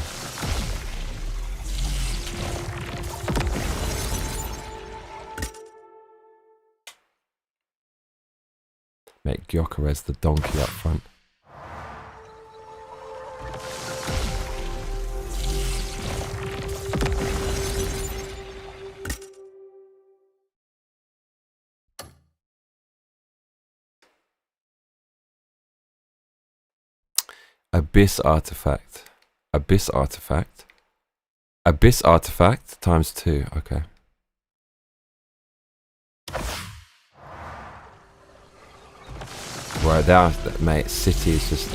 Make Gyökeres the donkey up front. Abyss artifact. Abyss artifact. Abyss artifact times 2. Okay. Right, that mate, City is just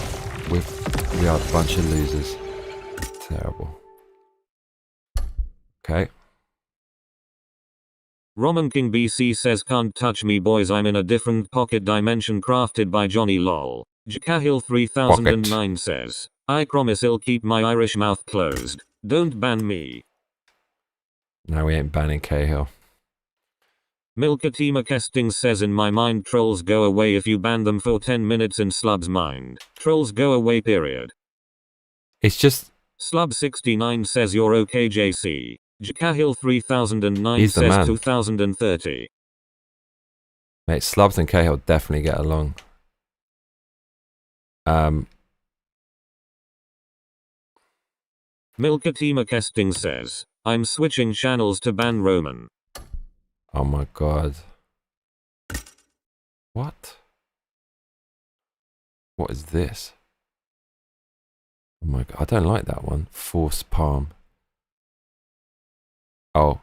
we are a bunch of losers. Terrible. Okay.
Roman King BC says can't touch me boys, I'm in a different pocket dimension crafted by Johnny lol. Jcahil 3009 says, I promise I'll keep my Irish mouth closed. Don't ban me.
No, we ain't banning Cahill.
Milkatima Kesting says in my mind trolls go away if you ban them for 10 minutes in Slub's mind. Trolls go away period.
It's just...
Slub69 says you're okay JC. Jcahil 3009
He's the
says
man.
2030.
Mate, Slubs and Cahill definitely get along.
Milkatima Kesting says, I'm switching channels to ban Roman.
Oh my god. What? What is this? Oh my god, I don't like that one. Force palm. Oh.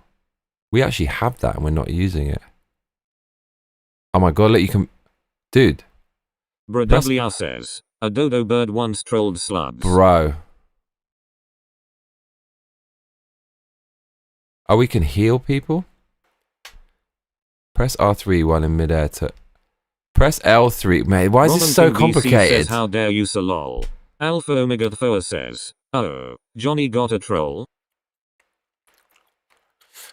We actually have that and we're not using it. Oh my god, look, you can... Dude.
WR says, a dodo bird once trolled Slubs.
Bro. Oh, we can heal people? Press R3 while in midair to... Press L3. Mate, why is this so complicated?
Says, how dare you, lol. Alpha Omega Thoa says, oh, Johnny got a troll?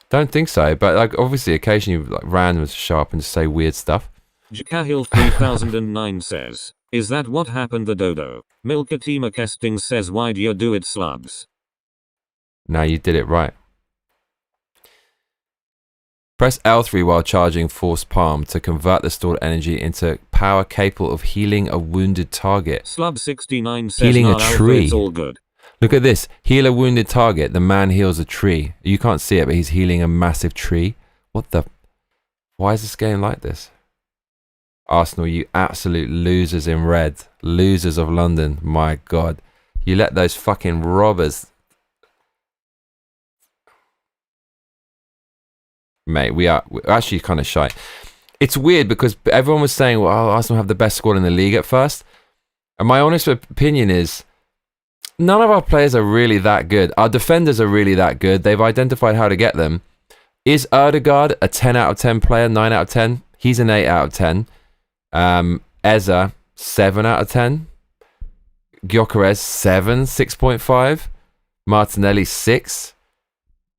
Don't think so, but like obviously occasionally like randoms show up and just say weird stuff.
Jcahil 3009 says, is that what happened the dodo? Milkatima Kesting says why'd you do it Slubs?
Now you did it right. Press L3 while charging Force Palm to convert the stored energy into power capable of healing a wounded target.
Slub69 says
healing a
Alpha,
tree.
it's all good.
Look at this. Heal a wounded target. The man heals a tree. You can't see it, but he's healing a massive tree. What the... Why is this game like this? Arsenal, you absolute losers in red. Losers of London. My God. You let those fucking robbers... Mate, we're actually kind of shy. It's weird because everyone was saying, well, Arsenal have the best squad in the league at first. And my honest opinion is, none of our players are really that good. Our defenders are really that good. They've identified how to get them. Is Erdegaard a 10 out of 10 player, 9 out of 10? He's an 8 out of 10. Eza, 7 out of 10. Gyökeres, 7, 6.5. Martinelli, 6.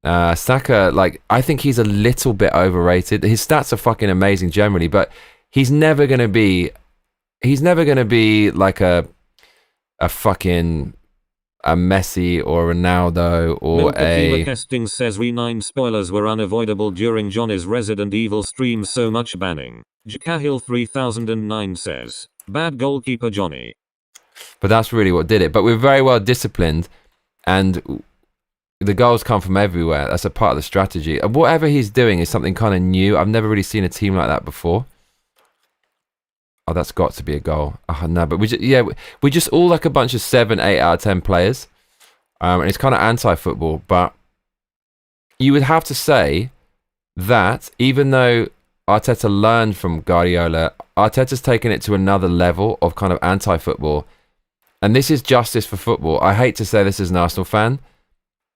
Saka, like, I think he's a little bit overrated. His stats are fucking amazing generally, but he's never gonna be like a fucking a Messi or a Ronaldo or a...
Kesting says Re9 spoilers were unavoidable during Johnny's Resident Evil stream, so much banning. Jacahil 3009 says, bad goalkeeper Johnny.
But that's really what did it. But we're very well disciplined, and the goals come from everywhere. That's a part of the strategy. And whatever he's doing is something kind of new. I've never really seen a team like that before. Oh, that's got to be a goal. Oh, no, but we're just all like a bunch of 7, 8 out of 10 players. And it's kind of anti-football. But you would have to say that even though Arteta learned from Guardiola, Arteta's taken it to another level of kind of anti-football. And this is justice for football. I hate to say this as an Arsenal fan,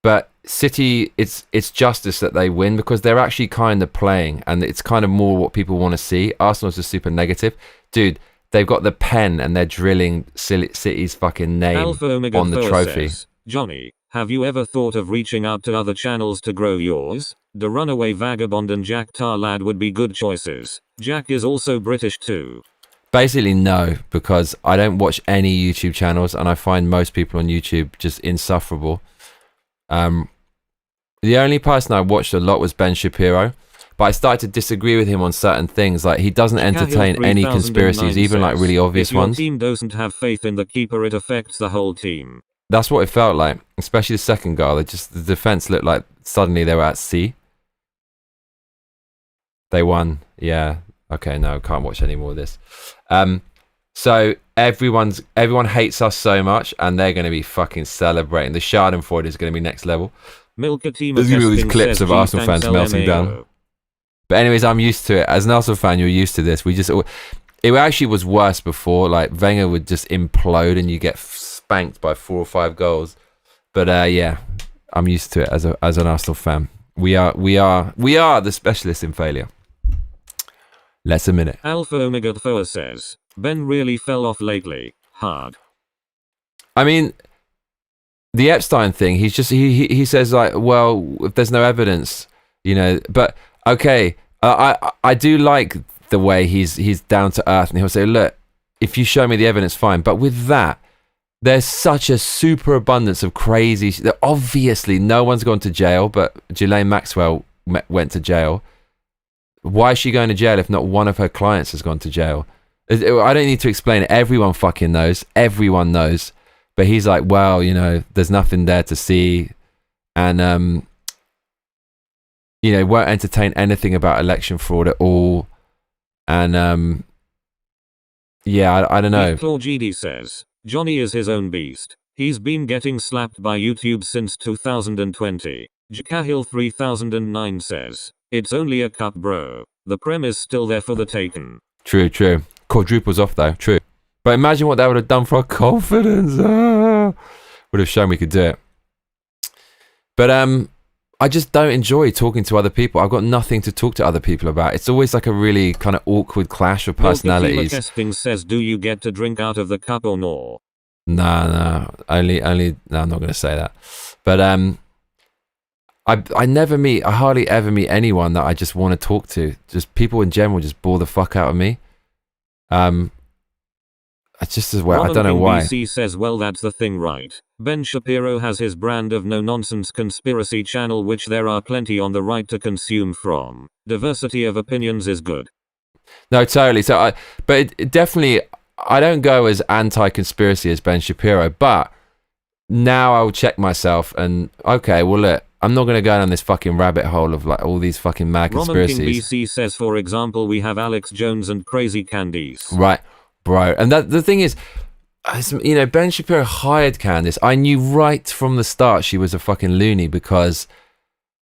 but City, it's justice that they win because they're actually kind of playing, and it's kind of more what people want to see. Arsenal's just super negative. Dude, they've got the pen and they're drilling City's fucking name on the trophy.
Says, Johnny, have you ever thought of reaching out to other channels to grow yours? The Runaway Vagabond and Jack Tar Lad would be good choices. Jack is also British too.
Basically, no, because I don't watch any YouTube channels, and I find most people on YouTube just insufferable. The only person I watched a lot was Ben Shapiro, but I started to disagree with him on certain things. Like, he doesn't entertain any conspiracies, even like really obvious ones.
If your team doesn't have faith in the keeper, it affects the whole team.
That's what it felt like, especially the second goal. The defense looked like suddenly they were at sea. They won. Yeah. Okay, no, can't watch any more of this. So everyone hates us so much, and they're going to be fucking celebrating. The Schadenfreude is going to be next level. There's going to be all these clips of Arsenal fans melting down. But anyways, I'm used to it. As an Arsenal fan, you're used to this. It actually was worse before. Like, Wenger would just implode, and you get spanked by 4 or 5 goals. But yeah, I'm used to it as an Arsenal fan. We are the specialists in failure. Let's admit it.
Alpha Omega Thoa says, Ben really fell off lately. Hard.
I mean, the Epstein thing, he says, like, well, if there's no evidence, but okay, I do like the way he's down to earth, and he'll say, look, if you show me the evidence, fine. But with that, there's such a superabundance of crazy that obviously no one's gone to jail, but Ghislaine Maxwell went to jail. Why is she going to jail if not one of her clients has gone to jail? I don't need to explain it. Everyone fucking knows. Everyone knows. But he's like, well, there's nothing there to see. And, won't entertain anything about election fraud at all. And, yeah, I don't know.
Claw GD says, Johnny is his own beast. He's been getting slapped by YouTube since 2020. Jacahil 3009 says, it's only a cup, bro. The Prem is still there for the taken.
True. Quadruples off, though. True. But imagine what that would have done for our confidence. Would have shown we could do it. But I just don't enjoy talking to other people. I've got nothing to talk to other people about. It's always like a really kind of awkward clash of personalities.
Testing says, do you get to drink out of the cup or no?
No. Only. No, I'm not going to say that. But I hardly ever meet anyone that I just want to talk to. Just people in general just bore the fuck out of me. It's just as well. I don't know why.
BC says, well, that's the thing, right? Ben Shapiro has his brand of no-nonsense conspiracy channel, which there are plenty on the right to consume from. Diversity of opinions is good.
No, totally. So, but it definitely, I don't go as anti-conspiracy as Ben Shapiro, but now I'll check myself and, okay, well, look, I'm not going to go down this fucking rabbit hole of like all these fucking mad conspiracies.
Roman King BC says, for example, we have Alex Jones and Crazy Candice.
Right, bro. And the thing is, Ben Shapiro hired Candice. I knew right from the start she was a fucking loony because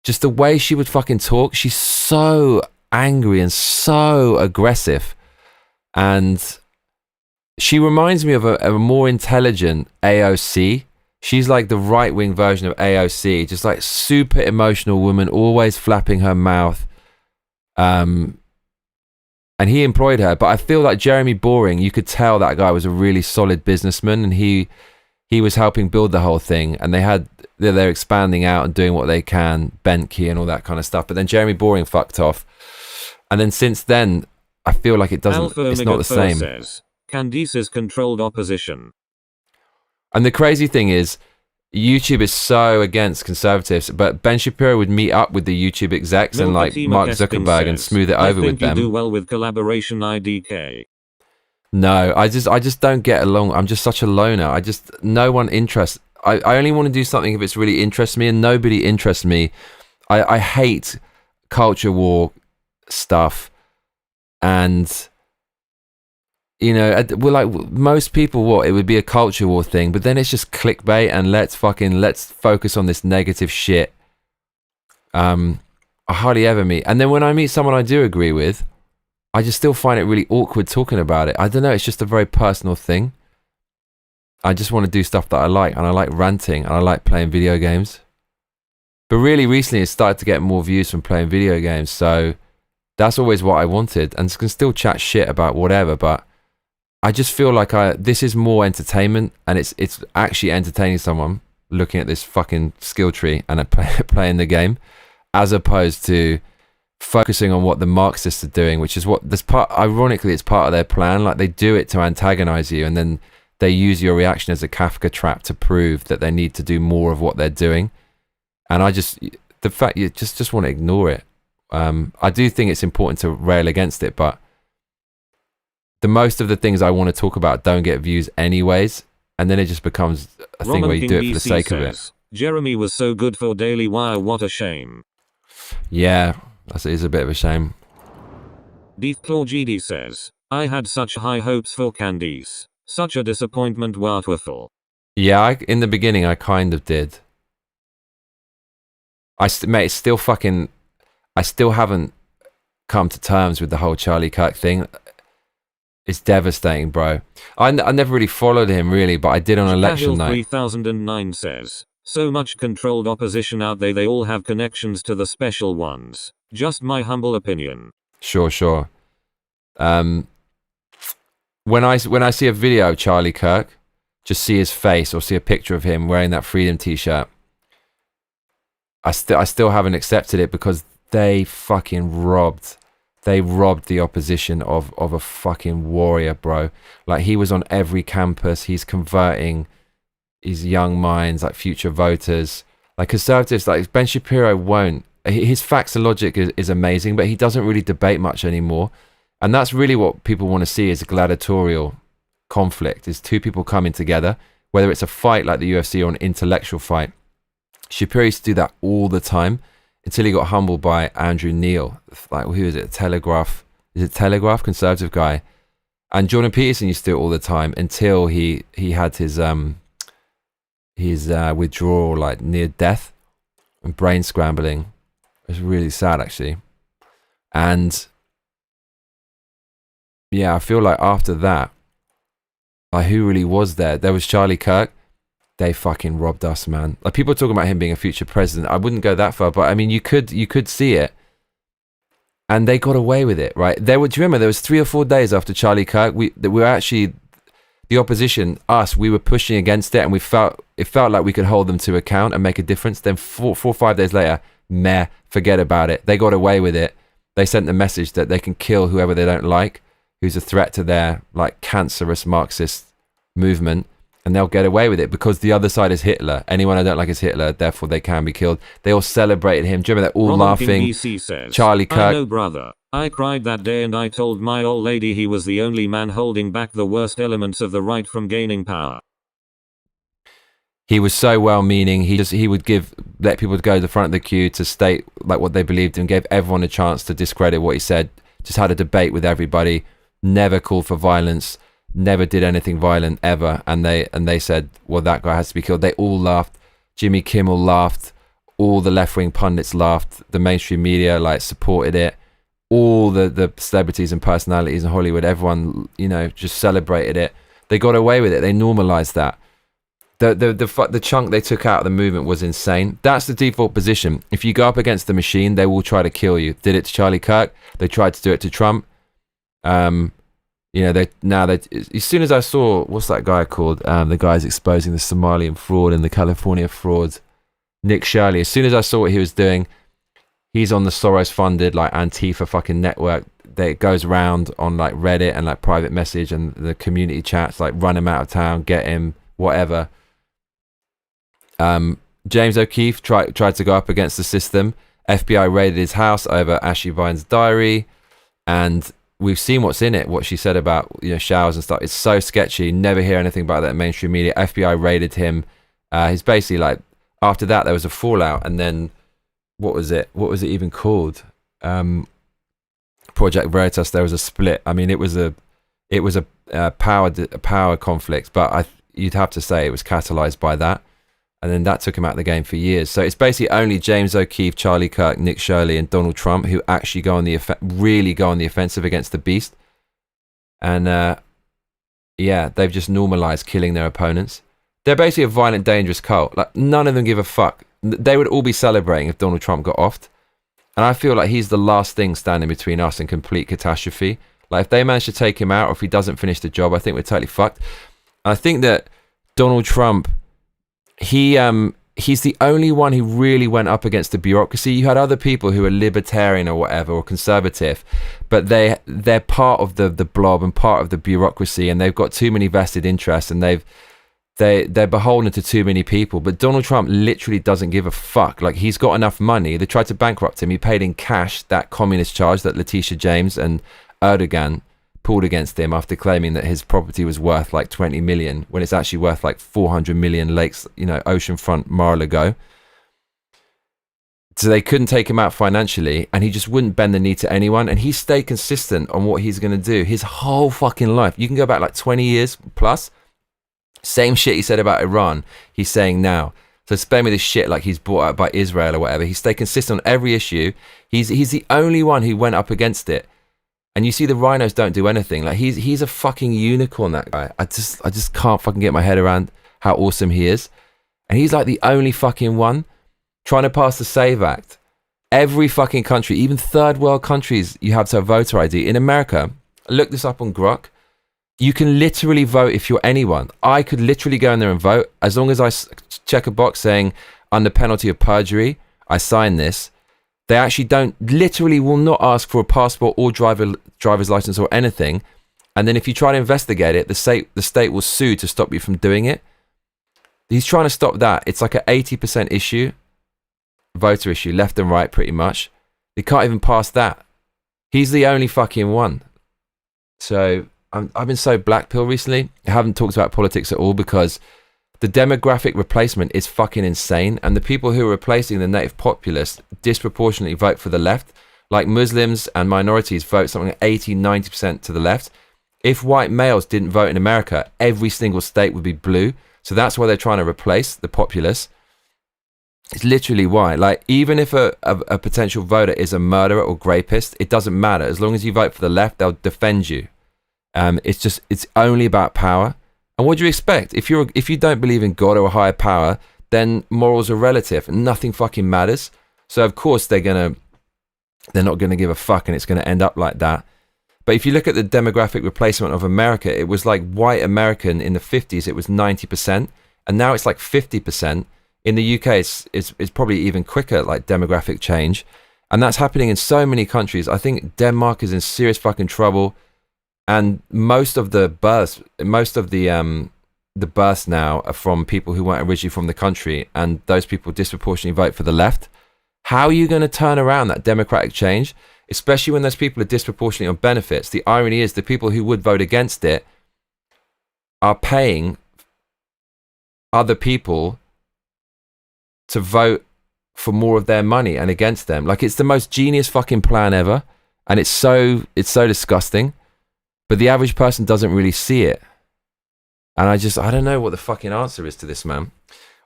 just the way she would fucking talk, she's so angry and so aggressive. And she reminds me of a more intelligent AOC. She's like the right-wing version of AOC, just like super emotional woman, always flapping her mouth. And he employed her, but I feel like Jeremy Boring, you could tell that guy was a really solid businessman, and he was helping build the whole thing, and they're expanding out and doing what they can, Bentkey and all that kind of stuff. But then Jeremy Boring fucked off, and then since then, I feel like it's not the same.
Says, Candice is controlled opposition.
And the crazy thing is, YouTube is so against conservatives, but Ben Shapiro would meet up with the YouTube execs and like Mark Zuckerberg and smooth it over with them.
I think you do well with collaboration IDK.
No, I just don't get along. I'm just such a loner. No one interests. I only want to do something if it's really interests me, and nobody interests me. I hate culture war stuff, and you know, we're like most people. It would be a culture war thing, but then it's just clickbait and let's focus on this negative shit. I hardly ever meet, and then when I meet someone I do agree with, I just still find it really awkward talking about it. I don't know. It's just a very personal thing. I just want to do stuff that I like, and I like ranting, and I like playing video games. But really, recently, it started to get more views from playing video games, so that's always what I wanted, and can still chat shit about whatever, but I just feel like this is more entertainment, and it's actually entertaining someone looking at this fucking skill tree and playing the game, as opposed to focusing on what the Marxists are doing, which is ironically, it's part of their plan. Like, they do it to antagonize you, and then they use your reaction as a Kafka trap to prove that they need to do more of what they're doing. And the fact you just want to ignore it. I do think it's important to rail against it, but the most of the things I want to talk about don't get views anyways, and then it just becomes a thing where you do it for the sake of it.
Jeremy was so good for Daily Wire, what a shame.
Yeah, that is a bit of a shame.
Deep Claw GD says, I had such high hopes for Candice. Such a disappointment, wonderful.
Yeah, in the beginning I kind of did. Mate, it's still fucking... I still haven't come to terms with the whole Charlie Kirk thing. It's devastating, bro. I never really followed him, really, but I did on election night.
3009 says, so much controlled opposition out there, they all have connections to the special ones. Just my humble opinion.
Sure. When I see a video of Charlie Kirk, just see his face or see a picture of him wearing that Freedom t-shirt, I still haven't accepted it, because they fucking robbed the opposition of a fucking warrior, bro. Like, he was on every campus. He's converting his young minds, like future voters. Like, conservatives, like Ben Shapiro won't. His facts and logic is amazing, but he doesn't really debate much anymore. And that's really what people want to see, is a gladiatorial conflict, is two people coming together, whether it's a fight like the UFC or an intellectual fight. Shapiro used to do that all the time until he got humbled by Andrew Neil. Like, who is it? Telegraph. Is it Telegraph? Conservative guy. And Jordan Peterson used to do it all the time until he had his withdrawal, like near death and brain scrambling. It was really sad, actually. And yeah, I feel like after that, like, who really was there? There was Charlie Kirk. They fucking robbed us, man. Like, people are talking about him being a future president. I wouldn't go that far, but I mean, you could see it. And they got away with it, right? Do you remember there was 3 or 4 days after Charlie Kirk, we were actually, the opposition, we were pushing against it, and it felt like we could hold them to account and make a difference. Then 4 or 5 days later, forget about it. They got away with it. They sent the message that they can kill whoever they don't like, who's a threat to their, like, cancerous Marxist movement. And they'll get away with it because the other side is Hitler. Anyone I don't like is Hitler, therefore they can be killed. They all celebrated him. Do you remember they're all laughing?
Says,
Charlie Kirk.
I know, brother. I cried that day and I told my old lady he was the only man holding back the worst elements of the right from gaining power.
He was so well-meaning. He would let people go to the front of the queue to state like what they believed in, gave everyone a chance to discredit what he said, just had a debate with everybody, never called for violence, never did anything violent ever, and they said, well, that guy has to be killed. They all laughed. Jimmy Kimmel laughed. All the left-wing pundits laughed. The mainstream media like supported it. All the celebrities and personalities in Hollywood, everyone, just celebrated it. They got away with it. They normalized that. The chunk they took out of the movement was insane. That's the default position. If you go up against the machine, they will try to kill you. Did it to Charlie Kirk. They tried to do it to Trump. As soon as I saw, what's that guy called? The guy's exposing the Somalian fraud and the California fraud, Nick Shirley. As soon as I saw what he was doing, he's on the Soros-funded like Antifa fucking network that it goes around on like Reddit and like private message and the community chats, like run him out of town, get him, whatever. James O'Keefe tried to go up against the system. FBI raided his house over Ashley Vine's diary, and we've seen what's in it, what she said about showers and stuff. It's so sketchy. Never hear anything about that in mainstream media. FBI raided him. He's basically like, after that there was a fallout, and then what was it even called? Project Veritas. There was a split. I mean, it was a power conflict, but you'd have to say it was catalyzed by that, and then that took him out of the game for years. So it's basically only James O'Keefe, Charlie Kirk, Nick Shirley, and Donald Trump who actually really go on the offensive against the beast. And they've just normalized killing their opponents. They're basically a violent, dangerous cult. Like, none of them give a fuck. They would all be celebrating if Donald Trump got offed. And I feel like he's the last thing standing between us and complete catastrophe. Like, if they manage to take him out, or if he doesn't finish the job, I think we're totally fucked. I think that Donald Trump, he's the only one who really went up against the bureaucracy. You had other people who are libertarian or whatever, or conservative, but they're part of the blob and part of the bureaucracy, and they've got too many vested interests, and they're beholden to too many people. But Donald Trump literally doesn't give a fuck. Like, he's got enough money. They tried to bankrupt him. He paid in cash that communist charge that Letitia James and Erdogan pulled against him after claiming that his property was worth like 20 million when it's actually worth like 400 million lakes, oceanfront Mar-a-Lago. So they couldn't take him out financially, and he just wouldn't bend the knee to anyone, and he stayed consistent on what he's going to do his whole fucking life. You can go back like 20 years plus. Same shit he said about Iran, he's saying now. So spare me this shit like he's brought out by Israel or whatever. He stayed consistent on every issue. He's the only one who went up against it. And you see the rhinos don't do anything. Like, he's a fucking unicorn, that guy. I just can't fucking get my head around how awesome he is. And he's like the only fucking one trying to pass the SAVE Act. Every fucking country, even third world countries, you have to have voter ID. In America, I looked this up on Grok. You can literally vote if you're anyone. I could literally go in there and vote as long as I check a box saying under penalty of perjury, I sign this. They actually literally will not ask for a passport or driver's license or anything. And then if you try to investigate it, the state will sue to stop you from doing it. He's trying to stop that. It's like an 80% issue, voter issue, left and right pretty much. They can't even pass that. He's the only fucking one. So I've been so black pill recently. I haven't talked about politics at all because the demographic replacement is fucking insane, and the people who are replacing the native populace disproportionately vote for the left. Like, Muslims and minorities vote something like 80-90% to the left. If white males didn't vote in America, every single state would be blue. So that's why they're trying to replace the populace. It's literally why. Like, even if a potential voter is a murderer or rapist, it doesn't matter. As long as you vote for the left, they'll defend you. It's only about power. And what do you expect? If you don't believe in God or a higher power, then morals are relative and nothing fucking matters. So of course they're not gonna give a fuck, and it's gonna end up like that. But if you look at the demographic replacement of America, it was like white American in the 50s, it was 90%, and now it's like 50%. In the UK, it's probably even quicker, like demographic change, and that's happening in so many countries. I think Denmark is in serious fucking trouble. And most of the births now are from people who weren't originally from the country, and those people disproportionately vote for the left. How are you going to turn around that democratic change, especially when those people are disproportionately on benefits? The irony is the people who would vote against it are paying other people to vote for more of their money and against them. Like, it's the most genius fucking plan ever, and it's so disgusting. But the average person doesn't really see it. And I don't know what the fucking answer is to this, man.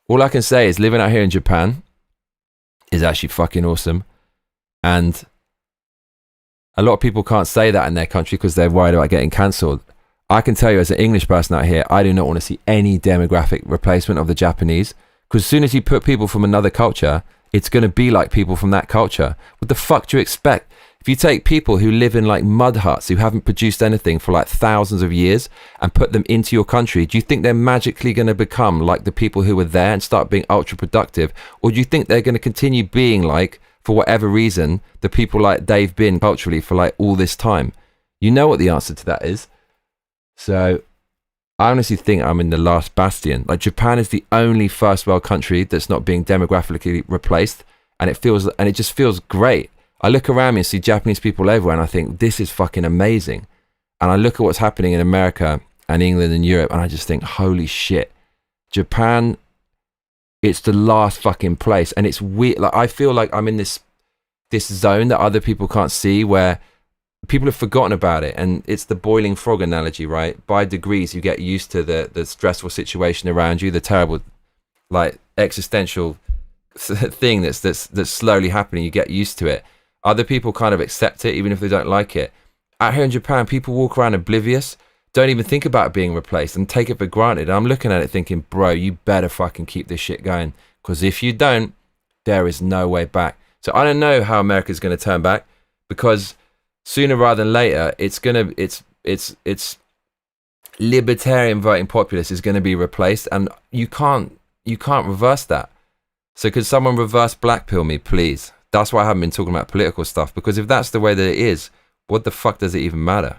All I can say is living out here in Japan is actually fucking awesome. And a lot of people can't say that in their country because they're worried about getting cancelled. I can tell you, as an English person out here, I do not want to see any demographic replacement of the Japanese. Because as soon as you put people from another culture, it's going to be like people from that culture. What the fuck do you expect? If you take people who live in like mud huts, who haven't produced anything for like thousands of years, and put them into your country, do you think they're magically going to become like the people who were there and start being ultra productive? Or do you think they're going to continue being like, for whatever reason, the people like they've been culturally for like all this time? You know what the answer to that is. So I honestly think I'm in the last bastion. Like, Japan is the only first world country that's not being demographically replaced, and it just feels great. I look around me and see Japanese people everywhere, and I think this is fucking amazing. And I look at what's happening in America and England and Europe, and I just think, holy shit, Japan, it's the last fucking place. And it's weird. Like, I feel like I'm in this zone that other people can't see, where people have forgotten about it. And it's the boiling frog analogy, right? By degrees, you get used to the stressful situation around you, the terrible, like, existential thing that's slowly happening. You get used to it. Other people kind of accept it, even if they don't like it. Out here in Japan, people walk around oblivious, don't even think about being replaced, and take it for granted. I'm looking at it thinking, bro, you better fucking keep this shit going, because if you don't, there is no way back. So I don't know how America's going to turn back, because sooner rather than later, it's libertarian voting populace is going to be replaced, and you can't reverse that. So could someone reverse black pill me, please? That's why I haven't been talking about political stuff, because if that's the way that it is, what the fuck does it even matter?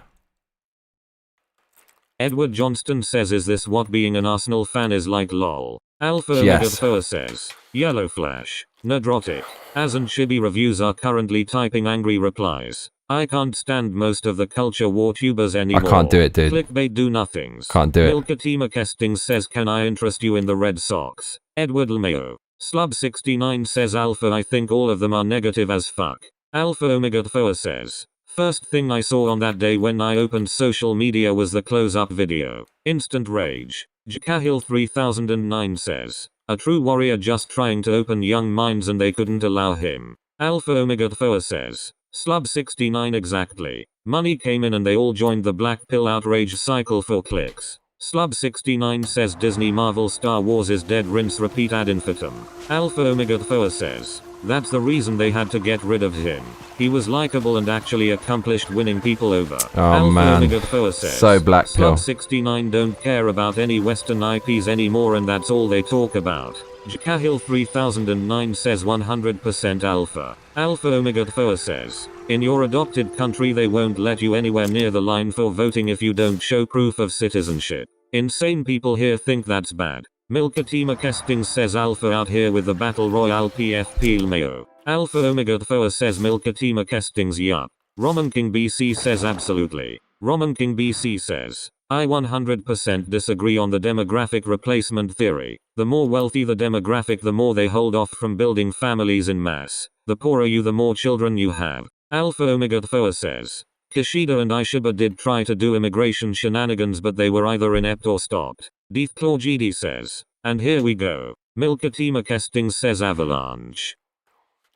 Edward Johnston says, is this what being an Arsenal fan is like, lol? Alpha Omega Foa says, Yellow Flash, Nerdrotic, as and Chibi reviews are currently typing angry replies. I can't stand most of the culture war tubers anymore.
I can't do it, dude.
Clickbait do nothings.
Can't do it.
Milkatima Kesting says, can I interest you in the Red Sox? Edward Lmeo. Slub69 says, Alpha, I think all of them are negative as fuck. Alpha Omega Foa says, first thing I saw on that day when I opened social media was the close-up video. Instant rage. Jkahil 3009 says, a true warrior just trying to open young minds and they couldn't allow him. Alpha Omega Foa says, Slub69 exactly. Money came in and they all joined the black pill outrage cycle for clicks. Slub69 says, Disney Marvel Star Wars is dead, rinse repeat ad infinitum. Alpha Omega Foa says, that's the reason they had to get rid of him. He was likable and actually accomplished winning people over.
Oh
Alpha
man,
Omega Foa says,
so black pill.
Slub69 don't care about any Western IPs anymore and that's all they talk about. Jkahil 3009 says 100% Alpha. Alpha Omega Foa says, in your adopted country they won't let you anywhere near the line for voting if you don't show proof of citizenship. Insane people here think that's bad. Milkatima Kesting says, Alpha out here with the Battle Royale PFP Lmeo. Alpha Omega Foa says, Milkatima Kestings yup. Roman King BC says, absolutely. Roman King BC says, I 100% disagree on the demographic replacement theory. The more wealthy the demographic, the more they hold off from building families in mass. The poorer you, the more children you have. Alpha Omega Foa says, Kishida and Aishiba did try to do immigration shenanigans but they were either inept or stopped. Deathclaw GD says, and here we go. Milkatima Kesting says, Avalanche.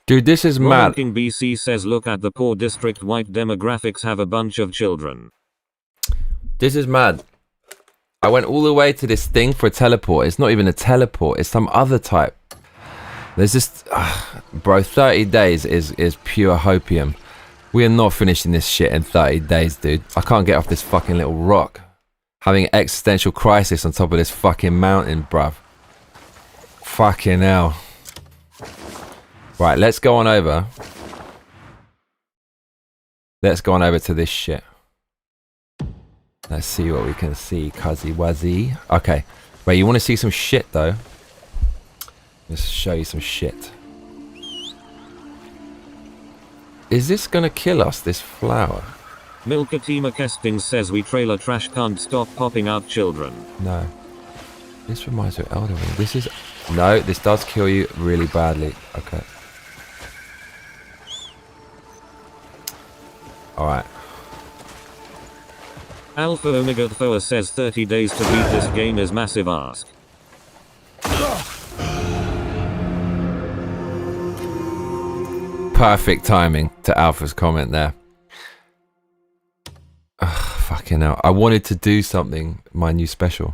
Dude, this is
Roman
mad.
King BC says, look at the poor district, white demographics have a bunch of children.
This is mad. I went all the way to this thing for a teleport. It's not even a teleport, it's some other type. There's this, bro, 30 days is pure hopium. We are not finishing this shit in 30 days, dude. I can't get off this fucking little rock. Having an existential crisis on top of this fucking mountain, bruv. Fucking hell. Right, let's go on over. Let's go on over to this shit. Let's see what we can see, cuzzy wuzzy. Okay. Wait, you want to see some shit, though? Let's show you some shit. Is this gonna kill us, this flower?
Milkatima Kesting says, we trailer trash can't stop popping out children.
No. This reminds me of Elden Ring. This is... No, this does kill you really badly. Okay. Alright.
Alpha Omega Foa says 30 days to beat this game is massive ask.
Perfect timing to Alpha's comment there. Ugh, fucking hell. I wanted to do something, my new special.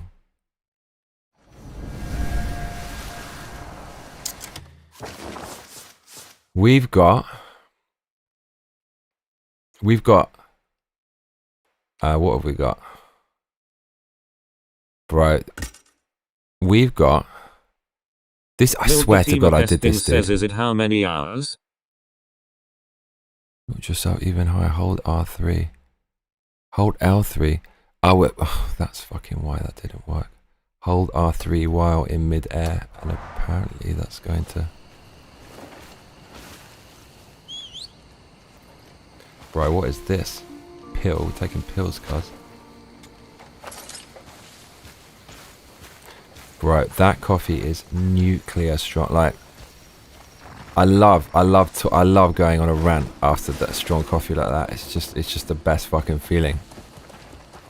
We've got... what have we got? Bro. We've got... This, I swear to God I did this, dude.
Says, is it how many hours?
Put yourself even higher. Hold R3. Hold L3. That's fucking why that didn't work. Hold R3 while in mid-air, and apparently that's going to... Bro, what is this? Pill? We're taking pills, cuz. Bro, that coffee is nuclear strong. Like, I love going on a rant after that strong coffee like that. It's just the best fucking feeling.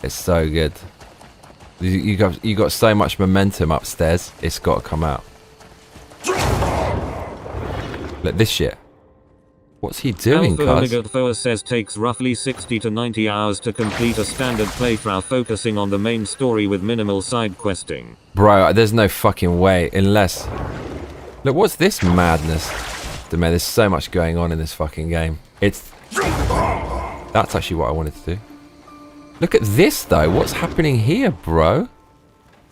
It's so good. You got so much momentum upstairs. It's got to come out. Look, this shit. What's he doing, cuz?
Alpha Omega says takes roughly 60 to 90 hours to complete a standard playthrough focusing on the main story with minimal side questing.
Bro, there's no fucking way, unless... Look, what's this madness? Man, there's so much going on in this fucking game. That's actually what I wanted to do. Look at this, though. What's happening here, bro?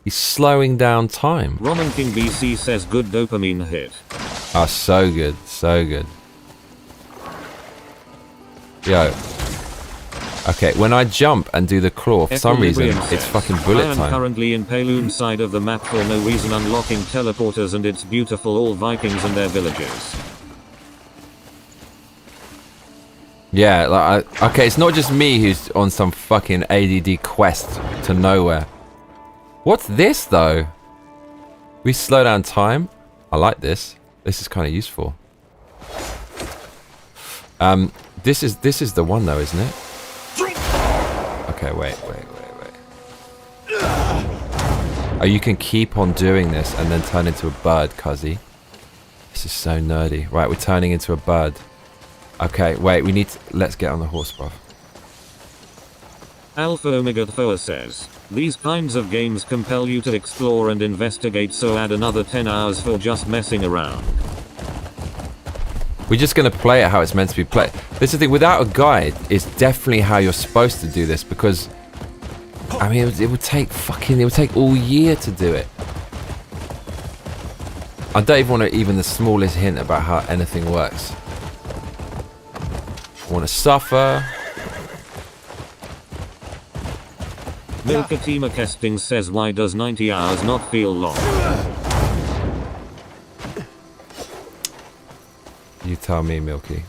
He's slowing down time.
Roman King BC says good dopamine hit.
Oh, so good. So good. Yo. Okay, when I jump and do the claw, for some reason, it's fucking bullet time.
I am currently in Pelum side of the map for no reason, unlocking teleporters, and it's beautiful, all Vikings and their villages.
Yeah, like, okay, it's not just me who's on some fucking ADD quest to nowhere. What's this, though? We slow down time. I like this. This is kind of useful. This is the one, though, isn't it? Okay, wait. Oh, you can keep on doing this and then turn into a bird, cuzzy. This is so nerdy. Right, we're turning into a bird. Okay, wait, we need to... Let's get on the horse, bruv.
Alpha Omega Thoa says, these kinds of games compel you to explore and investigate, so add another 10 hours for just messing around.
We're just going to play it how it's meant to be played. This is the thing, without a guide, it's definitely how you're supposed to do this, because... I mean, it would take all year to do it. I don't even want even the smallest hint about how anything works. I want to suffer.
Milkatima Kesting says, why does 90 hours not feel long?
You tell me, Milky.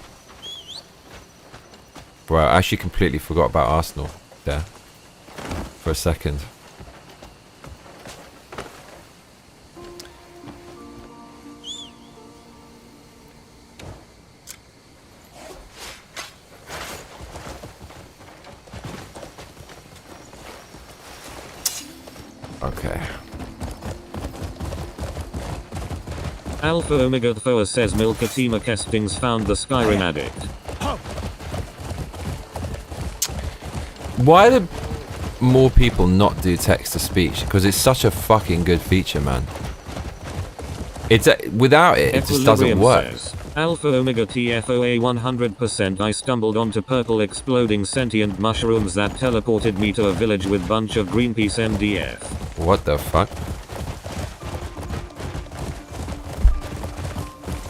Bro, I actually completely forgot about Arsenal there. For a second. Okay.
Alpha Omega Thoa says Milkatima Kestings found the Skyrim addict.
Why do more people not do text to speech? Because it's such a fucking good feature, man. It's without it, it just doesn't work.
Says, Alpha Omega TFOA 100%. I stumbled onto purple exploding sentient mushrooms that teleported me to a village with bunch of Greenpeace MDF.
What the fuck?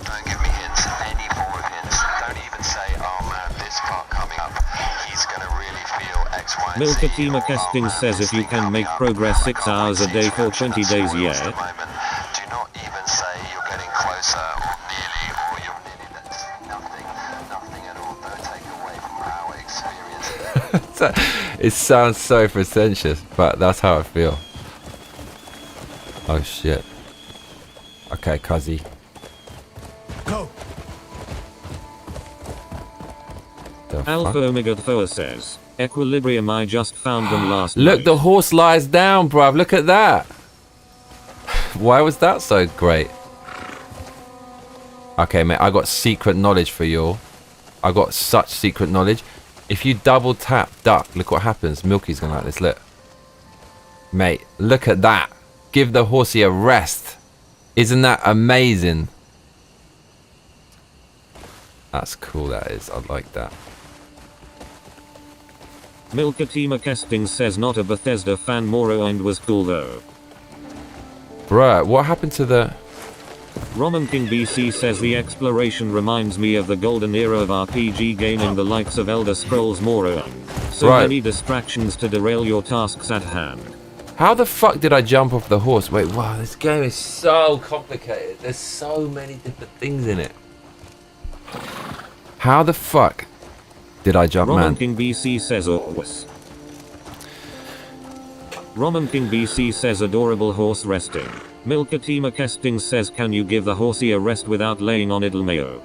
Don't give me hints, any form of hints. Don't even say, oh man, this part coming up, he's gonna really feel X, Y, and Z.
Milkatima Kesting says if you can make progress 6 hours a day for 20 days, yeah.
Do not even say you're getting closer or you're nearly, that's nothing at all. Don't take away from our experience.
It sounds so pretentious, but that's how I feel. Oh shit. Okay, cuzzy.
Go.
Alpha Omega Thoa says, Equilibrium, I just found them last
Look,
night.
the horse lies down, bruv. Look at that. Why was that so great? Okay, mate, I got secret knowledge for you all. I got such secret knowledge. If you double tap duck, look what happens. Milky's gonna like this, look. Mate, look at that. Give the horsey a rest. Isn't that amazing? That's cool, that is. I like that.
Milkatima Kesting says not a Bethesda fan, Morrowind was cool though.
Bruh, what happened to the...
Roman King BC says the exploration reminds me of the golden era of RPG gaming, the likes of Elder Scrolls Morrowind. So
Right.
many distractions to derail your tasks at hand.
How the fuck did I jump off the horse? Wait, wow, this game is so complicated. There's so many different things in it. How the fuck did I jump,
Roman
man?
King BC says horse. Roman King BC says adorable horse resting. Milkatima Kesting says can you give the horsey a rest without laying on idle mayo?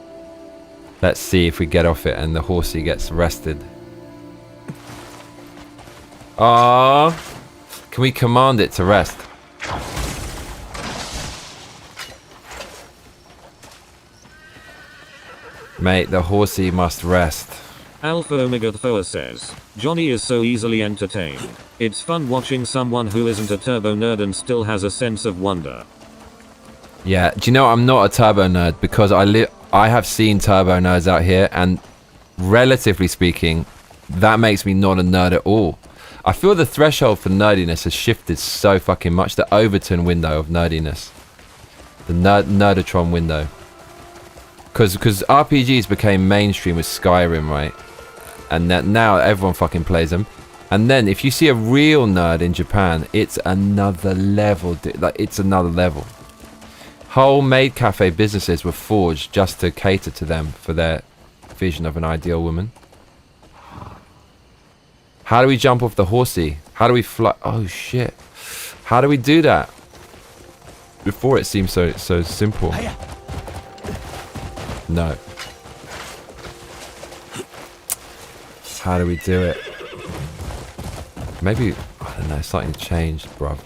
Let's see if we get off it and the horsey gets rested. Ah, can we command it to rest? Mate, the horsey must rest.
Alpha Omega Thoa says, Johnny is so easily entertained. It's fun watching someone who isn't a turbo nerd and still has a sense of wonder.
Yeah, do you know I'm not a turbo nerd because I have seen turbo nerds out here, and relatively speaking, that makes me not a nerd at all. I feel the threshold for nerdiness has shifted so fucking much. The Overton window of nerdiness. The Nerdatron window. Because RPGs became mainstream with Skyrim, right? And now everyone fucking plays them. And then if you see a real nerd in Japan, it's another level. Like, it's another level. Whole maid cafe businesses were forged just to cater to them for their vision of an ideal woman. How do we jump off the horsey? How do we fly? Oh shit. How do we do that? Before it seemed so simple. No. How do we do it? Maybe, I don't know, something changed, bruv.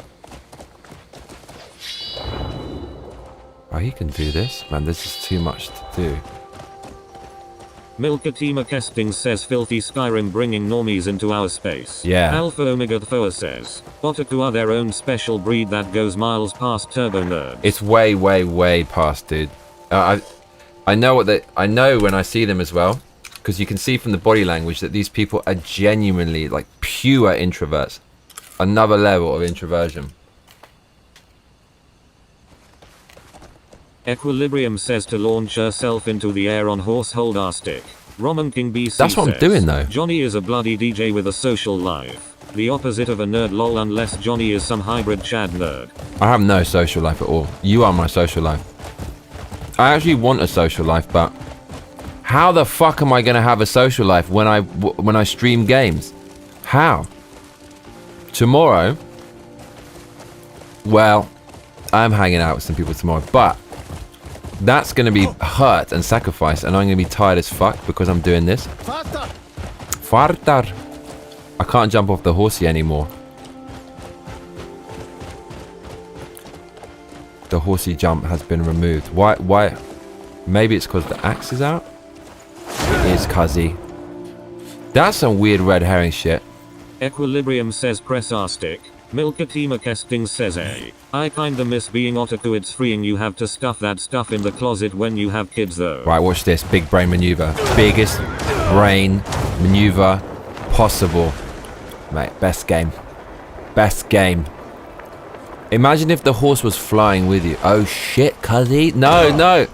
Oh, he can do this? Man, this is too much to do.
Milkatima Kesting says filthy Skyrim bringing normies into our space.
Yeah.
Alpha Omega Thoa says, Otaku are their own special breed that goes miles past turbo nerds.
It's way, way, way past, dude. I know I know when I see them as well, because you can see from the body language that these people are genuinely like pure introverts. Another level of introversion.
Equilibrium says to launch herself into the air on horse hold R stick. Roman King BC
That's what
says,
I'm doing though.
Johnny is a bloody DJ with a social life. The opposite of a nerd lol, unless Johnny is some hybrid Chad nerd.
I have no social life at all. You are my social life. I actually want a social life, but how the fuck am I going to have a social life when I stream games? How? Tomorrow? Well, I'm hanging out with some people tomorrow, but that's going to be hurt and sacrificed, and I'm going to be tired as fuck because I'm doing this. Fartar. I can't jump off the horsey anymore. The horsey jump has been removed. Why? Maybe it's because the axe is out? It is, cuzzy. That's some weird red herring shit.
Equilibrium says press R stick. Milkatima Kesting says I kinda miss being otaku, it's freeing, you have to stuff that stuff in the closet when you have kids though.
Right, watch this. Big brain maneuver. Biggest brain maneuver possible. Mate, best game. Best game. Imagine if the horse was flying with you. Oh shit, cuzzy. No, no.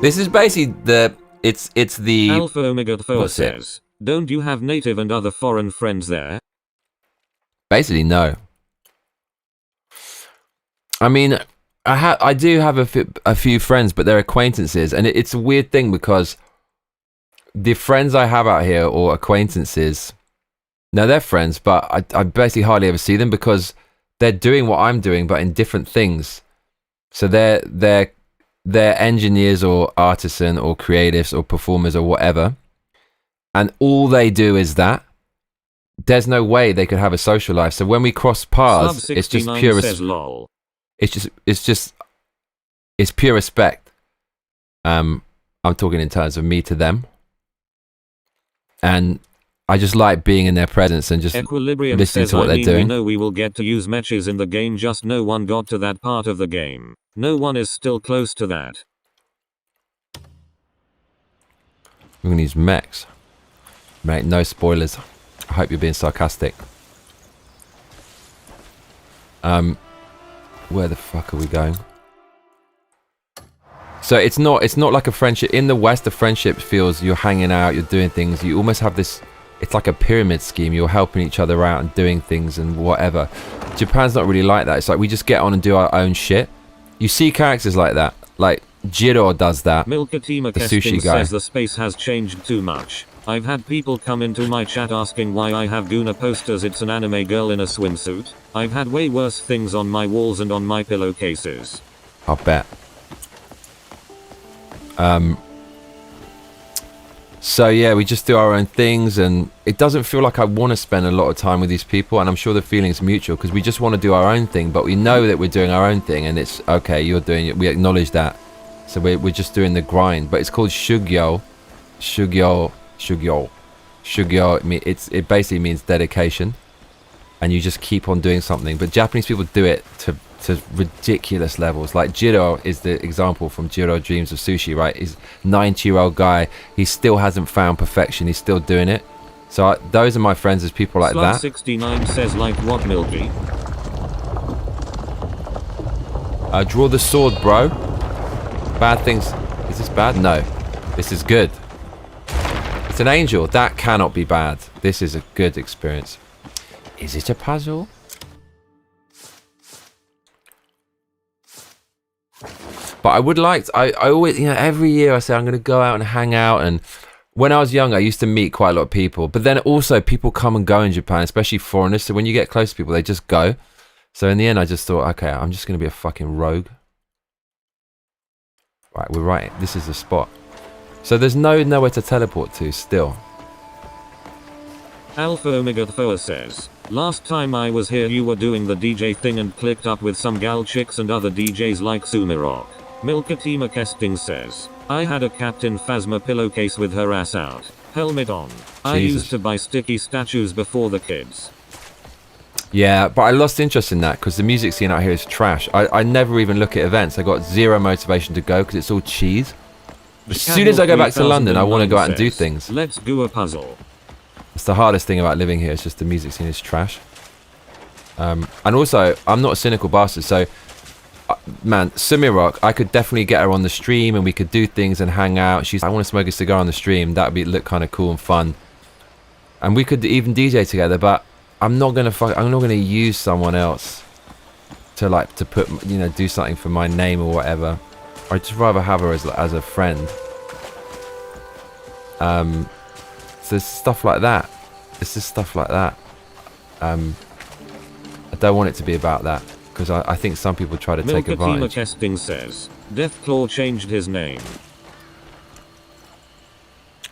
This is basically it's the
Alpha Omega Thoa says, don't you have native and other foreign friends there?
Basically, no. I mean, I do have a few friends, but they're acquaintances, and it's a weird thing because the friends I have out here or acquaintances, no, they're friends, but I basically hardly ever see them because they're doing what I'm doing, but in different things. So they're engineers or artisan or creatives or performers or whatever, and all they do is that. There's no way they could have a social life. So when we cross paths, it's just pure
lol.
It's pure respect. I'm talking in terms of me to them, and I just like being in their presence and just
Equilibrium
listening
says,
to what they're doing.
We know we will get to use matches in the game, just no one got to that part of the game. No one is still close to that.
We're gonna use mechs. Mate, no spoilers. I hope you're being sarcastic. Where the fuck are we going? So it's not like a friendship. In the West, the friendship feels you're hanging out, you're doing things. You almost have this, it's like a pyramid scheme. You're helping each other out and doing things and whatever. Japan's not really like that. It's like we just get on and do our own shit. You see characters like that. Like Jiro does that.
Milkatima
The sushi guy.
says the space has changed too much. I've had people come into my chat asking why I have Guna posters. It's an anime girl in a swimsuit. I've had way worse things on my walls and on my pillowcases.
I'll bet. So yeah, we just do our own things, and it doesn't feel like I want to spend a lot of time with these people, and I'm sure the feeling's mutual because we just want to do our own thing, but we know that we're doing our own thing, and it's okay, you're doing it, we acknowledge that. So we're just doing the grind, but it's called Shugyo. Shugyo, it basically means dedication, and you just keep on doing something. But Japanese people do it to ridiculous levels. Like Jiro is the example from Jiro Dreams of Sushi, right? He's a 90-year-old guy. He still hasn't found perfection. He's still doing it. So those are my friends, as people like that.
69 says like what, Milky?
Draw the sword, bro. Bad things. Is this bad? No. This is good. It's an angel. That cannot be bad. This is a good experience. Is it a puzzle? But I would like to, I always, every year I say I'm going to go out and hang out. And when I was young, I used to meet quite a lot of people. But then also people come and go in Japan, especially foreigners. So when you get close to people, they just go. So in the end, I just thought, okay, I'm just going to be a fucking rogue. Right, we're right. This is the spot. So there's nowhere to teleport to still.
Alpha Omega Thoa says, last time I was here you were doing the DJ thing and clicked up with some gal chicks and other DJs like Sumirok. Milkatima Kesting says, I had a Captain Phasma pillowcase with her ass out, helmet on. I used to buy sticky statues before the kids.
Yeah, but I lost interest in that because the music scene out here is trash. I never even look at events. I got zero motivation to go because it's all cheese. As soon as I go back to London, I want to go out and do things.
Let's do a puzzle.
It's the hardest thing about living here. It's just the music scene is trash. And also, I'm not a cynical bastard, so man, Sumirok, I could definitely get her on the stream and we could do things and hang out. She's, I want to smoke a cigar on the stream. That would look kind of cool and fun. And we could even DJ together, but I'm not gonna use someone else to put, do something for my name or whatever. I'd just rather have her as a friend. So there's stuff like that. It's just stuff like that. I don't want it to be about that because I think some people try to take advantage.
Kesting says, Deathclaw changed his name.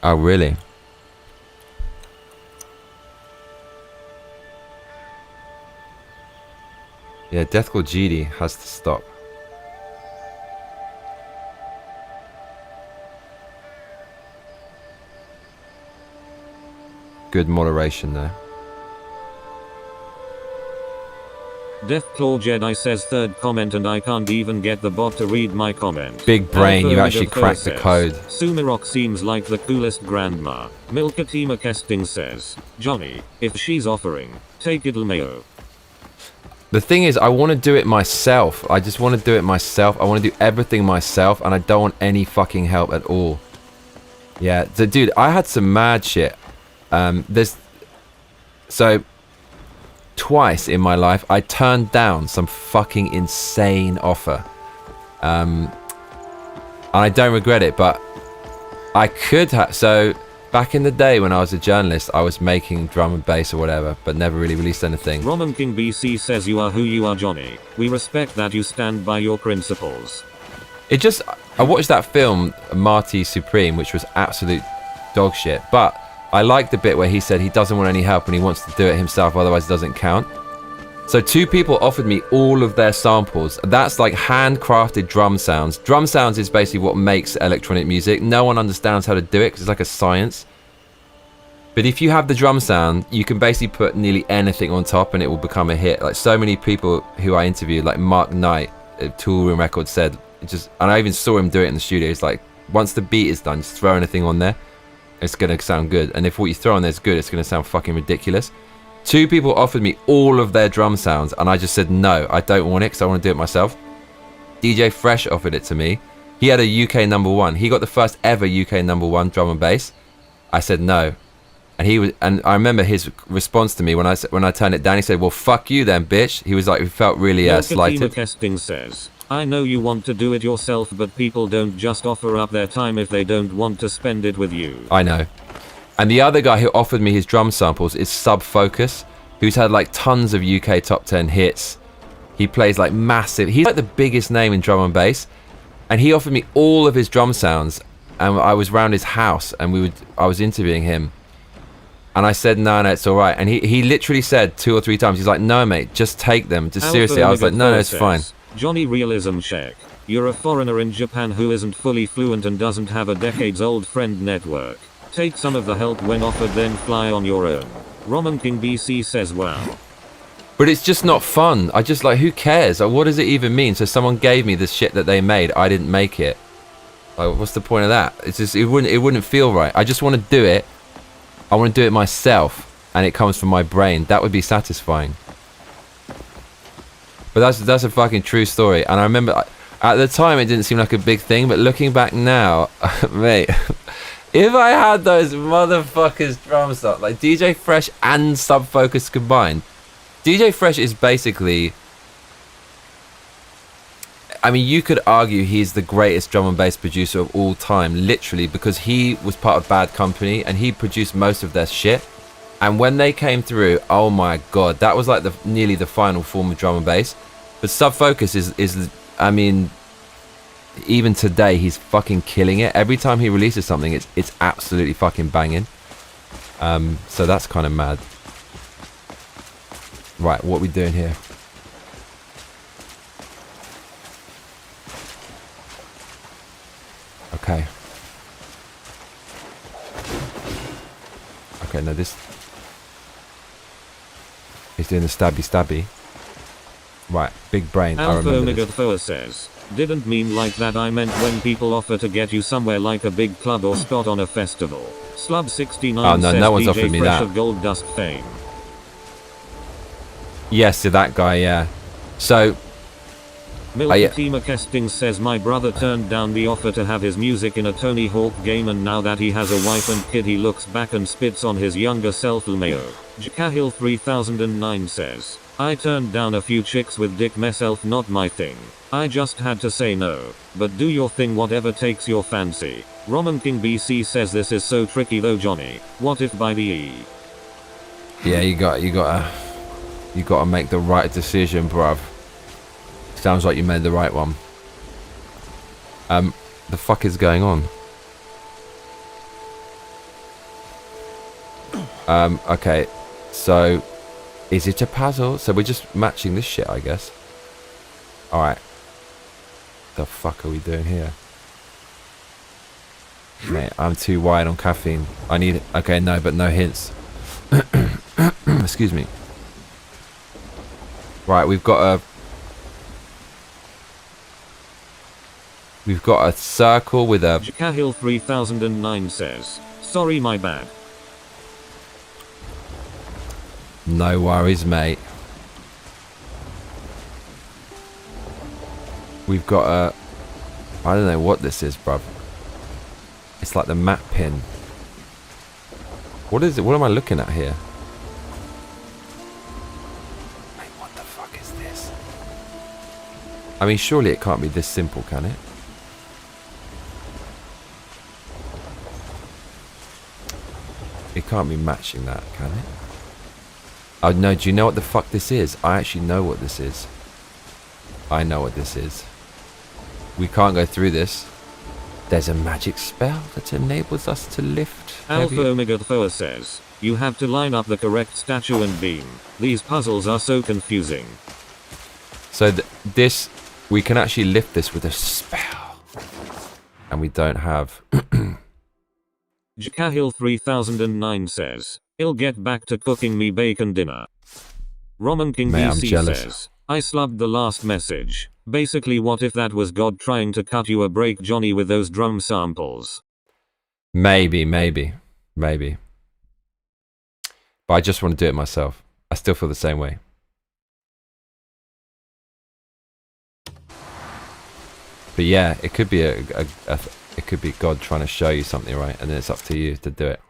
Oh really? Yeah, Deathclaw GD has to stop. Good moderation there.
Deathclaw Jedi says third comment and I can't even get the bot to read my comment.
Big brain, you actually cracked the code.
Sumirok seems like the coolest grandma. Milkatima Kesting says, Johnny, if she's offering, take it Mayo.
The thing is, I want to do it myself. I just want to do it myself. I want to do everything myself and I don't want any fucking help at all. Yeah, so dude, I had some mad shit. So twice in my life I turned down some fucking insane offer. And I don't regret it, but I could have. So back in the day when I was a journalist, I was making drum and bass or whatever, but never really released anything.
Roman King BC says you are who you are, Johnny. We respect that you stand by your principles.
I watched that film Marty Supreme, which was absolute dog shit, but I liked the bit where he said he doesn't want any help and he wants to do it himself, otherwise it doesn't count. So 2 people offered me all of their samples. That's like handcrafted drum sounds. Drum sounds is basically what makes electronic music. No one understands how to do it because it's like a science. But if you have the drum sound, you can basically put nearly anything on top and it will become a hit. Like so many people who I interviewed, like Mark Knight at Tool Room Records said, and I even saw him do it in the studio. It's like, once the beat is done, just throw anything on there. It's going to sound good. And if what you throw on there is good, it's going to sound fucking ridiculous. 2 people offered me all of their drum sounds, and I just said no, I don't want it because I want to do it myself. DJ Fresh offered it to me. He had a UK #1. He got the first ever UK #1 drum and bass. I said no, and I remember his response to me when I turned it down. He said, "Well, fuck you then, bitch." He was like, he felt really slighted.
Kesting says, I know you want to do it yourself, but people don't just offer up their time if they don't want to spend it with you.
I know. And the other guy who offered me his drum samples is Sub Focus, who's had like tons of UK top 10 hits. He plays like massive. He's like the biggest name in drum and bass. And he offered me all of his drum sounds, and I was around his house, and I was interviewing him, and I said no, it's all right. And he literally said 2 or 3 times, he's like, no mate, just take them, just seriously. I was like, no, it's fine.
Johnny Realism check. You're a foreigner in Japan who isn't fully fluent and doesn't have a decades-old friend network. Take some of the help when offered, then fly on your own. Roman King BC says, wow.
But it's just not fun. I just like, who cares? Like, what does it even mean? So someone gave me this shit that they made. I didn't make it. Like, what's the point of that? It's just, it wouldn't feel right. I just want to do it. I want to do it myself, and it comes from my brain. That would be satisfying. But that's a fucking true story. And I remember at the time it didn't seem like a big thing, but looking back now, mate, if I had those motherfuckers drum stuff, like DJ Fresh and Sub Focus combined. DJ Fresh is basically, I mean, you could argue he's the greatest drum and bass producer of all time, literally, because he was part of Bad Company and he produced most of their shit. And when they came through, oh my god, that was like nearly the final form of drum and bass. But Sub Focus is I mean, even today he's fucking killing it. Every time he releases something, it's absolutely fucking banging. So that's kind of mad. Right, what are we doing here? Okay. Okay, no, this... He's doing the stabby. Right, big brain.
Alpha Omega Foa says, didn't mean like that, I meant when people offer to get you somewhere like a big club or spot on a festival. Slub69
oh, no,
says
no one's
DJ
offered me
Fresh
that.
of Gold Dust fame.
Yes, to that guy, yeah. So...
Milkatima Kesting says my brother turned down the offer to have his music in a Tony Hawk game, and now that he has a wife and kid he looks back and spits on his younger self. Lmao. Jkahil 3009 says, I turned down a few chicks with dick, myself not my thing. I just had to say no. But do your thing, whatever takes your fancy. Roman King BC says this is so tricky though, Johnny. What if by the E?
Yeah, you gotta make the right decision, bruv. Sounds like you made the right one. The fuck is going on? Okay, so is it a puzzle? So we're just matching this shit, I guess. Alright. The fuck are we doing here? Mate, I'm too wide on caffeine. I need... Okay, no, but no hints. Excuse me. Right, we've got a circle with a...
Jkahil 3009 says, sorry, my bad.
No worries, mate. We've got a... I don't know what this is, bruv. It's like the map pin. What is it? What am I looking at here? Mate, what the fuck is this? I mean, surely it can't be this simple, can it? It can't be matching that, can it? Oh no, do you know what the fuck this is? I actually know what this is. I know what this is. We can't go through this. There's a magic spell that enables us to lift.
Alpha Omega Foa says, you have to line up the correct statue and beam. These puzzles are so confusing.
So this, we can actually lift this with a spell. And we don't have...
Jkahil 3009 says, he'll get back to cooking me bacon dinner. Roman King BC says, I slugged the last message. Basically, what if that was God trying to cut you a break, Johnny, with those drum samples?
Maybe. But I just want to do it myself. I still feel the same way. But yeah, it could be it could be God trying to show you something, right? And then it's up to you to do it.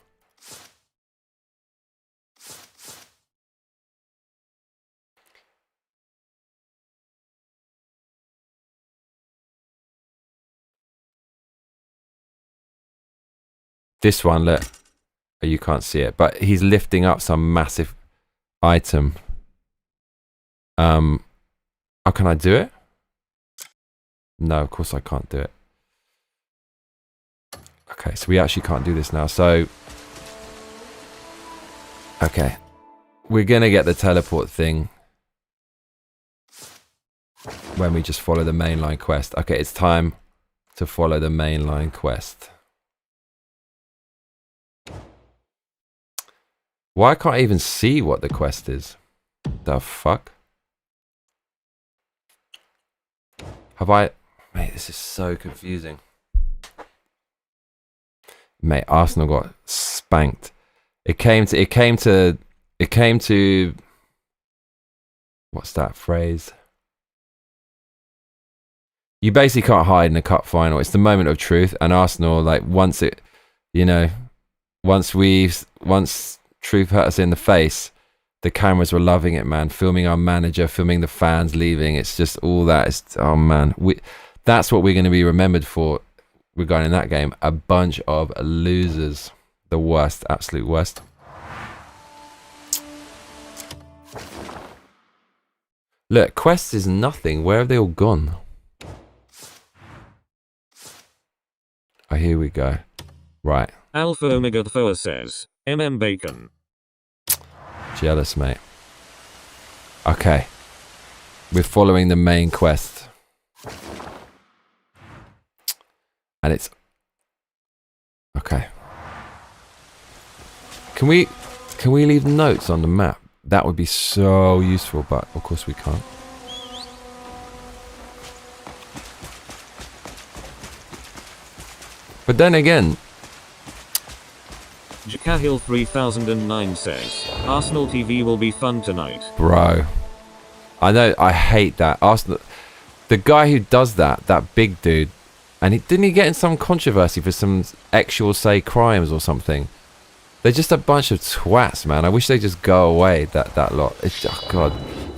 This one, look. Oh, you can't see it, but he's lifting up some massive item. How can I do it? No, of course I can't do it. Okay, so we actually can't do this now. So, okay, we're gonna get the teleport thing when we just follow the mainline quest. Okay, it's time to follow the mainline quest. Why can't I even see what the quest is? The fuck? Have I... Mate, this is so confusing. Mate, Arsenal got spanked. It came to... What's that phrase? You basically can't hide in a cup final. It's the moment of truth. And Arsenal, like, once it... You know... Once truth hurt us in the face, the cameras were loving it, man. Filming our manager, filming the fans leaving. It's just all that. It's, oh man, that's what we're going to be remembered for regarding that game. A bunch of losers. The worst, absolute worst. Look, quest is nothing. Where have they all gone? Oh, here we go. Right.
Alpha Omega Thoa says, Bacon.
Jealous, mate. Okay. We're following the main quest. And it's... Okay. Can we leave notes on the map? That would be so useful, but of course we can't. But then again...
Jakahil 3009 says, Arsenal TV will be fun tonight.
Bro. I know, I hate that. Arsenal... The guy who does that big dude, and didn't he get in some controversy for some actual, say, crimes or something? They're just a bunch of twats, man. I wish they'd just go away, that lot. It's, oh God.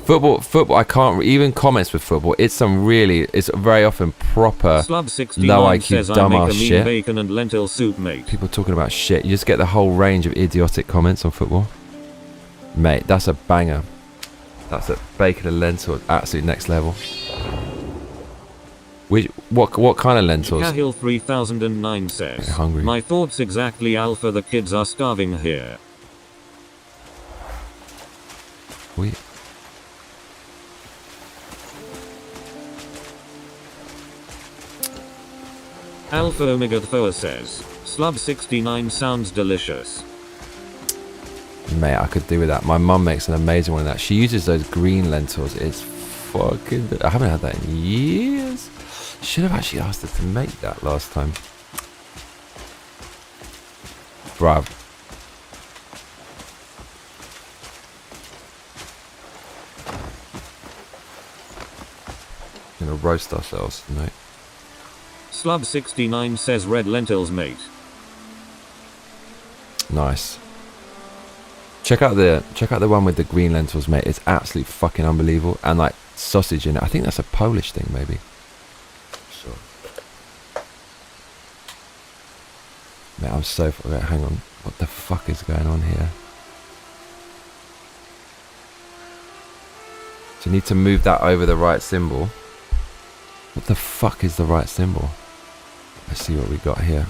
Football, I can't, even comments with football, it's very often proper, low IQ,
says,
dumbass shit.
Bacon and lentil soup, mate.
People talking about shit. You just get the whole range of idiotic comments on football. Mate, that's a banger. That's a bacon and lentil, absolute next level. What kind of lentils?
Jakahil 3009 says,
hungry.
My thoughts exactly, Alpha, the kids are starving here.
Wait.
Alpha Omega Thoa says, Slub69 sounds delicious.
Mate, I could do with that. My mum makes an amazing one of that. She uses those green lentils. It's fucking... I haven't had that in years. Should have actually asked her to make that last time. Bruv. Gonna roast ourselves tonight.
Slub69 says red lentils, mate.
Nice. Check out the one with the green lentils, mate. It's absolutely fucking unbelievable. And like sausage in it. I think that's a Polish thing, maybe. Sure. Mate, I'm so... Hang on. What the fuck is going on here? So you need to move that over the right symbol. What the fuck is the right symbol? Let's see what we got here.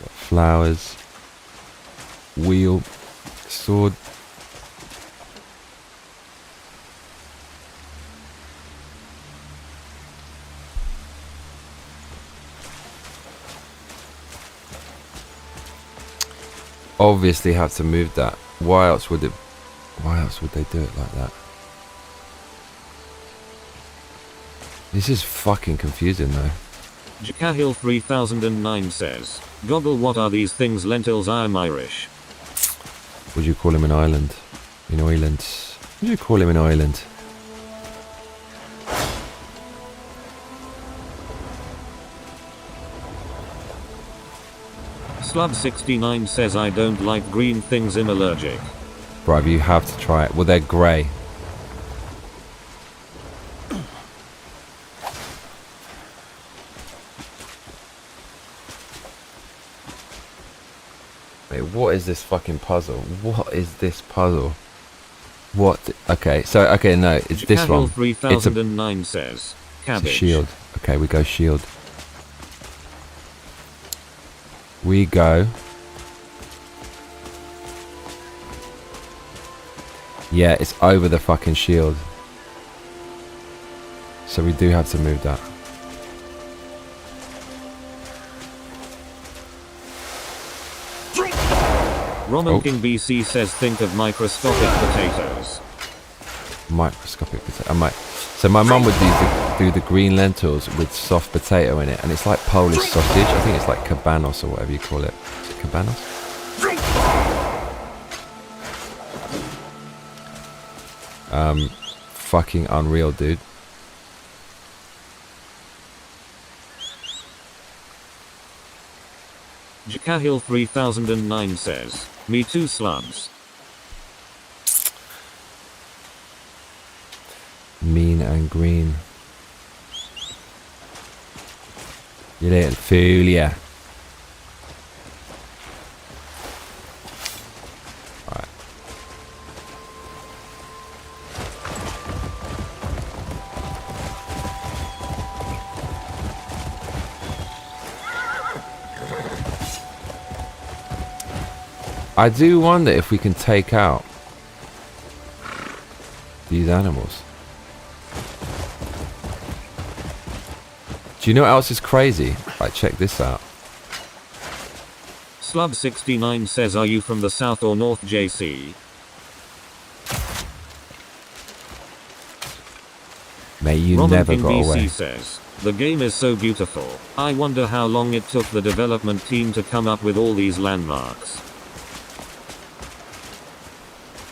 Got flowers. Wheel. Sword. Obviously have to move that. Why else would they do it like that? This is fucking confusing though.
Jakahil 3009 says, Goggle, what are these things? Lentils? I'm Irish.
Would you call him an island? In Ireland. Would you call him an island?
Slub69 says I don't like green things, I'm allergic.
Bruv, you have to try it. Well, they're grey. Wait, what is this fucking puzzle? What is this puzzle? What? Okay, so, okay, no, it's this one.
3009 says cabbage.
It's a shield. Okay, we go shield. We go. Yeah, it's over the fucking shield. So we do have to move that.
Roman King BC says think of microscopic potatoes.
Microscopic potato. I might. So my mum would do the green lentils with soft potato in it, and it's like Polish sausage. I think it's like cabanos or whatever you call it. Is it cabanos? Fucking unreal, dude.
Jakahil 3009 says, me too, slums.
Mean and green. You little fool, yeah. Alright. I do wonder if we can take out these animals. Do you know what else is crazy? Like, check this out.
Slub69 says, are you from the south or north, JC?
Mate, you
Roman
never
King
got
BC
away.
says, the game is so beautiful. I wonder how long it took the development team to come up with all these landmarks.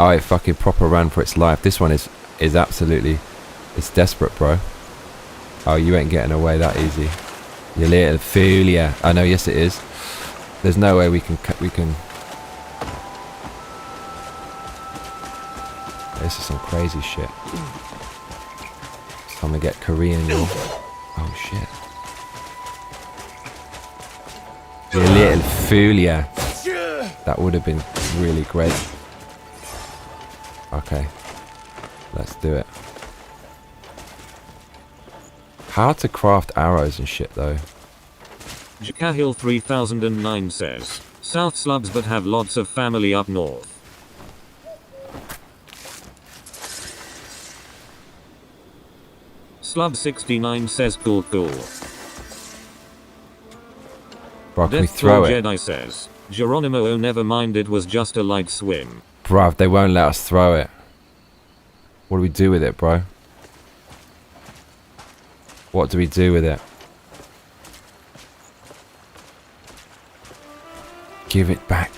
Oh, it fucking proper ran for its life. This one is absolutely, it's desperate, bro. Oh, you ain't getting away that easy. You little fool, yeah. I know, yes it is. There's no way we can. This is some crazy shit. It's time to get Korean, yo. Oh shit. You little fool, yeah. That would have been really great. Okay. Let's do it. How to craft arrows and shit though.
Jakahil 3009 says, South slubs but have lots of family up north. Slub69 says cool.
Bro, can we throw it?
Jedi says, Geronimo, oh never mind, it was just a light swim.
Bruv, they won't let us throw it. What do we do with it, bro? What do we do with it? Give it back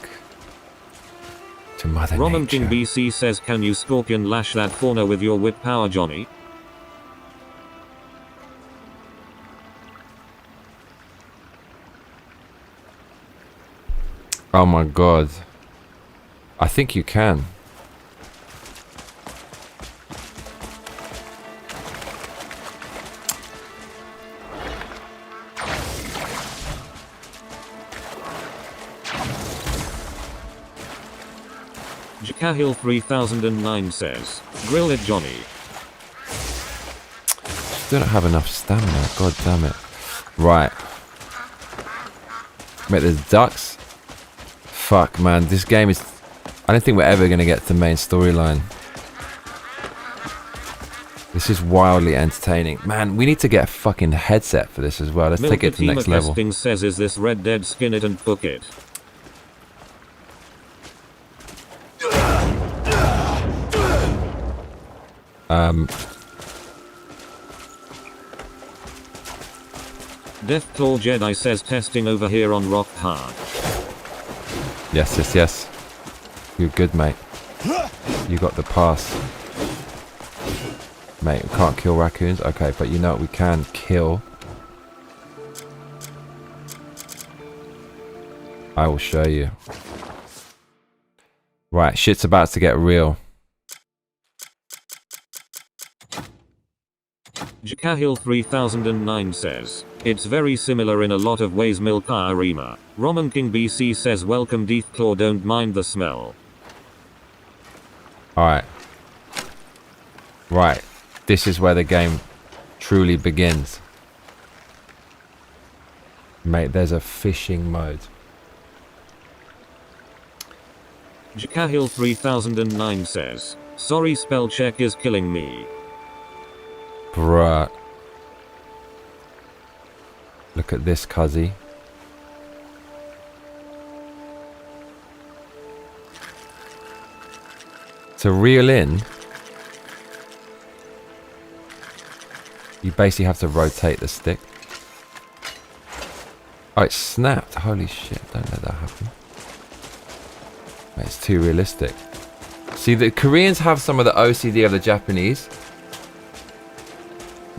to Mother
Roman
Nature.
King BC says, can you scorpion lash that fauna with your whip power, Johnny?
Oh my god. I think you can.
Jakahil 3009 says, grill it, Johnny.
Still don't have enough stamina. God damn it. Right. Wait, there's ducks? Fuck, man. This game is... I don't think we're ever going to get to the main storyline. This is wildly entertaining. Man, we need to get a fucking headset for this as well. Let's take it to the next level.
Testing says, is this Red Dead? Skin it and cook it. Deathclaw Jedi says testing over here on Rock Hard.
Yes, yes, yes. You're good, mate. You got the pass. Mate, we can't kill raccoons. Okay, but you know what we can kill? I will show you. Right, shit's about to get real.
Jakahil 3009 says, it's very similar in a lot of ways. Milka Arima. Roman King BC says, welcome Deathclaw, don't mind the smell.
Alright. Right. This is where the game truly begins. Mate, there's a fishing mode.
Jakahil 3009 says, sorry, spell check is killing me.
Bruh. Look at this, cuzzy. To reel in, you basically have to rotate the stick. Oh, it snapped. Holy shit, don't let that happen. Mate, it's too realistic. See, the Koreans have some of the OCD of the Japanese.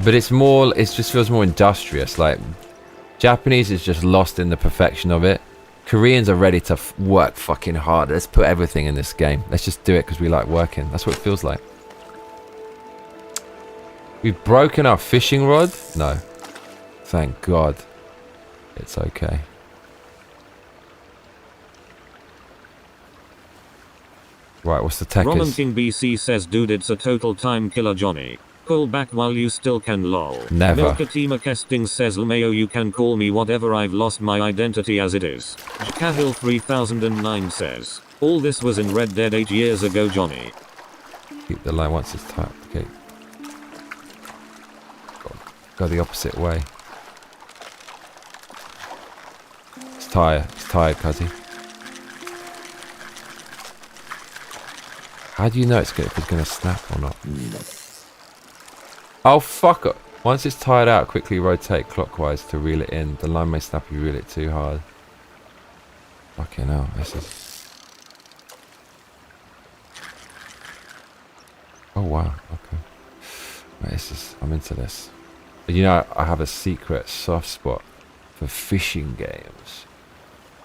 But it's more, it just feels more industrious. Like, Japanese is just lost in the perfection of it. Koreans are ready to work fucking hard. Let's put everything in this game. Let's just do it because we like working. That's what it feels like. We've broken our fishing rod? No. Thank God. It's okay. Right, what's the tech
Roman
is?
King BC says, dude, it's a total time killer, Johnny. Pull back while you still can, lol.
Never.
Milkatima Kesting says, Lmao, you can call me whatever, I've lost my identity as it is. Jakahil 3009 says, all this was in Red Dead 8 years ago, Johnny.
Keep the line once it's tight. Okay. Go the opposite way. It's tired, cuzzy. How do you know if it's gonna snap or not? Oh, fuck it. Once it's tired out, quickly rotate clockwise to reel it in. The line may snap if you reel it too hard. Fucking hell, this is... Oh, wow, okay. Mate, this is... I'm into this. But you know, I have a secret soft spot for fishing games.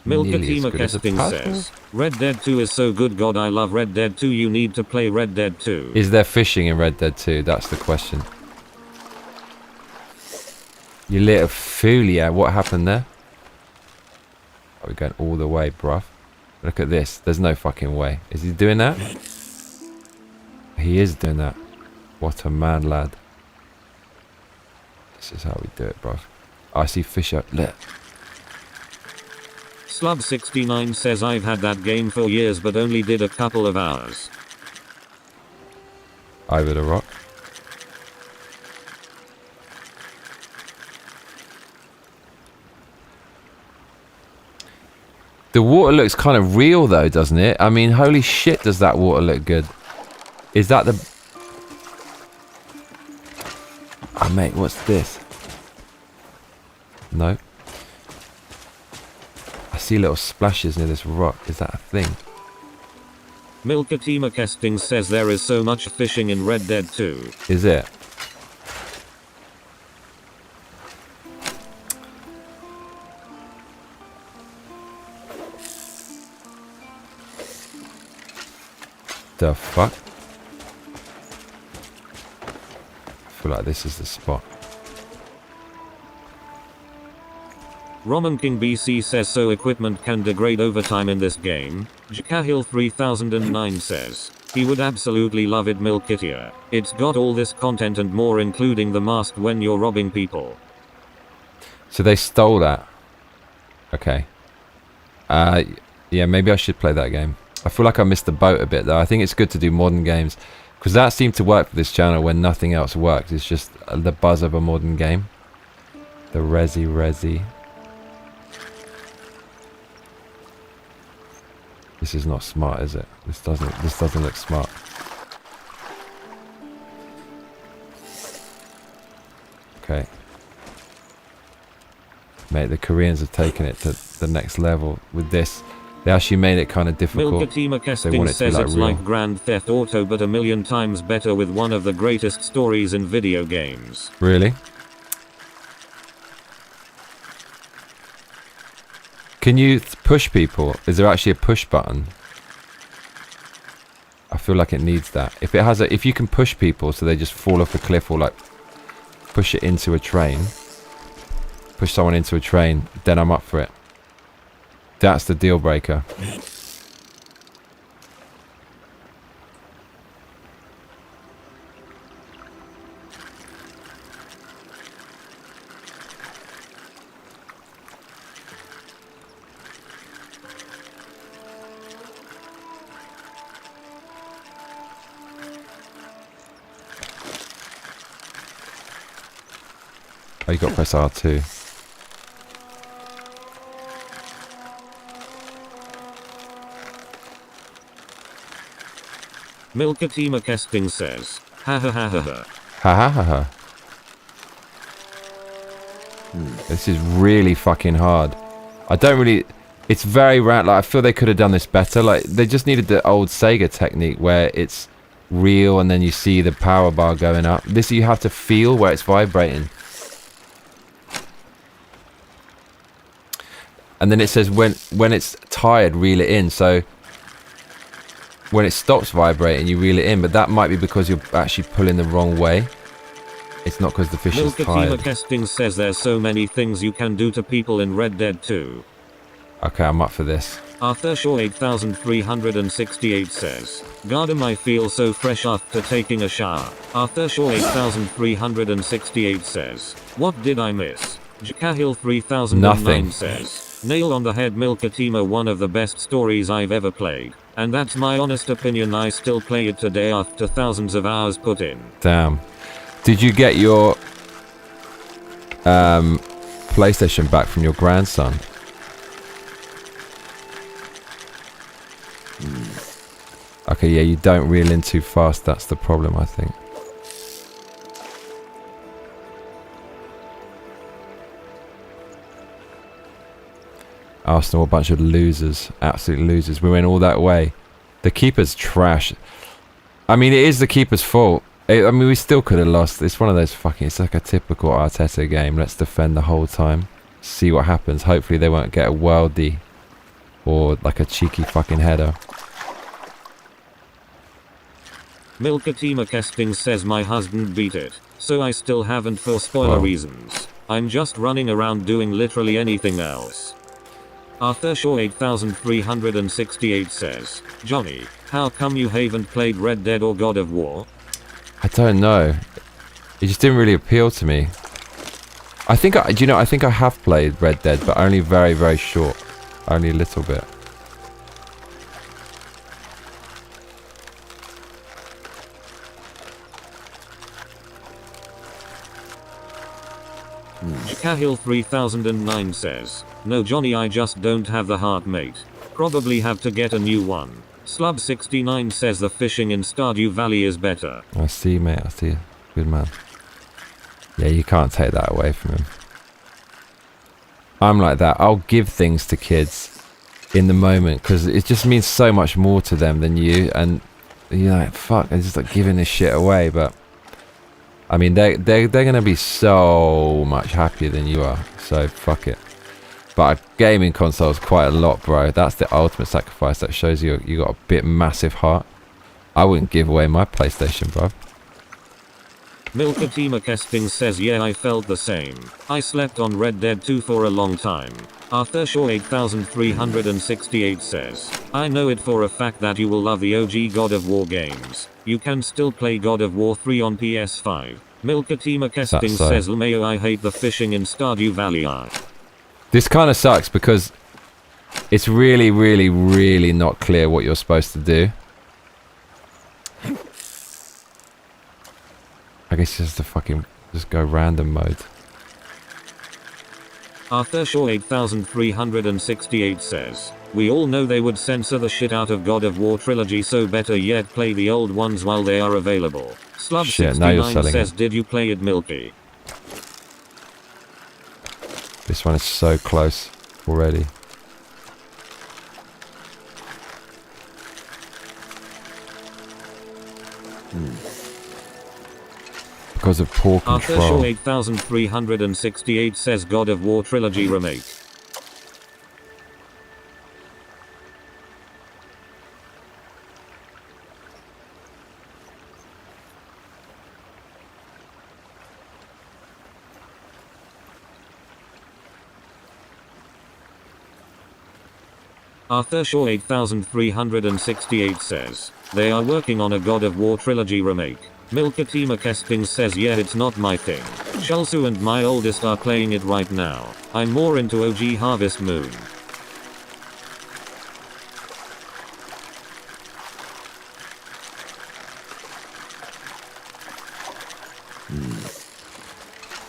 Milkatima Kesting says, Red Dead 2 is so good, God, I love Red Dead 2, you need to play Red Dead 2.
Is there fishing in Red Dead 2? That's the question. You little foolia, what happened there? Oh, we're going all the way, bruv. Look at this. There's no fucking way. Is he doing that? He is doing that. What a man, lad. This is how we do it, bruv. I see fish up. Look.
Slub69 says, I've had that game for years but only did a couple of hours.
Over the rock. The water looks kind of real though, doesn't it? I mean, holy shit, does that water look good? Is that the... Oh, mate, what's this? No. I see little splashes near this rock. Is that a thing?
Milkatima Kesting says there is so much fishing in Red Dead 2.
Is it? The fuck? I feel like this is the spot.
Roman King BC says, so equipment can degrade over time in this game. Jakahil 3009 says, he would absolutely love it, Milkitia. It's got all this content and more, including the mask when you're robbing people.
So they stole that. Okay. Yeah, maybe I should play that game. I feel like I missed the boat a bit though. I think it's good to do modern games because that seemed to work for this channel when nothing else worked. It's just the buzz of a modern game. The resi. This is not smart, is it? This doesn't look smart. Okay. Mate, the Koreans have taken it to the next level with this. They actually made it kind of difficult.
Milkatima
They
Kesting
want it to be
says it's
real.
like Grand Theft Auto but a million times better with one of the greatest stories in video games.
Really? Can you push people? Is there actually a push button? I feel like it needs that. If it has a, if you can push people so they just fall off a cliff, or like push it into a train, push someone into a train, then I'm up for it. That's the deal breaker. Oh, you got to press R2.
Milkatima Kesting says, ha ha ha ha ha.
Ha ha ha ha. This is really fucking hard. I don't really... It's very random. Like, I feel they could have done this better. Like, they just needed the old Sega technique where it's real and then you see the power bar going up. This you have to feel where it's vibrating. And then it says when it's tired, reel it in. So when it stops vibrating, you reel it in. But that might be because you're actually pulling the wrong way. It's not because the fish is tired.
Milkatima Kesting says there's so many things you can do to people in Red Dead 2.
Okay, I'm up for this.
Arthur Shaw 8368 says, Gardem, I feel so fresh after taking a shower. Arthur Shaw 8368 says, what did I miss? Jkahil 3009
Nothing.
says, nail on the head, Milkatima, one of the best stories I've ever played. And that's my honest opinion. I still play it today after thousands of hours put in.
Damn. Did you get your PlayStation back from your grandson? Okay, yeah, you don't reel in too fast. That's the problem, I think. Arsenal, a bunch of losers. Absolute losers. We went all that way. The keeper's trash. I mean, it is the keeper's fault. I mean, we still could have lost. It's one of those fucking... It's like a typical Arteta game. Let's defend the whole time. See what happens. Hopefully they won't get a worldie. Or like a cheeky fucking header.
Milkatima Kesting says my husband beat it. So I still haven't for spoiler reasons. I'm just running around doing literally anything else. Arthur Shaw 8368 says, Johnny, how come you haven't played Red Dead or God of War?
I don't know. It just didn't really appeal to me. I think I think I have played Red Dead, but only very, very short. Only a little bit.
Jkahil 3009 says, no Johnny, I just don't have the heart, mate. Probably have to get a new one. Slub 69 says the fishing in Stardew Valley is better.
I see, mate. I see. Good man. Yeah, you can't take that away from him. I'm like that. I'll give things to kids in the moment because it just means so much more to them than you. And you're like, fuck, I'm just like giving this shit away. But I mean, they're gonna be so much happier than you are. So fuck it. But a gaming console is quite a lot, bro. That's the ultimate sacrifice. That shows you got a bit massive heart. I wouldn't give away my PlayStation, bro.
Milkatima Kesting says, yeah, I felt the same. I slept on Red Dead 2 for a long time. Arthur Shaw 8368 says, I know it for a fact that you will love the OG God of War games. You can still play God of War 3 on PS5. Milkatima Kesting says, LMAO, I hate the fishing in Stardew Valley.
This kind of sucks because it's really, really, really not clear what you're supposed to do. I guess just to fucking just go random mode.
Arthur Shaw 8368 says, we all know they would censor the shit out of God of War trilogy, so better yet play the old ones while they are available. Slub 69 says, did you play it, Milky?
This one is so close already. Because of poor control.
Arthur Shaw 8368 says God of War Trilogy Remake. Arthur Shaw 8368 says, they are working on a God of War Trilogy remake. Milkatima Kestings says yeah it's not my thing. Shalsu and my oldest are playing it right now. I'm more into OG Harvest Moon.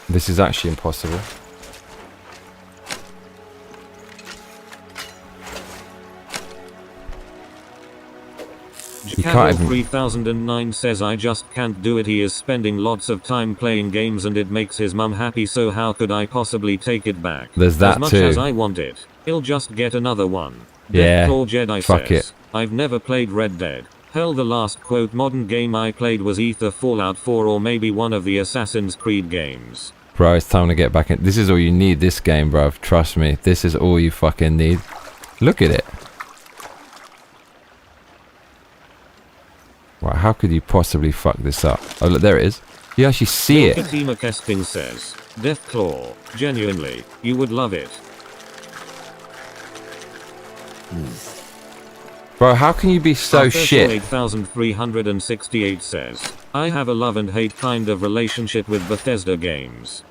This is actually impossible.
Jackal 3009 says I just can't do it. He is spending lots of time playing games and it makes his mum happy, so how could I possibly take it back?
There's that
as much
too.
as I want it, he'll just get another one.
Yeah,
Deathclaw Jedi
fuck
says,
it.
I've never played Red Dead. Hell, the last quote modern game I played was either Fallout 4 or maybe one of the Assassin's Creed games.
Bro, it's time to get back in. This is all you need, this game, bro. Trust me. This is all you fucking need. Look at it. Right, how could you possibly fuck this up? Oh, look, there it is. You actually see it.
Fatima Kesting says, Deathclaw, genuinely, you would love it.
Bro, how can you be so
Arthur
shit?
8368 says, I have a love and hate kind of relationship with Bethesda games.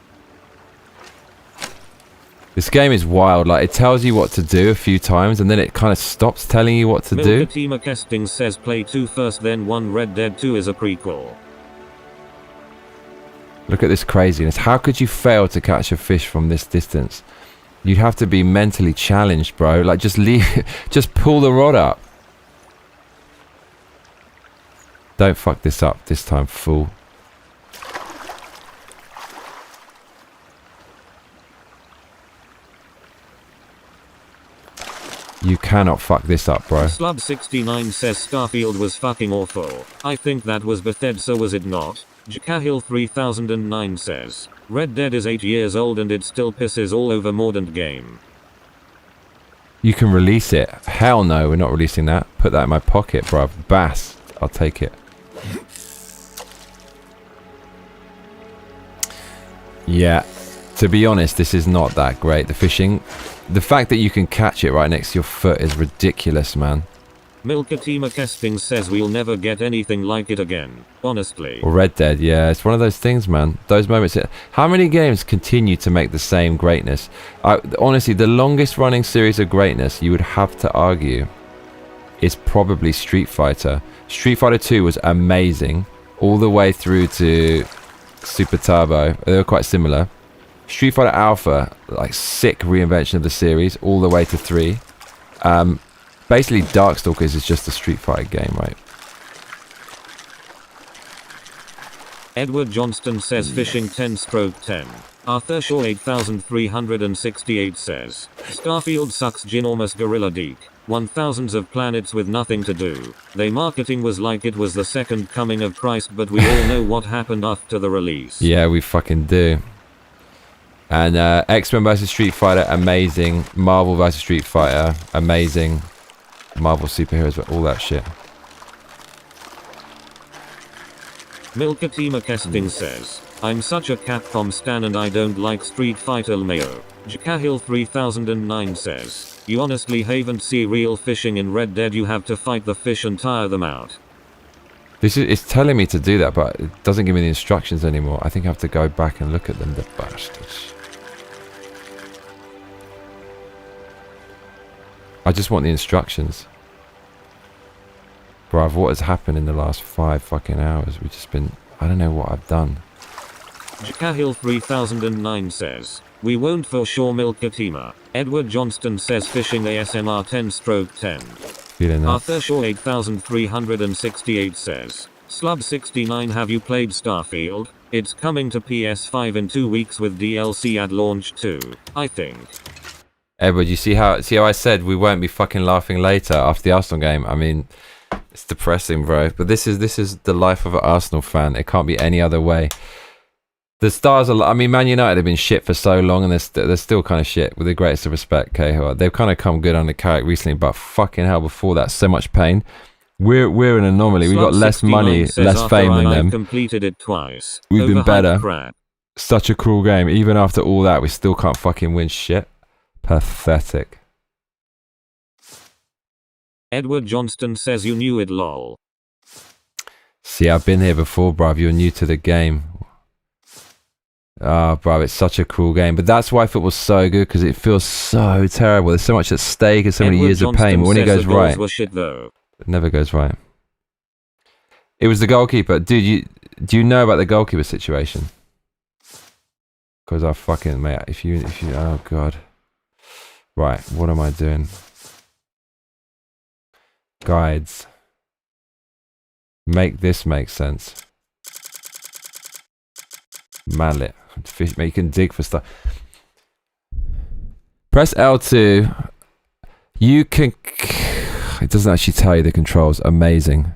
This game is wild. Like, it tells you what to do a few times and then it kind of stops telling you what to do.
Milkatima Kesting says play 2 first then 1. Red Dead 2 is a prequel.
Look at this craziness. How could you fail to catch a fish from this distance? You'd have to be mentally challenged, bro. Like, just leave, just pull the rod up. Don't fuck this up this time, fool. You cannot fuck this up, bro.
Slub69 says Starfield was fucking awful. I think that was Bethesda, so was it not? Jakahil 3009 says, Red Dead is 8 years old and it still pisses all over modern game.
You can release it. Hell no, we're not releasing that. Put that in my pocket, bruv. Bass. I'll take it. Yeah. To be honest, this is not that great. The fishing, the fact that you can catch it right next to your foot is ridiculous, man.
Milkatima Kesting says we'll never get anything like it again, honestly.
Or Red Dead, yeah, it's one of those things, man. Those moments. How many games continue to make the same greatness? Honestly, the longest running series of greatness, you would have to argue, is probably Street Fighter. Street Fighter 2 was amazing, all the way through to Super Turbo. They were quite similar. Street Fighter Alpha, like sick reinvention of the series, all the way to 3. Basically, Darkstalkers is just a Street Fighter game, right?
Edward Johnston says fishing 10/10. Arthur Shaw 8368 says, Starfield sucks ginormous gorilla deek. 1000s of planets with nothing to do. They marketing was like it was the second coming of Christ, but we all know what happened after the release.
Yeah, we fucking do. And X-Men vs Street Fighter, amazing. Marvel vs Street Fighter, amazing. Marvel superheroes, all that shit.
Milkatima Kesting says, I'm such a Capcom stan and I don't like Street Fighter Mayo. Jakahil 3009 says, you honestly haven't see real fishing in Red Dead. You have to fight the fish and tire them out.
It's telling me to do that, but it doesn't give me the instructions anymore. I think I have to go back and look at them, the bastards. I just want the instructions. Bruv, what has happened in the last 5 fucking hours? We've just been... I don't know what I've done.
Jakahil 3009 says, we won't for sure Milkatima. Edward Johnston says fishing ASMR 10/10.
Feeling that.
Arthur Shaw 8368 says, Slub69, have you played Starfield? It's coming to PS5 in 2 weeks with DLC at launch too, I think.
Edward, you see how I said we won't be fucking laughing later after the Arsenal game? I mean, it's depressing, bro. But this is the life of an Arsenal fan. It can't be any other way. The stars are. I mean, Man United have been shit for so long, and they're still kind of shit. With the greatest of respect, Cahill. They've kind of come good under Carrick recently, but fucking hell, before that, so much pain. We're an anomaly. We've got less money, less fame than them.
Completed it twice.
We've been better.
Crap.
Such a cruel game. Even after all that, we still can't fucking win shit. Pathetic.
Edward Johnston says you knew it, lol.
See, I've been here before, bruv. You're new to the game. Ah, bruv, it's such a cruel game. But that's why football's so good, because it feels so terrible. There's so much at stake and so many years of pain. But when it goes right,
shit, though.
It never goes right. It was the goalkeeper. Dude, do you know about the goalkeeper situation? Because I fucking, mate, if you, oh God. Right, what am I doing? Guides. Make this make sense. Mallet. Fish, you can dig for stuff. Press L2. You can... It doesn't actually tell you the controls. Amazing.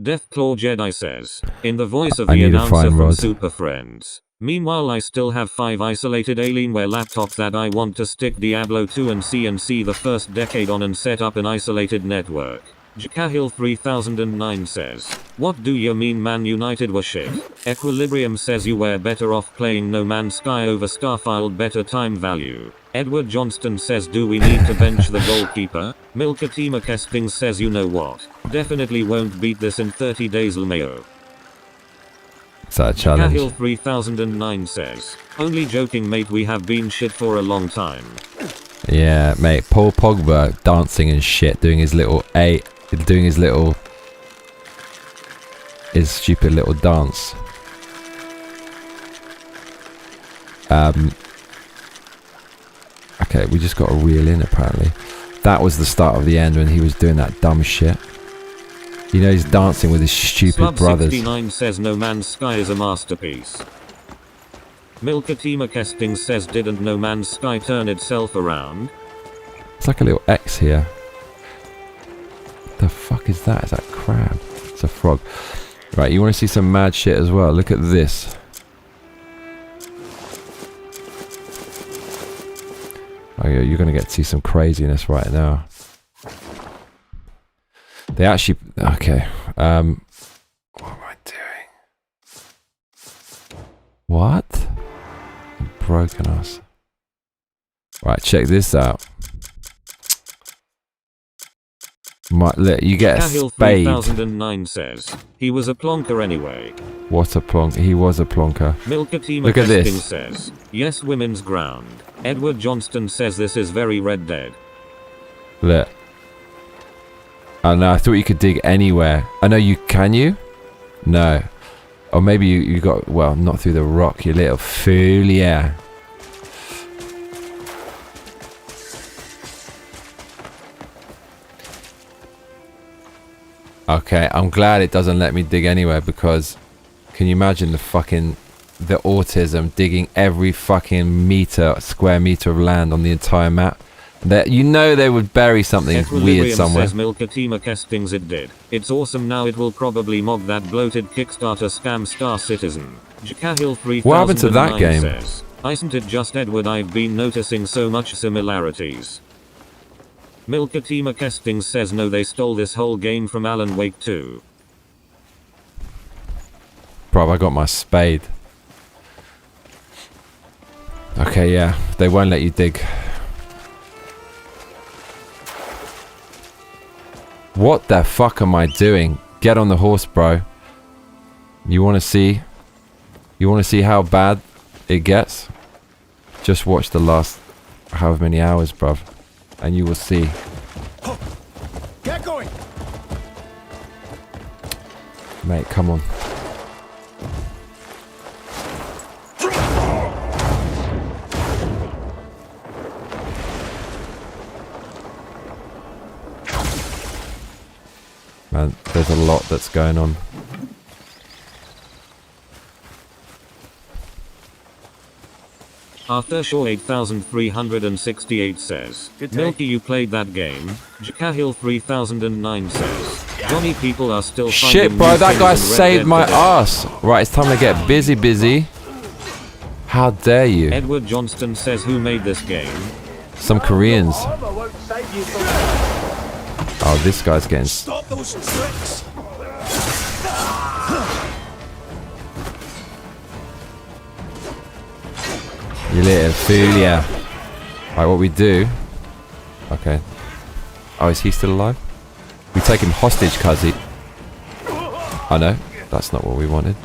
Deathclaw Jedi says, in the voice of the announcer from Super Friends. Meanwhile, I still have 5 isolated Alienware laptops that I want to stick Diablo 2 and CNC the first decade on and set up an isolated network. Jacahil 3009 says, what do you mean Man United were shit? Equilibrium says you were better off playing No Man's Sky over Starfield, better time value. Edward Johnston says, do we need to bench the goalkeeper? Milkatima Kesting says, you know what? Definitely won't beat this in 30 days, LMAO.
Is that a challenge?
Jacahil 3009 says, only joking mate, we have been shit for a long time.
Yeah, mate, Paul Pogba dancing and shit, doing his stupid little dance. Okay, we just got a reel in apparently. That was the start of the end when he was doing that dumb shit. You know, he's dancing with his stupid brothers.
69 says No Man's Sky is a masterpiece. Milkatima Kesting says, didn't No Man's Sky turn itself around?
It's like a little X here. The fuck is that? Is that a crab? It's a frog. Right, you want to see some mad shit as well? Look at this. Oh, yeah, you're going to get to see some craziness right now. They actually... Okay. What am I doing? What? Broken us. Right, check this out. Look, you get a spade.
3009 says, he was a plonker anyway.
What a plonker. He was a plonker.
Look at this. Says, yes, women's ground. Edward Johnston says this is very Red Dead.
Look. Oh no, I thought you could dig anywhere. I know you can you? No. Or maybe you got, well, not through the rock, you little fool, yeah. Okay, I'm glad it doesn't let me dig anywhere, because can you imagine the autism digging every fucking square meter of land on the entire map? That, you know, they would bury something weird somewhere.
Says Milkatima Kestings it did. It's awesome. Now it will probably mock that bloated Kickstarter scam Star Citizen. Jacahil 3009
what happened to that game?
Says, isn't it just Edward? I've been noticing so much similarities. Milkatima Kestings says no, they stole this whole game from Alan Wake 2.
Bro, I got my spade. Okay, yeah, they won't let you dig. What the fuck am I doing? Get on the horse, bro. You want to see? You want to see how bad it gets? Just watch the last however many hours, bruv, and you will see.
Get going,
mate. Come on. Man, there's a lot that's going on.
Arthur Shaw 8368 says, Milky, you played that game. Jakahil 3009 says, Johnny, people are still finding
Shit, bro,
new
that
things
guy
in Red
saved
Dead
my
today.
ass. Right, it's time to get busy. How dare you?
Edward Johnston says, who made this game?
Some Koreans. Oh, this guy's getting...
Stop those tricks!
You little fool, yeah. Right, what we do... Okay. Oh, is he still alive? We take him hostage, cuzzy. Oh no, that's not what we wanted.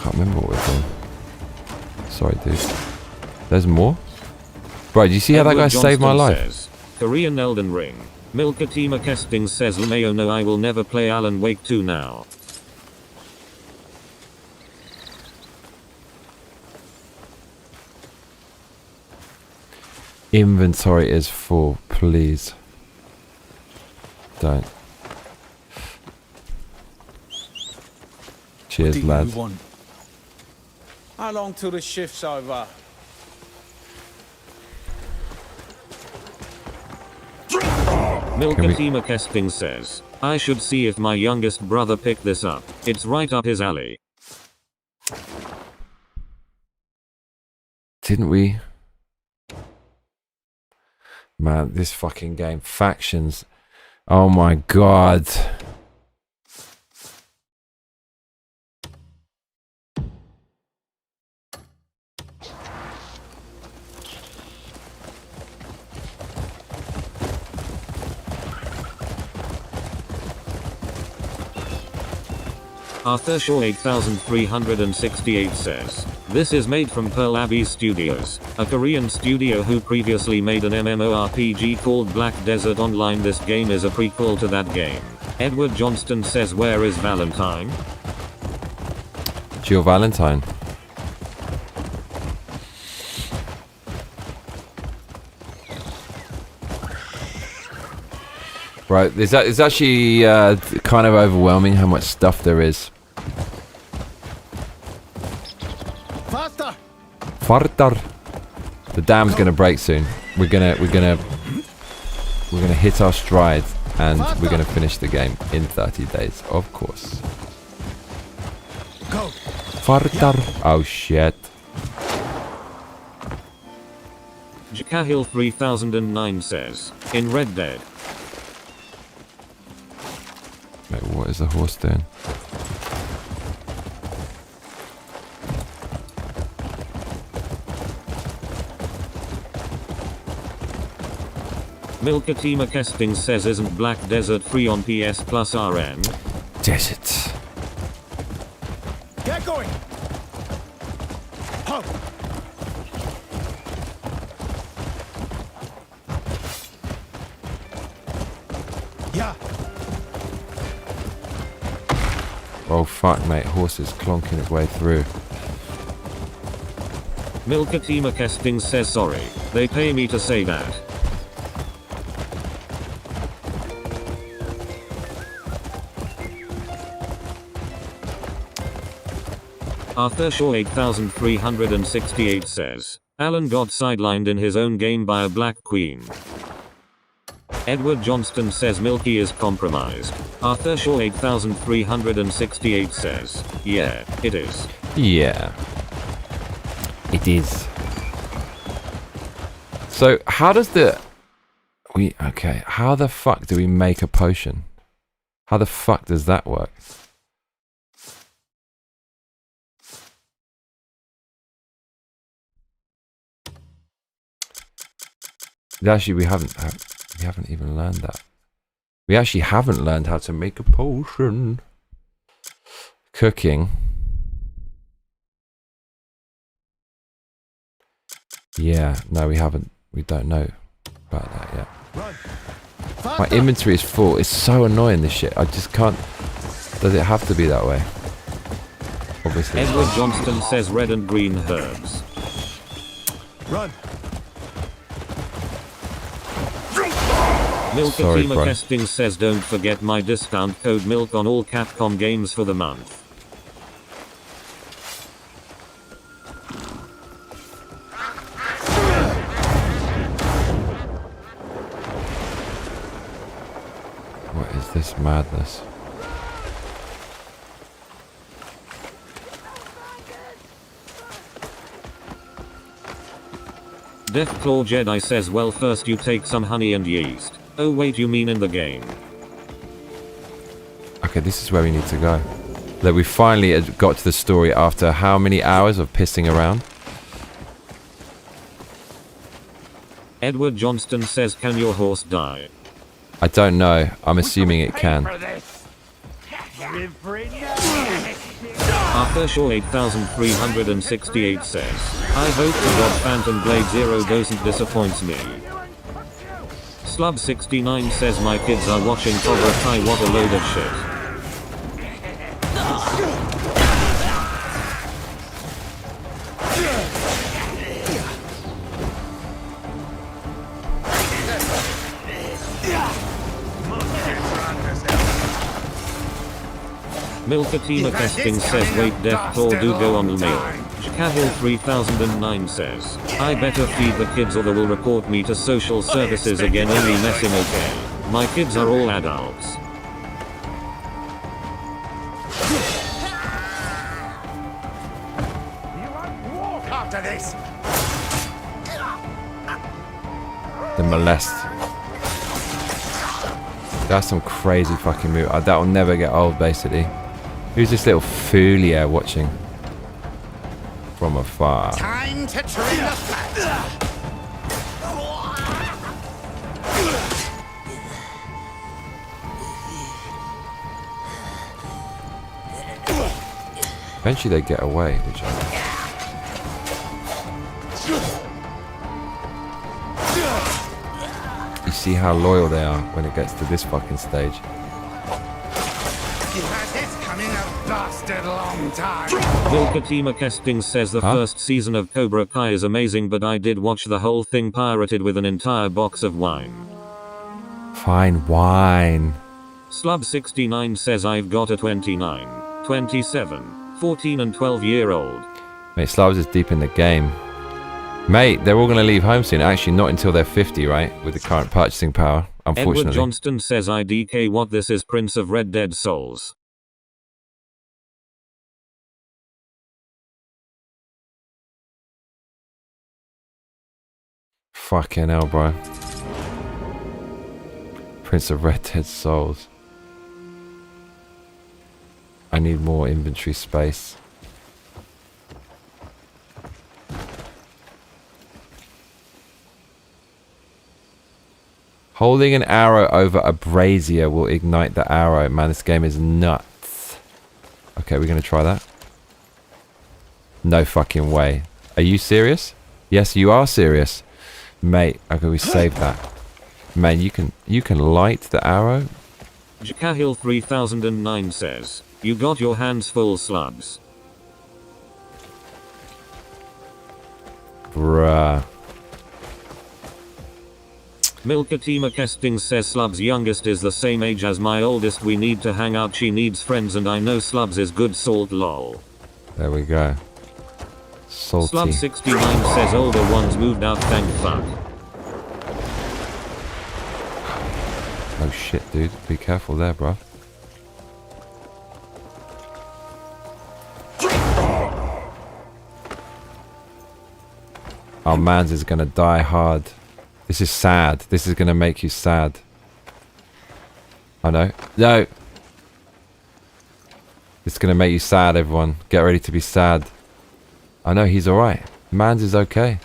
Can't remember what we're doing. Sorry, dude. There's more? Bro, do you see how that guy saved my life?
Says, Korean Elden Ring. Milkatima Kesting says, Lumeo, no, I will never play Alan Wake 2 now.
Inventory is full, please. Don't. Cheers, lads.
How long till the shift's over?
Milkatima Kesting says, I should see if my youngest brother picked this up. It's right up his alley.
Didn't we? Man, this fucking game. Factions. Oh my god.
Arthur Shaw 8368 says, this is made from Pearl Abbey Studios, a Korean studio who previously made an MMORPG called Black Desert Online. This game is a prequel to that game. Edward Johnston says, where is Valentine?
Jill Valentine. Right, it's actually kind of overwhelming how much stuff there is.
Faster!
Fartar. The dam's gonna break soon. We're gonna hit our stride and we're gonna finish the game in 30 days, of course.
Go.
Fartar. Oh shit.
Jakahil 3009 says, in Red Dead.
Wait, what is the horse doing?
Milkatima Kesting says, isn't Black Desert free on PS Plus RN?
Desert.
Get going! Ho! Yeah.
Oh fuck, mate. Horse is clonking its way through.
Milkatima Kesting says, sorry, they pay me to say that. Arthur Shaw 8368 says, Alan got sidelined in his own game by a black queen. Edward Johnston says, Milky is compromised. Arthur Shaw 8368 says, yeah, it is.
Yeah. It is. So, how does okay, how the fuck do we make a potion? How the fuck does that work? Actually, we haven't even learned that. We actually haven't learned how to make a potion. Cooking. Yeah, no, we haven't. We don't know about that yet. My inventory is full. It's so annoying, this shit. I just can't. Does it have to be that way? Obviously.
Edward Johnston says, red and green herbs.
Run.
Sorry,
Milkatima
bro.
Testing says don't forget my discount code MILK on all Capcom games for the month.
What is this madness?
Deathclaw Jedi says well first you take some honey and yeast. Oh wait, you mean in the game.
Okay, this is where we need to go. That we finally got to the story after how many hours of pissing around?
Edward Johnston says can your horse die?
I don't know. I'm assuming it can.
Arthur 8368 says, I hope the God Phantom Blade Zero doesn't disappoint me. Slub69 says my kids are watching Cobra Kai, what a load of shit. Milkatima Testing says wait, Deathclaw do go on the mail. Jcahil 3009 says, I better feed the kids or they will report me to social services again, only messing okay. My kids are all adults.
After this.
The molest. That's some crazy fucking move. That will never get old, basically. Who's this little foolia watching from afar?
Time to trim the fat.
Eventually they get away, which you see how loyal they are when it gets to this fucking stage.
You've had this coming a bastard long time.
Milkatima Testing says the first season of Cobra Kai is amazing, but I did watch the whole thing pirated with an entire box of wine.
Fine wine.
Slub69 says I've got a 29, 27, 14 and 12-year-old.
Mate, Slavs is deep in the game. Mate, they're all going to leave home soon. Actually, not until they're 50, right? With the current purchasing power, unfortunately.
Edward Johnston says IDK what this is Prince of Red Dead Souls.
Fucking hell, bro. Prince of Red Dead Souls. I need more inventory space. Holding an arrow over a brazier will ignite the arrow. Man, this game is nuts. Okay, we're going to try that. No fucking way. Are you serious? Yes, you are serious. Mate, okay, we saved that. Man, you can light the arrow?
Jcahil 3009 says, you got your hands full, Slubs.
Bruh.
Milkatima Testing says Slub's youngest is the same age as my oldest. We need to hang out, she needs friends, and I know Slubs is good salt, lol.
There we go. Salty.
Slub69 says older ones moved out, thank fuck.
Oh shit, dude. Be careful there, bro. Our man's is gonna die hard. This is sad. This is gonna make you sad. I know. No! It's gonna make you sad, everyone. Get ready to be sad. I know, he's alright. Mans is okay.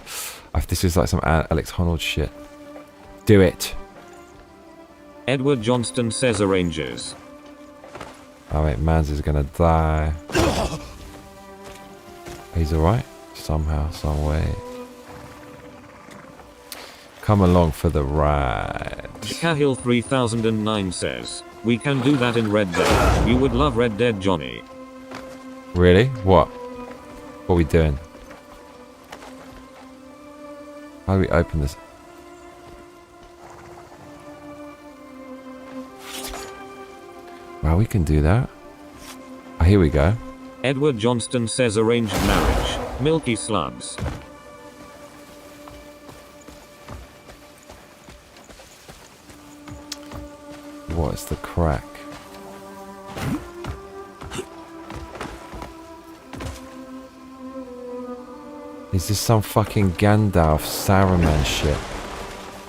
This is like some Alex Honnold shit. Do it.
Edward Johnston says arranges.
Oh wait, Mans is gonna die. He's alright. Somehow, some way. Come along for the ride.
Jcahil 3009 says, we can do that in Red Dead. You would love Red Dead, Johnny.
Really? What? What are we doing? How do we open this? Well, we can do that. Oh, here we go.
Edward Johnston says arranged marriage. Milky slubs.
What's the crack? Is this some fucking Gandalf Saruman shit?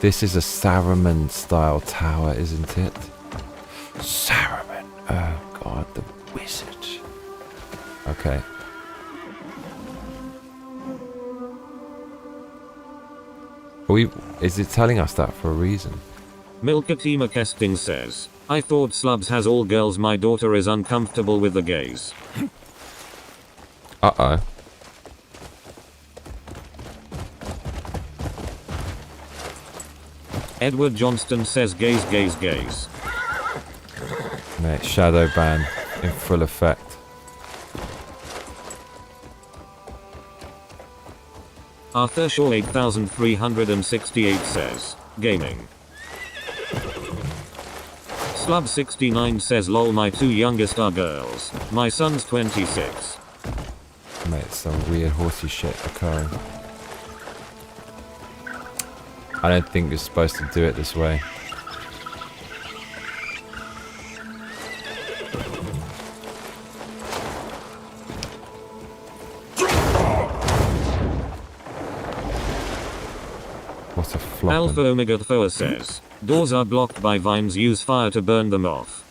This is a Saruman style tower, isn't it? Saruman. Oh god, the wizard. Okay. Is it telling us that for a reason?
Milkatima Kesting says, I thought slubs has all girls. My daughter is uncomfortable with the gays.
Uh-oh.
Edward Johnston says gays, gays, gays.
Mate, shadow ban in full effect.
Arthur Shaw 8368 says, gaming. Slub69 says lol, my two youngest are girls. My son's 26.
Mate, some weird horsey shit occurring. I don't think you're supposed to do it this way. What a flop.
Alpha Omega Thoa says, doors are blocked by vines, use fire to burn them off.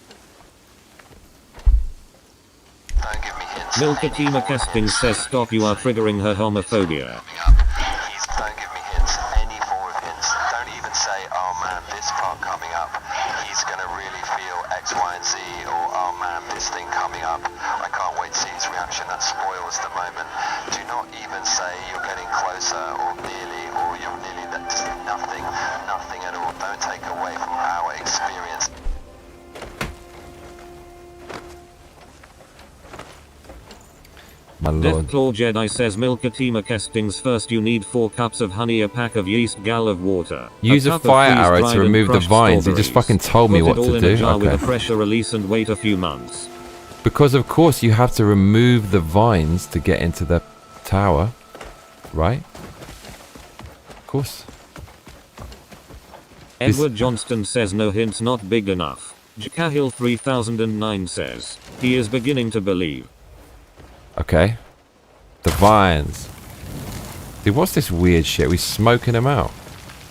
Milkatima Casting says stop, you are triggering her homophobia.
Don't give me hints, any form of hints. Don't even say, oh man, this part coming up, he's gonna really feel X, Y, and Z, or oh man, this thing coming up. I can't wait to see his reaction, that spoils the moment. Do not even say you're getting closer, or nearly, or you're nearly, that's nothing at all. Don't take away from our experience.
My lord.
Deathclaw Jedi says Milkatima Castings first you need 4 cups of honey, a pack of yeast, gal of water.
Use a fire arrow to remove the vines. He just fucking told me what to do.
Put it all in a jar with a pressure release and wait a few months.
Because of course you have to remove the vines to get into the tower, right? Of course.
Edward Johnston says no hints, not big enough. Jakahil 3009 says he is beginning to believe.
Okay. The vines. Dude, what's this weird shit? We smoking them out.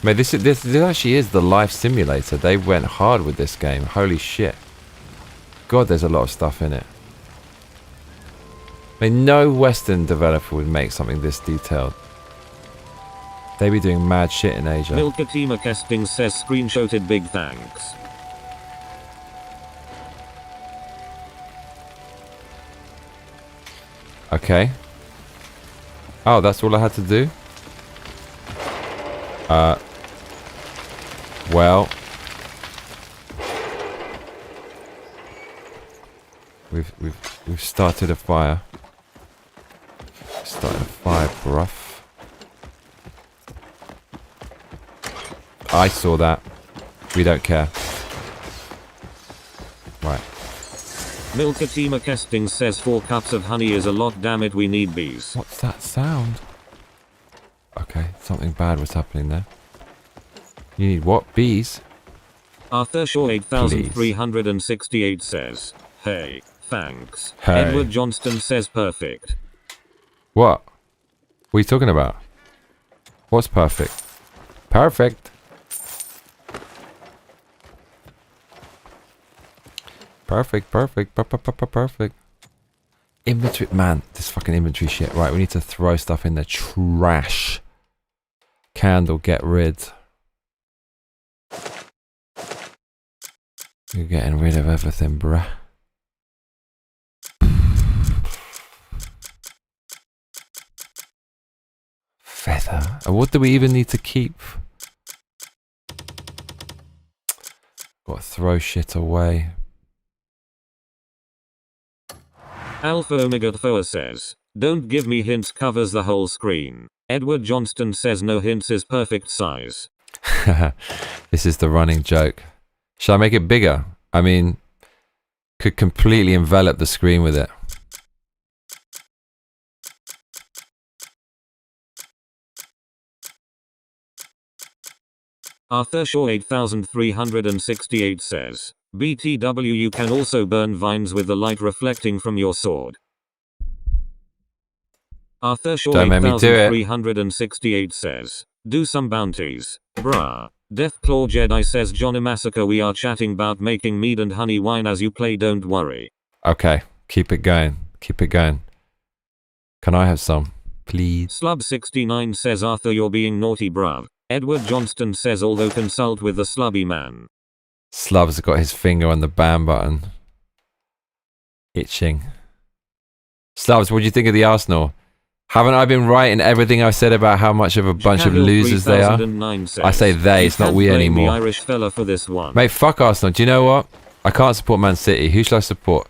Man, this actually is the life simulator. They went hard with this game. Holy shit. God, there's a lot of stuff in it. I mean, no Western developer would make something this detailed. They be doing mad shit in Asia.
Milkatima Casting says screenshotted, big thanks.
Okay. Oh, that's all I had to do? Well. We've started a fire. Started a fire, bruv. I saw that. We don't care. Right.
Milkatima Casting says 4 cups of honey is a lot, damn it, we need bees.
What's that sound? Okay, something bad was happening there. You need what? Bees?
Arthur Shaw 8368 says, hey, thanks.
Hey.
Edward Johnston says perfect.
What? What are you talking about? What's perfect? Perfect. Perfect, perfect. Inventory, man, this fucking inventory shit. Right, we need to throw stuff in the trash. Candle, get rid. You're getting rid of everything, bruh. Feather. And what do we even need to keep? Got to throw shit away.
Alpha Omega Thoa says, don't give me hints, covers the whole screen. Edward Johnston says no hints is perfect size.
This is the running joke. Shall I make it bigger? I mean, Could completely envelop the screen with it.
Arthur Shaw 8368 says, BTW, you can also burn vines with the light reflecting from your sword. Arthur Shaw
Don't make me do it.
8368 says, do some bounties. Bruh. Deathclaw Jedi says, John Massacre, we are chatting about making mead and honey wine as you play, don't worry.
Okay, keep it going. Keep it going. Can I have some, please?
Slub69 says, Arthur, you're being naughty, bruv. Edward Johnston says, although consult with the slubby man.
Slub's got his finger on the ban button. Itching. Slubs, what do you think of the Arsenal? Haven't I been right in everything I've said about how much of a bunch of losers they are?
Says,
I say they, it's not we anymore.
The Irish fella for this one.
Mate, fuck Arsenal. Do you know what? I can't support Man City. Who should I support?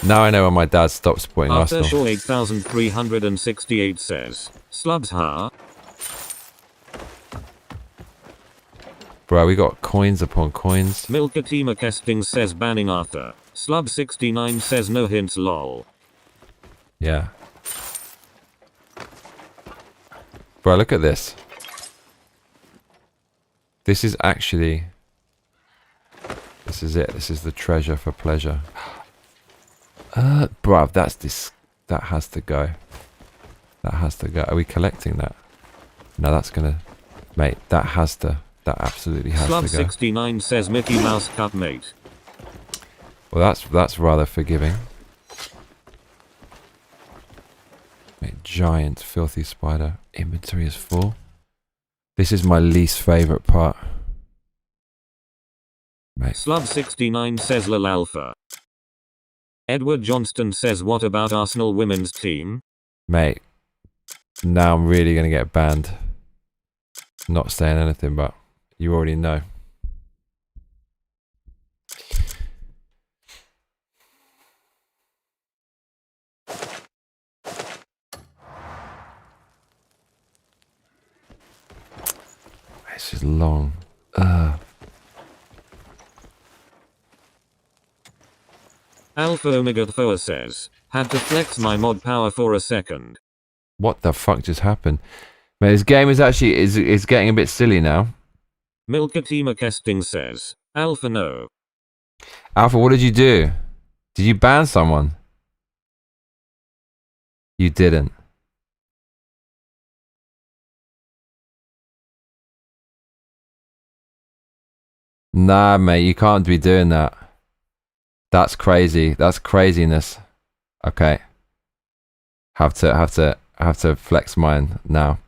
Now I know when my dad stopped supporting Arsenal.
Shaw 8368 says, Slubs ha.
Bro, we got coins upon coins.
Milkatima Kesting says, banning Arthur. Slub69 says, no hints, lol.
Yeah. Bro, look at this. This is actually... This is it. This is the treasure for pleasure. Bruv, that's this. That has to go. That has to go. Are we collecting that? No, that's gonna... Mate, that has to... That absolutely has to go.
Slub69 says, Mickey Mouse Cup, mate.
Well, that's rather forgiving. Mate, giant filthy spider. Inventory is full. This is my least favourite part. Mate.
Slub69 says, lol alpha. Edward Johnston says, what about Arsenal women's team?
Mate, now I'm really going to get banned. Not saying anything, but you already know. This is long.
Alpha Omega Thoa says, had to flex my mod power for a second.
What the fuck just happened? Mate, this game is actually is getting a bit silly now.
Milkatima Kesting says, Alpha no.
Alpha, what did you do? Did you ban someone? You didn't. Nah, mate, you can't be doing that. That's crazy. That's craziness. Okay. Have to flex mine now.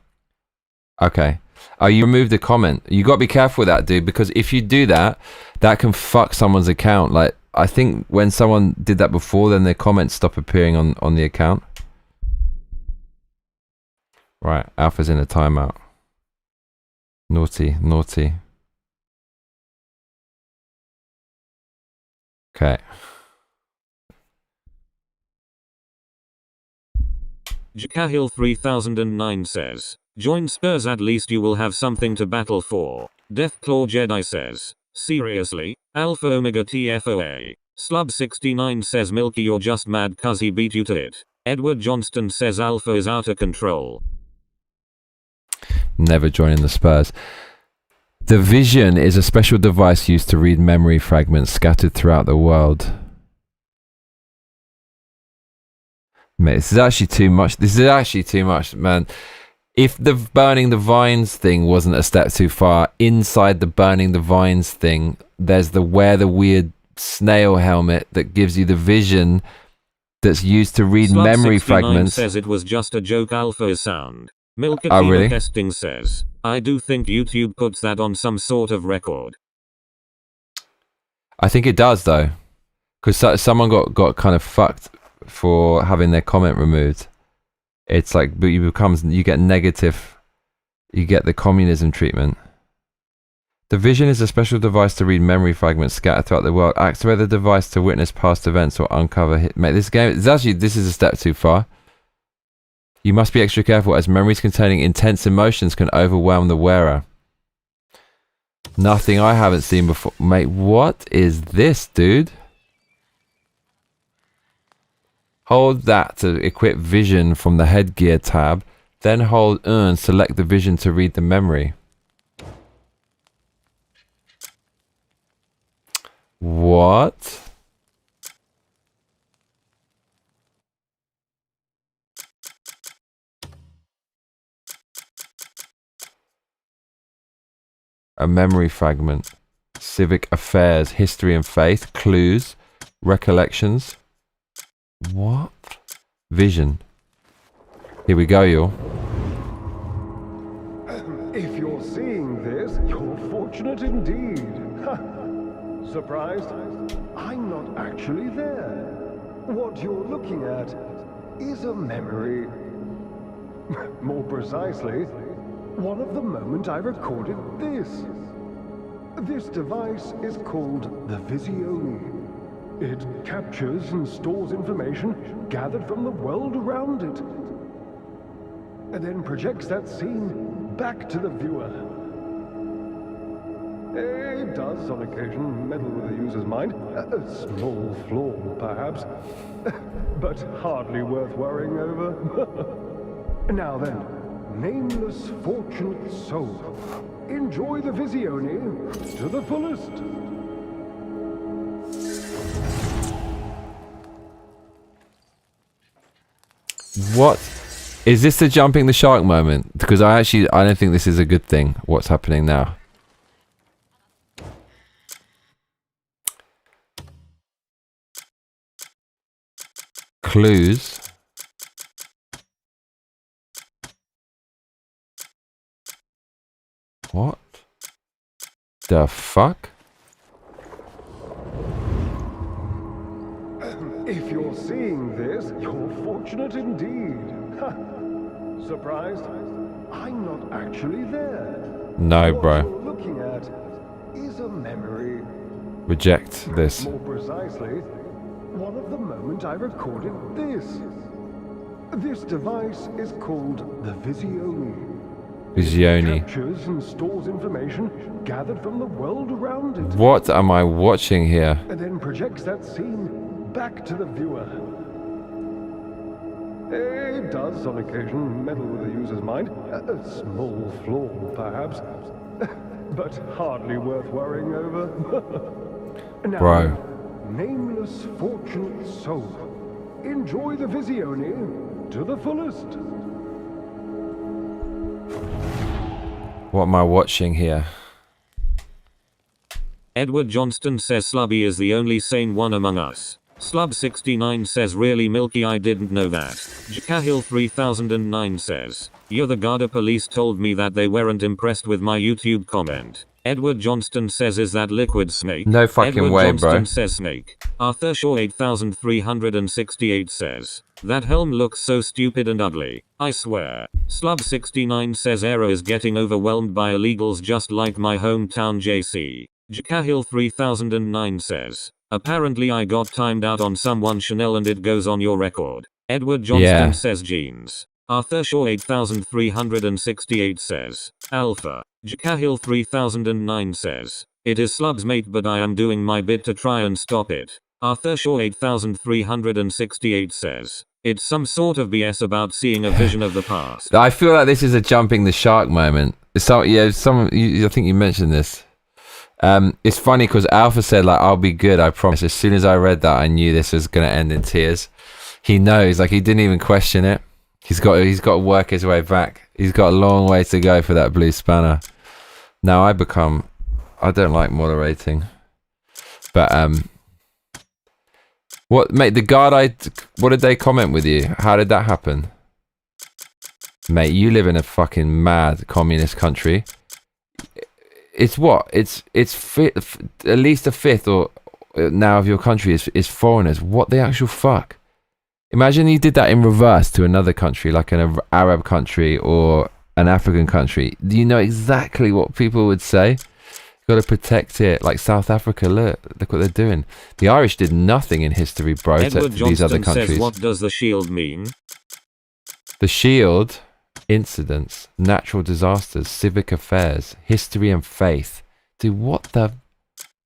Okay. Oh, you removed the comment. You got to be careful with that, dude, because if you do that, that can fuck someone's account. Like, I think when someone did that before, then their comments stop appearing on the account. Right, Alpha's in a timeout. Naughty, naughty. Okay.
Jakahil 3009 says, join Spurs, at least you will have something to battle for. Deathclaw Jedi says, seriously? Alpha Omega TFOA. Slub69 says, Milky, you're just mad cuz he beat you to it. Edward Johnston says, Alpha is out of control.
Never joining the Spurs. The Vision is a special device used to read memory fragments scattered throughout the world. Mate, this is actually too much. This is actually too much, man. If the burning the vines thing wasn't a step too far, inside the burning the vines thing, there's the wear the weird snail helmet that gives you the vision that's used to read memory fragments.
Says it was just a joke. Alpha is sound. Milkatima
Oh, really?
Testing says, I do think YouTube puts that on some sort of record.
I think it does though, because someone got kind of fucked for having their comment removed. It's like, but you get negative, you get the communism treatment. The Vision is a special device to read memory fragments scattered throughout the world. Activate the device to witness past events or uncover hit. Mate, this game is actually, this is a step too far. You must be extra careful as memories containing intense emotions can overwhelm the wearer. Nothing I haven't seen before. Mate, what is this, dude? Hold that to equip vision from the headgear tab. Then hold select the vision to read the memory. What? A memory fragment. Civic affairs, history and faith, clues, recollections. What? Vision. Here we go, y'all.
If you're seeing this, you're fortunate indeed. Surprised? I'm not actually there. What you're looking at is a memory. More precisely, one of the moment I recorded this. This device is called the Visione. It captures and stores information gathered from the world around it, and then projects that scene back to the viewer. It does, on occasion, meddle with the user's mind. A small flaw, perhaps, but hardly worth worrying over. Now then, nameless fortunate soul, enjoy the Visione to the fullest.
What? Is this the jumping the shark moment? Because I don't think this is a good thing, what's happening now. Clues. What the fuck?
If you're seeing this, you're fortunate indeed. Surprised? I'm not actually there.
No, bro.
What you're looking at is a memory.
Reject this.
More precisely, one of the moment I recorded this. This device is called the Visione.
Visione.
It captures and stores information gathered from the world around it.
What am I watching here?
And then projects that scene back to the viewer. It does, on occasion, meddle with the user's mind. A small flaw, perhaps, but hardly worth worrying over. Now,
bro.
Nameless fortunate soul, enjoy the Visione to the fullest.
What am I watching here?
Edward Johnston says Slubby is the only sane one among us. Slub69 says really Milky, I didn't know that. Jacahil 3009 says, you're the Garda police told me that they weren't impressed with my YouTube comment. Edward Johnston says is that Liquid Snake?
No fucking
Edward
way,
Johnston
bro.
says Snake. Arthur Shaw 8368 says, that helm looks so stupid and ugly, I swear. Slub69 says Era is getting overwhelmed by illegals just like my hometown JC. Jacahil 3009 says, apparently I got timed out on someone Chanel and it goes on your record. Edward Johnston says jeans. Arthur Shaw 8368 says, Alpha. Jacahil 3009 says, it is Slub's mate but I am doing my bit to try and stop it. Arthur Shaw 8368 says, it's some sort of BS about seeing a vision of the past.
I feel like this is a jumping the shark moment. So, yeah, I think you mentioned this. It's funny because Alpha said like, I'll be good, I promise. As soon as I read that, I knew this was going to end in tears. He knows, like he didn't even question it. He's got to work his way back. He's got a long way to go for that blue spanner. Now I don't like moderating. But what mate, the guard what did they comment with you? How did that happen? Mate, you live in a fucking mad communist country. It's what? It's at least a fifth or now of your country is foreigners. What the actual fuck? Imagine you did that in reverse to another country, like an Arab country or an African country. Do you know exactly what people would say? You've got to protect it. Like South Africa, look what they're doing. The Irish did nothing in history, bro, to these other countries.
Says, what does the shield mean?
The shield, incidents, natural disasters, civic affairs, history and faith. Dude, what the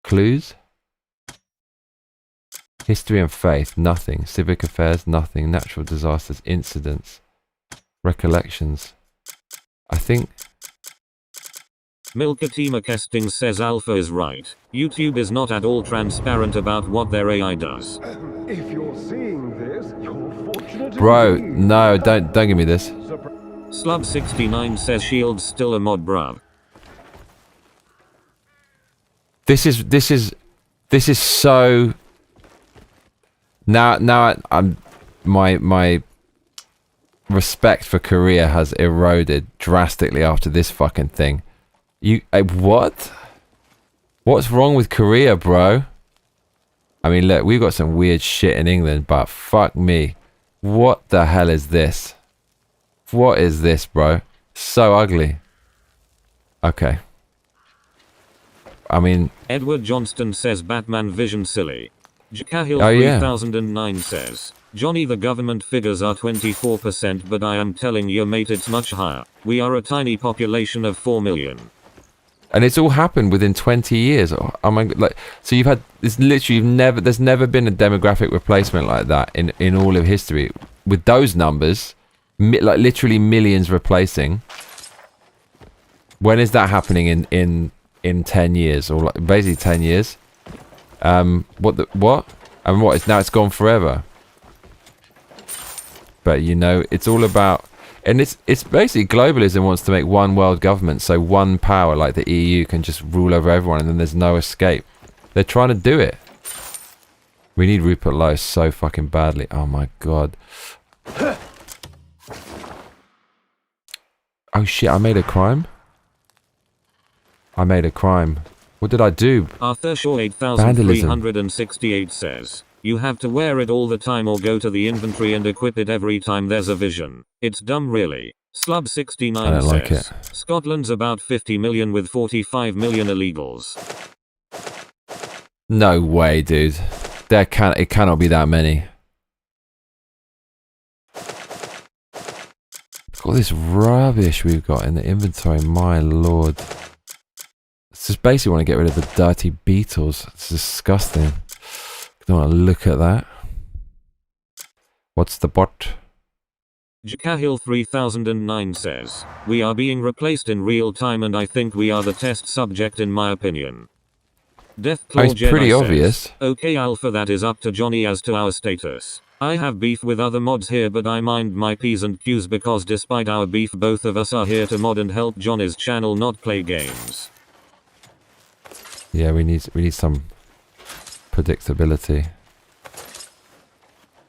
clues? History and faith, nothing. Civic affairs, nothing. Natural disasters, incidents, recollections. I think...
Milkatima Kesting says Alpha is right. YouTube is not at all transparent about what their AI does.
If you're seeing this, you're fortunate.
Bro,
indeed.
no, don't give me this.
Slub69 says Shield's still a mod, bruv.
This is so... Now I'm my respect for Korea has eroded drastically after this fucking thing. What? What's wrong with Korea, bro? I mean, look, we've got some weird shit in England, but fuck me. What the hell is this? What is this, bro? So ugly. Okay. I mean...
Edward Johnston says Batman Vision silly. Jacahil 3009 says, Johnny, the government figures are 24%, but I am telling you, mate, it's much higher. We are a tiny population of 4 million.
And it's all happened within 20 years. Oh my god! Like, so you've had this literally. There's never been a demographic replacement like that in all of history. With those numbers, like literally millions replacing. When is that happening in 10 years or like basically 10 years? What? And what? It's gone forever. But you know, it's all about. And it's basically globalism wants to make one world government, so one power like the EU can just rule over everyone, and then there's no escape. They're trying to do it. We need Rupert Lowe so fucking badly. Oh my god. Oh shit! I made a crime. What did I do?
Arthur Shaw 8368 says, you have to wear it all the time or go to the inventory and equip it every time there's a vision. It's dumb, really. Slub69
I don't
says,
like it.
Scotland's about 50 million with 45 million illegals.
No way, dude. It cannot be that many. Look at all this rubbish we've got in the inventory, my lord. It's just basically want to get rid of the dirty beetles. It's disgusting. Don't want to look at that. What's the bot?
Jacahil 3009 says, we are being replaced in real time and I think we are the test subject in my opinion. Deathclaw
It's
Jedi
pretty
says,
obvious.
Okay Alpha, that is up to Johnny as to our status. I have beef with other mods here, but I mind my P's and Q's because despite our beef both of us are here to mod and help Johnny's channel, not play games.
Yeah, we need some predictability.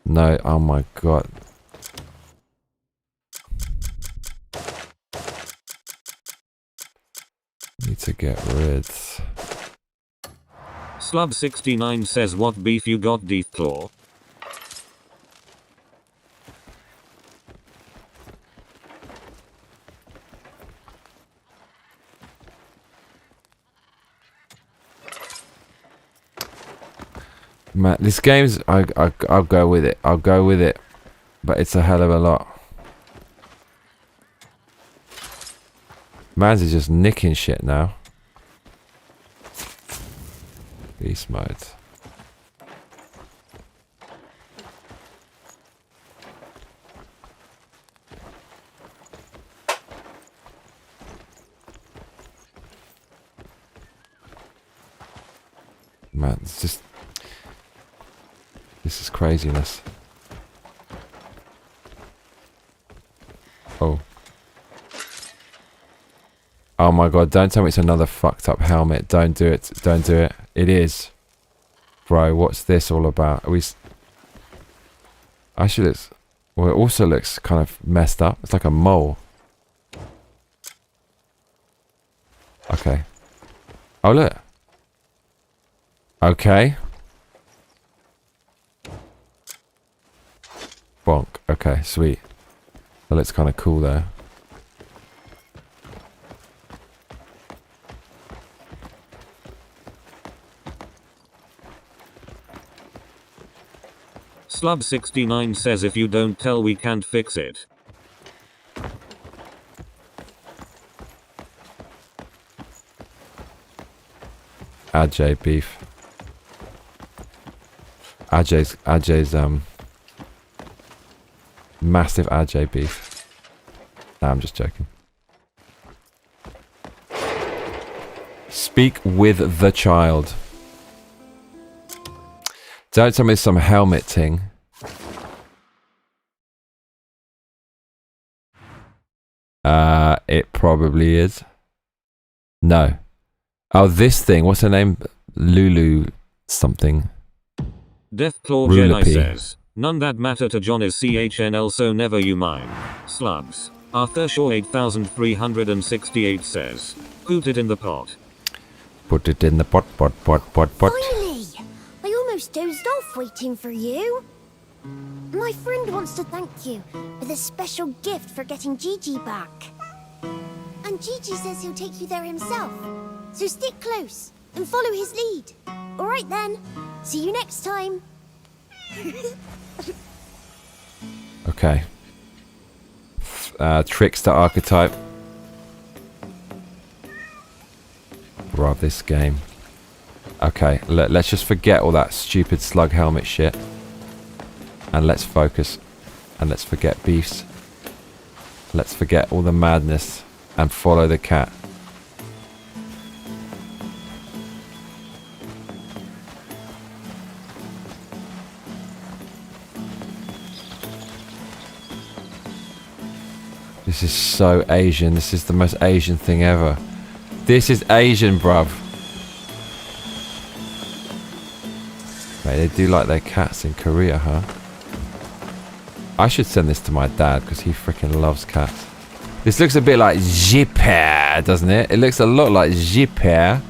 No, oh my god. Need to get rid.
Slub69 says, what beef you got, Deathclaw?
Man, this game's I'll go with it. But it's a hell of a lot. Mans is just nicking shit now. Beast mode. Man, it's just... This is craziness. Oh. Oh my god, don't tell me it's another fucked up helmet. Don't do it. Don't do it. It is. Bro, what's this all about? Are we... Actually, it's... Well, it also looks kind of messed up. It's like a mole. Okay. Oh, look. Okay. Bonk. Okay, sweet. That looks kind of cool there.
Slub69 says, if you don't tell, we can't fix it.
AJ beef. Ajay's massive Ajay beef. Nah, I'm just joking. Speak with the child. Don't tell me some helmet thing. It probably is. No. Oh, this thing. What's her name? Lulu something.
Deathclaw Jedi says, none that matter to John is CHNL, so never you mind. Slugs. Arthur Shaw 8368 says, put it in the pot.
Put it in the pot.
Finally! I almost dozed off waiting for you. My friend wants to thank you with a special gift for getting Gigi back. And Gigi says he'll take you there himself. So stick close and follow his lead. Alright then. See you next time.
Okay. Trickster archetype. Rob this game. Okay, let's just forget all that stupid slug helmet shit. And let's focus. And let's forget beefs. Let's forget all the madness. And follow the cat. This is so Asian. This is the most Asian thing ever. This is Asian, bruv. Mate, they do like their cats in Korea, huh? I should send this to my dad because he freaking loves cats. This looks a bit like Jipper, doesn't it? It looks a lot like Jipper.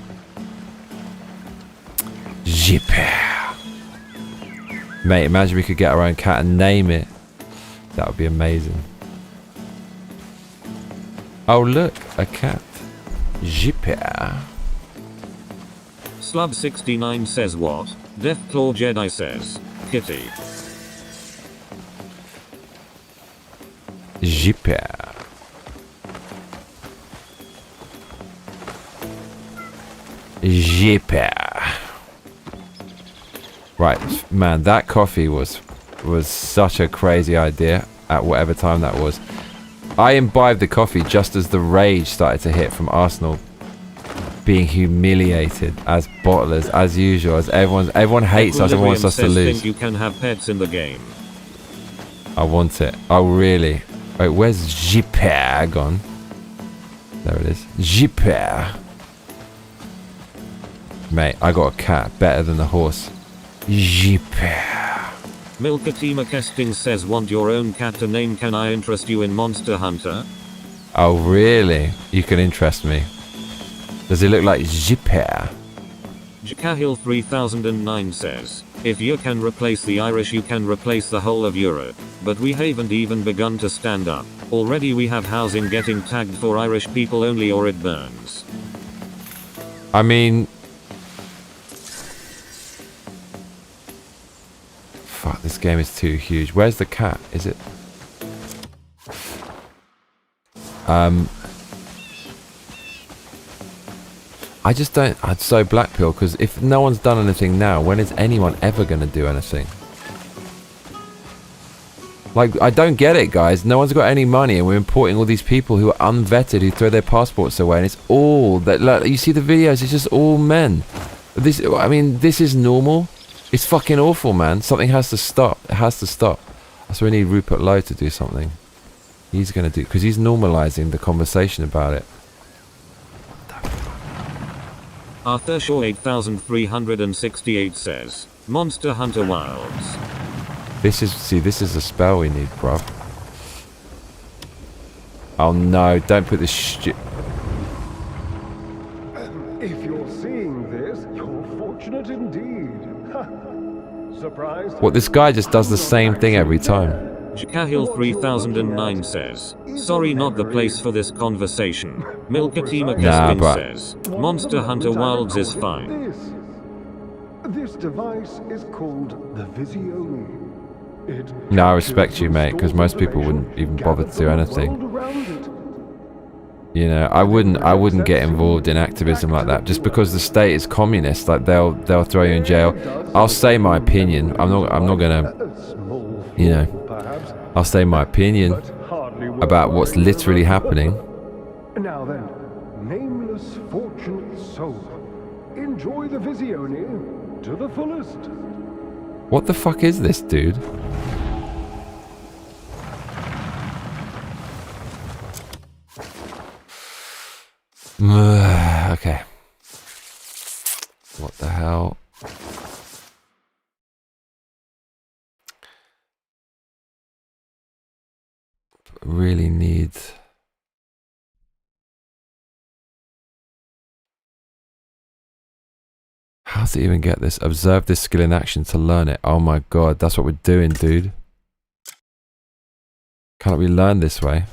Jipper. Mate, imagine we could get our own cat and name it. That would be amazing. Oh look, a cat. Jipper.
Slub69 says what? Deathclaw Jedi says, kitty.
Jipper. Jipper. Right, man, that coffee was such a crazy idea at whatever time that was. I imbibed the coffee just as the rage started to hit from Arsenal being humiliated as bottlers, as usual, as everyone hates us and wants us to lose.
Think you can have pets in the game.
I want it. Oh really? Wait, where's Jipper gone? There it is. Jipper. Mate, I got a cat better than the horse. Jipper.
Milkatima Kesting says, want your own cat to name, can I interest you in Monster Hunter?
Oh really? You can interest me. Does it look like Jipper?
Jakahil 3009 says, if you can replace the Irish you can replace the whole of Europe, but we haven't even begun to stand up. Already we have housing getting tagged for Irish people only or it burns.
I mean... Fuck, this game is too huge. Where's the cat? Is it... I just don't... I'd so blackpill, because if no one's done anything now, when is anyone ever going to do anything? Like, I don't get it, guys. No one's got any money, and we're importing all these people who are unvetted, who throw their passports away, and it's all... that. Like, you see the videos, it's just all men. This, I mean, this is normal. It's fucking awful, man. Something has to stop. It has to stop. That's why we need Rupert Lowe to do something. He's going to do... because he's normalising the conversation about it.
Arthur Shaw 8368 says, Monster Hunter Wilds.
This is... see, this is a spell we need, bruv. Oh no, don't put this shit...
If you're seeing this, you're fortunate indeed. Surprised?
What, this guy just does the same thing every time.
Jakahil 3009 says, sorry, not the place for this conversation. Milkatima Keskin says, Monster Hunter Wilds is fine.
This device is called the Visioni.
No, I respect you, mate, because most people wouldn't even bother to do anything. You know, I wouldn't get involved in activism like that just because the state is communist. Like they'll throw you in jail. I'll say my opinion. I'm not gonna, you know, I'll say my opinion about what's literally happening.
Now then, nameless fortunate soul, enjoy the Visione to the fullest.
What the fuck is this, dude? Okay. What the hell? Really need... How to even get this? Observe this skill in action to learn it. Oh my god, that's what we're doing, dude. Can't we learn this way?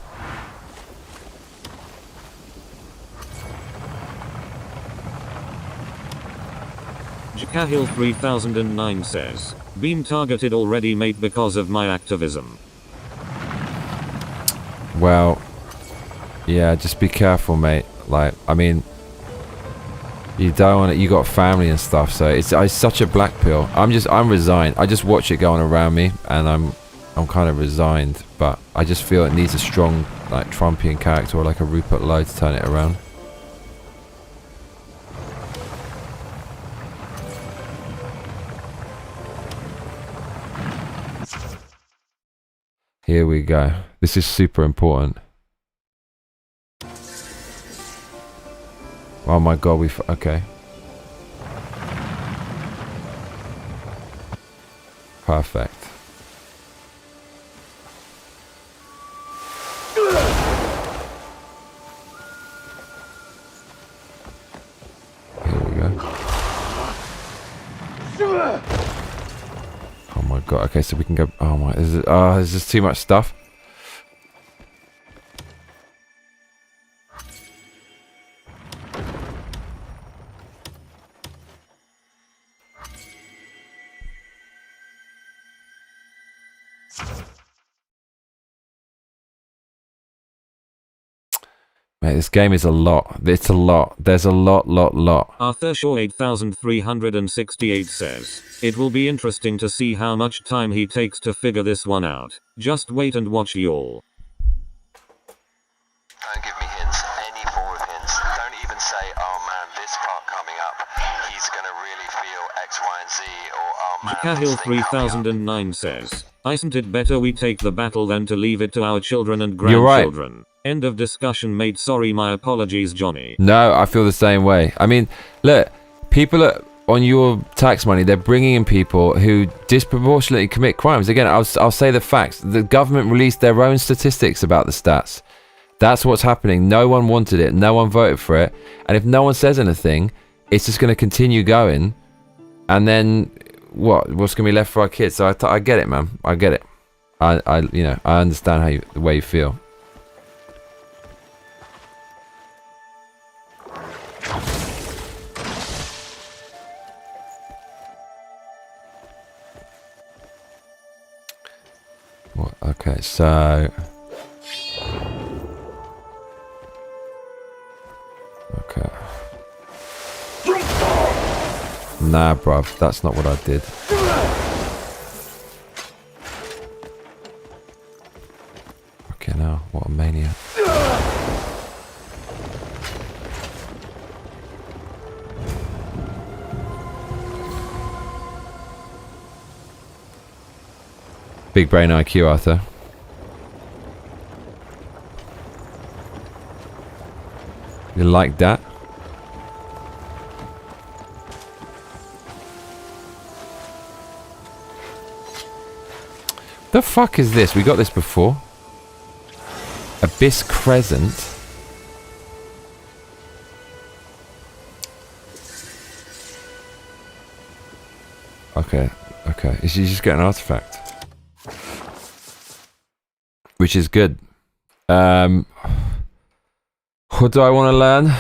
Jacahil 3009 says, beam targeted already mate because of my activism.
Well, yeah, just be careful, mate. Like, I mean, you don't want it, you got family and stuff, so it's such a black pill. I'm resigned. I just watch it going around me, and I'm kind of resigned, but I just feel it needs a strong, like, Trumpian character or like a Rupert Lowe to turn it around. Here we go. This is super important. Oh my god, okay. Perfect. Here we go. Oh my god, okay, so we can go, oh my, is this too much stuff? Mate, this game is a lot. It's a lot. There's a lot.
Arthur Shaw 8368 says, it will be interesting to see how much time he takes to figure this one out. Just wait and watch, y'all.
Don't give me hints, any form of hints. Don't even say, oh man, this part coming up, he's gonna really feel X, Y, and Z, or oh man,
Jacahil 3009 says, isn't it better we take the battle than to leave it to our children and grandchildren? Right. End of discussion made. Sorry, my apologies, Johnny.
No, I feel the same way. I mean, look, people on your tax money, they're bringing in people who disproportionately commit crimes. Again, I'll say the facts. The government released their own statistics about the stats. That's what's happening. No one wanted it. No one voted for it. And if no one says anything, it's just going to continue going. And then what's going to be left for our kids? So I get it, man. I get it. I understand the way you feel. Okay, so... Okay. Nah, bruv, that's not what I did. Okay, now, what a maniac. Big brain IQ, Arthur. You like that? The fuck is this? We got this before. Abyss Crescent. Okay, okay. You just get an artifact. Which is good. What do I want to learn?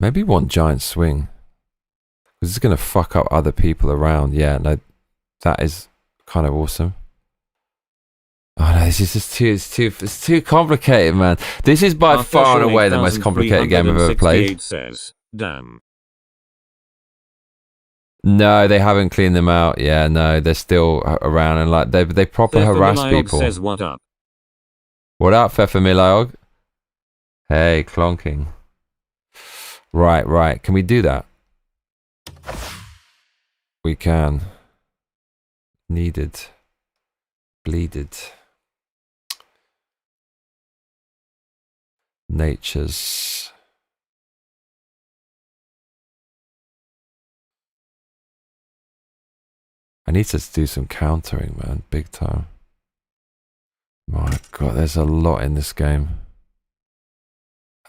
Maybe one giant swing. This is going to fuck up other people around. Yeah, no, that is kind of awesome. Oh no, this is just it's too complicated, man. This is by far and away the most complicated game I've ever played.
Says, damn.
No, they haven't cleaned them out. Yeah, no, they're still around and like they proper harass people.
Says, what up?
What up, Fefamilayog? Hey, clonking. Right. Can we do that? We can. Needed. Bleeded. Nature's. I need to do some countering, man. Big time. My God, there's a lot in this game.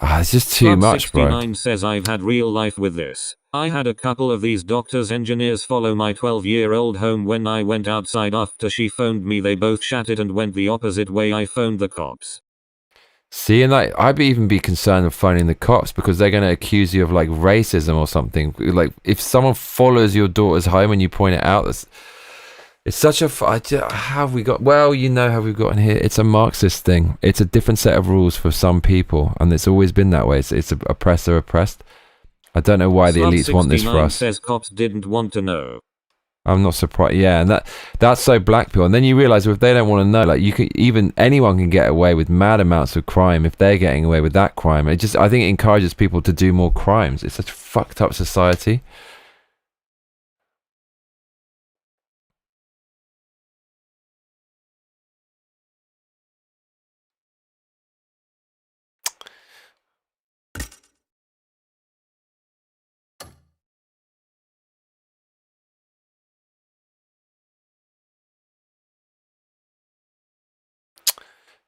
It's just too much, bro.
69 says I've had real life with this. I had a couple of these doctors engineers follow my 12-year-old home when I went outside after she phoned me. They both shattered and went the opposite way. I phoned the cops.
See, and like I'd even be concerned of phoning the cops because they're going to accuse you of like racism or something. Like if someone follows your daughter's home and you point it out, it's such a how have we got? Well, you know how we've gotten here. It's a Marxist thing. It's a different set of rules for some people, and it's always been that way. It's oppressor oppressed. I don't know why the elites want this for us.
Says cops didn't want to know.
I'm not surprised. Yeah, and that's so black pill. And then you realize if they don't want to know, like anyone can get away with mad amounts of crime if they're getting away with that crime. I think it encourages people to do more crimes. It's such a fucked up society.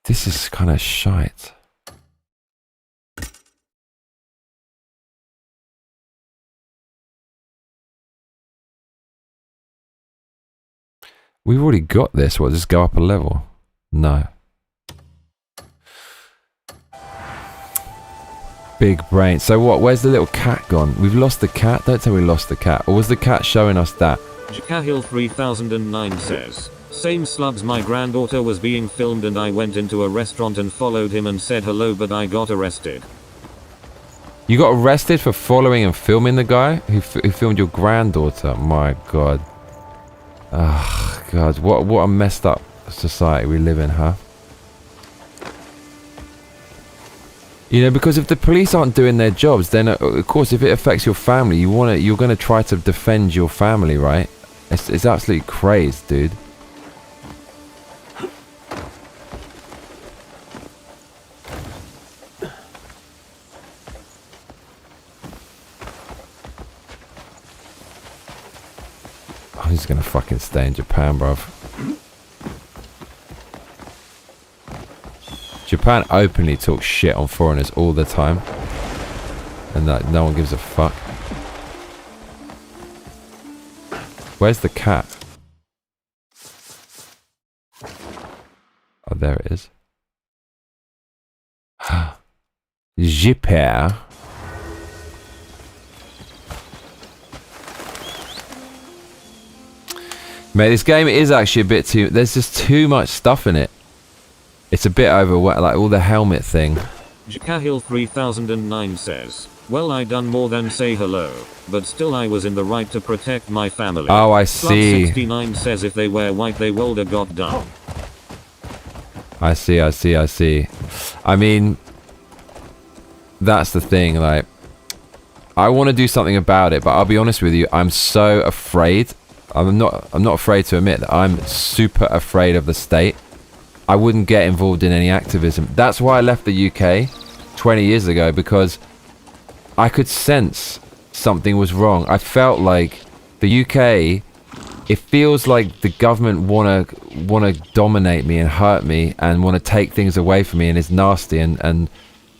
This is kind of shite. We've already got this. What, just go up a level? No. Big brain. So what? Where's the little cat gone? We've lost the cat? Don't tell me we lost the cat. Or was the cat showing us that?
Jakahil 3009 says, same slugs, my granddaughter was being filmed and I went into a restaurant and followed him and said hello, but I got arrested.
You got arrested for following and filming the guy who filmed your granddaughter? My God. Oh, God. What a messed up society we live in, huh? You know, because if the police aren't doing their jobs, then of course if it affects your family, you're going to try to defend your family, right? It's absolutely crazed, dude. I'm just gonna fucking stay in Japan, bruv. Japan openly talks shit on foreigners all the time, and that no one gives a fuck. Where's the cat? Oh, there it is. Jipper. Mate, this game is actually a bit too... There's just too much stuff in it. It's a bit overwhelming, like all the helmet thing.
Jakahil 3009 says, well, I done more than say hello, but still I was in the right to protect my family.
Oh, I see.
69 says if they were white they would have got done.
I see. I mean, that's the thing, like, I want to do something about it, but I'll be honest with you, I'm so afraid. I'm not afraid to admit that I'm super afraid of the state. I wouldn't get involved in any activism. That's why I left the UK 20 years ago, because I could sense something was wrong. I felt like the UK, it feels like the government wanna dominate me and hurt me and want to take things away from me, and it's nasty, and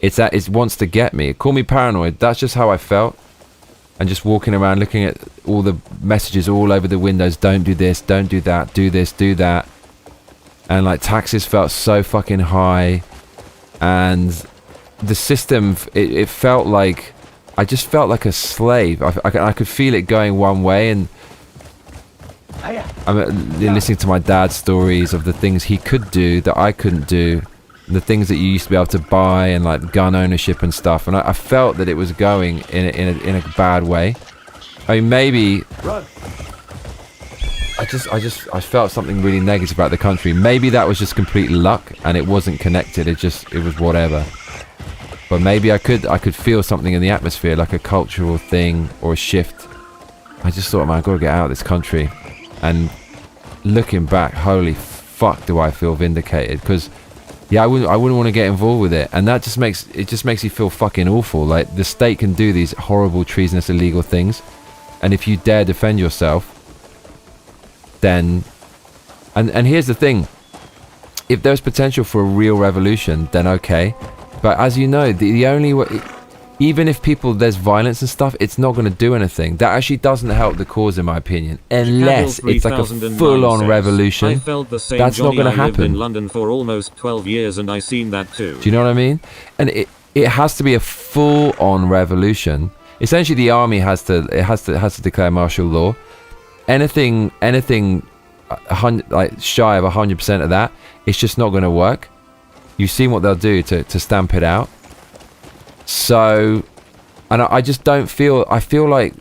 it wants to get me. Call me paranoid. That's just how I felt. And just walking around looking at all the messages all over the windows. Don't do this, don't do that, do this, do that. And like taxes felt so fucking high. And the system, it felt like I just felt like a slave. I could feel it going one way, and I'm listening to my dad's stories of the things he could do that I couldn't do, and the things that you used to be able to buy, and like gun ownership and stuff. And I felt that it was going in a bad way. I mean, maybe I felt something really negative about the country. Maybe that was just complete luck, and it wasn't connected. It was whatever. But maybe I could feel something in the atmosphere, like a cultural thing or a shift. I just thought, man, I've got to get out of this country. And looking back, holy fuck, do I feel vindicated? Because yeah, I wouldn't want to get involved with it, and that just makes you feel fucking awful. Like, the state can do these horrible, treasonous, illegal things, and if you dare defend yourself, then and here's the thing: if there's potential for a real revolution, then okay. But as you know, the only way, even if there's violence and stuff, it's not going to do anything. That actually doesn't help the cause, in my opinion, unless it's like a full-on revolution.
I felt the same.
That's
Johnny,
not going to
I lived
happen.
in London for almost 12 years, and I seen that too.
Do you know what I mean? And it has to be a full-on revolution. Essentially, the army has to declare martial law. Anything like shy of 100% of that, it's just not going to work. You've seen what they'll do to stamp it out. So, and I just don't feel. I feel like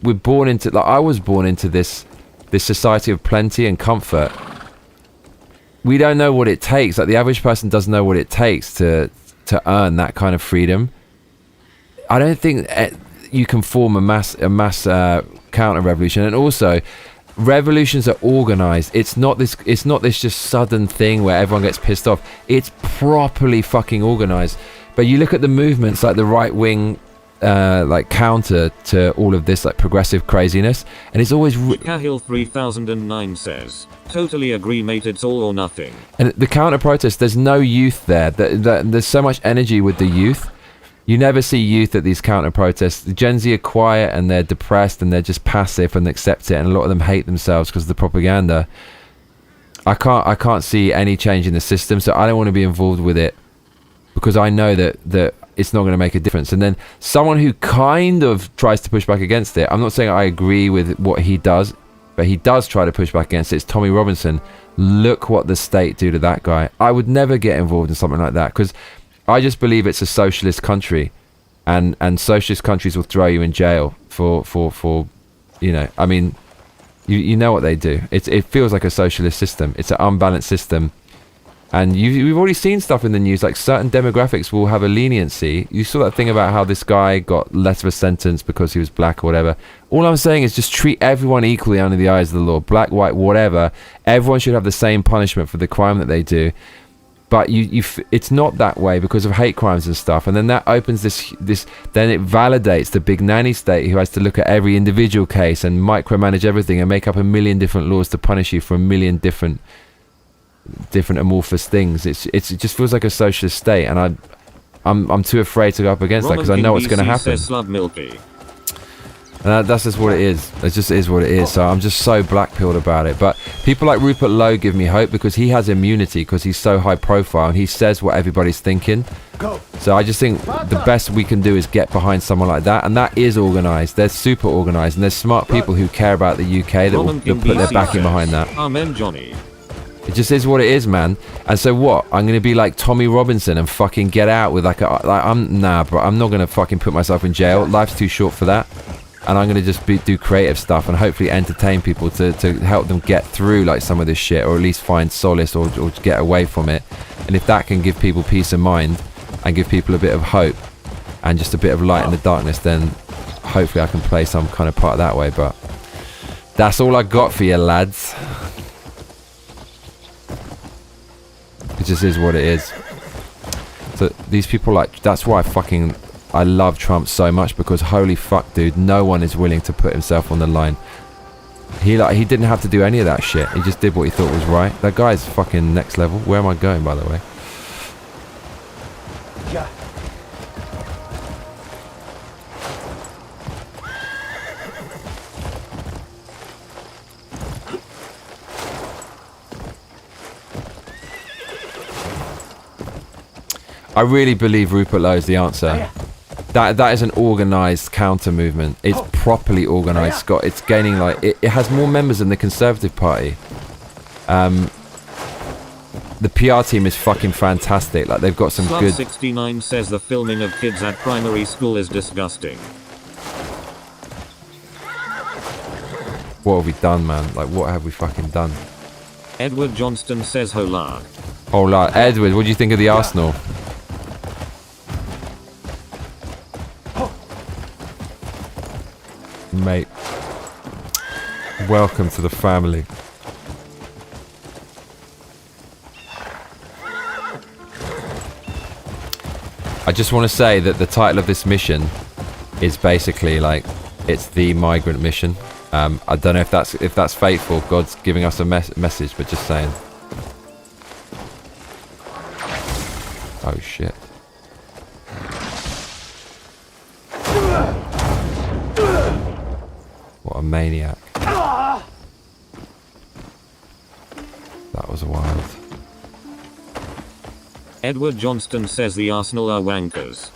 we're born into. Like, I was born into this society of plenty and comfort. We don't know what it takes. Like, the average person doesn't know what it takes to earn that kind of freedom. I don't think you can form a mass counter revolution. And also, revolutions are organized. It's not this just sudden thing where everyone gets pissed off. It's properly fucking organized. But you look at the movements, like the right wing like counter to all of this like progressive craziness, and it's always
Cahill 3009 says, totally agree mate, it's all or nothing.
And the counter protest, there's no youth there. There's so much energy with the youth. You never see youth at these counter protests. The Gen Z are quiet and they're depressed and they're just passive and accept it, and a lot of them hate themselves because of the propaganda. I can't see any change in the system, so I don't want to be involved with it because I know that it's not going to make a difference. And then someone who kind of tries to push back against it, I'm not saying I agree with what he does, but he does try to push back against it. It's Tommy Robinson. Look what the state do to that guy. I would never get involved in something like that because I just believe it's a socialist country, and socialist countries will throw you in jail for you know, I mean, you know what they do. It feels like a socialist system. It's an unbalanced system. And we've already seen stuff in the news, like certain demographics will have a leniency. You saw that thing about how this guy got less of a sentence because he was black or whatever. All I'm saying is just treat everyone equally under the eyes of the law. Black, white, whatever. Everyone should have the same punishment for the crime that they do. But it's not that way because of hate crimes and stuff. And then that opens this then it validates the big nanny state who has to look at every individual case and micromanage everything and make up a million different laws to punish you for a million different amorphous things. It just feels like a socialist state, and I'm too afraid to go up against that because I know what's going to happen. And that's just what it is. It just is what it is. So I'm just so black-pilled about it. But people like Rupert Lowe give me hope because he has immunity because he's so high profile and he says what everybody's thinking. So I just think the best we can do is get behind someone like that, and that is organised. They're super organised, and there's smart people who care about the UK that put their backing behind that.
Amen, Johnny.
It just is what it is, man. And so what? I'm gonna be like Tommy Robinson and fucking get out with nah, bro. I'm not gonna fucking put myself in jail. Life's too short for that. And I'm gonna just do creative stuff and hopefully entertain people to help them get through like some of this shit, or at least find solace or get away from it. And if that can give people peace of mind and give people a bit of hope and just a bit of light in the darkness, then hopefully I can play some kind of part that way. But that's all I got for you, lads. It just is what it is. So these people, like, that's why I love Trump so much, because holy fuck, dude, no one is willing to put himself on the line. He didn't have to do any of that shit. He just did what he thought was right. That guy's fucking next level. Where am I going, by the way?
Yeah.
I really believe Rupert Lowe is the answer. That is an organised counter movement. It's properly organised, Scott. It's gaining like it has more members than the Conservative Party. The PR team is fucking fantastic. Like they've got some good.
69 says the filming of kids at primary school is disgusting.
What have we done, man? Like what have we fucking done?
Edward Johnston says hola.
Hola, Edward. What do you think of the Arsenal? Mate, welcome to the family. I just want to say that the title of this mission is basically like it's the migrant mission. I don't know if that's faithful. God's giving us a message, but just saying. Oh shit. What a maniac. That was wild.
Edward Johnston says the Arsenal are wankers.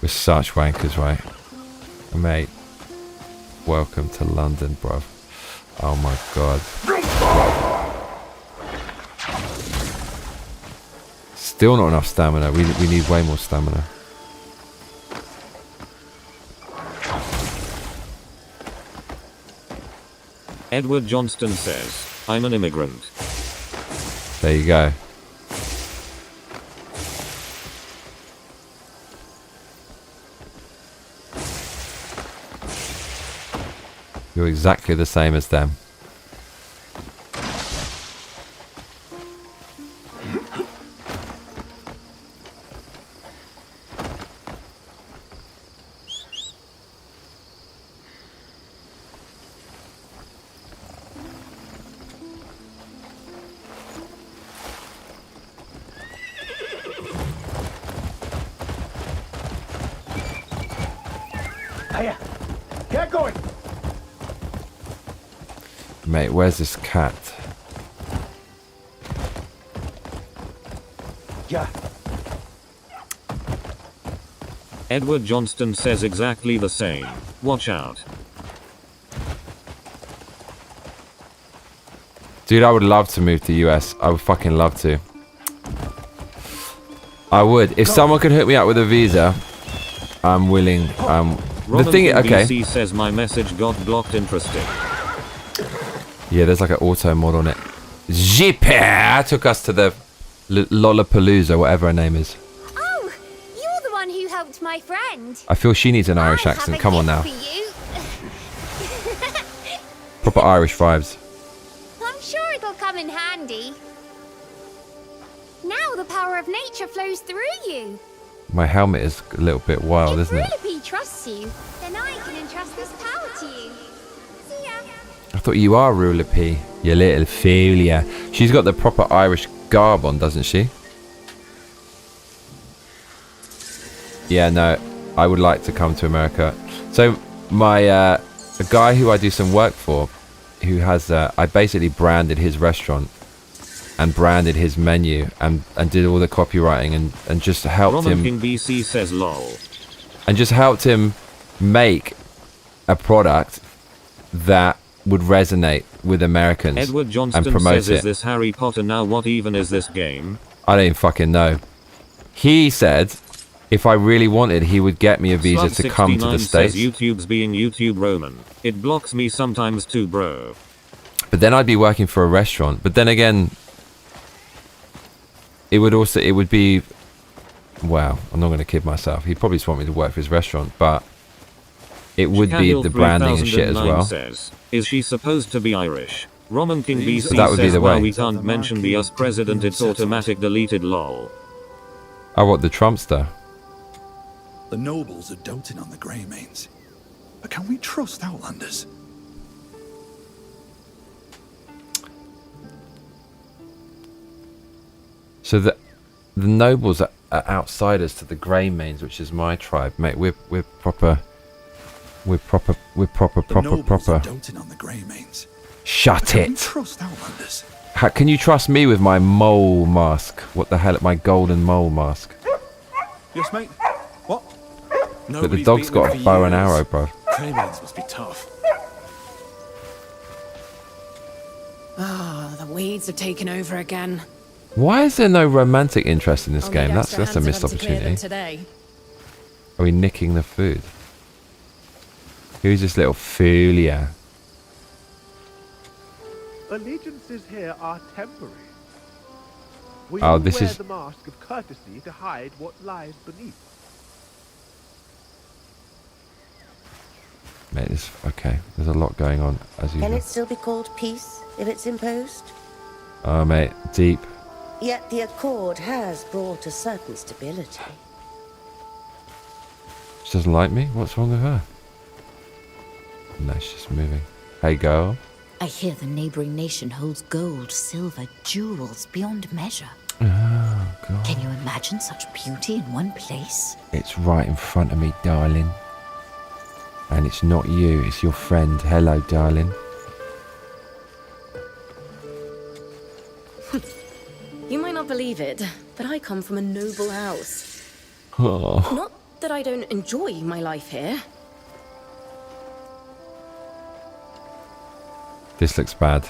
We're such wankers, right? Mate, welcome to London, bruv. Oh my god. Still not enough stamina. We need way more stamina.
Edward Johnston says, I'm an immigrant.
There you go. You're exactly the same as them.
Get going!
Mate, where's this cat?
Yeah.
Edward Johnston says exactly the same. Watch out.
Dude, I would love to move to the US. I would fucking love to. I would. If someone could hook me up with a visa, I'm willing. The thing, okay.
BC says my message got blocked. Interesting.
Yeah, there's like an auto mod on it. Jiper took us to the Lollapalooza, whatever her name is.
Oh, you're the one who helped my friend.
I feel she needs an Irish accent. Come on now. Proper Irish vibes.
I'm sure it'll come in handy. Now the power of nature flows through you.
My helmet is a little bit wild, isn't it?
If Rulepy trusts you, then I can entrust this power to you. See ya.
I thought you are Ruler P, you little failure. She's got the proper Irish garb on, doesn't she? Yeah, no, I would like to come to America. So my a guy who I do some work for, who has I basically branded his restaurant and branded his menu and did all the copywriting and just helped
Roman
him.
King BC says lol.
And just helped him make a product that would resonate with Americans.
Edward Johnston
and promote
says,
it.
is this Harry Potter now? What even is this game?
I don't even fucking know. He said if I really wanted, he would get me a visa to come to the States.
Says YouTube's being YouTube Roman. It blocks me sometimes too, bro.
But then I'd be working for a restaurant. But then again, it would be, well, I'm not going to kid myself. He'd probably just want me to work for his restaurant, but it would be the branding and shit as well.
Says, is she supposed to be Irish? Roman King BC
That would
says,
be the way.
well, we can't mention the US president, it's automatic deleted lol.
Oh, what, the Trumpster?
The nobles are doting on the Greymanes. But can we trust Outlanders?
So the nobles are outsiders to the Greymanes, which is my tribe, mate. We're proper. Are
doting on the Greymanes.
Shut
Can we
it.
trust Outlanders?
How can you trust me with my mole mask? What the hell? My golden mole mask.
Yes, mate. What?
But the dog's got a bow and arrow, bro.
Cremains must be tough.
Ah, the weeds have taken over again.
Why is there no romantic interest in this
I'll
game?
need
That's
extra
a
hands
missed
of them to clear them
opportunity.
today.
Are we nicking the food? Who's this little foolia?
Allegiances here are temporary. We
Oh,
all
this
wear
is-
the mask of courtesy to hide what lies beneath.
Mate, this okay. There's a lot going on as
Can
usual.
it still be called peace if it's imposed?
Oh, mate, deep.
Yet the accord has brought a certain stability.
She doesn't like me? What's wrong with her? No, she's just moving. Hey, girl.
I hear the neighboring nation holds gold, silver, jewels beyond measure.
Oh, God.
Can you imagine such beauty in one place?
It's right in front of me, darling. And it's not you, it's your friend. Hello, darling.
You might not believe it, but I come from a noble house.
Oh.
Not that I don't enjoy my life here.
This looks bad.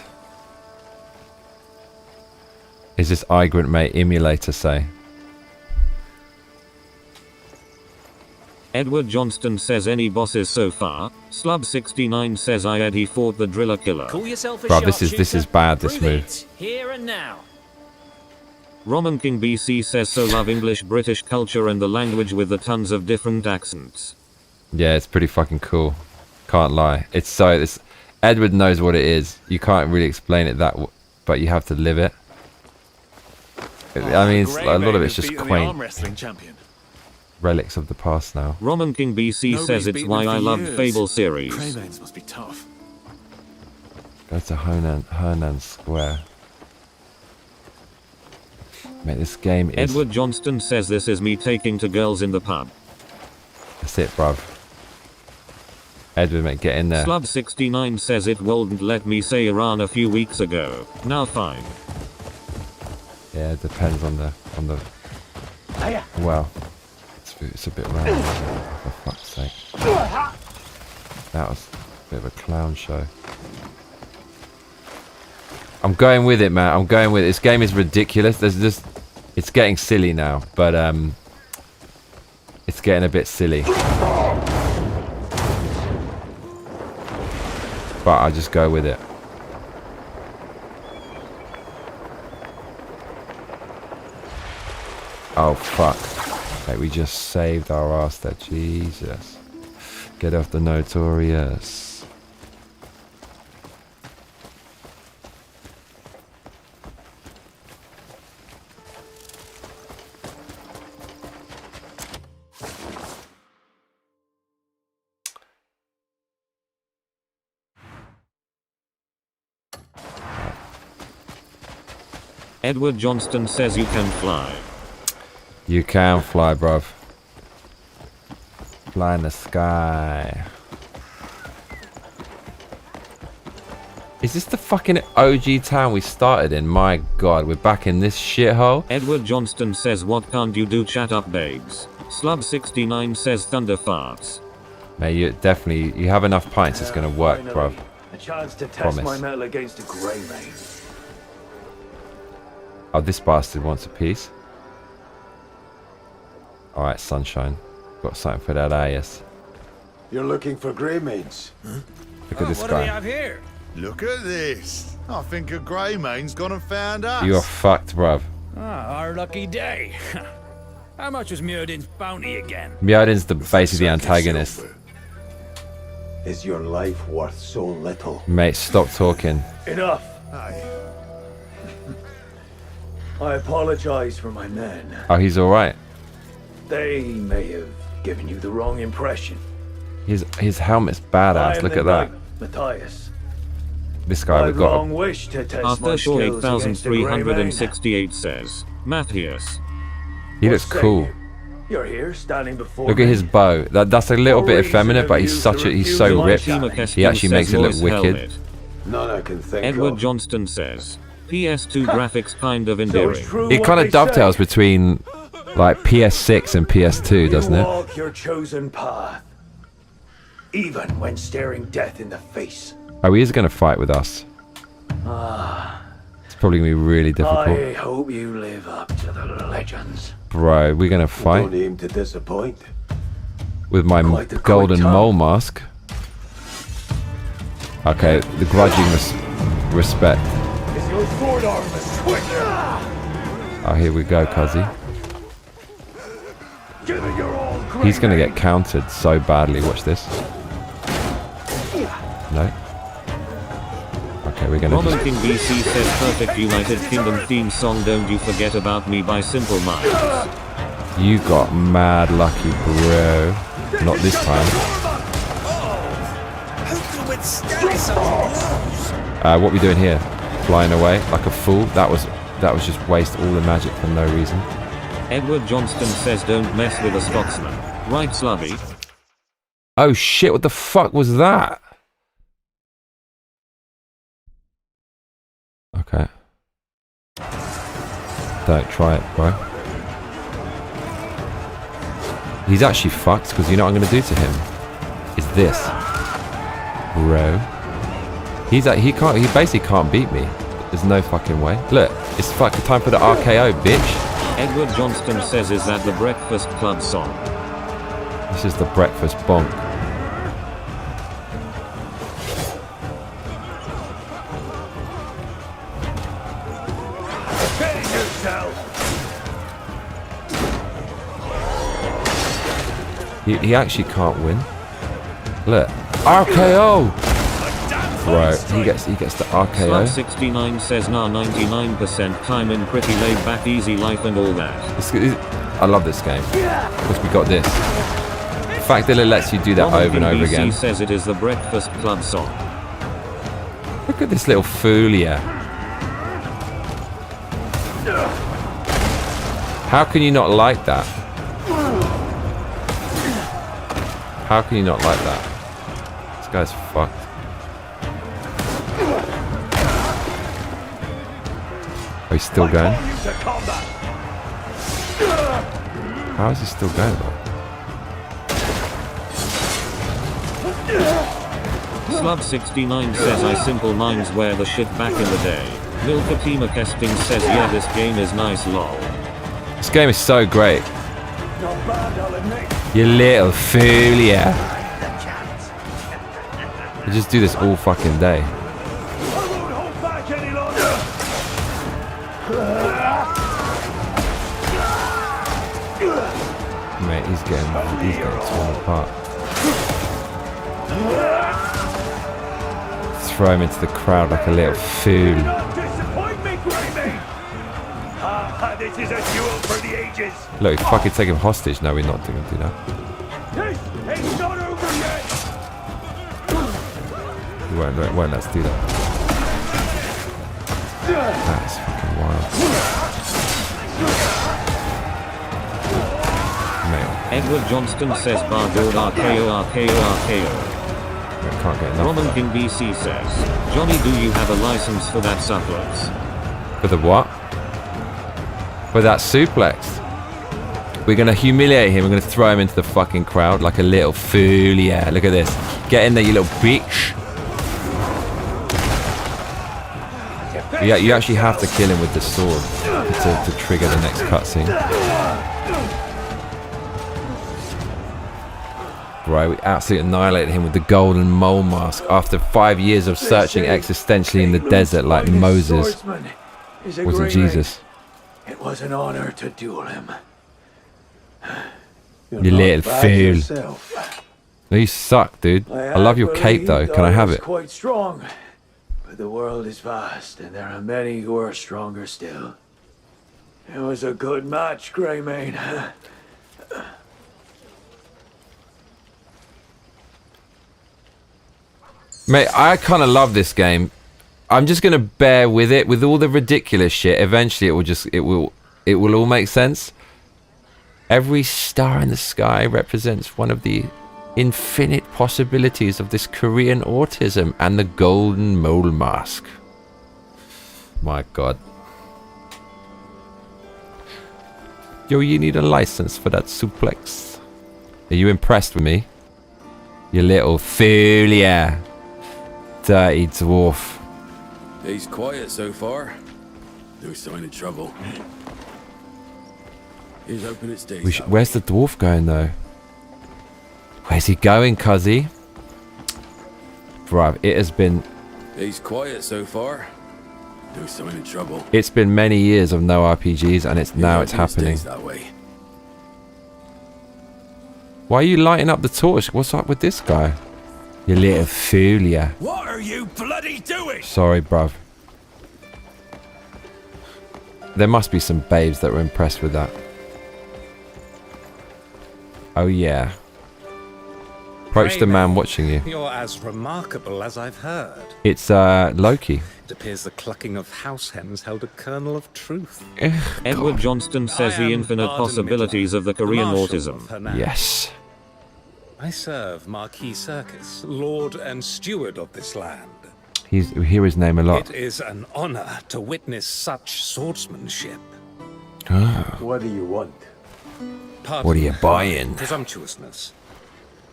Is this Igrant Mate emulator say?
Edward Johnston says any bosses so far. Slub69 says he fought the driller killer.
Call yourself a
Bro, this is bad, this
Prove
move.
it, here and now.
Roman King BC says so love English British culture and the language with the tons of different accents.
Yeah, it's pretty fucking cool. Can't lie. It's Edward knows what it is. You can't really explain it but you have to live it. I mean, a lot of it's just quaint.
Wrestling champion.
Relics of the past now.
Roman King BC says it's why I love Fable series.
Cremains must be tough.
Go to Hernan Square. Mate, this game is...
Edward Johnston says this is me taking to girls in the pub.
That's it, bruv. Edward, mate, get in there.
Slub69 says it wouldn't let me say Iran a few weeks ago. Now fine.
Yeah, it depends on the... Well, it's a bit random, for fuck's sake. That was a bit of a clown show. I'm going with it, man. I'm going with it. This game is ridiculous. It's getting silly now, but it's getting a bit silly. But I just go with it. Oh fuck! Like we just saved our ass there. Jesus! Get off the Notorious.
Edward Johnston says you can fly.
You can fly, bruv. Fly in the sky. Is this the fucking OG town we started in? My god, we're back in this shithole.
Edward Johnston says what can't you do, chat up babes. Slub69 says thunder farts.
Mate, you have enough pints, it's gonna work, bruv.
A chance to test
Promise.
my metal against a grey mane.
Oh, this bastard wants a piece. Alright, sunshine. Got something for that ass.
You're looking for grey manes?
Look at this
What do we
guy.
have here?
Look at this. I think a grey main's gone and found us.
You are fucked, bruv.
Ah, our lucky day. How much was Muradin's bounty again?
Mjodin's basically the antagonist.
Is your life worth so little?
Mate, stop talking.
Enough. I apologize for my men.
Oh, he's alright.
They may have given you the wrong impression.
His helmet's badass. Look at that.
Matthias.
This guy, we've
I'd
got
long wished to test my
Arthur Shaw
skills against the grey mane.
8368 says. Matthias.
He looks
What say
cool.
you? You're here standing before
Look at
me.
his bow. That's a little bit effeminate, but he's so ripped. He actually makes it look wicked.
None I can think
Edward
of.
Johnston says. PS2 graphics kind of endearing.
It kind of dovetails between like PS6 and PS2, doesn't it?
Walk your chosen path, even when staring death in the face.
Oh, he is going to fight with us. It's probably going to be really difficult.
I hope you live up to the legends.
Bro, we're going to fight.
Don't aim to disappoint.
With my golden mole mask. Okay, the grudging respect.
Is your sword arm as quick?
Oh, here we go, Cuzzy.
Give it your all,
He's going to get countered so badly. Watch this. No. Okay, we're going to
Roman King BC says perfect United Kingdom theme song Don't You Forget About Me by Simple Minds.
You got mad lucky, bro. Not this time. What we doing here? Flying away like a fool? That was just waste all the magic for no reason.
Edward Johnston says don't mess with a Scotsman. Right, Slubby?
Oh shit, what the fuck was that? Okay. Don't try it, bro. He's actually fucked, because you know what I'm going to do to him? Is this. Bro. He basically can't beat me. There's no fucking way. Look, it's fucking time for the RKO, bitch.
Edward Johnston says is that the Breakfast Club song?
This is the breakfast bonk. He actually can't win. Look, RKO. Bro, he gets the RKO.
69 says nah, 99% time in pretty laid back, easy life and all that.
I love this game because we got this. The fact that it lets you do that over and over again.
He says it is the Breakfast Club song.
Look at this little fool here. How can you not like that? How can you not like that? This guy's fucked. Oh, he's still going? How is he still going though?
Slub69 says I Simple Minds wear the shit back in the day. Milkatima Kesting says yeah, this game is nice, lol.
This game is so great. You little fool, yeah. You just do this all fucking day. Mate, he's getting torn apart. Throw him into the crowd like a little fool.
This is a duel for the ages.
Look, fucking take him hostage. No, we're not going to do that.
It's not over yet.
We won't let's do that. That's fucking wild. Mate.
Edward Johnston says bargoed RKO RKO RKO.
I can't get enough.
Roman King BC says, Johnny, do you have a license for that suplex?
For the what? For that suplex. We're going to humiliate him. We're going to throw him into the fucking crowd like a little fool. Yeah, look at this. Get in there, you little bitch. Yeah, you actually have to kill him with the sword to trigger the next cutscene. Right, we absolutely annihilated him with the golden mole mask after 5 years of searching existentially in the desert like Moses. Wasn't Jesus?
It was an honor to duel him.
You little fool. No, you suck, dude. I love your cape though. Can I have it?
Quite strong, but the world is vast, and there are many who are stronger still. It was a good match, Greymane.
Mate, I kind of love this game. I'm just gonna bear with it, with all the ridiculous shit. Eventually, it will all make sense. Every star in the sky represents one of the infinite possibilities of this Korean autism and the golden mole mask. My God. Yo, you need a license for that suplex. Are you impressed with me? You little fool, yeah. Dirty dwarf.
He's quiet so far. No sign of trouble. He's hoping it stays.
Where's the dwarf going though? Where's he going, cuzzy? Bruv, it has been...
He's quiet so far. No sign of trouble.
It's been many years of no RPGs, and it's happening.
That way.
Why are you lighting up the torch? What's up with this guy? You little fool, yeah.
What are you bloody doing?
Sorry, bruv. There must be some babes that were impressed with that. Oh yeah. Approach the man watching you.
You're as remarkable as I've heard.
It's Loki.
It appears the clucking of house hens held a kernel of truth.
Edward Johnston says the infinite possibilities of the Korean autism.
Yes.
I serve Marquis Circus, Lord and Steward of this land.
We hear his name a lot.
It is an honor to witness such swordsmanship.
What do you want?
Pardon
What are you buying?
Presumptuousness.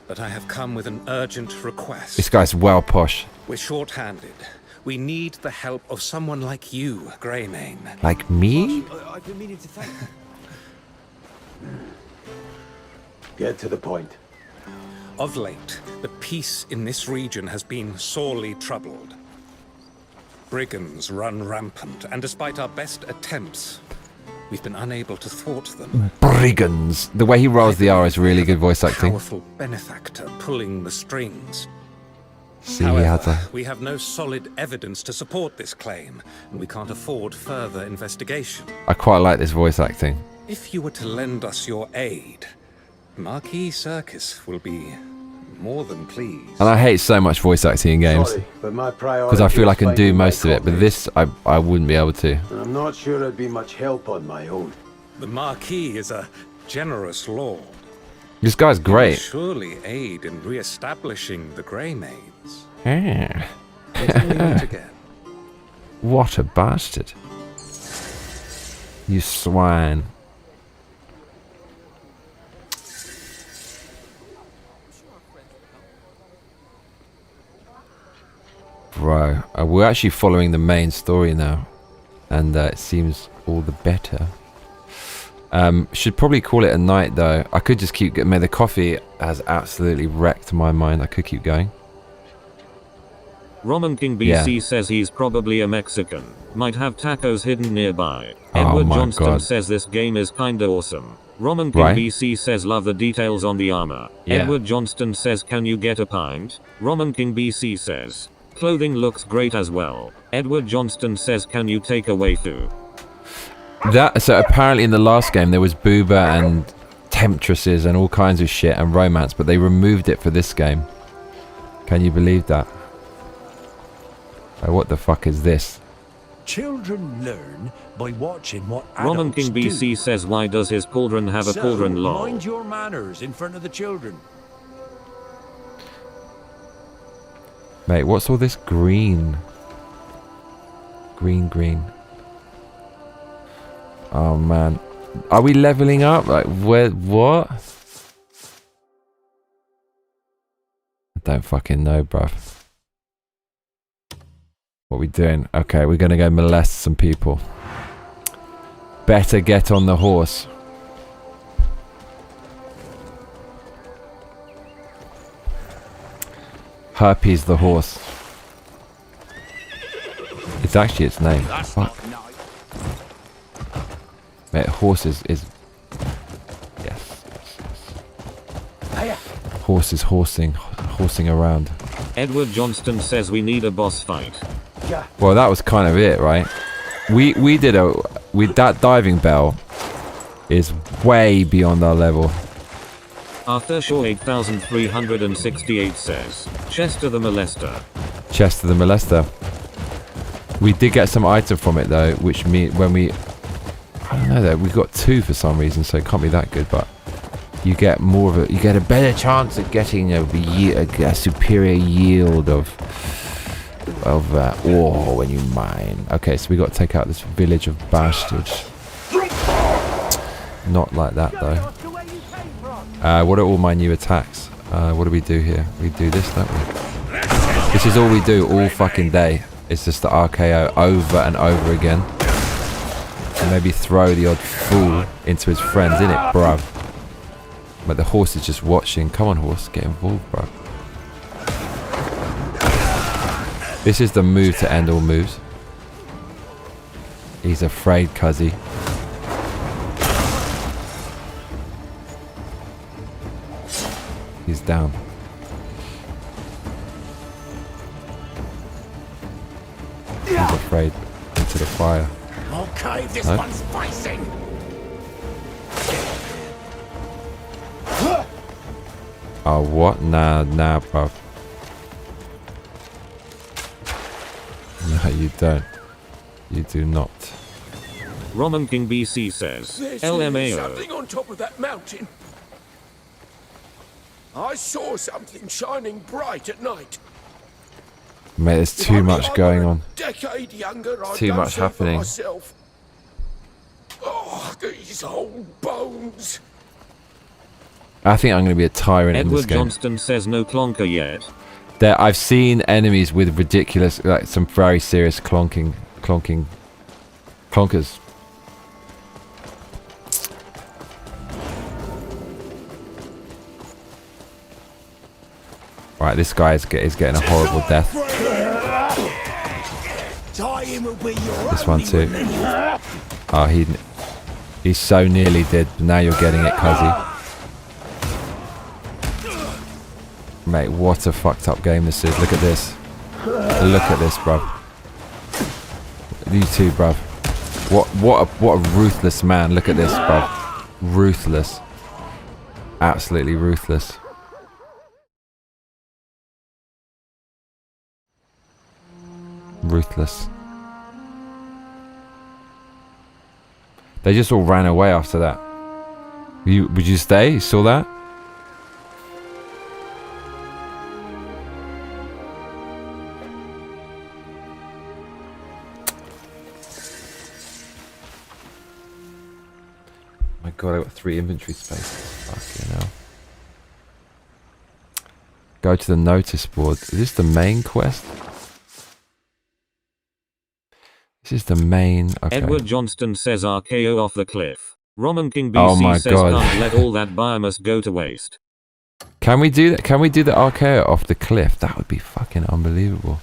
But I have come with an urgent request.
This guy's well posh.
We're short-handed. We need the help of someone like you, Greymane.
Like me?
I've been meaning to thank
Get to the point.
Of late, the peace in this region has been sorely troubled. Brigands run rampant, and despite our best attempts, we've been unable to thwart them.
Brigands. The way he rolls the R is really good voice acting.
Powerful benefactor pulling the strings.
See, he had a...
We have no solid evidence to support this claim, and we can't afford further investigation.
I quite like this voice acting.
If you were to lend us your aid, Marquis Circus will be more than pleased.
And I hate so much voice acting in games.
Sorry, but my priority
because I feel I
is
can do
finding
most
my
of it, but this I wouldn't be able to.
I'm not sure I'd be much help on my own.
The Marquis is a generous lord.
This guy's
He will
great.
surely aid in re-establishing the Greymaids.
Yeah.
Until we meet again.
What a bastard. You swine. Bro, we're actually following the main story now, and it seems all the better. Should probably call it a night though. I could just keep getting. The coffee has absolutely wrecked my mind. I could keep going.
Roman King BC says he's probably a Mexican. Might have tacos hidden nearby.
Oh
Edward
my
Johnston
God.
says this game is kinda awesome. Roman King
Right.
BC says love the details on the armor.
Yeah.
Edward Johnston says can you get a pint? Roman King BC says clothing looks great as well. Edward Johnston says can you take a waifu?
So apparently in the last game there was booba and temptresses and all kinds of shit and romance, but they removed it for this game. Can you believe that? Oh, what the fuck is this?
Children learn by watching what
Roman
adults
King BC
do.
says why does his cauldron have a
So,
cauldron lol?
mind your manners in front of the children.
Mate, what's all this green? Green. Oh man. Are we leveling up? Like, where, what? I don't fucking know, bruv. What are we doing? Okay, we're gonna go molest some people. Better get on the horse. Herpes the horse. It's actually its name. Fuck. Mate, horse is yes. Horse is horsing around.
Edward Johnston says we need a boss fight.
Well, that was kind of it, right? We did that diving bell is way beyond our level.
Arthur Shaw 8368 says Chester the Molester.
Chester the Molester. We did get some item from it though, which when we I don't know though, we got 2 for some reason, so it can't be that good, but you get more of you get a better chance of getting a superior yield of ore when you mine. Okay, so we got to take out this village of bastards. Not like that though. What are all my new attacks? What do we do here? We do this, don't we? This is all we do all fucking day. It's just the RKO over and over again. And maybe throw the odd fool into his friends, innit, bruv? But the horse is just watching. Come on, horse, get involved, bruv. This is the move to end all moves. He's afraid, cuzzy. He's down. He's afraid. Into the fire.
Okay, this
No?
one's facing.
Oh, what? Nah, bruv. No, you don't. You do not.
Roman King BC says,
There's
LMAO.
something on top of that mountain. I saw something shining bright at night.
Mate, there's too much going on.
Decade younger, I'd
Too
done
much
so for
happening.
myself. Oh, these old bones.
I think I'm going to be a tyrant in this
Edward
game.
Johnston says no clonker yet.
There, I've seen enemies with ridiculous, like some very serious clonkers. Right, this guy is getting a horrible death. This one too. Oh, he so nearly did, but now you're getting it, cuzzy. Mate, what a fucked up game this is. Look at this. Look at this, bruv. You too, bruv. What a ruthless man. Look at this, bruv. Ruthless. Absolutely ruthless. Ruthless. They just all ran away after that. Would you stay? You saw that? My god, I got 3 inventory spaces. Fucking hell. Go to the notice board. Is this the main quest? This is the main. Okay.
Edward Johnston says RKO off the cliff. Roman King BC
Oh my
says
God.
can't let all that biomass go to waste.
Can we do that? Can we do the RKO off the cliff? That would be fucking unbelievable.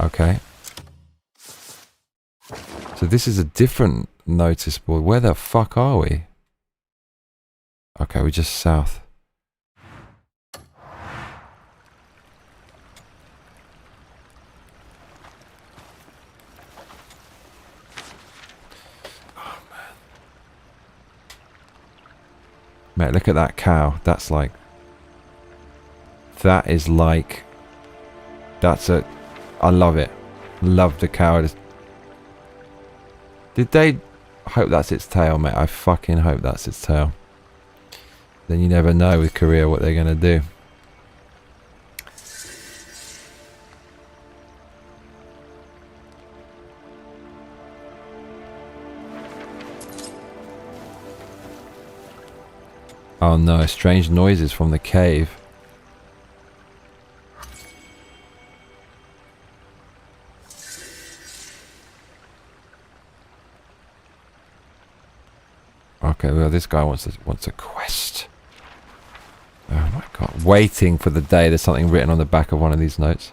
Okay. So this is a different notice board. Where the fuck are we? Okay, we're just south. Mate, look at that cow. That's like... That is like... That's a... I love it. Love the cow. Did they... I hope that's its tail, mate. I fucking hope that's its tail. Then you never know with Korea what they're going to do. Oh no, strange noises from the cave. Okay, well this guy wants a quest. Oh my god, waiting for the day there's something written on the back of one of these notes.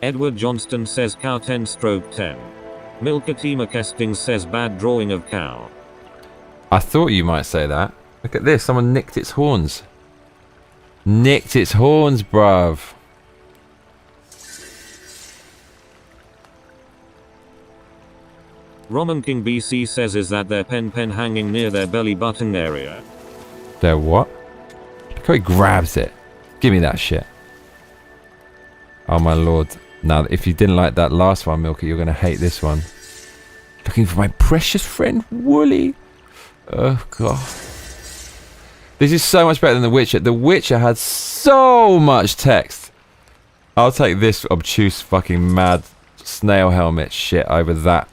Edward Johnston says cow 10/10. Milkatima Kestings says bad drawing of cow.
I thought you might say that. Look at this, someone nicked its horns. Nicked its horns, bruv.
Roman King BC says is that their pen hanging near their belly button area.
Their what? Look how he grabs it. Give me that shit. Oh my lord. Now, if you didn't like that last one, Milky, you're going to hate this one. Looking for my precious friend, Wooly. Oh god. This is so much better than The Witcher. The Witcher had so much text. I'll take this obtuse fucking mad snail helmet shit over that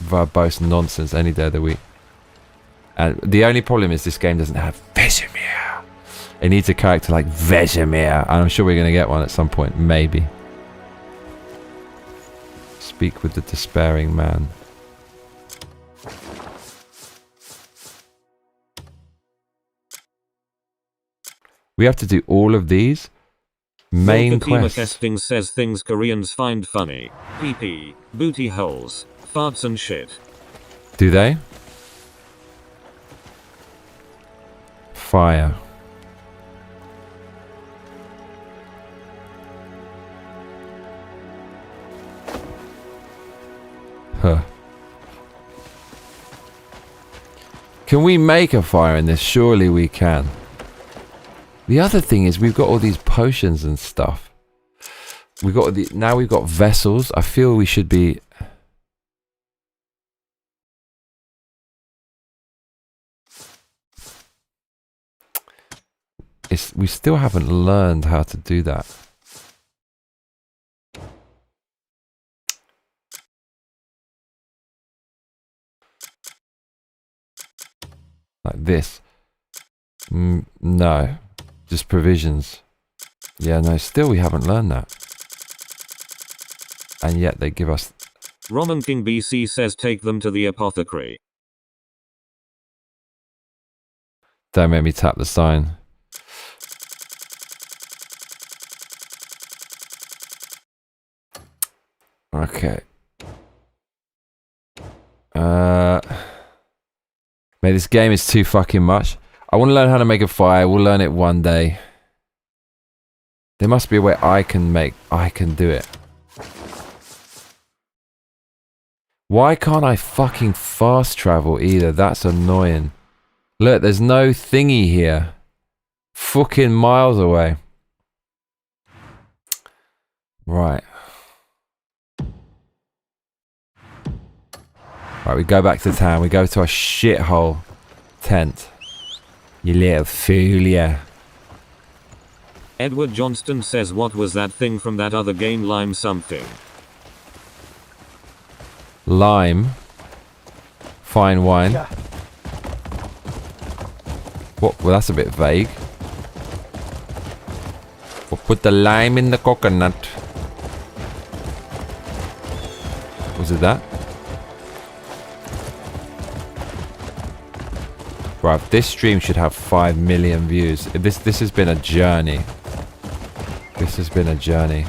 verbose nonsense any day of the week. And the only problem is this game doesn't have Vesemir. It needs a character like Vesemir, and I'm sure we're going to get one at some point, maybe. Speak with the despairing man. We have to do all of these main quests.
Testing says things Koreans find funny. PP, booty holes, farts and shit.
Do they? Fire. Huh. Can we make a fire in this? Surely we can. The other thing is we've got all these potions and stuff. Now we've got vessels. I feel we should be... we still haven't learned how to do that. Like this. No. Just provisions. Yeah, no, still we haven't learned that. And yet they give us...
Roman King BC says take them to the apothecary.
Don't make me tap the sign. Okay. Mate, this game is too fucking much. I want to learn how to make a fire. We'll learn it one day. There must be a way I can do it. Why can't I fucking fast travel either? That's annoying. Look, there's no thingy here. Fucking miles away. Right. Right, we go back to town. We go to our shithole tent. You little fool, yeah.
Edward Johnston says what was that thing from that other game, Lime something?
Lime. Fine wine.
Yeah.
What? Well, that's a bit vague. We'll put the lime in the coconut. Was it that? Right, this stream should have 5 million views. This has been a journey. This has been a journey.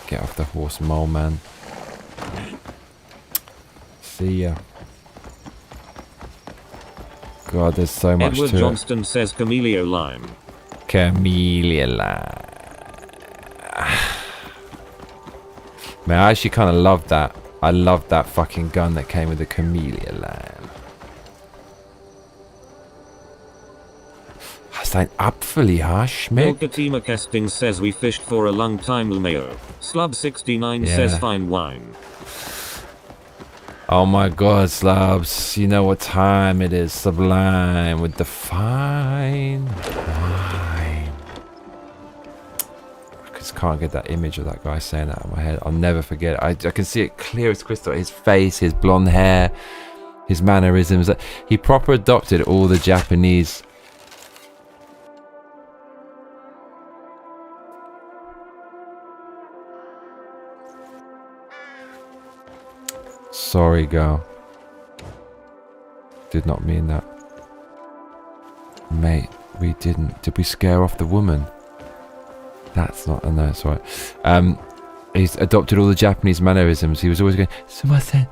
Get off the horse, mole man. See ya. God, there's so much
Edward
to
Johnston says Camellia Lime.
Camellia Lime. Man, I actually kind of love that. I love that fucking gun that came with the Camellia Lime. Hast ein Apfel schmeckt?
Milkatima Kesting says we fished for a long time, Lumeo. Slub69 says fine wine.
Oh my god, Slabs. You know what time it is. Sublime with the fine wine. I just can't get that image of that guy saying that in my head. I'll never forget it. I can see it clear as crystal. His face, his blonde hair, his mannerisms. He proper adopted all the Japanese. Sorry, girl. Did not mean that. Mate, we didn't. Did we scare off the woman? That's not... no, it's alright. He's adopted all the Japanese mannerisms. He was always going... Sumasen,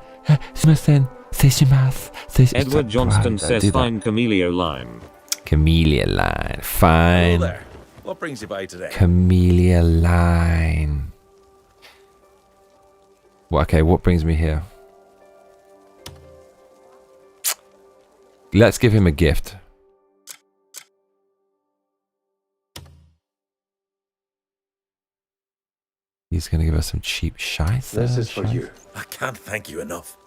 sumasen, seishimasu.
Edward Johnston says fine Camellia Lime.
Camellia Line. Fine.
Hello there. What brings you by today?
Camellia Line. Well, okay, what brings me here? Let's give him a gift. he's going to give us some cheap shite.
This is for you. I can't thank you enough.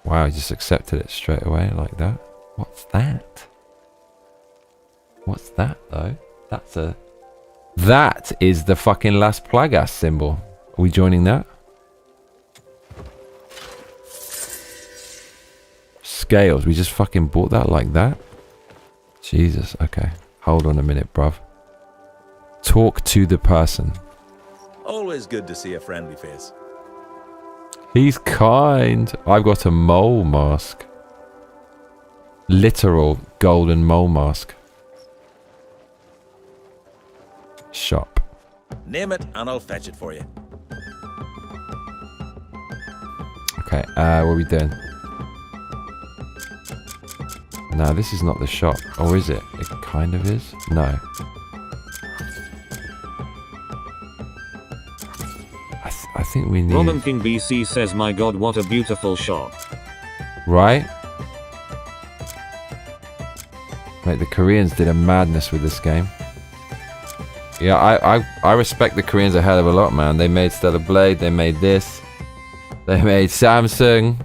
Wow, he just accepted it straight away like that. What's that? What's that, though? That's a... That is the fucking Las Plagas symbol. Are we joining that? Scales. We just fucking bought that like that? Jesus. Okay. Hold on a minute, bruv. Talk to the person.
Always good to see a friendly face.
He's kind. I've got a mole mask. Literal golden mole mask. Shop.
Name it and I'll fetch it for you.
Okay, what are we doing? No, this is not the shop. Or is it? It kind of is. No. I think we need...
Roman King BC says, my god, what a beautiful shop.
Right? Mate, the Koreans did a madness with this game. Yeah, I respect the Koreans a hell of a lot, man. They made Stellar Blade, they made this. They made Samsung.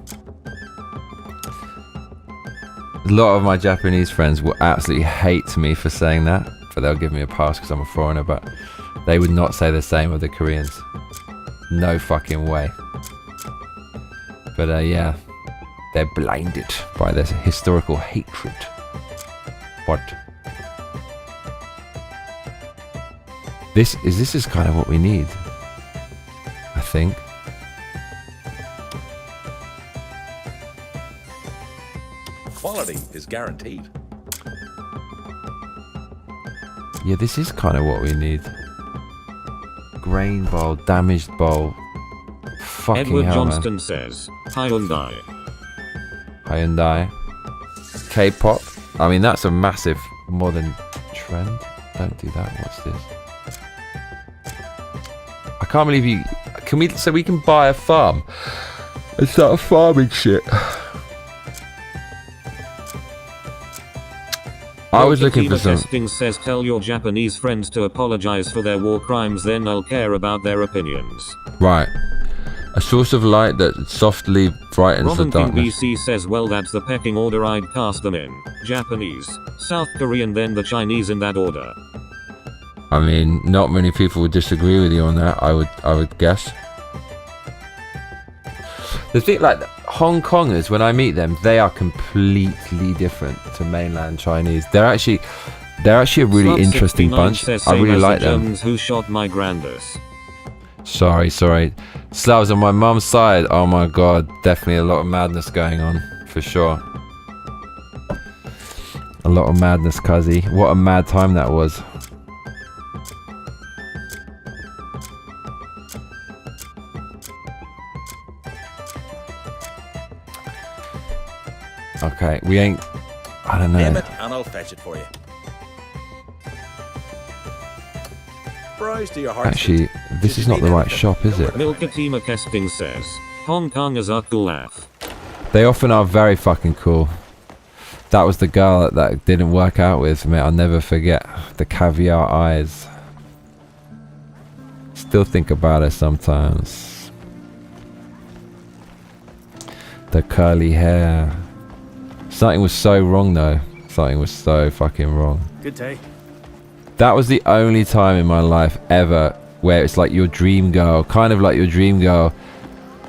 A lot of my Japanese friends will absolutely hate me for saying that. But they'll give me a pass because I'm a foreigner, but they would not say the same of the Koreans. No fucking way. But yeah, they're blinded by this historical hatred. But this is kind of what we need, I think.
Quality is guaranteed.
Yeah, this is kind of what we need. Grain bowl, damaged bowl. Fucking
Edward
hell,
Johnston
man.
says, Hyundai.
Hyundai. K-pop. I mean, that's a massive modern trend. Don't do that. What's this? I can't believe you... Can we... So we can buy a farm and start farming shit. I was looking for some...
Testing says, tell your Japanese friends to apologize for their war crimes, then I'll care about their opinions.
Right. A source of light that softly brightens
Robin
the darkness.
King BC says, well, that's the pecking order I'd cast them in. Japanese, South Korean, then the Chinese in that order.
I mean, not many people would disagree with you on that, I would guess. The thing, like, Hong Kongers, when I meet them, they are completely different to mainland Chinese. They're actually a really interesting bunch. I really like them.
Germans who shot my Grandus.
Sorry. Slavs on my mum's side. Oh my god, definitely a lot of madness going on, for sure. A lot of madness, cuzzy. What a mad time that was. Okay, we ain't... I don't know.
Name it and I'll fetch it for you. Browse to your heart's
Actually, this is not the right shop, is it?
Milkatima Kesting says, Hong Kongers are cool laugh.
They often are very fucking cool. That was the girl that didn't work out with me. I'll never forget. The caviar eyes. Still think about it sometimes. The curly hair. Something was so wrong though. Something was so fucking wrong.
Good day.
That was the only time in my life ever where it's like your dream girl, kind of like your dream girl,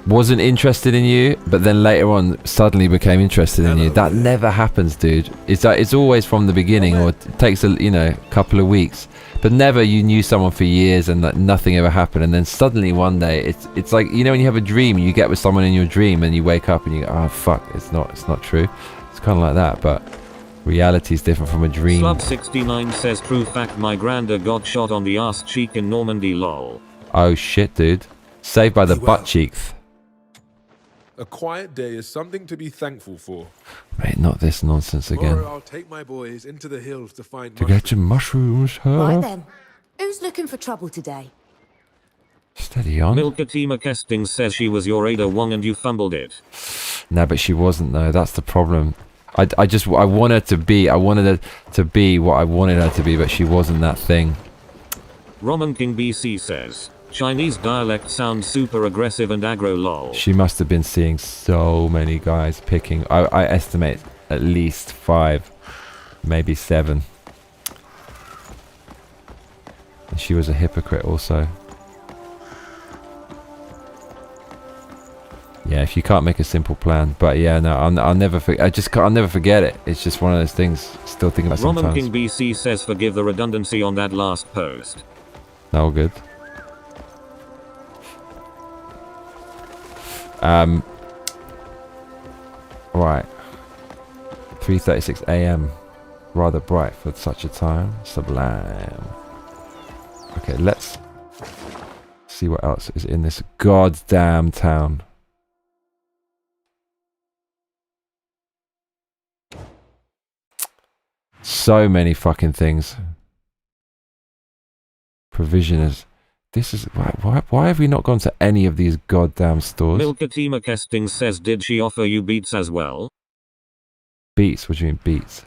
wasn't interested in you, but then later on suddenly became interested in you. That never happens, dude. It's like, it's always from the beginning, or it takes a couple of weeks, but never you knew someone for years and like nothing ever happened, and then suddenly one day it's like, you know, when you have a dream, you get with someone in your dream and you wake up and you go, oh fuck, it's not true. It's kind of like that, but reality is different from a dream.
Slub69 says, true fact, my granda got shot on the ass cheek in Normandy, lol.
Oh shit, dude. Saved by the butt cheeks.
A quiet day is something to be thankful for.
Mate, not this nonsense again.
Tomorrow I'll take my boys into the hills to find
get your mushrooms, huh?
Right then. Who's looking for trouble today?
Steady on.
Milkatima Kesting says she was your Ada Wong and you fumbled it.
No, but she wasn't though. That's the problem. I wanted her to be. I wanted her to be what I wanted her to be, but she wasn't that thing.
Roman King BC says, Chinese dialect sounds super aggressive and aggro lol.
She must have been seeing so many guys picking. I estimate at least 5, maybe 7. And she was a hypocrite also. Yeah, if you can't make a simple plan, but yeah, no, I'll never. I'll never forget it. It's just one of those things. Still thinking about
Roman
sometimes.
King BC says forgive the redundancy on that last post.
No, good. Right. 3:36 a.m. Rather bright for such a time. Sublime. Okay, let's see what else is in this goddamn town. So many fucking things. Provisioners. This is why have we not gone to any of these goddamn stores?
Milkatima Kesting says did she offer you beats as well?
Beats? What do you mean beats?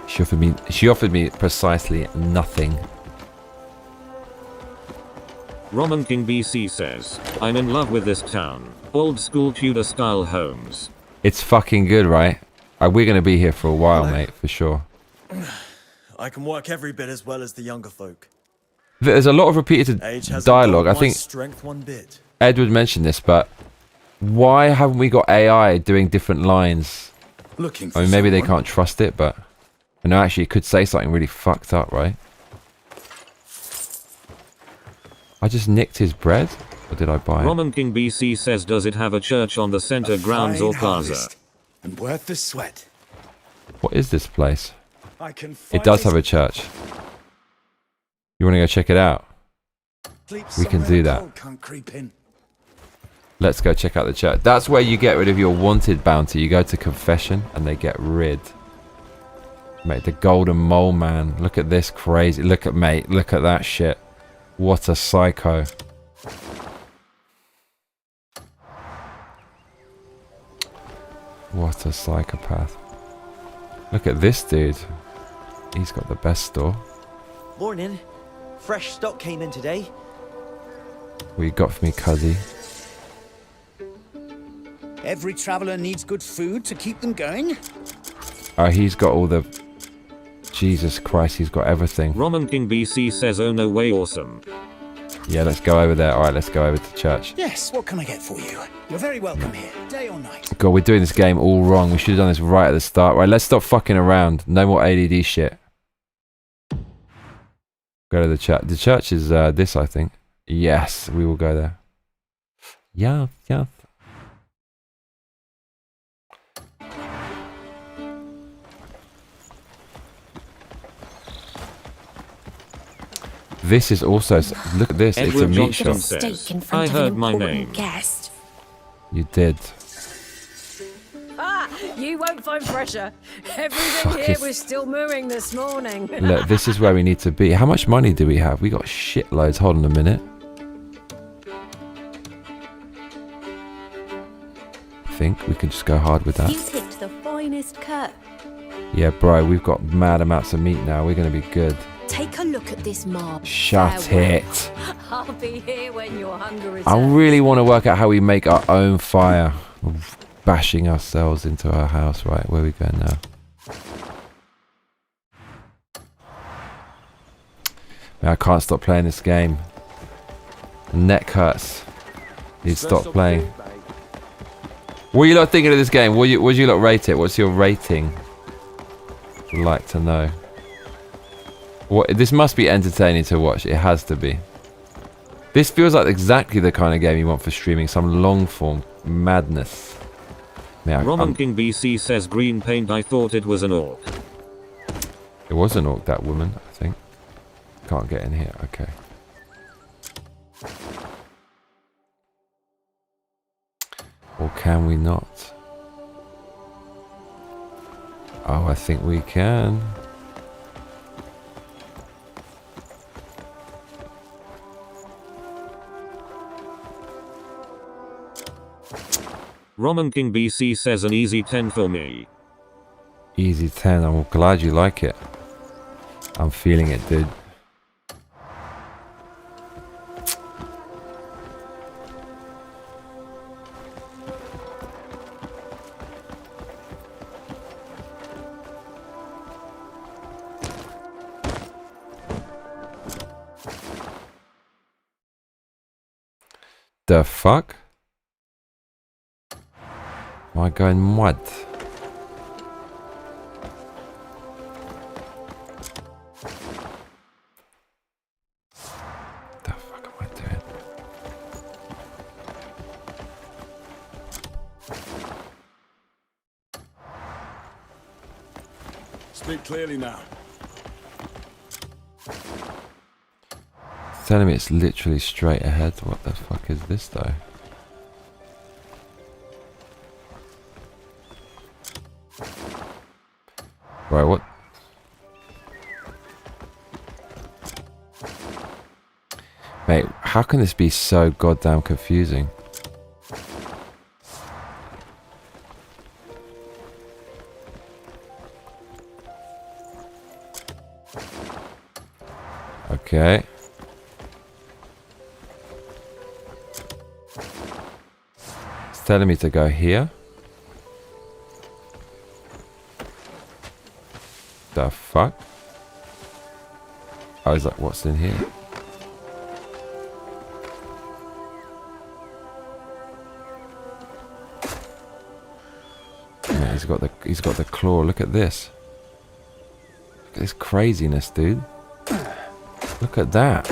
She offered me precisely nothing.
Roman King BC says, I'm in love with this town. Old school Tudor style homes.
It's fucking good, right? We're gonna be here for a while, mate, for sure.
I can work every bit as well as the younger folk.
There's a lot of repeated dialogue. I think
strength one bit.
Edward mentioned this, but why haven't we got AI doing different lines?
Looking
I mean, maybe they can't trust it, but no, actually, it could say something really fucked up, right? I just nicked his bread, or did I buy it?
Roman King BC says does it have a church on the center grounds or plaza?
And worth the sweat.
What is this place?
I can
It does have a church. You want to go check it out? We can do that.
Can't creep in.
Let's go check out the church. That's where you get rid of your wanted bounty. You go to confession and they get rid. Mate, the golden mole man. Look at this crazy. Look at that shit. What a psycho. What a psychopath. Look at this dude. He's got the best store.
Morning. Fresh stock came in today.
What you got for me, cuzzy?
Every traveller needs good food to keep them going.
Oh, he's got all the... Jesus Christ, he's got everything.
Roman King BC says oh no way awesome.
Yeah, let's go over there. Alright, let's go over to church.
Yes, what can I get for you? You're very welcome here, day or night.
God, we're doing this game all wrong. We should have done this right at the start. Right, let's stop fucking around. No more ADD shit. Go to the church. The church is this, I think. Yes, we will go there. Yeah, yeah. This is also... Look at this.
Edward
it's a meat
Johnson
shop.
Says, I heard my name.
Guest.
You did.
Ah, you won't find pressure. Everything
Fuck
here
it.
was still mooing this morning.
Look, this is where we need to be. How much money do we have? We got shitloads. Hold on a minute. I think we can just go hard with that.
You picked the finest cut.
Yeah, bro, we've got mad amounts of meat now. We're going to be good.
Take a look at this marble.
Shut it.
I'll be here when your hunger is
I really want to work out how we make our own fire. Bashing ourselves into our house. Right, where are we going now? Man, I can't stop playing this game. The neck hurts. Need to stop playing. What are you lot thinking of this game? What do you lot rate it? What's your rating? I'd like to know. This must be entertaining to watch. It has to be. This feels like exactly the kind of game you want for streaming. Some long form madness. Yeah,
Roman King BC says green paint. I thought it was an orc.
It was an orc, that woman, I think. Can't get in here. Okay. Or can we not? Oh, I think we can.
Roman King BC says an easy 10 for me.
Easy 10. I'm glad you like it. I'm feeling it, dude. The fuck? Am I going mad? The fuck am I doing?
Speak clearly now.
It's telling me it's literally straight ahead. What the fuck is this though? Right, what? Mate, how can this be so goddamn confusing? Okay. It's telling me to go here. The fuck? I was like, what's in here? Yeah, he's got the claw. Look at this. Look at this craziness, dude. Look at that.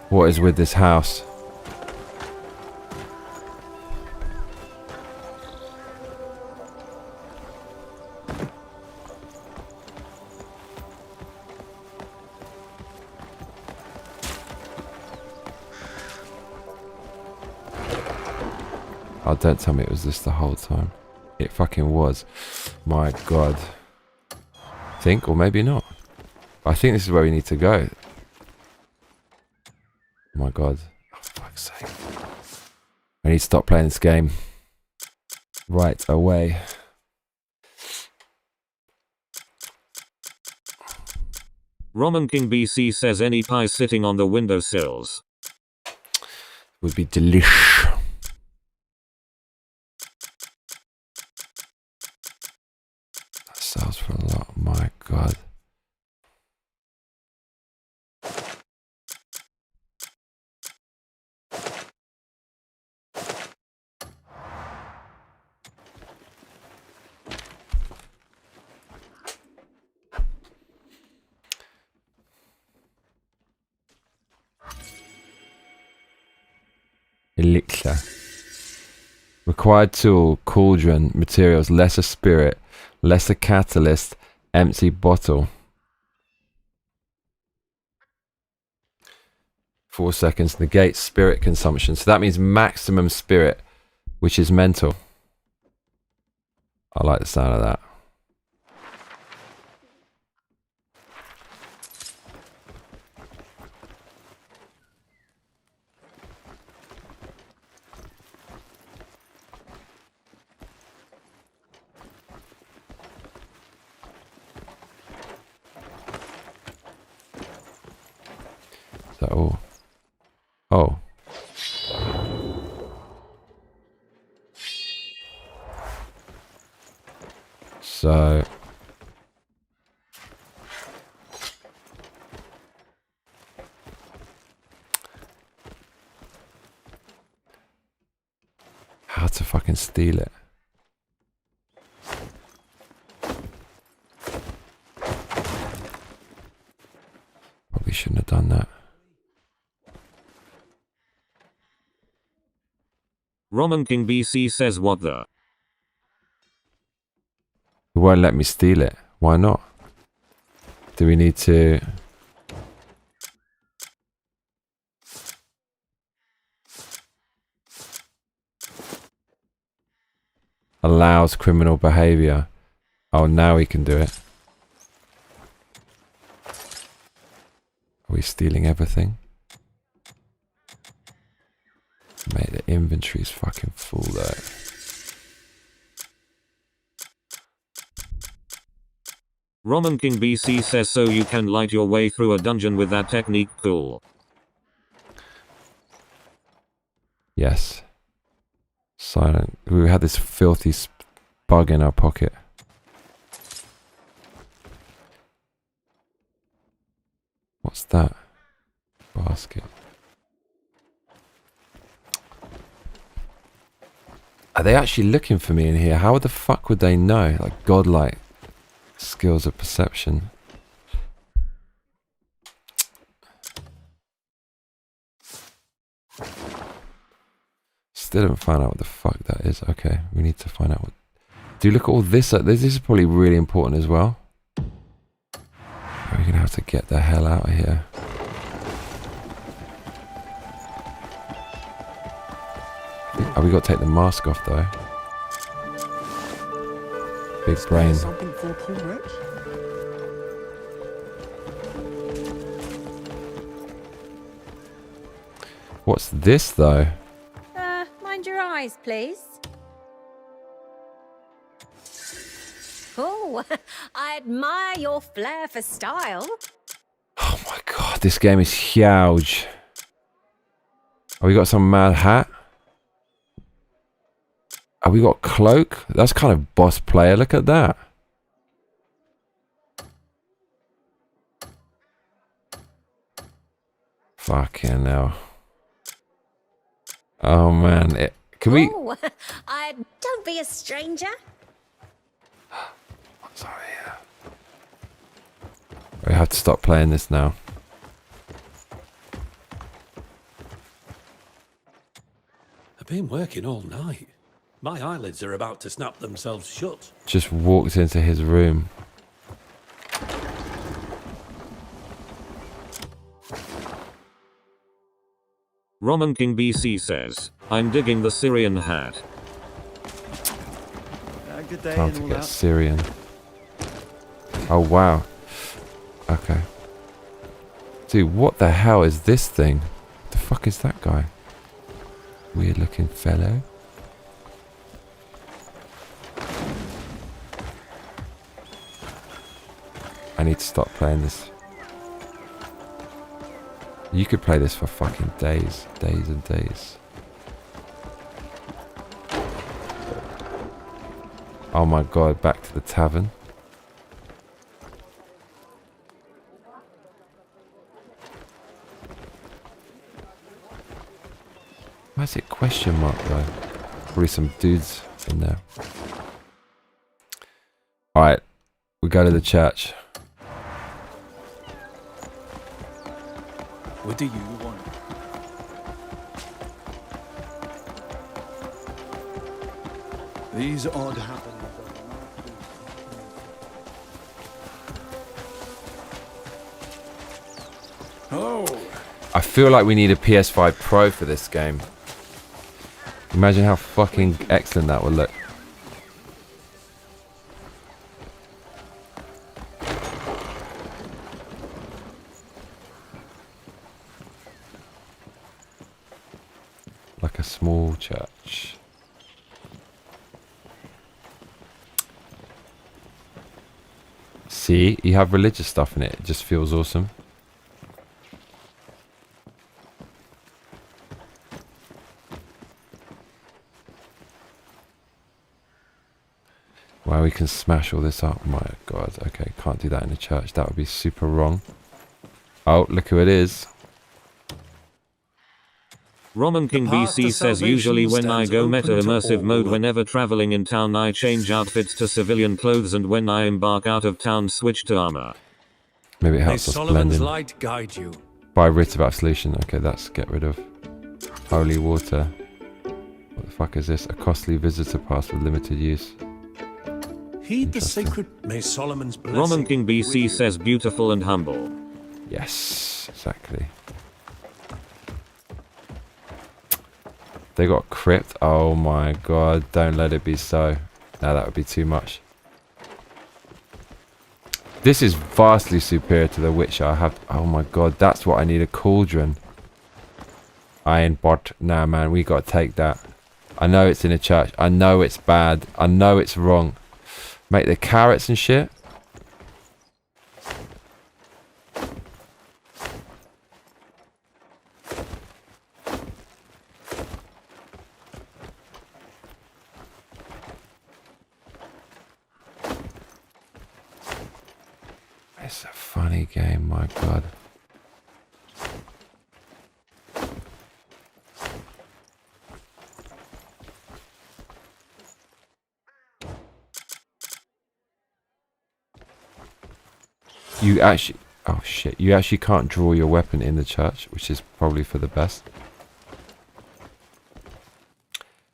What is with this house? Oh, don't tell me it was this the whole time. It fucking was. My god. Think, or maybe not. I think this is where we need to go. Oh my god. Oh, for fuck's sake. I need to stop playing this game. Right away.
Roman King BC says any pie sitting on the windowsills
would be delish. That sells for a lot. My god. Elixir. Required tool, cauldron, materials, lesser spirit, lesser catalyst, empty bottle. 4 seconds, negate spirit consumption. So that means maximum spirit, which is mental. I like the sound of that. So, oh. So how to fucking steal it? We shouldn't have done that.
Roman King BC says what the?
It won't let me steal it. Why not? Do we need to... Allows criminal behavior. Oh, now we can do it. Are we stealing everything? Mate, the inventory's fucking full though.
Roman King BC says so you can light your way through a dungeon with that technique. Cool.
Yes. Silent. We had this filthy bug in our pocket. What's that? Basket. Are they actually looking for me in here? How the fuck would they know? Like godlike skills of perception. Still haven't found out what the fuck that is. Okay, we need to find out what... Do you look at all this? This is probably really important as well. We're going to have to get the hell out of here. Oh, we got to take the mask off though. Big brain.
Something for Paul Rich?
What's this though?
Mind your eyes, please. Oh, I admire your flair for style.
Oh my god, this game is huge. Oh, we got some mad hat. Oh, we got cloak. That's kind of boss player. Look at that. Fucking hell. Oh man, can we...
Oh, don't be a stranger.
Sorry, yeah. We have to stop playing this now.
I've been working all night. My eyelids are about to snap themselves shut.
Just walked into his room.
Roman King BC says, I'm digging the Syrian hat.
Good day
Time to get Syrian. Oh wow. Okay. Dude, what the hell is this thing? What the fuck is that guy? Weird looking fellow. I need to stop playing this. You could play this for fucking days. Days and days. Oh my god, back to the tavern. Why is it question mark though? Probably some dudes in there. Alright, we go to the church.
What do you want?
These odd happenings.
Oh.
I feel like we need a PS5 Pro for this game. Imagine how fucking excellent that would look. Like a small church. See, you have religious stuff in it. It just feels awesome. Wow, we can smash all this up. My god, okay, can't do that in a church. That would be super wrong. Oh, look who it is.
Roman King BC says usually when I go meta immersive mode whenever traveling in town I change outfits to civilian clothes and when I embark out of town switch to armor.
Maybe it
May
helps us blend
Solomon's
in.
light guide you.
By writ of absolution. Okay, that's get rid of. Holy water. What the fuck is this? A costly visitor pass with limited use.
Heed the sacred. May Solomon's blessing.
Roman King BC says beautiful and humble.
Yes, exactly. They got crypt. Oh my god, don't let it be so. No, that would be too much. This is vastly superior to the Witcher. I have. Oh my god, that's what I need, a cauldron. Iron bot. Nah, man, we gotta take that. I know it's in a church. I know it's bad. I know it's wrong. Make the carrots and shit. It's a funny game, my god. You actually... Oh shit, you actually can't draw your weapon in the church, which is probably for the best.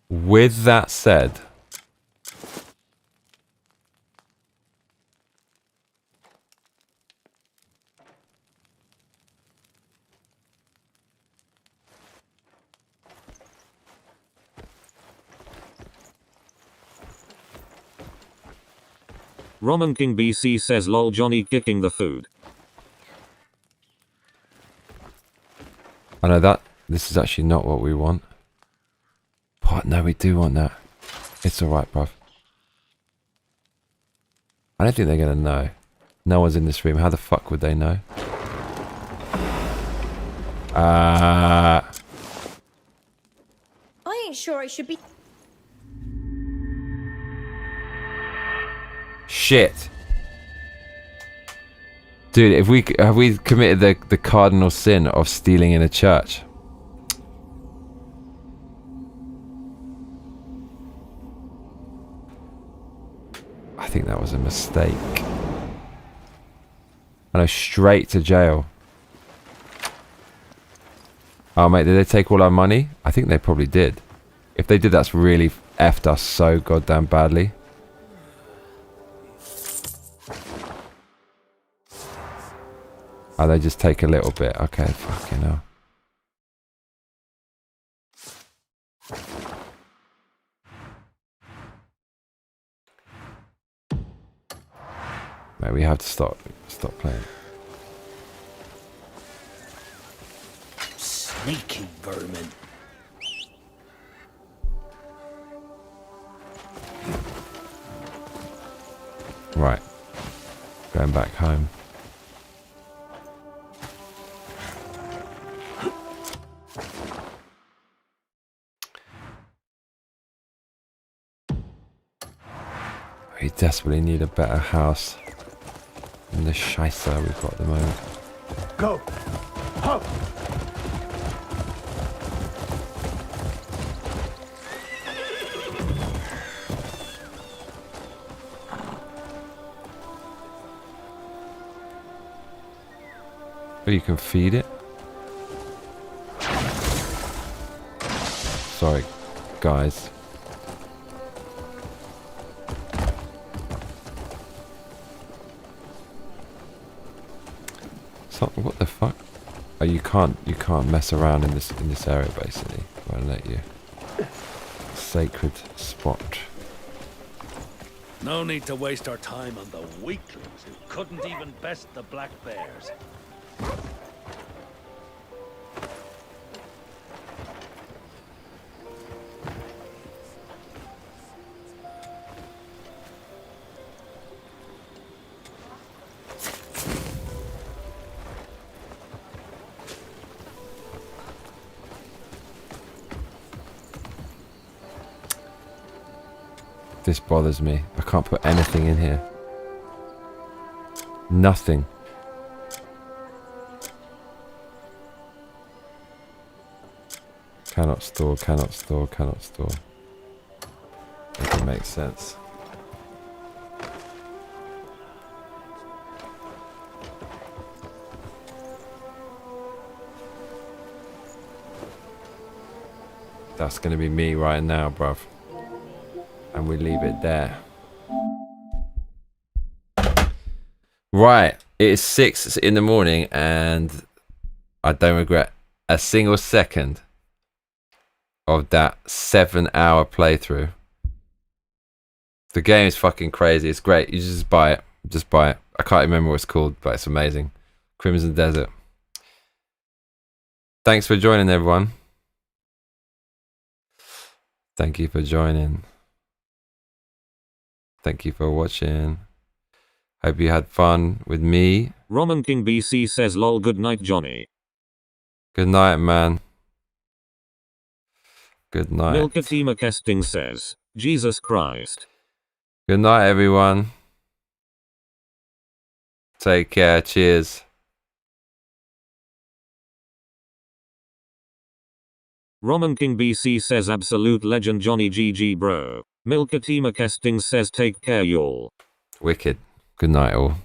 With that said...
Roman King BC says lol Johnny kicking the food.
I know that this is actually not what we want. But no, we do want that. It's alright, bruv. I don't think they're gonna know. No one's in this room. How the fuck would they know?
I ain't sure I should be.
Shit. Dude, have we committed the cardinal sin of stealing in a church? I think that was a mistake. I know, straight to jail. Oh mate, did they take all our money? I think they probably did. If they did, that's really effed us so goddamn badly. Oh, they just take a little bit. Okay, fucking hell. Mate, we have to stop playing.
Sneaky vermin.
Right. Going back home. We desperately need a better house than the scheisse we've got at the moment.
Go! Hop!
Oh, you can feed it? Sorry, guys. So, what the fuck? Oh, you can't mess around in this area basically. I won't let you. Sacred spot.
No need to waste our time on the weaklings who couldn't even best the black bears.
This bothers me. I can't put anything in here. Nothing. Cannot store, cannot store, cannot store. Doesn't make sense. That's going to be me right now, bruv. And we leave it there. Right. It is 6 in the morning and I don't regret a single second of that 7-hour playthrough. The game is fucking crazy. It's great. You just buy it. Just buy it. I can't remember what it's called, but it's amazing. Crimson Desert. Thanks for joining, everyone. Thank you for joining. Thank you for watching. Hope you had fun with me.
Roman King BC says lol, good night Johnny.
Good night, man. Good night.
Milkatima Kesting says, Jesus Christ.
Good night, everyone. Take care. Cheers.
Roman King BC says absolute legend Johnny GG bro. Milkatima Kesting says take care y'all.
Wicked. Good night all.